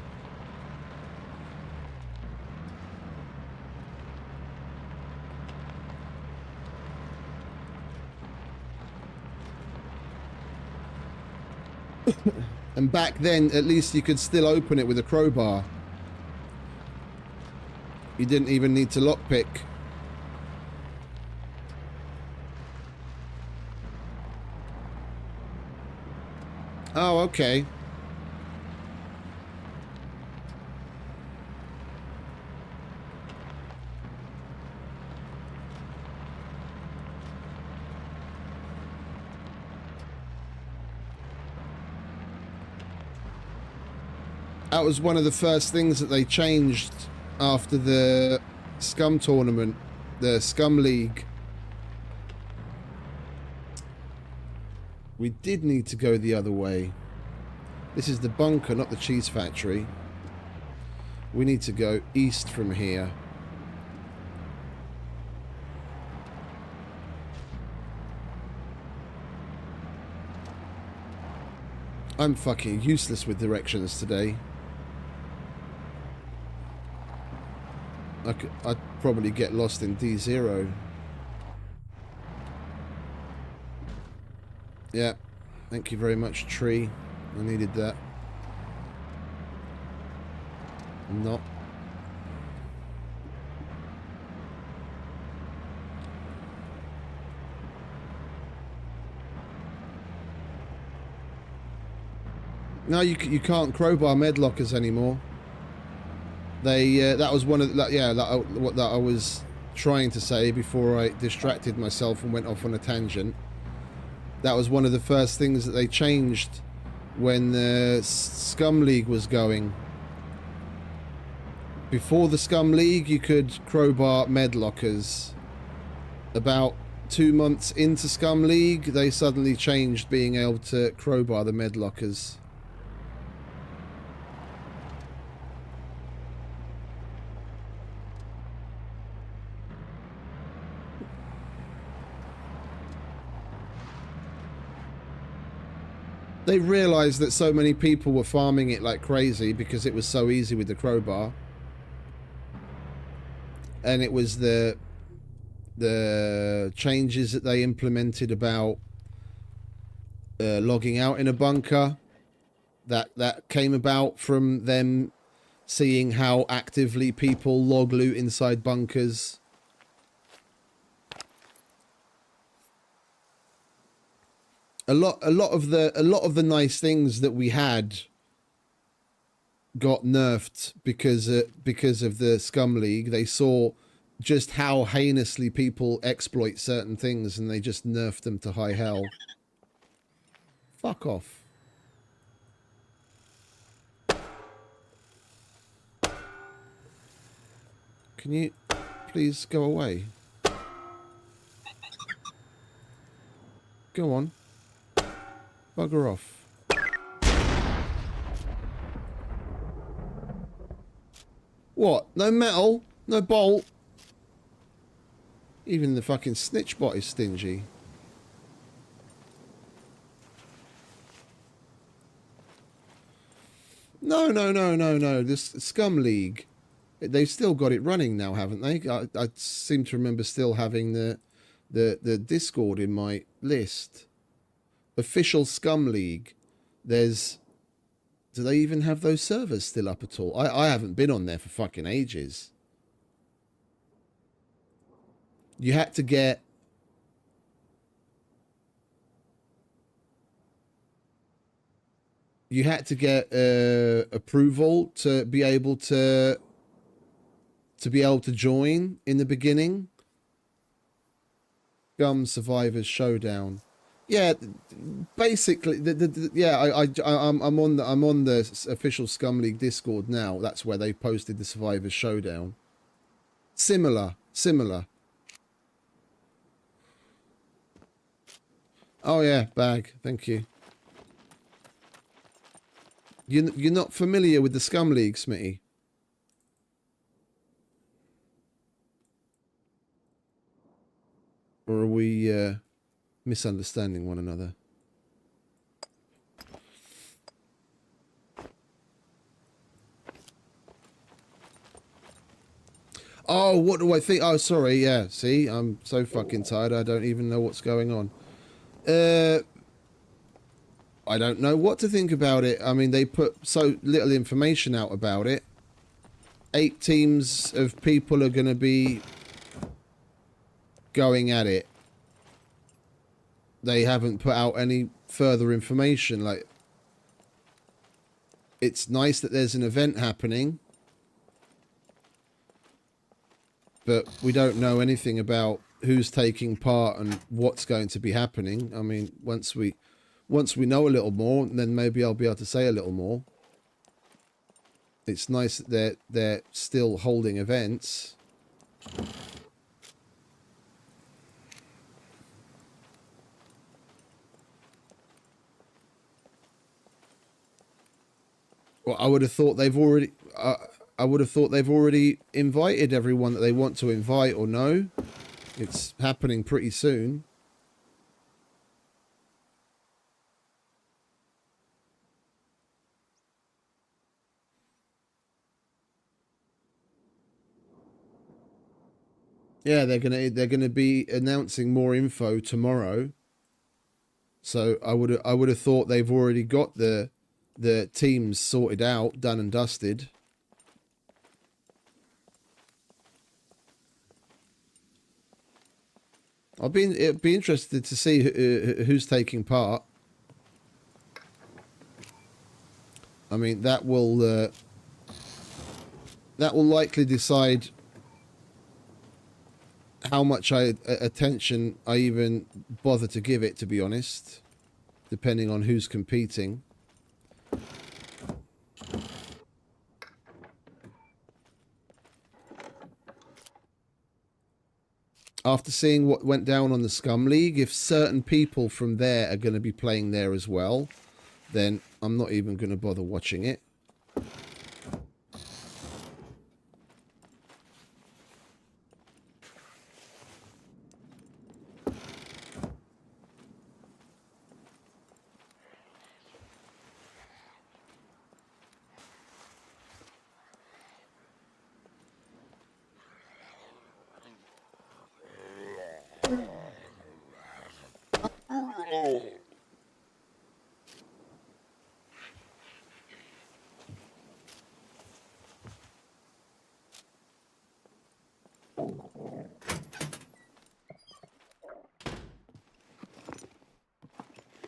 D: And back then, at least you could still open it with a crowbar. You didn't even need to lockpick. Oh, okay. That was one of the first things that they changed after the SCUM tournament, the SCUM League. We did need to go the other way. This is the bunker, not the cheese factory. We need to go east from here. I'm fucking useless with directions today. I'd probably get lost in D0. Yeah, thank you very much, tree. I needed that. Not. No, you can't crowbar medlockers anymore. They that was one of what that I was trying to say before I distracted myself and went off on a tangent. That was one of the first things that they changed when the SCUM League was going. Before the SCUM League, you could crowbar medlockers. About 2 months into SCUM League, they suddenly changed being able to crowbar the medlockers. They realised that so many people were farming it like crazy because it was so easy with the crowbar. And it was the changes that they implemented about logging out in a bunker that came about from them seeing how actively people log loot inside bunkers. A lot of the nice things that we had got nerfed because of the SCUM League. They saw just how heinously people exploit certain things, and they just nerfed them to high hell. Fuck off. Can you please go away? Go on. Bugger off. What? No metal? No bolt? Even the fucking snitch bot is stingy. No. This SCUM League. They've still got it running now, haven't they? I seem to remember still having the Discord in my list. Official SCUM League. There's... Do they even have those servers still up at all? I haven't been on there for fucking ages. You had to get... You had to get approval to be able to join in the beginning. SCUM Survivors Showdown. Yeah, basically, I'm on the official SCUM League Discord now. That's where they posted the Survivors Showdown. Similar. Oh yeah, bag. Thank you. You're not familiar with the SCUM League, Smitty? Or are we misunderstanding one another? Oh, what do I think? Oh, sorry, yeah. See, I'm so fucking tired, I don't even know what's going on. I don't know what to think about it. I mean, they put so little information out about it. 8 teams of people are going to be going at it. They haven't put out any further information. Like, it's nice that there's an event happening, but we don't know anything about who's taking part and what's going to be happening. I mean, once we know a little more, then maybe I'll be able to say a little more. it's nice that they're still holding events. Well, I would have thought they've already. I would have thought they've already invited everyone that they want to invite, or no? It's happening pretty soon. Yeah, they're gonna be announcing more info tomorrow. So I would have thought they've already got the teams sorted out, done and dusted. It'd be interested to see who's taking part. I mean, that will likely decide how much attention I even bother to give it, to be honest, depending on who's competing. After seeing what went down on the Scum League, if certain people from there are going to be playing there as well, then I'm not even going to bother watching it.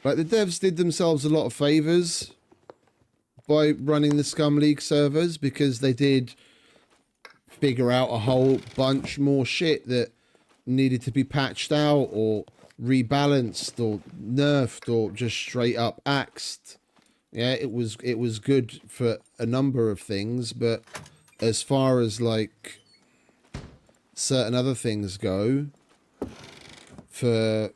D: Like, the devs did themselves a lot of favors by running the Scum League servers, because they did figure out a whole bunch more shit that needed to be patched out or rebalanced or nerfed or just straight up axed. Yeah, it was good for a number of things, but as far as like certain other things go, for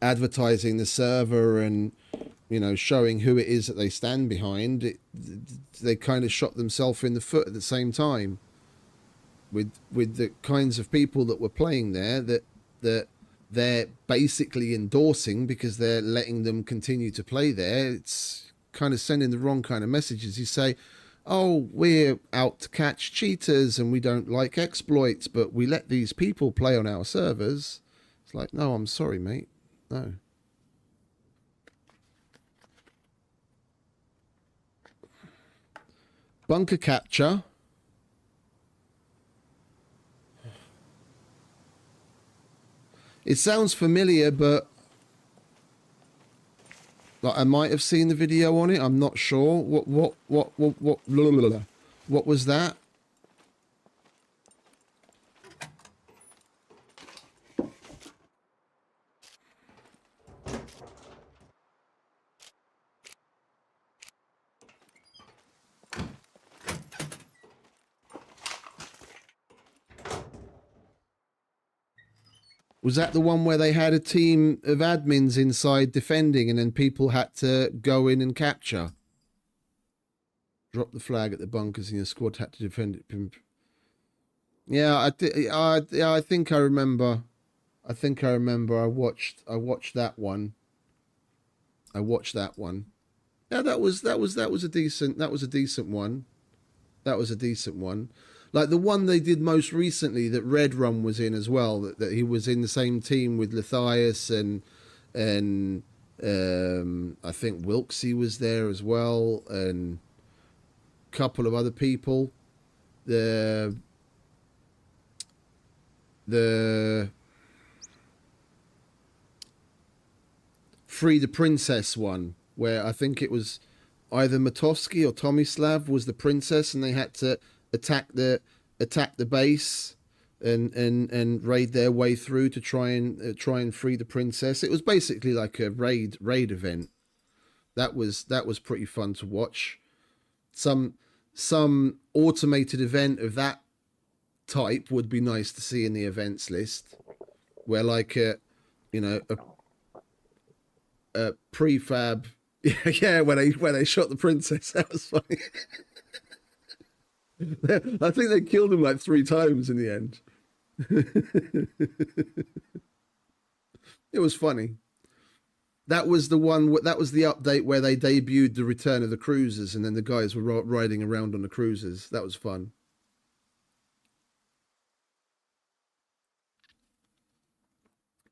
D: advertising the server and, you know, showing who it is that they stand behind, they kind of shot themselves in the foot at the same time with the kinds of people that were playing there that they're basically endorsing because they're letting them continue to play there. It's kind of sending the wrong kind of messages. You say, oh, we're out to catch cheaters and we don't like exploits, but we let these people play on our servers. It's like, no, I'm sorry, mate. No. Bunker capture. It sounds familiar, but like, I might have seen the video on it. I'm not sure. What was that? Was that the one where they had a team of admins inside defending and then people had to go in and capture? Drop the flag at the bunkers and your squad had to defend it. Yeah, I think I remember. I watched that one. Yeah, that was a decent one. Like the one they did most recently that Red Rum was in as well, that he was in the same team with Lithias and I think Wilksy was there as well, and a couple of other people. The Free the Princess one, where I think it was either Matovsky or Tomislav was the princess, and they had to attack the base and raid their way through to try and free the princess. It was basically like a raid event. That was pretty fun to watch. Some automated event of that type would be nice to see in the events list, where like a prefab. Yeah, when they shot the princess, that was funny. I think they killed him like 3 times in the end. It was funny. That was the one. That was the update where they debuted the return of the cruisers, and then the guys were riding around on the cruisers. That was fun.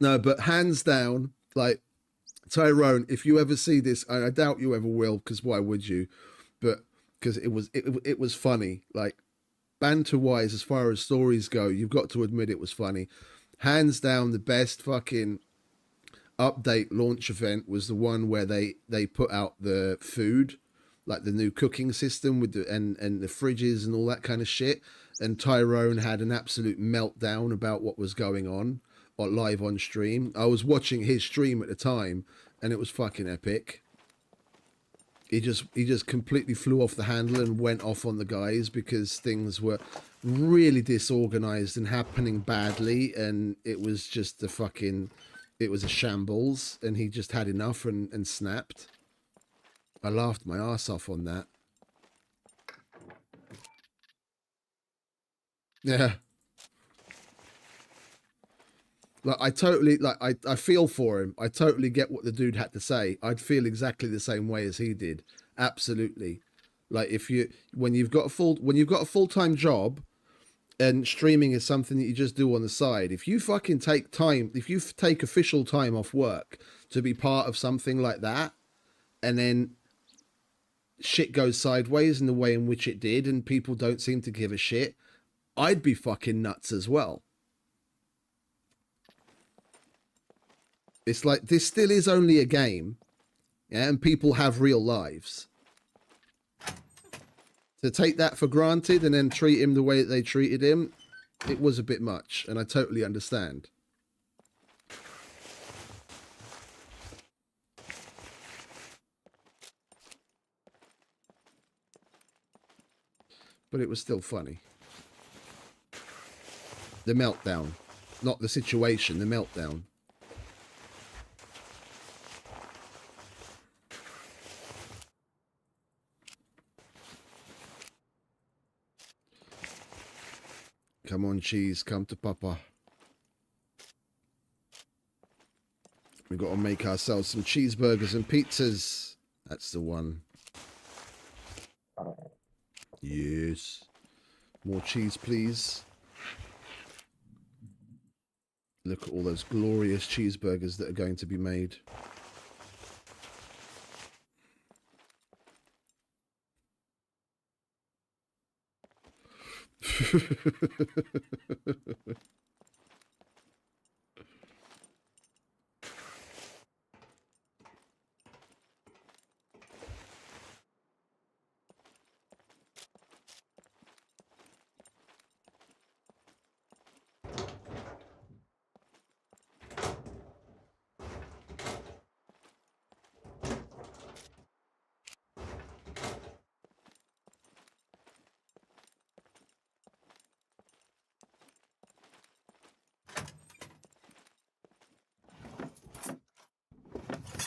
D: No, but hands down, like Tyrone, if you ever see this, I doubt you ever will, because why would you? But because it was funny. Like banter wise, as far as stories go, you've got to admit it was funny. Hands down, the best fucking update launch event was the one where they put out the food, like the new cooking system with the and the fridges and all that kind of shit. And Tyrone had an absolute meltdown about what was going on or live on stream. I was watching his stream at the time, and it was fucking epic. He just completely flew off the handle and went off on the guys because things were really disorganized and happening badly, and it was just it was a shambles, and he just had enough and snapped. I laughed my ass off on that. Yeah. Like I feel for him. I totally get what the dude had to say. I'd feel exactly the same way as he did. Absolutely. Like when you've got a full-time job and streaming is something that you just do on the side, if you fucking take official time off work to be part of something like that, and then shit goes sideways in the way in which it did and people don't seem to give a shit, I'd be fucking nuts as well. It's like, this still is only a game, yeah, and people have real lives. To take that for granted and then treat him the way that they treated him, it was a bit much, and I totally understand. But it was still funny. The meltdown. Not the situation, the meltdown. Come on, cheese, come to Papa. We got to make ourselves some cheeseburgers and pizzas. That's the one. Yes. More cheese, please. Look at all those glorious cheeseburgers that are going to be made.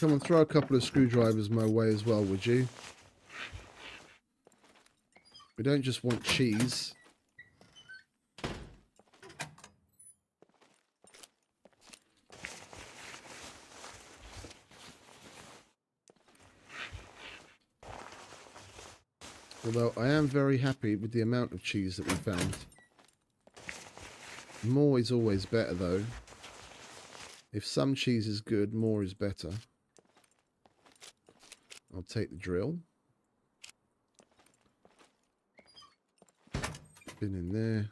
D: Come on, throw a couple of screwdrivers my way as well, would you? We don't just want cheese. Although I am very happy with the amount of cheese that we found. More is always better, though. If some cheese is good, more is better. I'll take the drill. Been in there.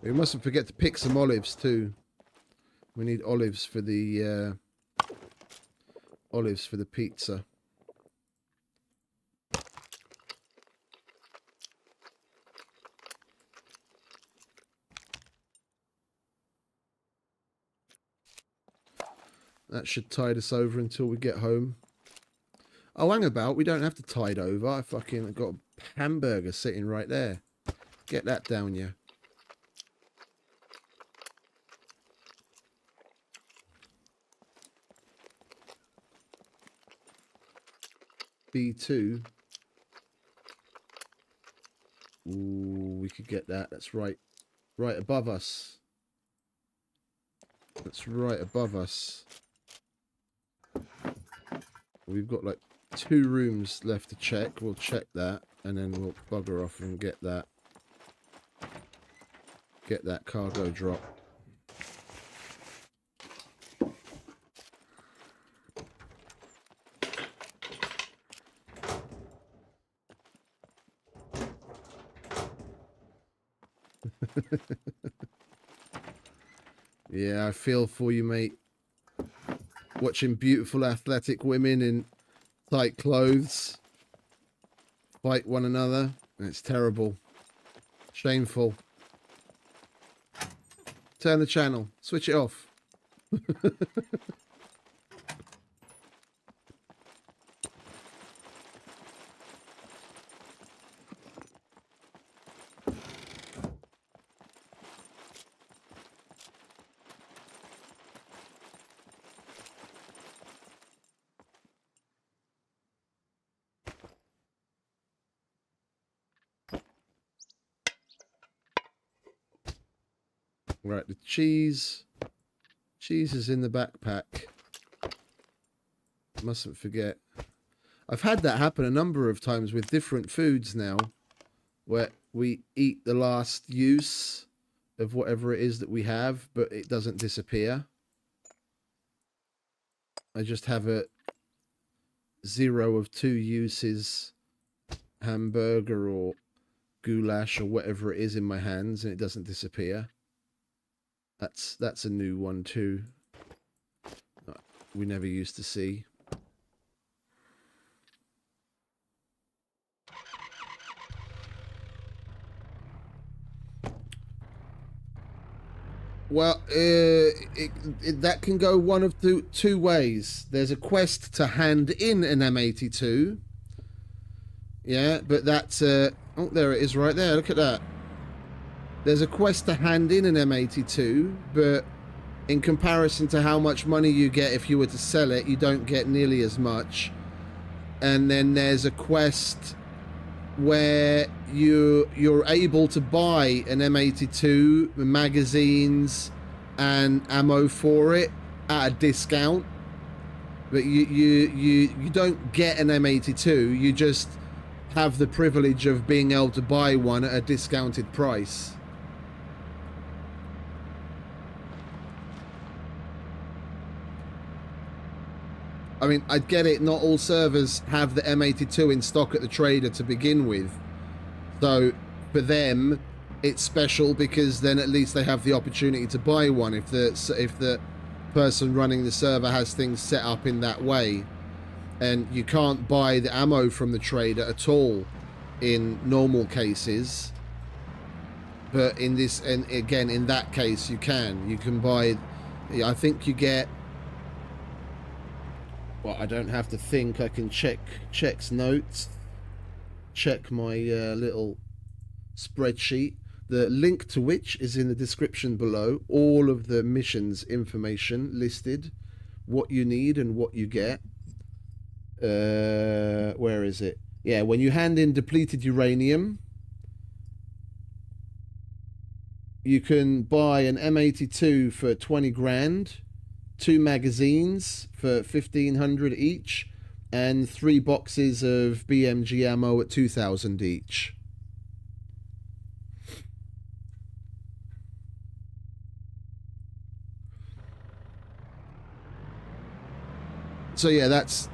D: We mustn't forget to pick some olives too. We need olives for the pizza. That should tide us over until we get home. Oh, hang about. We don't have to tide over. I fucking got a hamburger sitting right there. Get that down, yeah. B2. Ooh, we could get that. That's right above us. That's right above us. We've got like 2 rooms left to check. We'll check that and then we'll bugger off and get that cargo drop. Yeah, I feel for you, mate. Watching beautiful athletic women in tight clothes fight one another. It's terrible. Shameful. Turn the channel. Switch it off. Right, the cheese. Cheese is in the backpack. Mustn't forget. I've had that happen a number of times with different foods now, where we eat the last use of whatever it is that we have, but it doesn't disappear. I just have a 0 of 2 uses hamburger or goulash or whatever it is in my hands, and it doesn't disappear. That's a new one too. We never used to see. Well, that can go one of two ways. There's a quest to hand in an M82. Yeah, but that's oh, there it is right there. Look at that. There's a quest to hand in an M82, but in comparison to how much money you get if you were to sell it, you don't get nearly as much. And then there's a quest where you're able to buy an M82, magazines and ammo for it at a discount. But you don't get an M82, you just have the privilege of being able to buy one at a discounted price. I mean, I get it, not all servers have the M82 in stock at the trader to begin with. So, for them, it's special because then at least they have the opportunity to buy one if the person running the server has things set up in that way. And you can't buy the ammo from the trader at all in normal cases. But in this, and again, in that case, you can. You can buy, I think you get... Well, I don't have to think. I can check's notes, check my little spreadsheet, the link to which is in the description below. All of the missions information listed, what you need and what you get. Where is it? Yeah, when you hand in depleted uranium, you can buy an M82 for 20 grand. 2 magazines for 1,500 each, and 3 boxes of BMG ammo at 2,000 each. So yeah, that's,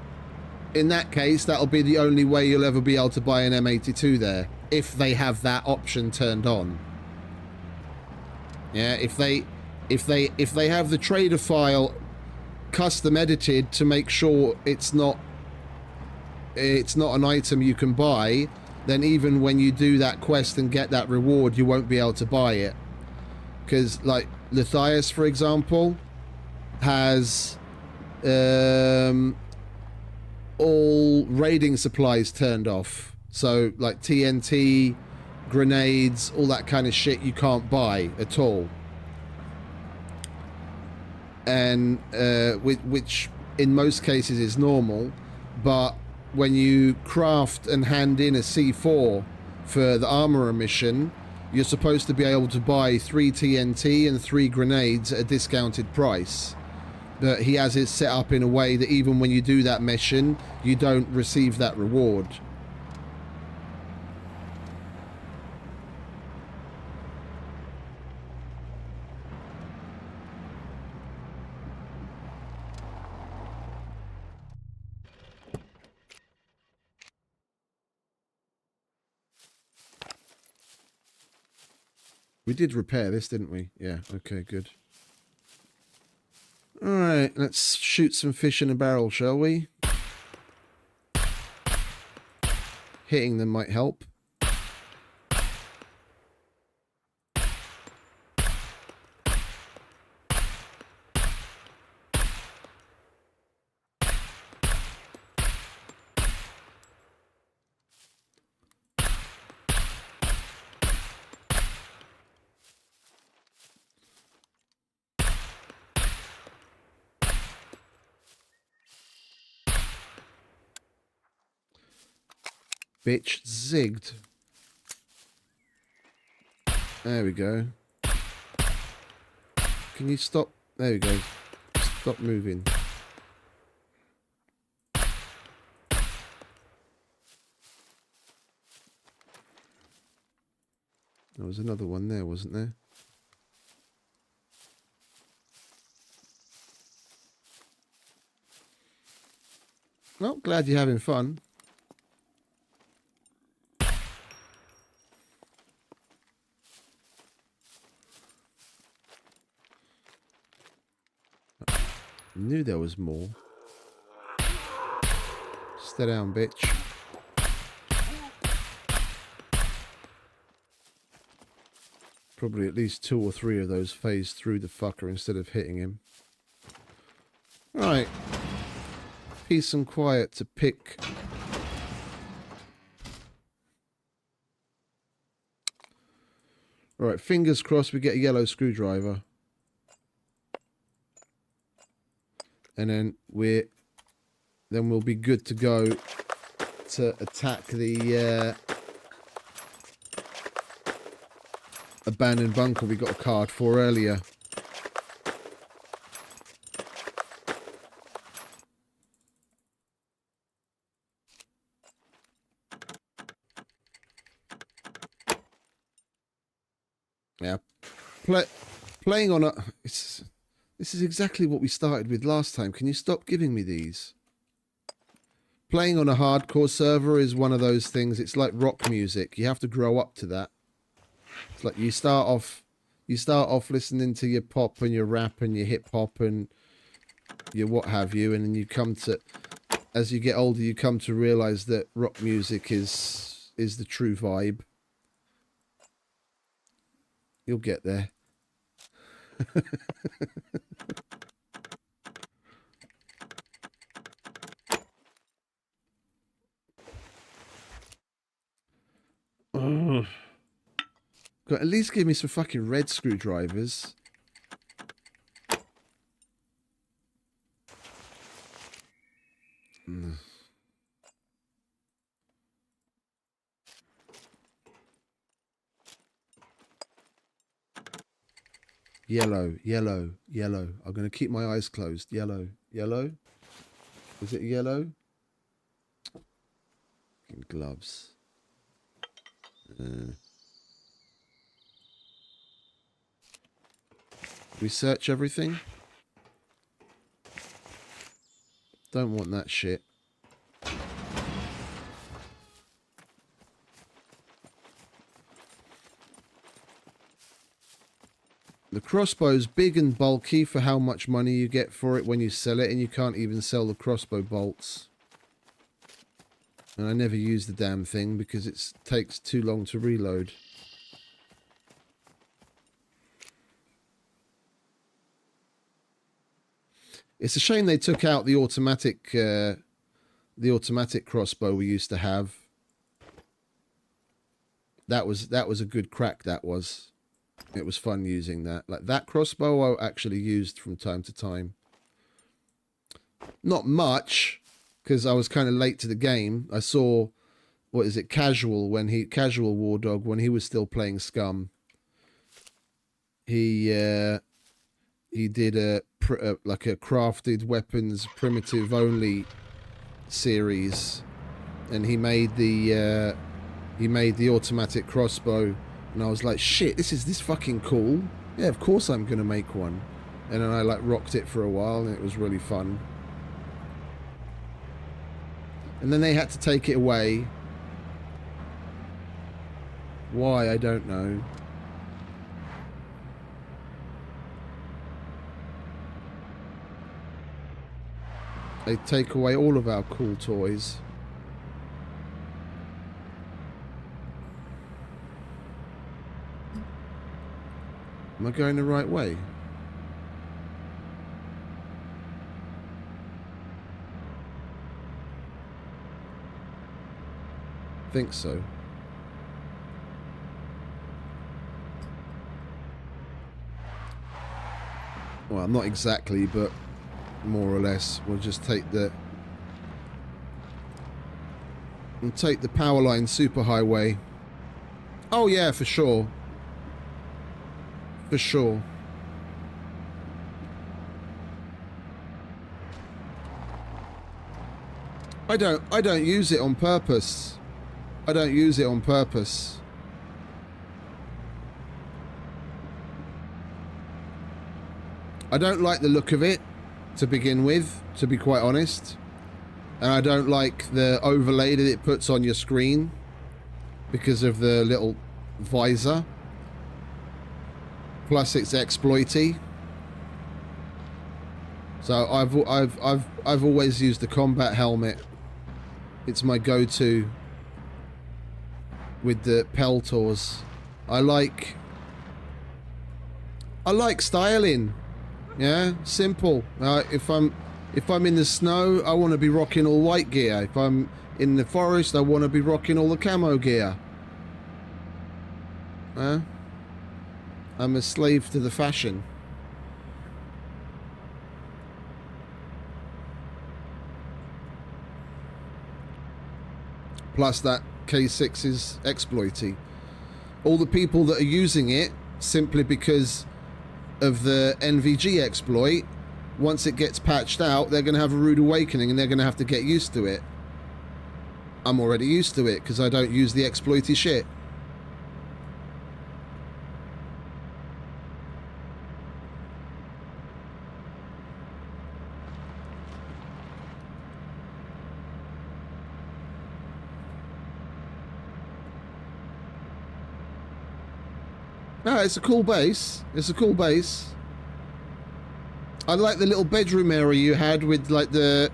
D: in that case, that'll be the only way you'll ever be able to buy an M82 there, if they have that option turned on. Yeah, if they have the trader file custom edited to make sure it's not an item you can buy, then even when you do that quest and get that reward, you won't be able to buy it. Because like Lithias, for example, has all raiding supplies turned off. So like TNT, grenades, all that kind of shit you can't buy at all. And which in most cases is normal, but when you craft and hand in a C4 for the armorer mission, you're supposed to be able to buy 3 TNT and 3 grenades at a discounted price. But he has it set up in a way that even when you do that mission, you don't receive that reward. We did repair this, didn't we? Yeah, okay, good. Alright, let's shoot some fish in a barrel, shall we? Hitting them might help. Bitch zigged. There we go. Can you stop? There we go. Stop moving. There was another one there, wasn't there? Well, glad you're having fun. Knew there was more. Stay down, bitch. Probably at least 2 or 3 of those phased through the fucker instead of hitting him. Right. Peace and quiet to pick. Alright, fingers crossed we get a yellow screwdriver. And then we'll be good to go to attack the abandoned bunker we got a card for earlier. Yeah, playing on a. This is exactly what we started with last time. Can you stop giving me these? Playing on a hardcore server is one of those things. It's like rock music. You have to grow up to that. It's like you start off listening to your pop and your rap and your hip hop and your what have you, and then you come to, as you get older, you come to realize that rock music is the true vibe. You'll get there. God, at least give me some fucking red screwdrivers. Yellow, yellow, yellow. I'm going to keep my eyes closed. Yellow, yellow. Is it yellow? Fucking gloves. We search everything. Don't want that shit. The crossbow's big and bulky for how much money you get for it when you sell it, and you can't even sell the crossbow bolts. And I never use the damn thing because it takes too long to reload. It's a shame they took out the automatic crossbow we used to have. That was a good crack. That was. It was fun using that. Like that crossbow, I actually used from time to time. Not much, because I was kind of late to the game. I saw, what is it, Casual War Dog when he was still playing SCUM. He did a crafted weapons primitive only series, and he made the automatic crossbow, and I was like, shit, this is fucking cool. Yeah, of course I'm gonna make one. And then I like rocked it for a while, and it was really fun. And then they had to take it away. Why, I don't know. They take away all of our cool toys. Am I going the right way? Think so. Well, not exactly, but more or less. We'll just take the Powerline Superhighway. Oh yeah, for sure. For sure. I don't use it on purpose. I don't use it on purpose. I don't like the look of it to begin with, to be quite honest. And I don't like the overlay that it puts on your screen because of the little visor. Plus it's exploity. So I've always used the combat helmet. It's my go-to with the Peltors. I like styling. Yeah, simple. If I'm in the snow, I want to be rocking all white gear. If I'm in the forest, I want to be rocking all the camo gear. I'm a slave to the fashion. Plus that K6 is exploity. All the people that are using it simply because of the NVG exploit, once it gets patched out, they're going to have a rude awakening and they're going to have to get used to it. I'm already used to it because I don't use the exploity shit. No, it's a cool base. It's a cool base. I like the little bedroom area you had with like the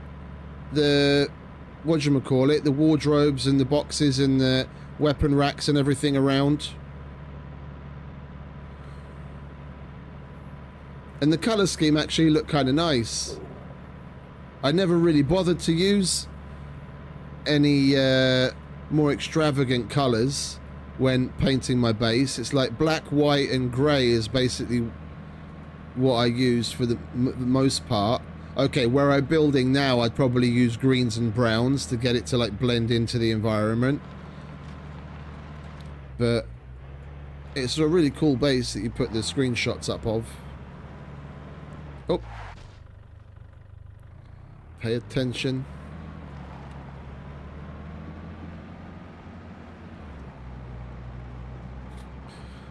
D: whatchamacallit, the wardrobes and the boxes and the weapon racks and everything around. And the colour scheme actually looked kind of nice. I never really bothered to use any more extravagant colours when painting my base. It's like black, white and grey is basically what I use for the most part. Okay, where I'm building now, I'd probably use greens and browns to get it to like blend into the environment. But it's a really cool base that you put the screenshots up of. Oh. Pay attention.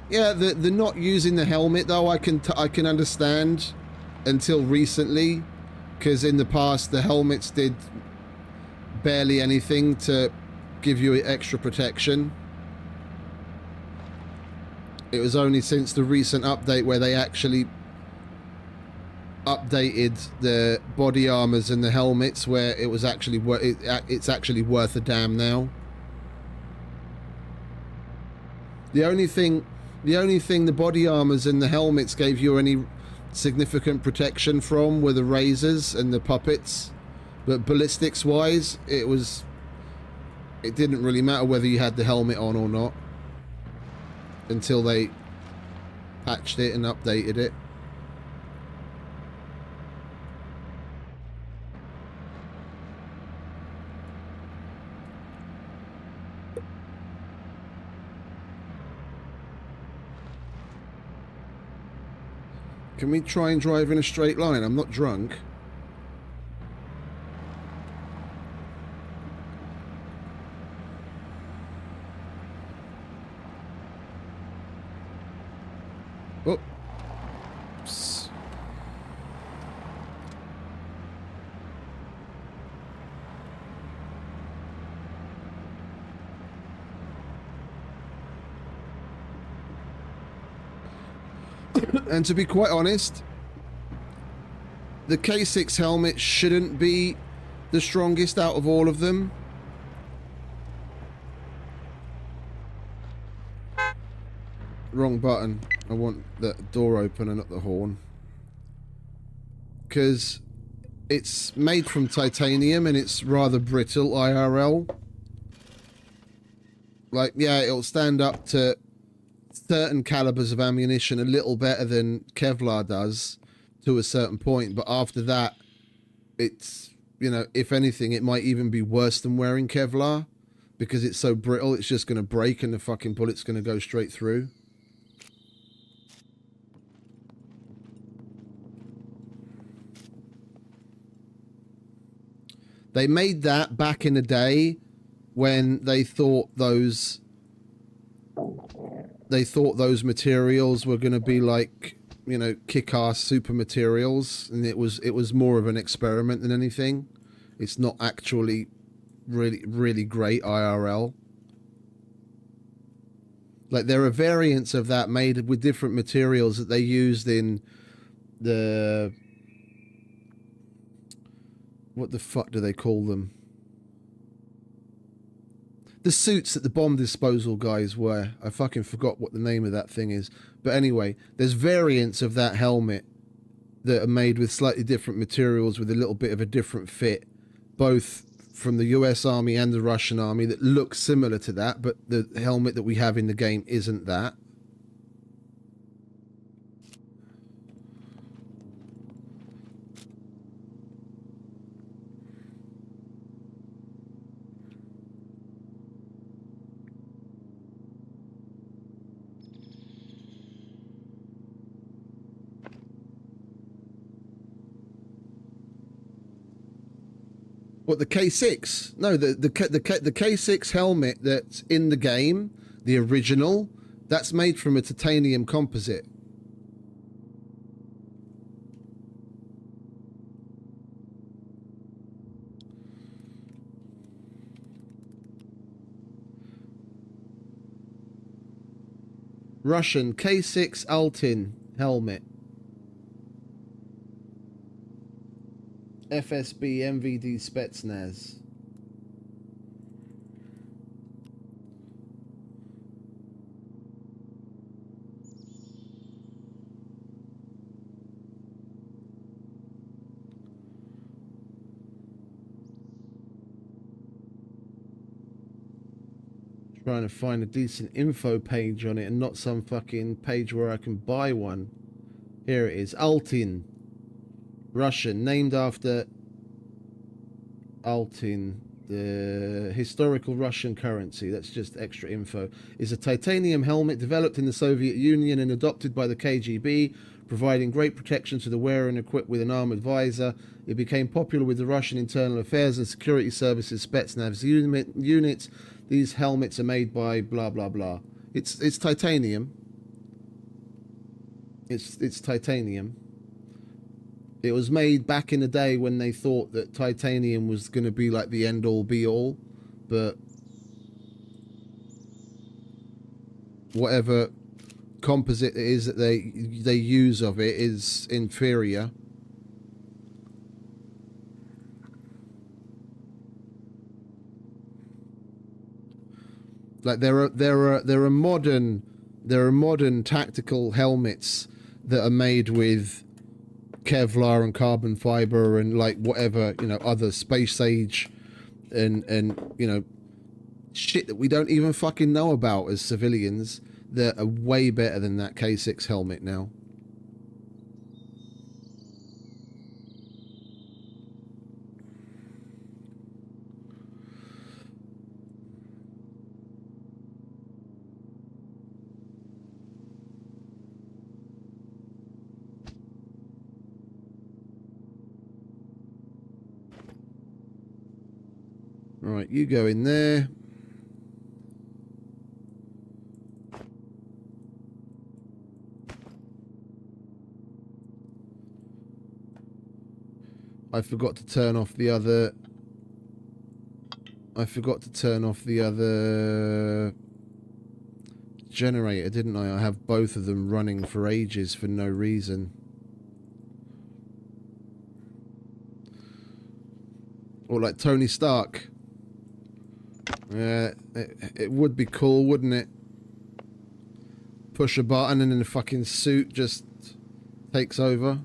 D: Yeah, the not using the helmet though, I can understand until recently, because in the past the helmets did barely anything to give you extra protection. It was only since the recent update where they actually updated the body armors and the helmets where it was actually it's actually worth a damn now. The only thing the body armors and the helmets gave you any significant protection from were the razors and the puppets, but ballistics wise it didn't really matter whether you had the helmet on or not until they patched it and updated it. Can we try and drive in a straight line? I'm not drunk. Oops. And to be quite honest, the K6 helmet shouldn't be the strongest out of all of them. Wrong button. I want the door open and not the horn. Because it's made from titanium and it's rather brittle IRL. Like, yeah, it'll stand up to certain calibers of ammunition a little better than Kevlar does to a certain point, but after that it's, you know, if anything it might even be worse than wearing Kevlar because it's so brittle it's just going to break and the fucking bullet's going to go straight through. They made that back in the day when they thought those materials were going to be like, you know, kick-ass super materials, and it was more of an experiment than anything. It's not actually really great IRL. Like, there are variants of that made with different materials that they used in the, what the fuck do they call them? The suits that the bomb disposal guys wear. I fucking forgot what the name of that thing is. But anyway, there's variants of that helmet that are made with slightly different materials with a little bit of a different fit, both from the US Army and the Russian Army, that look similar to that, but the helmet that we have in the game isn't that. What, the K6? No, the K6 helmet that's in the game, the original, that's made from a titanium composite. Russian K6 Altin helmet. FSB MVD Spetsnaz. Trying to find a decent info page on it and not some fucking page where I can buy one. Here it is. Altin. Russian, named after Altin, the historical Russian currency. That's just extra info. Is a titanium helmet developed in the Soviet Union and adopted by the KGB, providing great protection to the wearer and equipped with an armored visor. It became popular with the Russian Internal Affairs and Security Services Spetsnaz units. These helmets are made by blah blah blah. It's titanium. It's titanium. It was made back in the day when they thought that titanium was going to be like the end-all be-all, but whatever composite it is that they use of it is inferior. Like there are modern tactical helmets that are made with Kevlar and carbon fiber and like whatever, you know, other space age and you know, shit that we don't even fucking know about as civilians that are way better than that K6 helmet now. Right, you go in there. I forgot to turn off the other... generator, didn't I? I have both of them running for ages for no reason. Or like Tony Stark. Yeah, it would be cool, wouldn't it? Push a button and then the fucking suit just takes over.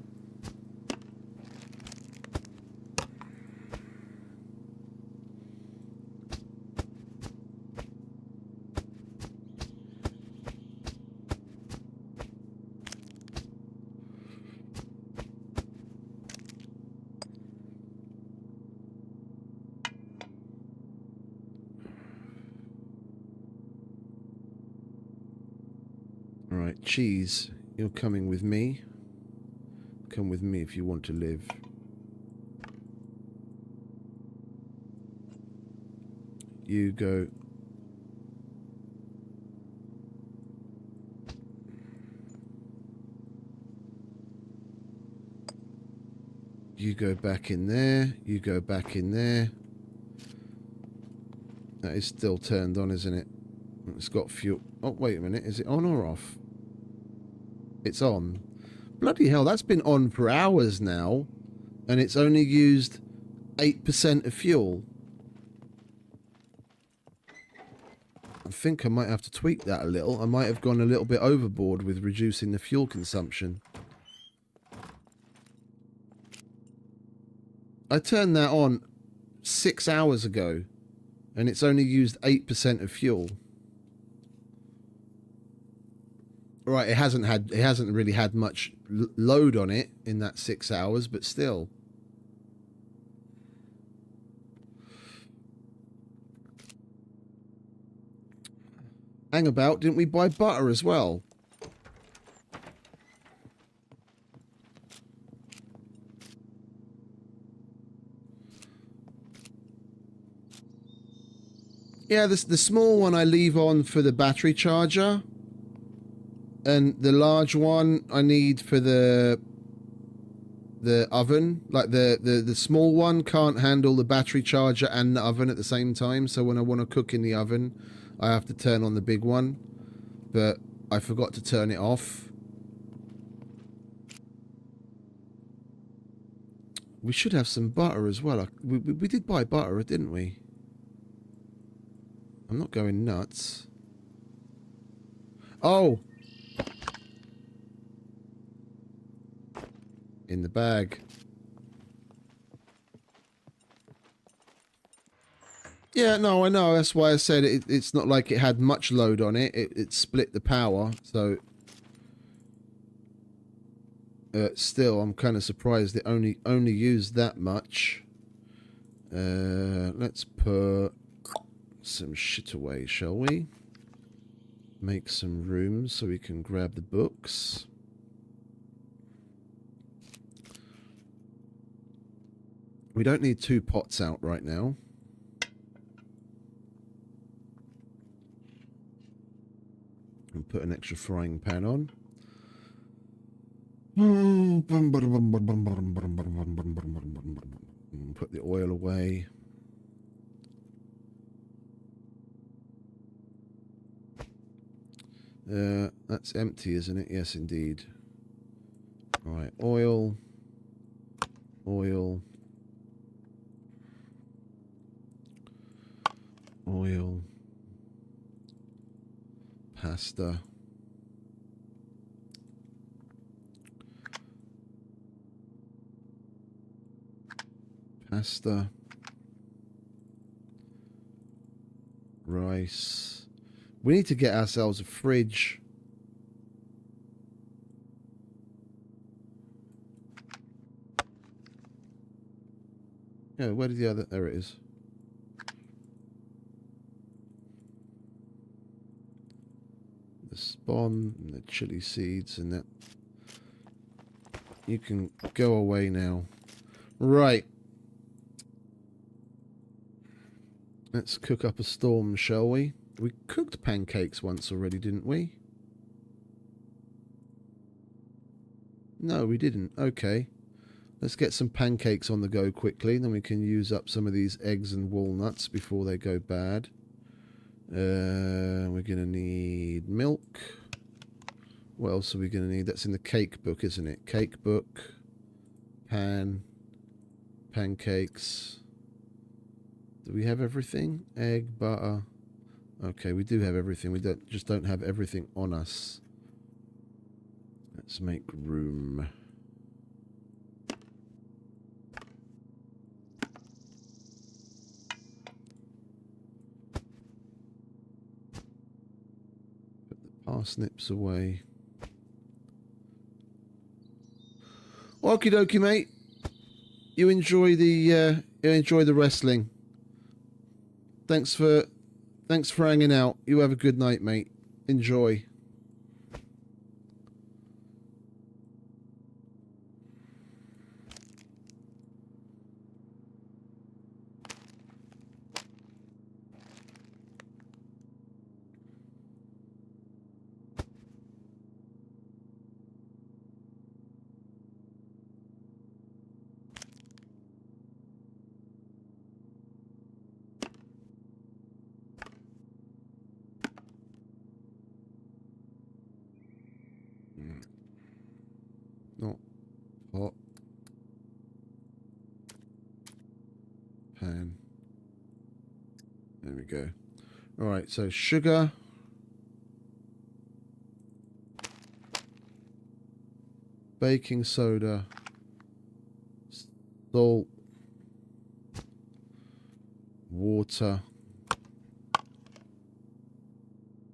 D: Alright, Cheese, you're coming with me. Come with me if you want to live. You go. You go back in there. You go back in there. That is still turned on, isn't it? It's got fuel. Oh, wait a minute. Is it on or off? It's on. Bloody hell, that's been on for hours now. And it's only used 8% of fuel. I think I might have to tweak that a little. I might have gone a little bit overboard with reducing the fuel consumption. I turned that on 6 hours ago. And it's only used 8% of fuel. Right, it hasn't really had much load on it in that 6 hours, but still. Hang about, didn't we buy butter as well? Yeah, the small one I leave on for the battery charger. And the large one I need for the oven. Like the small one can't handle the battery charger and the oven at the same time. So when I want to cook in the oven, I have to turn on the big one. But I forgot to turn it off. We should have some butter as well. We did buy butter, didn't we? I'm not going nuts. Oh! In the bag. Yeah, no, I know. That's why I said it's not like it had much load on it. It split the power, so... still, I'm kind of surprised it only used that much. Let's put some shit away, shall we? Make some room so we can grab the books. We don't need 2 pots out right now. And put an extra frying pan on. Put the oil away. That's empty, isn't it? Yes, indeed. All right, oil. Oil. Oil. Pasta. Pasta. Rice. We need to get ourselves a fridge. Yeah, where did the other... There it is. The spawn and the chili seeds and that. You can go away now. Right. Let's cook up a storm, shall we? We cooked pancakes once already, didn't we? No, we didn't. Okay. Let's get some pancakes on the go quickly. Then we can use up some of these eggs and walnuts before they go bad. We're going to need milk. What else are we going to need? That's in the cake book, isn't it? Cake book. Pan. Pancakes. Do we have everything? Egg, butter. Okay, we do have everything. We just don't have everything on us. Let's make room. Put the parsnips away. Okie dokie, mate. You enjoy the wrestling. Thanks for hanging out. You have a good night, mate. Enjoy. Not hot. Pan. There we go. Alright, so sugar. Baking soda. Salt. Water.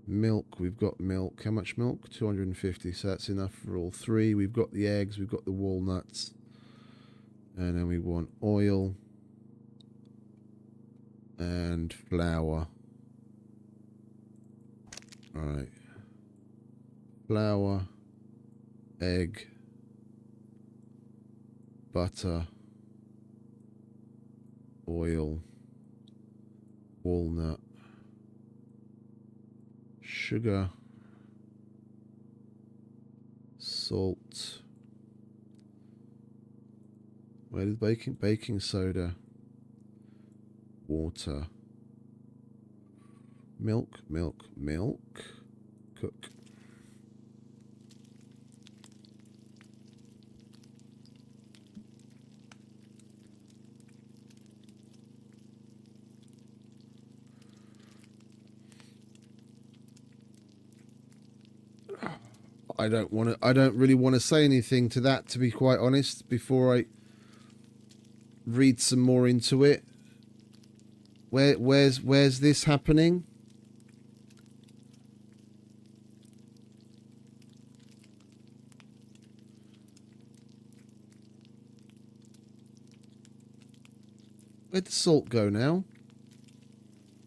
D: Milk, we've got milk. How much milk? 250, so that's enough for all three. We've got the eggs, we've got the walnuts. And then we want oil. And flour. Alright. Flour. Egg. Butter. Oil. Walnut. Sugar, salt. Where is baking soda, water, milk, cook. I don't really want to say anything to that, to be quite honest, before I read some more into it. Where's this happening? Where'd the salt go now?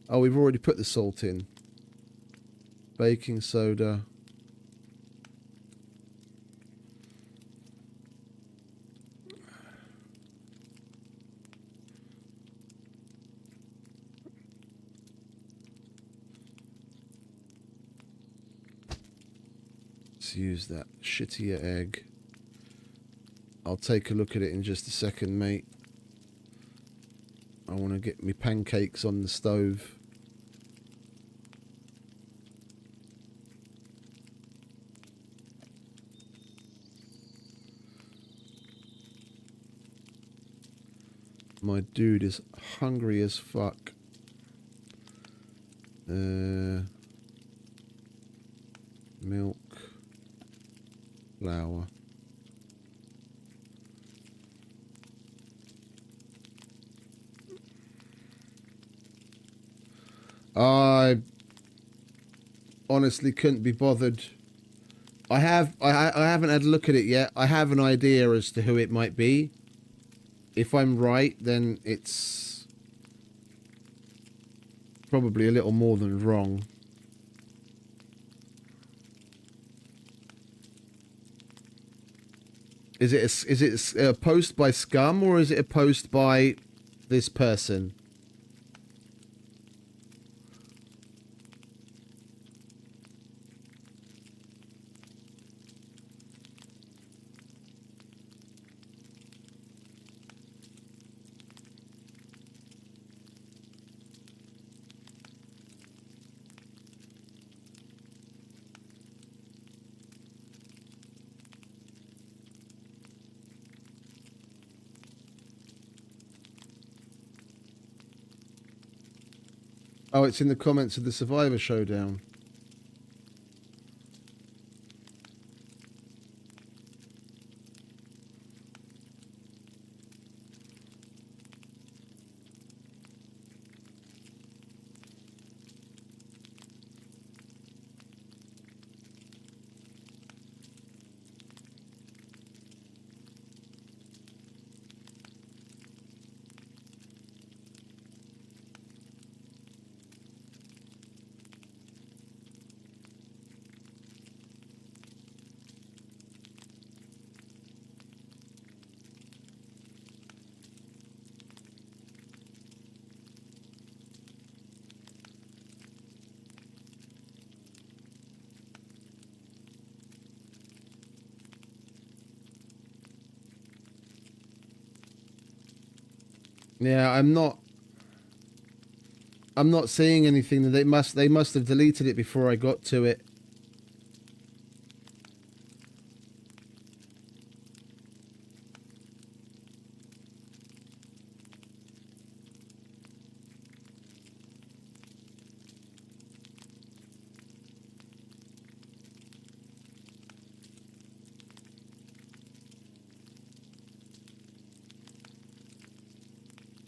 D: Oh, we've already put the salt in. Baking soda. Use that shittier egg. I'll take a look at it in just a second, mate. I want to get me pancakes on the stove. My dude is hungry as fuck. Milk. Flour. I honestly couldn't be bothered. I haven't had a look at it yet. I have an idea as to who it might be. If I'm right, then it's probably a little more than wrong. Is it a post by SCUM or is it a post by this person? Oh, it's in the comments of the Survivor Showdown. Yeah, I'm not seeing anything that they must have deleted it before I got to it.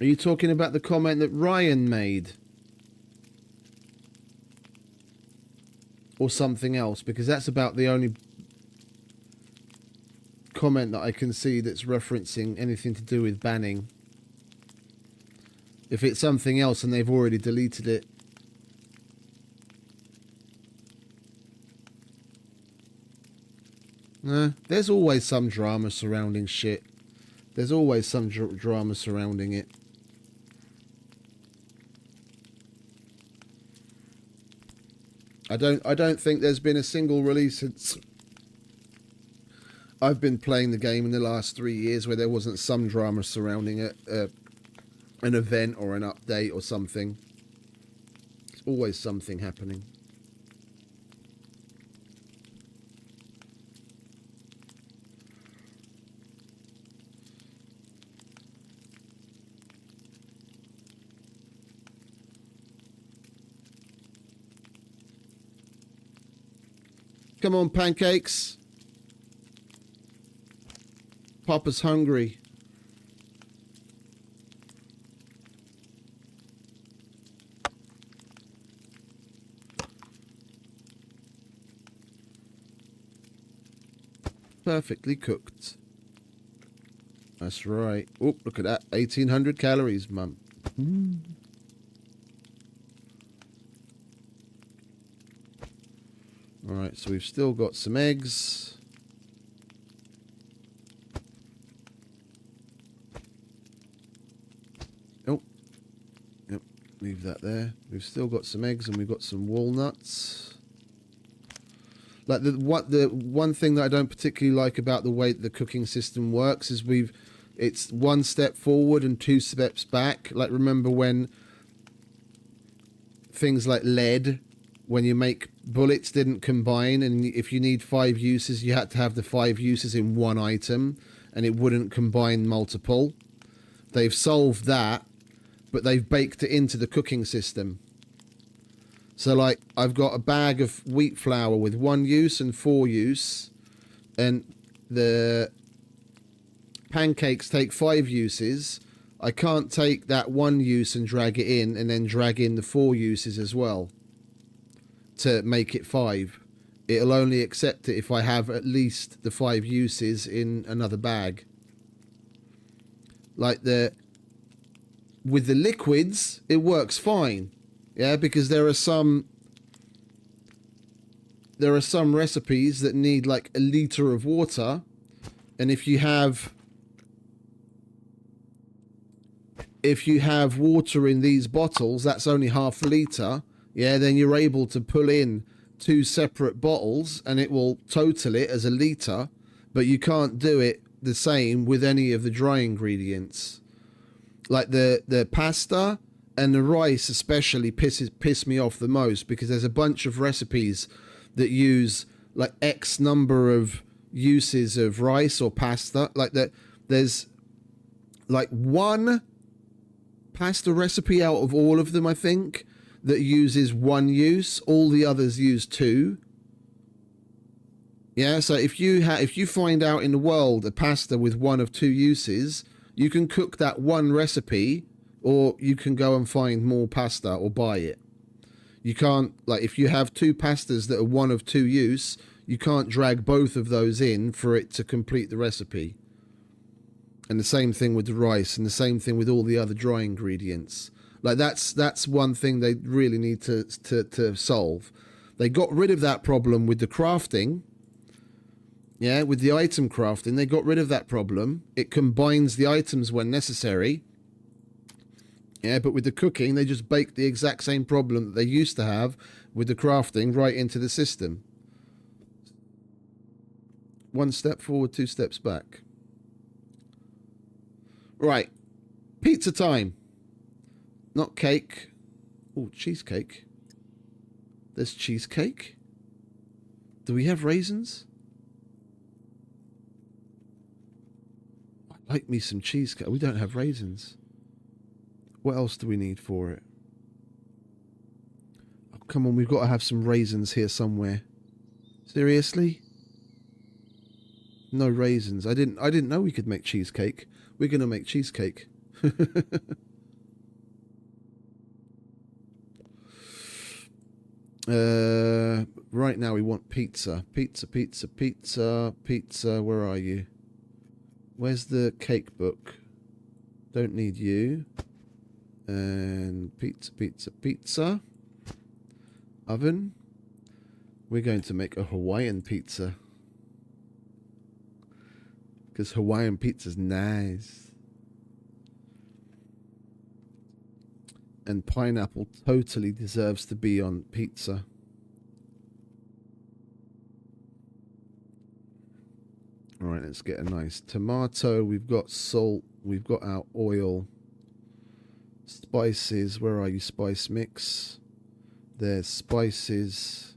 D: Are you talking about the comment that Ryan made? Or something else? Because that's about the only comment that I can see that's referencing anything to do with banning. If it's something else and they've already deleted it. There's always some drama surrounding shit. There's always some drama surrounding it. I don't think there's been a single release since I've been playing the game in the last 3 years where there wasn't some drama surrounding it, an event or an update or something. There's always something happening. Come on, pancakes. Papa's hungry. Perfectly cooked. That's right. Oh, look at that. 1,800 calories, Mum. Alright, so we've still got some eggs. Oh. Yep, leave that there. We've still got some eggs and we've got some walnuts. Like the one thing that I don't particularly like about the way the cooking system works is it's one step forward and 2 steps back. Like remember when things like lead, when you make bullets, didn't combine, and if you need 5 uses, you had to have the 5 uses in one item, and it wouldn't combine multiple. They've solved that, but they've baked it into the cooking system. So, like, I've got a bag of wheat flour with 1 use and 4 use, and the pancakes take 5 uses. I can't take that one use and drag it in and then drag in the 4 uses as well to make it 5. It'll only accept it if I have at least the 5 uses in another bag. Like with the liquids, it works fine. Yeah, because there are some recipes that need like a liter of water, and if you have water in these bottles, that's only half a liter. Yeah, then you're able to pull in 2 separate bottles and it will total it as a liter, but you can't do it the same with any of the dry ingredients. Like the pasta and the rice especially piss me off the most, because there's a bunch of recipes that use like X number of uses of rice or pasta. Like that, there's like 1 pasta recipe out of all of them, I think, that uses 1 use. All the others use 2. Yeah, so if you find out in the world a pasta with 1 of 2 uses, you can cook that 1 recipe, or you can go and find more pasta or buy it. You can't, like, if you have 2 pastas that are 1 of 2 use, you can't drag both of those in for it to complete the recipe. And the same thing with the rice, and the same thing with all the other dry ingredients. Like, that's one thing they really need to solve. They got rid of that problem with the crafting. Yeah, with the item crafting, they got rid of that problem. It combines the items when necessary. Yeah, but with the cooking, they just baked the exact same problem that they used to have with the crafting right into the system. 1 step forward, 2 steps back. Right. Pizza time. Not cake. Oh, cheesecake. There's cheesecake. Do we have raisins? I'd like me some cheesecake. We don't have raisins. What else do we need for it? Oh, come on, we've got to have some raisins here somewhere. Seriously? No raisins. I didn't know we could make cheesecake. We're going to make cheesecake. Right now we want pizza. Pizza. Where are you? Where's the cake book? Don't need you. And pizza. Oven. We're going to make a Hawaiian pizza. Because Hawaiian pizza's nice. And pineapple totally deserves to be on pizza. Alright, let's get a nice tomato. We've got salt. We've got our oil. Spices. Where are you, spice mix? There's spices.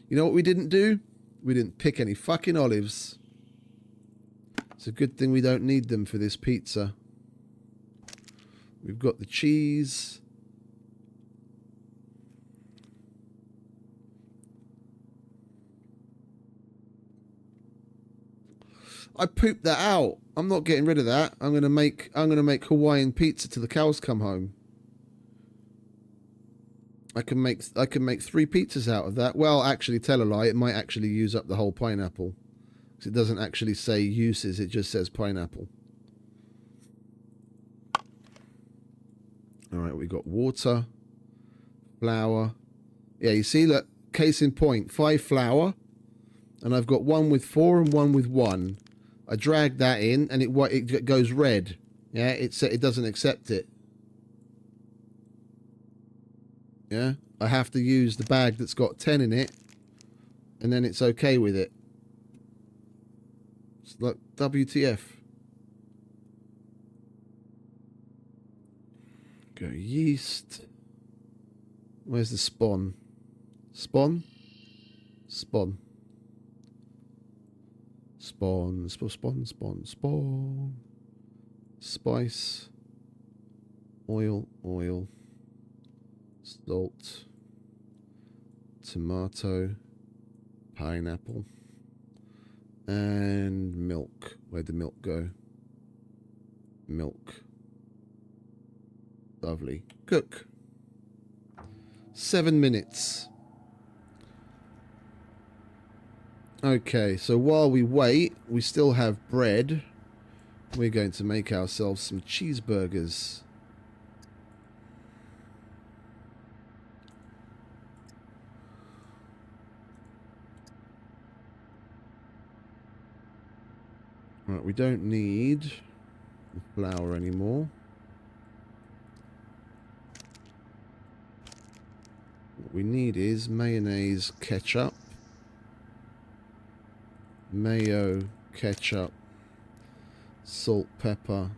D: You know what we didn't do? We didn't pick any fucking olives. It's a good thing we don't need them for this pizza. We've got the cheese. I pooped that out. I'm not getting rid of that. I'm gonna make Hawaiian pizza till the cows come home. I can make 3 pizzas out of that. Well, actually, tell a lie. It might actually use up the whole pineapple. Because it doesn't actually say uses. It just says pineapple. All right, we got water, flour. Yeah, you see, look, case in point, 5 flour, and I've got 1 with 4 and 1 with 1. I drag that in, and it goes red. Yeah, it doesn't accept it. Yeah, I have to use the bag that's got 10 in it, and then it's okay with it. It's like WTF. Go yeast. Where's the spawn? Spawn. Spawn. Spice. Oil. Salt. Tomato. Pineapple. And milk. Where'd the milk go? milk. Lovely. Cook. 7 minutes. Okay, so while we wait, we still have bread. We're going to make ourselves some cheeseburgers. Right, we don't need the flour anymore. What we need is mayonnaise, ketchup, mayo, ketchup, salt, pepper,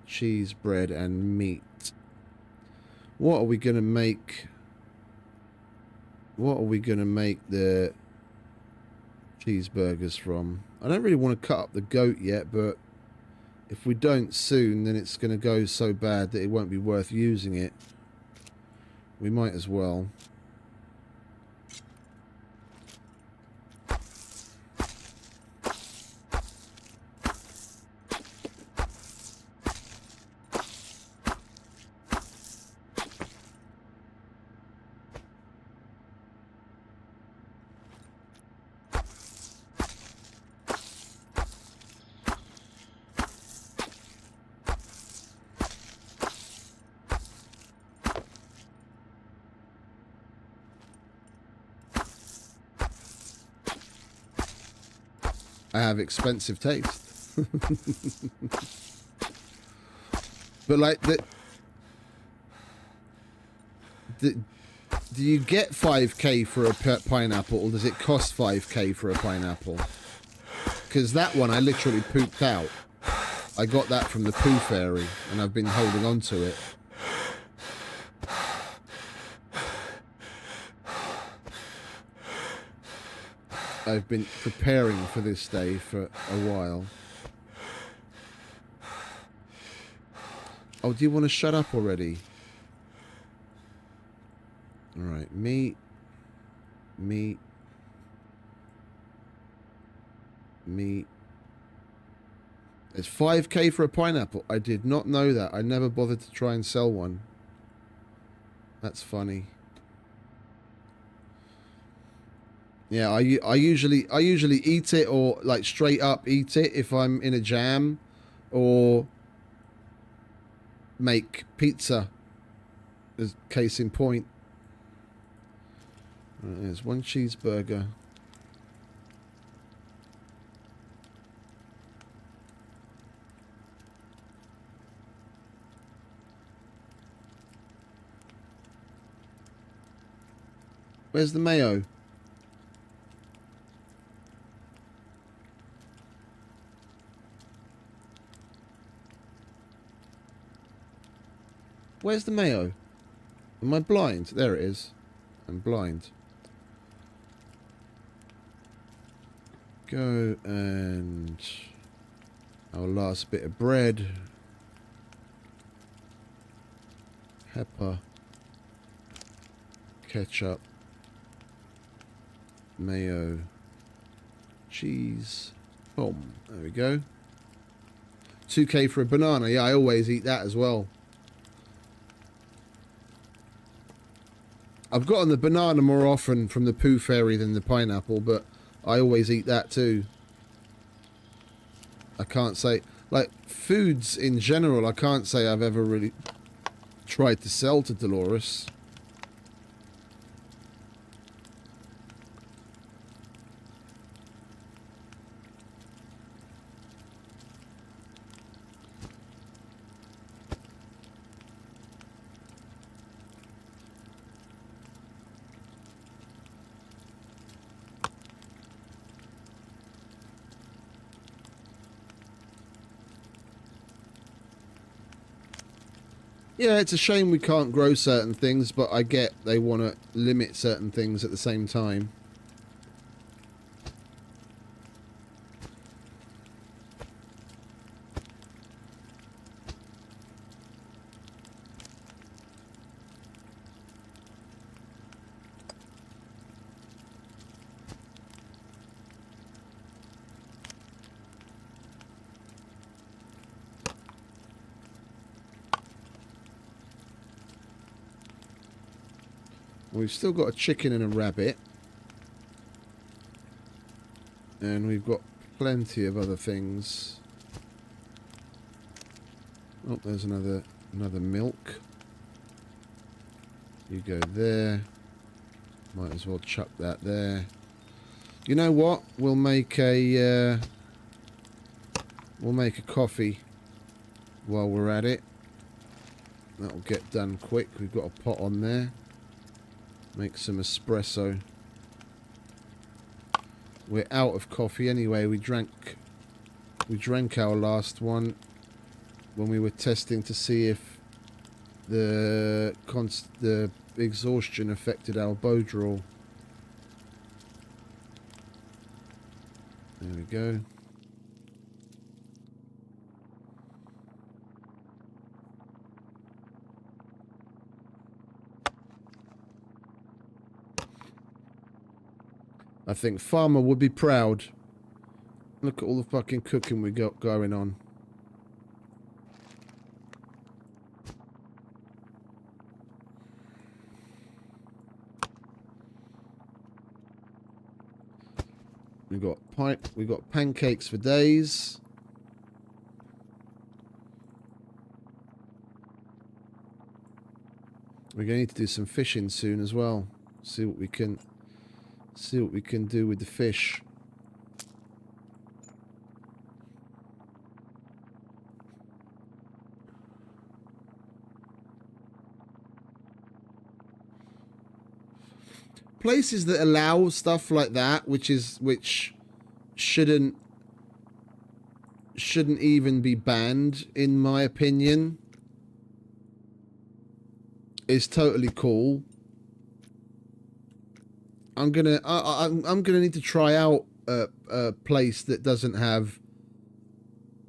D: cheese, bread, and meat. What are we going to make? What are we going to make the cheeseburgers from? I don't really want to cut up the goat yet, but if we don't soon, then it's going to go so bad that it won't be worth using it. We might as well. I have expensive taste. But like do you get 5k for a pineapple, or does it cost 5k for a pineapple? Because that one I literally pooped out. I got that from the poo fairy and I've been holding on to it. I've been preparing for this day for a while. Oh, do you want to shut up already? Alright, meat. It's 5k for a pineapple. I did not know that. I never bothered to try and sell one. That's funny. Yeah, I usually eat it, or like straight up eat it if I'm in a jam, or make pizza, as case in point. Right, there's one cheeseburger. Where's the mayo? Where's the mayo? Am I blind? There it is. I'm blind. Go and our last bit of bread. Pepper. Ketchup. Mayo. Cheese. Boom. There we go. 2k for a banana. Yeah, I always eat that as well. I've gotten the banana more often from the poo fairy than the pineapple, but I always eat that too. I can't say, like, foods in general, I can't say I've ever really tried to sell to Dolores. Yeah, it's a shame we can't grow certain things, but I get they want to limit certain things at the same time. We've still got a chicken and a rabbit. And we've got plenty of other things. Oh, there's another milk. You go there. Might as well chuck that there. You know what? We'll make a coffee while we're at it. That'll get done quick. We've got a pot on there. Make some espresso. We're out of coffee anyway. We drank our last one when we were testing to see if the exhaustion affected our bow draw. There we go. I think Farmer would be proud. Look at all the fucking cooking we got going on. We got pancakes for days. We're going to need to do some fishing soon as well. See what we can do with the fish. Places that allow stuff like that, which shouldn't even be banned, in my opinion, is totally cool. I'm gonna need to try out a place that doesn't have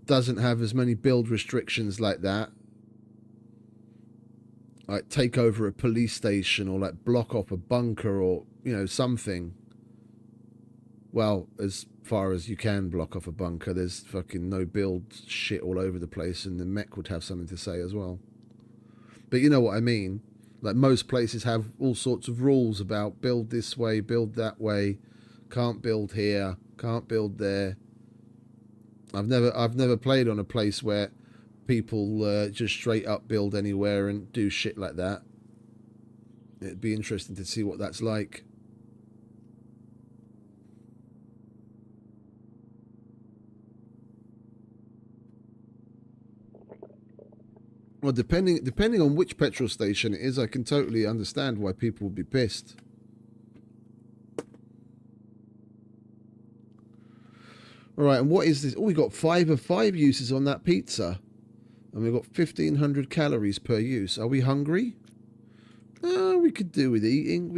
D: as many build restrictions like that. Like take over a police station, or like block off a bunker, or something. Well, as far as you can block off a bunker, there's fucking no build shit all over the place, and the mech would have something to say as well. But you know what I mean. Like most places have all sorts of rules about build this way, build that way, can't build here, can't build there. I've never played on a place where people just straight up build anywhere and do shit like that. It'd be interesting to see what that's like. Well, depending on which petrol station it is, I can totally understand why people would be pissed. All right, and what is this? Oh, we got 5 of 5 uses on that pizza. And we've got 1,500 calories per use. Are we hungry? We could do with eating.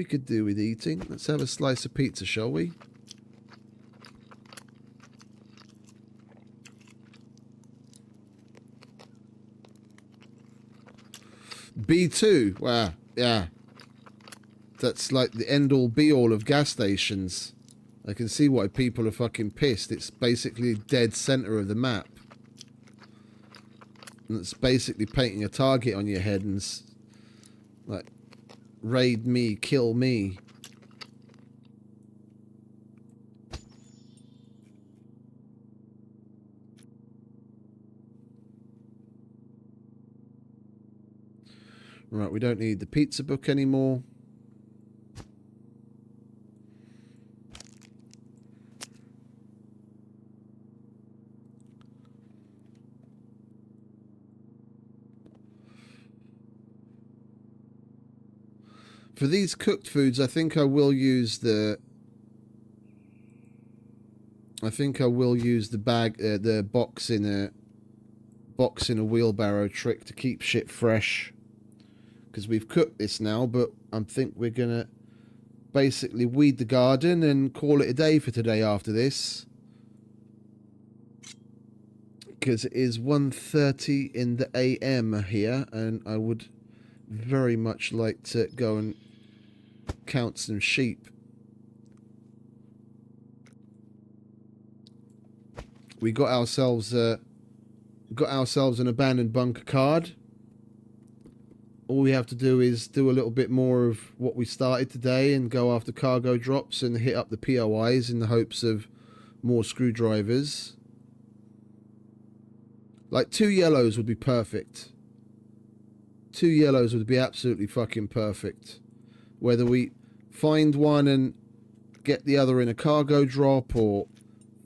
D: Let's have a slice of pizza, shall we? B2. Wow, yeah. That's like the end-all, be-all of gas stations. I can see why people are fucking pissed. It's basically dead center of the map. And it's basically painting a target on your head and like, raid me, kill me. Right, we don't need the pizza book anymore. For these cooked foods, I think I will use the bag, the box in a wheelbarrow trick to keep shit fresh. Because we've cooked this now, but I think we're gonna basically weed the garden and call it a day for today after this. Because it is 1:30 in the AM here, and I would very much like to go and count some sheep. We got ourselves an abandoned bunker card. all we have to do is do a little bit more of what we started today and go after cargo drops and hit up the POIs in the hopes of more screwdrivers. Like 2 yellows would be perfect. 2 yellows would be absolutely fucking perfect. Whether we find one and get the other in a cargo drop, or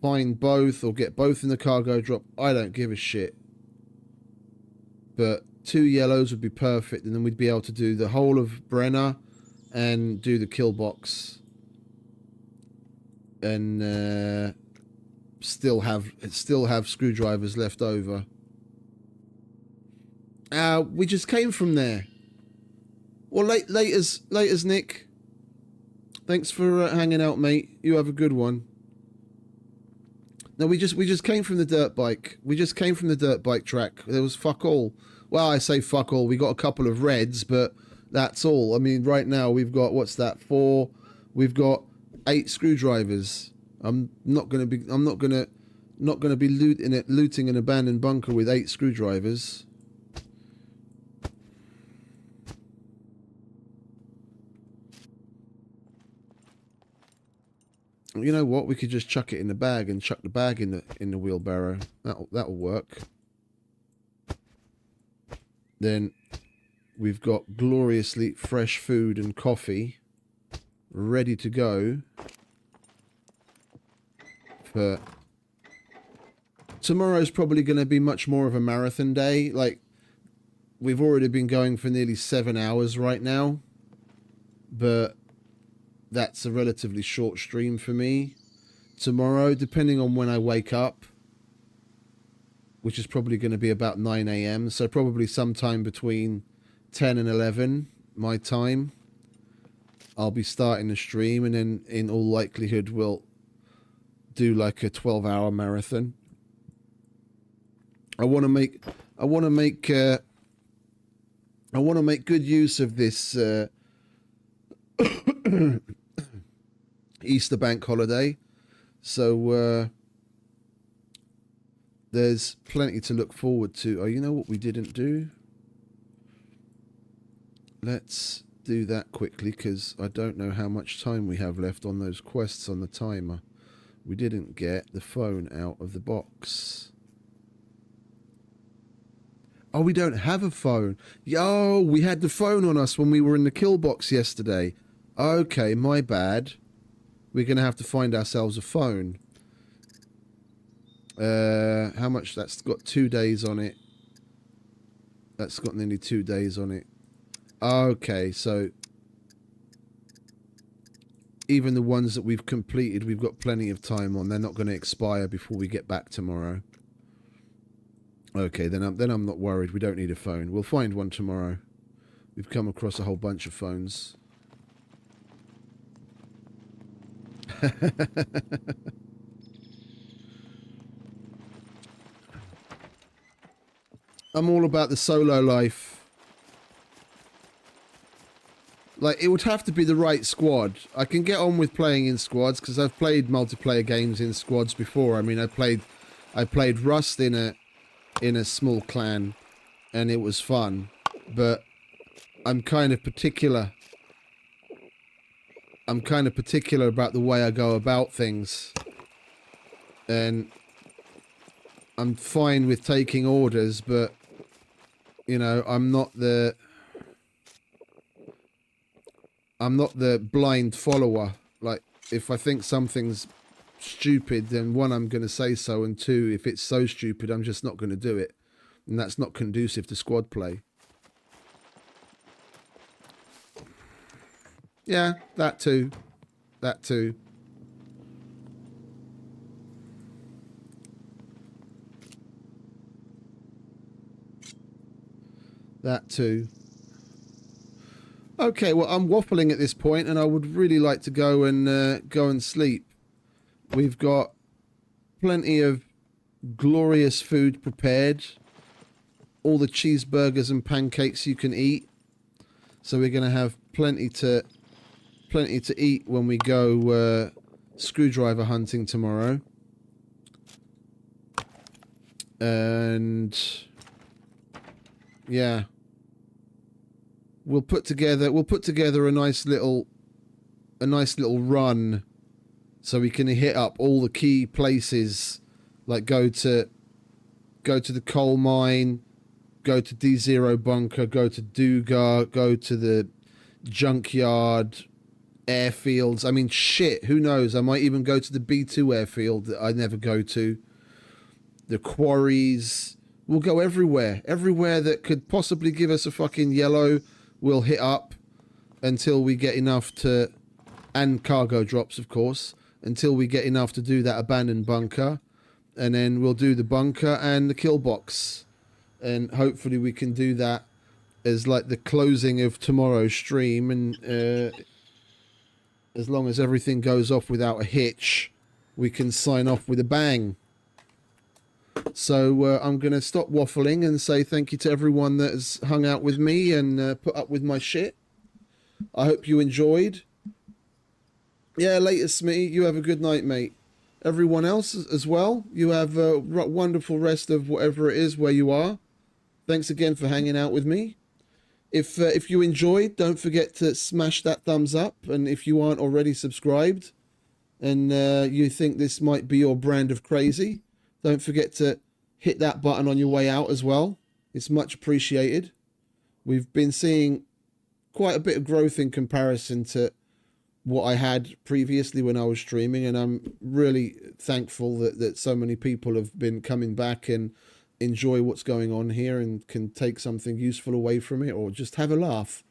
D: find both, or get both in the cargo drop, I don't give a shit. But 2 yellows would be perfect, and then we'd be able to do the whole of Brenner and do the kill box. And still have screwdrivers left over. We just came from there. Well, laters, Nick. Thanks for hanging out, mate. You have a good one. No, we just came from the dirt bike. We just came from the dirt bike track. There was fuck all. Well, I say fuck all. We got a couple of reds, but that's all. I mean, right now we've got, what's that? 4. We've got 8 screwdrivers. I'm not gonna be looting an abandoned bunker with 8 screwdrivers. You know what? We could just chuck it in the bag and chuck the bag in the wheelbarrow. That'll work. Then we've got gloriously fresh food and coffee ready to go for tomorrow's probably going to be much more of a marathon day. Like, we've already been going for nearly 7 hours right now, but that's a relatively short stream for me. Tomorrow, depending on when I wake up, which is probably going to be about 9 a.m. So probably sometime between 10 and 11 my time, I'll be starting the stream, and then in all likelihood we'll do like a 12-hour marathon. I want to make good use of this Easter bank holiday, so there's plenty to look forward to. Oh, you know what we didn't do? Let's do that quickly, because I don't know how much time we have left on those quests on the timer. We didn't get the phone out of the box. Oh, we don't have a phone. Yo, we had the phone on us when we were in the kill box yesterday. Okay, my bad. We're going to have to find ourselves a phone. How much? That's got 2 days on it. That's got nearly 2 days on it. Okay, so even the ones that we've completed, we've got plenty of time on. They're not going to expire before we get back tomorrow. Okay, then I'm not worried. We don't need a phone. We'll find one tomorrow. We've come across a whole bunch of phones. I'm all about the solo life. Like, it would have to be the right squad. I can get on with playing in squads because I've played multiplayer games in squads before. I mean, I played Rust in a small clan, and it was fun. But I'm kind of particular. I'm kind of particular about the way I go about things. And I'm fine with taking orders, but, you know, I'm not the blind follower. Like, if I think something's stupid, then 1, I'm going to say so, and 2, if it's so stupid, I'm just not going to do it. And that's not conducive to squad play. Yeah, that too. That too. That too. Okay, well, I'm waffling at this point, and I would really like to go and sleep. We've got plenty of glorious food prepared. All the cheeseburgers and pancakes you can eat. So we're going to have plenty to eat when we go screwdriver hunting tomorrow. And yeah. we'll put together a nice little run, so we can hit up all the key places, like go to the coal mine, go to D0 bunker, go to Dugar, go to the junkyard, airfields. I mean, shit, who knows? I might even go to the B2 airfield that I never go to. The quarries. We'll go everywhere. Everywhere that could possibly give us a fucking yellow, we'll hit up until we get enough to... And cargo drops, of course. Until we get enough to do that abandoned bunker. And then we'll do the bunker and the kill box. And hopefully we can do that as like the closing of tomorrow's stream. And as long as everything goes off without a hitch, we can sign off with a bang. So I'm going to stop waffling and say thank you to everyone that has hung out with me and put up with my shit. I hope you enjoyed. Yeah, later, Smitty. You have a good night, mate. Everyone else as well, you have a wonderful rest of whatever it is where you are. Thanks again for hanging out with me. If you enjoyed, don't forget to smash that thumbs up. And if you aren't already subscribed and you think this might be your brand of crazy, don't forget to hit that button on your way out as well. It's much appreciated. We've been seeing quite a bit of growth in comparison to what I had previously when I was streaming, and I'm really thankful that so many people have been coming back and enjoy what's going on here and can take something useful away from it or just have a laugh.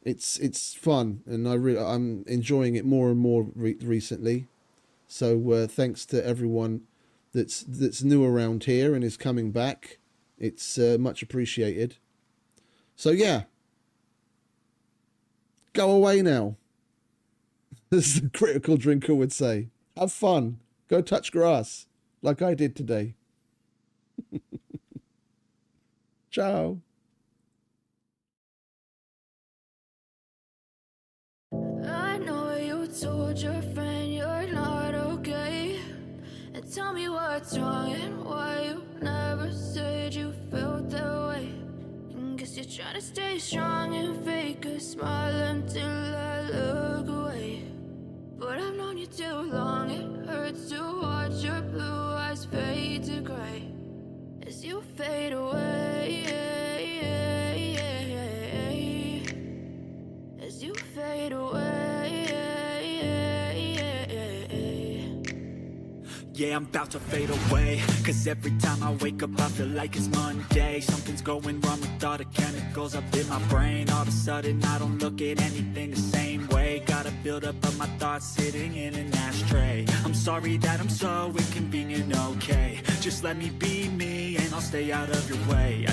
D: It's fun, and I'm enjoying it more and more recently. So thanks to everyone that's new around here and is coming back. It's much appreciated. So yeah, go away now. As the critical drinker would say. Have fun. Go touch grass like I did today. Ciao.
H: I know you told your friend you're not okay. And tell me what's wrong and why you never said you felt that way. And guess you're trying to stay strong and fake a smile until I look away. But I've known you too long, it hurts to watch your blue eyes fade to gray as you fade away, as you fade away.
B: Yeah, I'm about to fade away, cause every time I wake up I feel like it's Monday. Something's going wrong with all the chemicals up in my brain. All of a sudden I don't look at anything the same way. Got a buildup of my thoughts sitting in an ashtray. I'm sorry that I'm so inconvenient, okay. Just let me be me and I'll stay out of your way.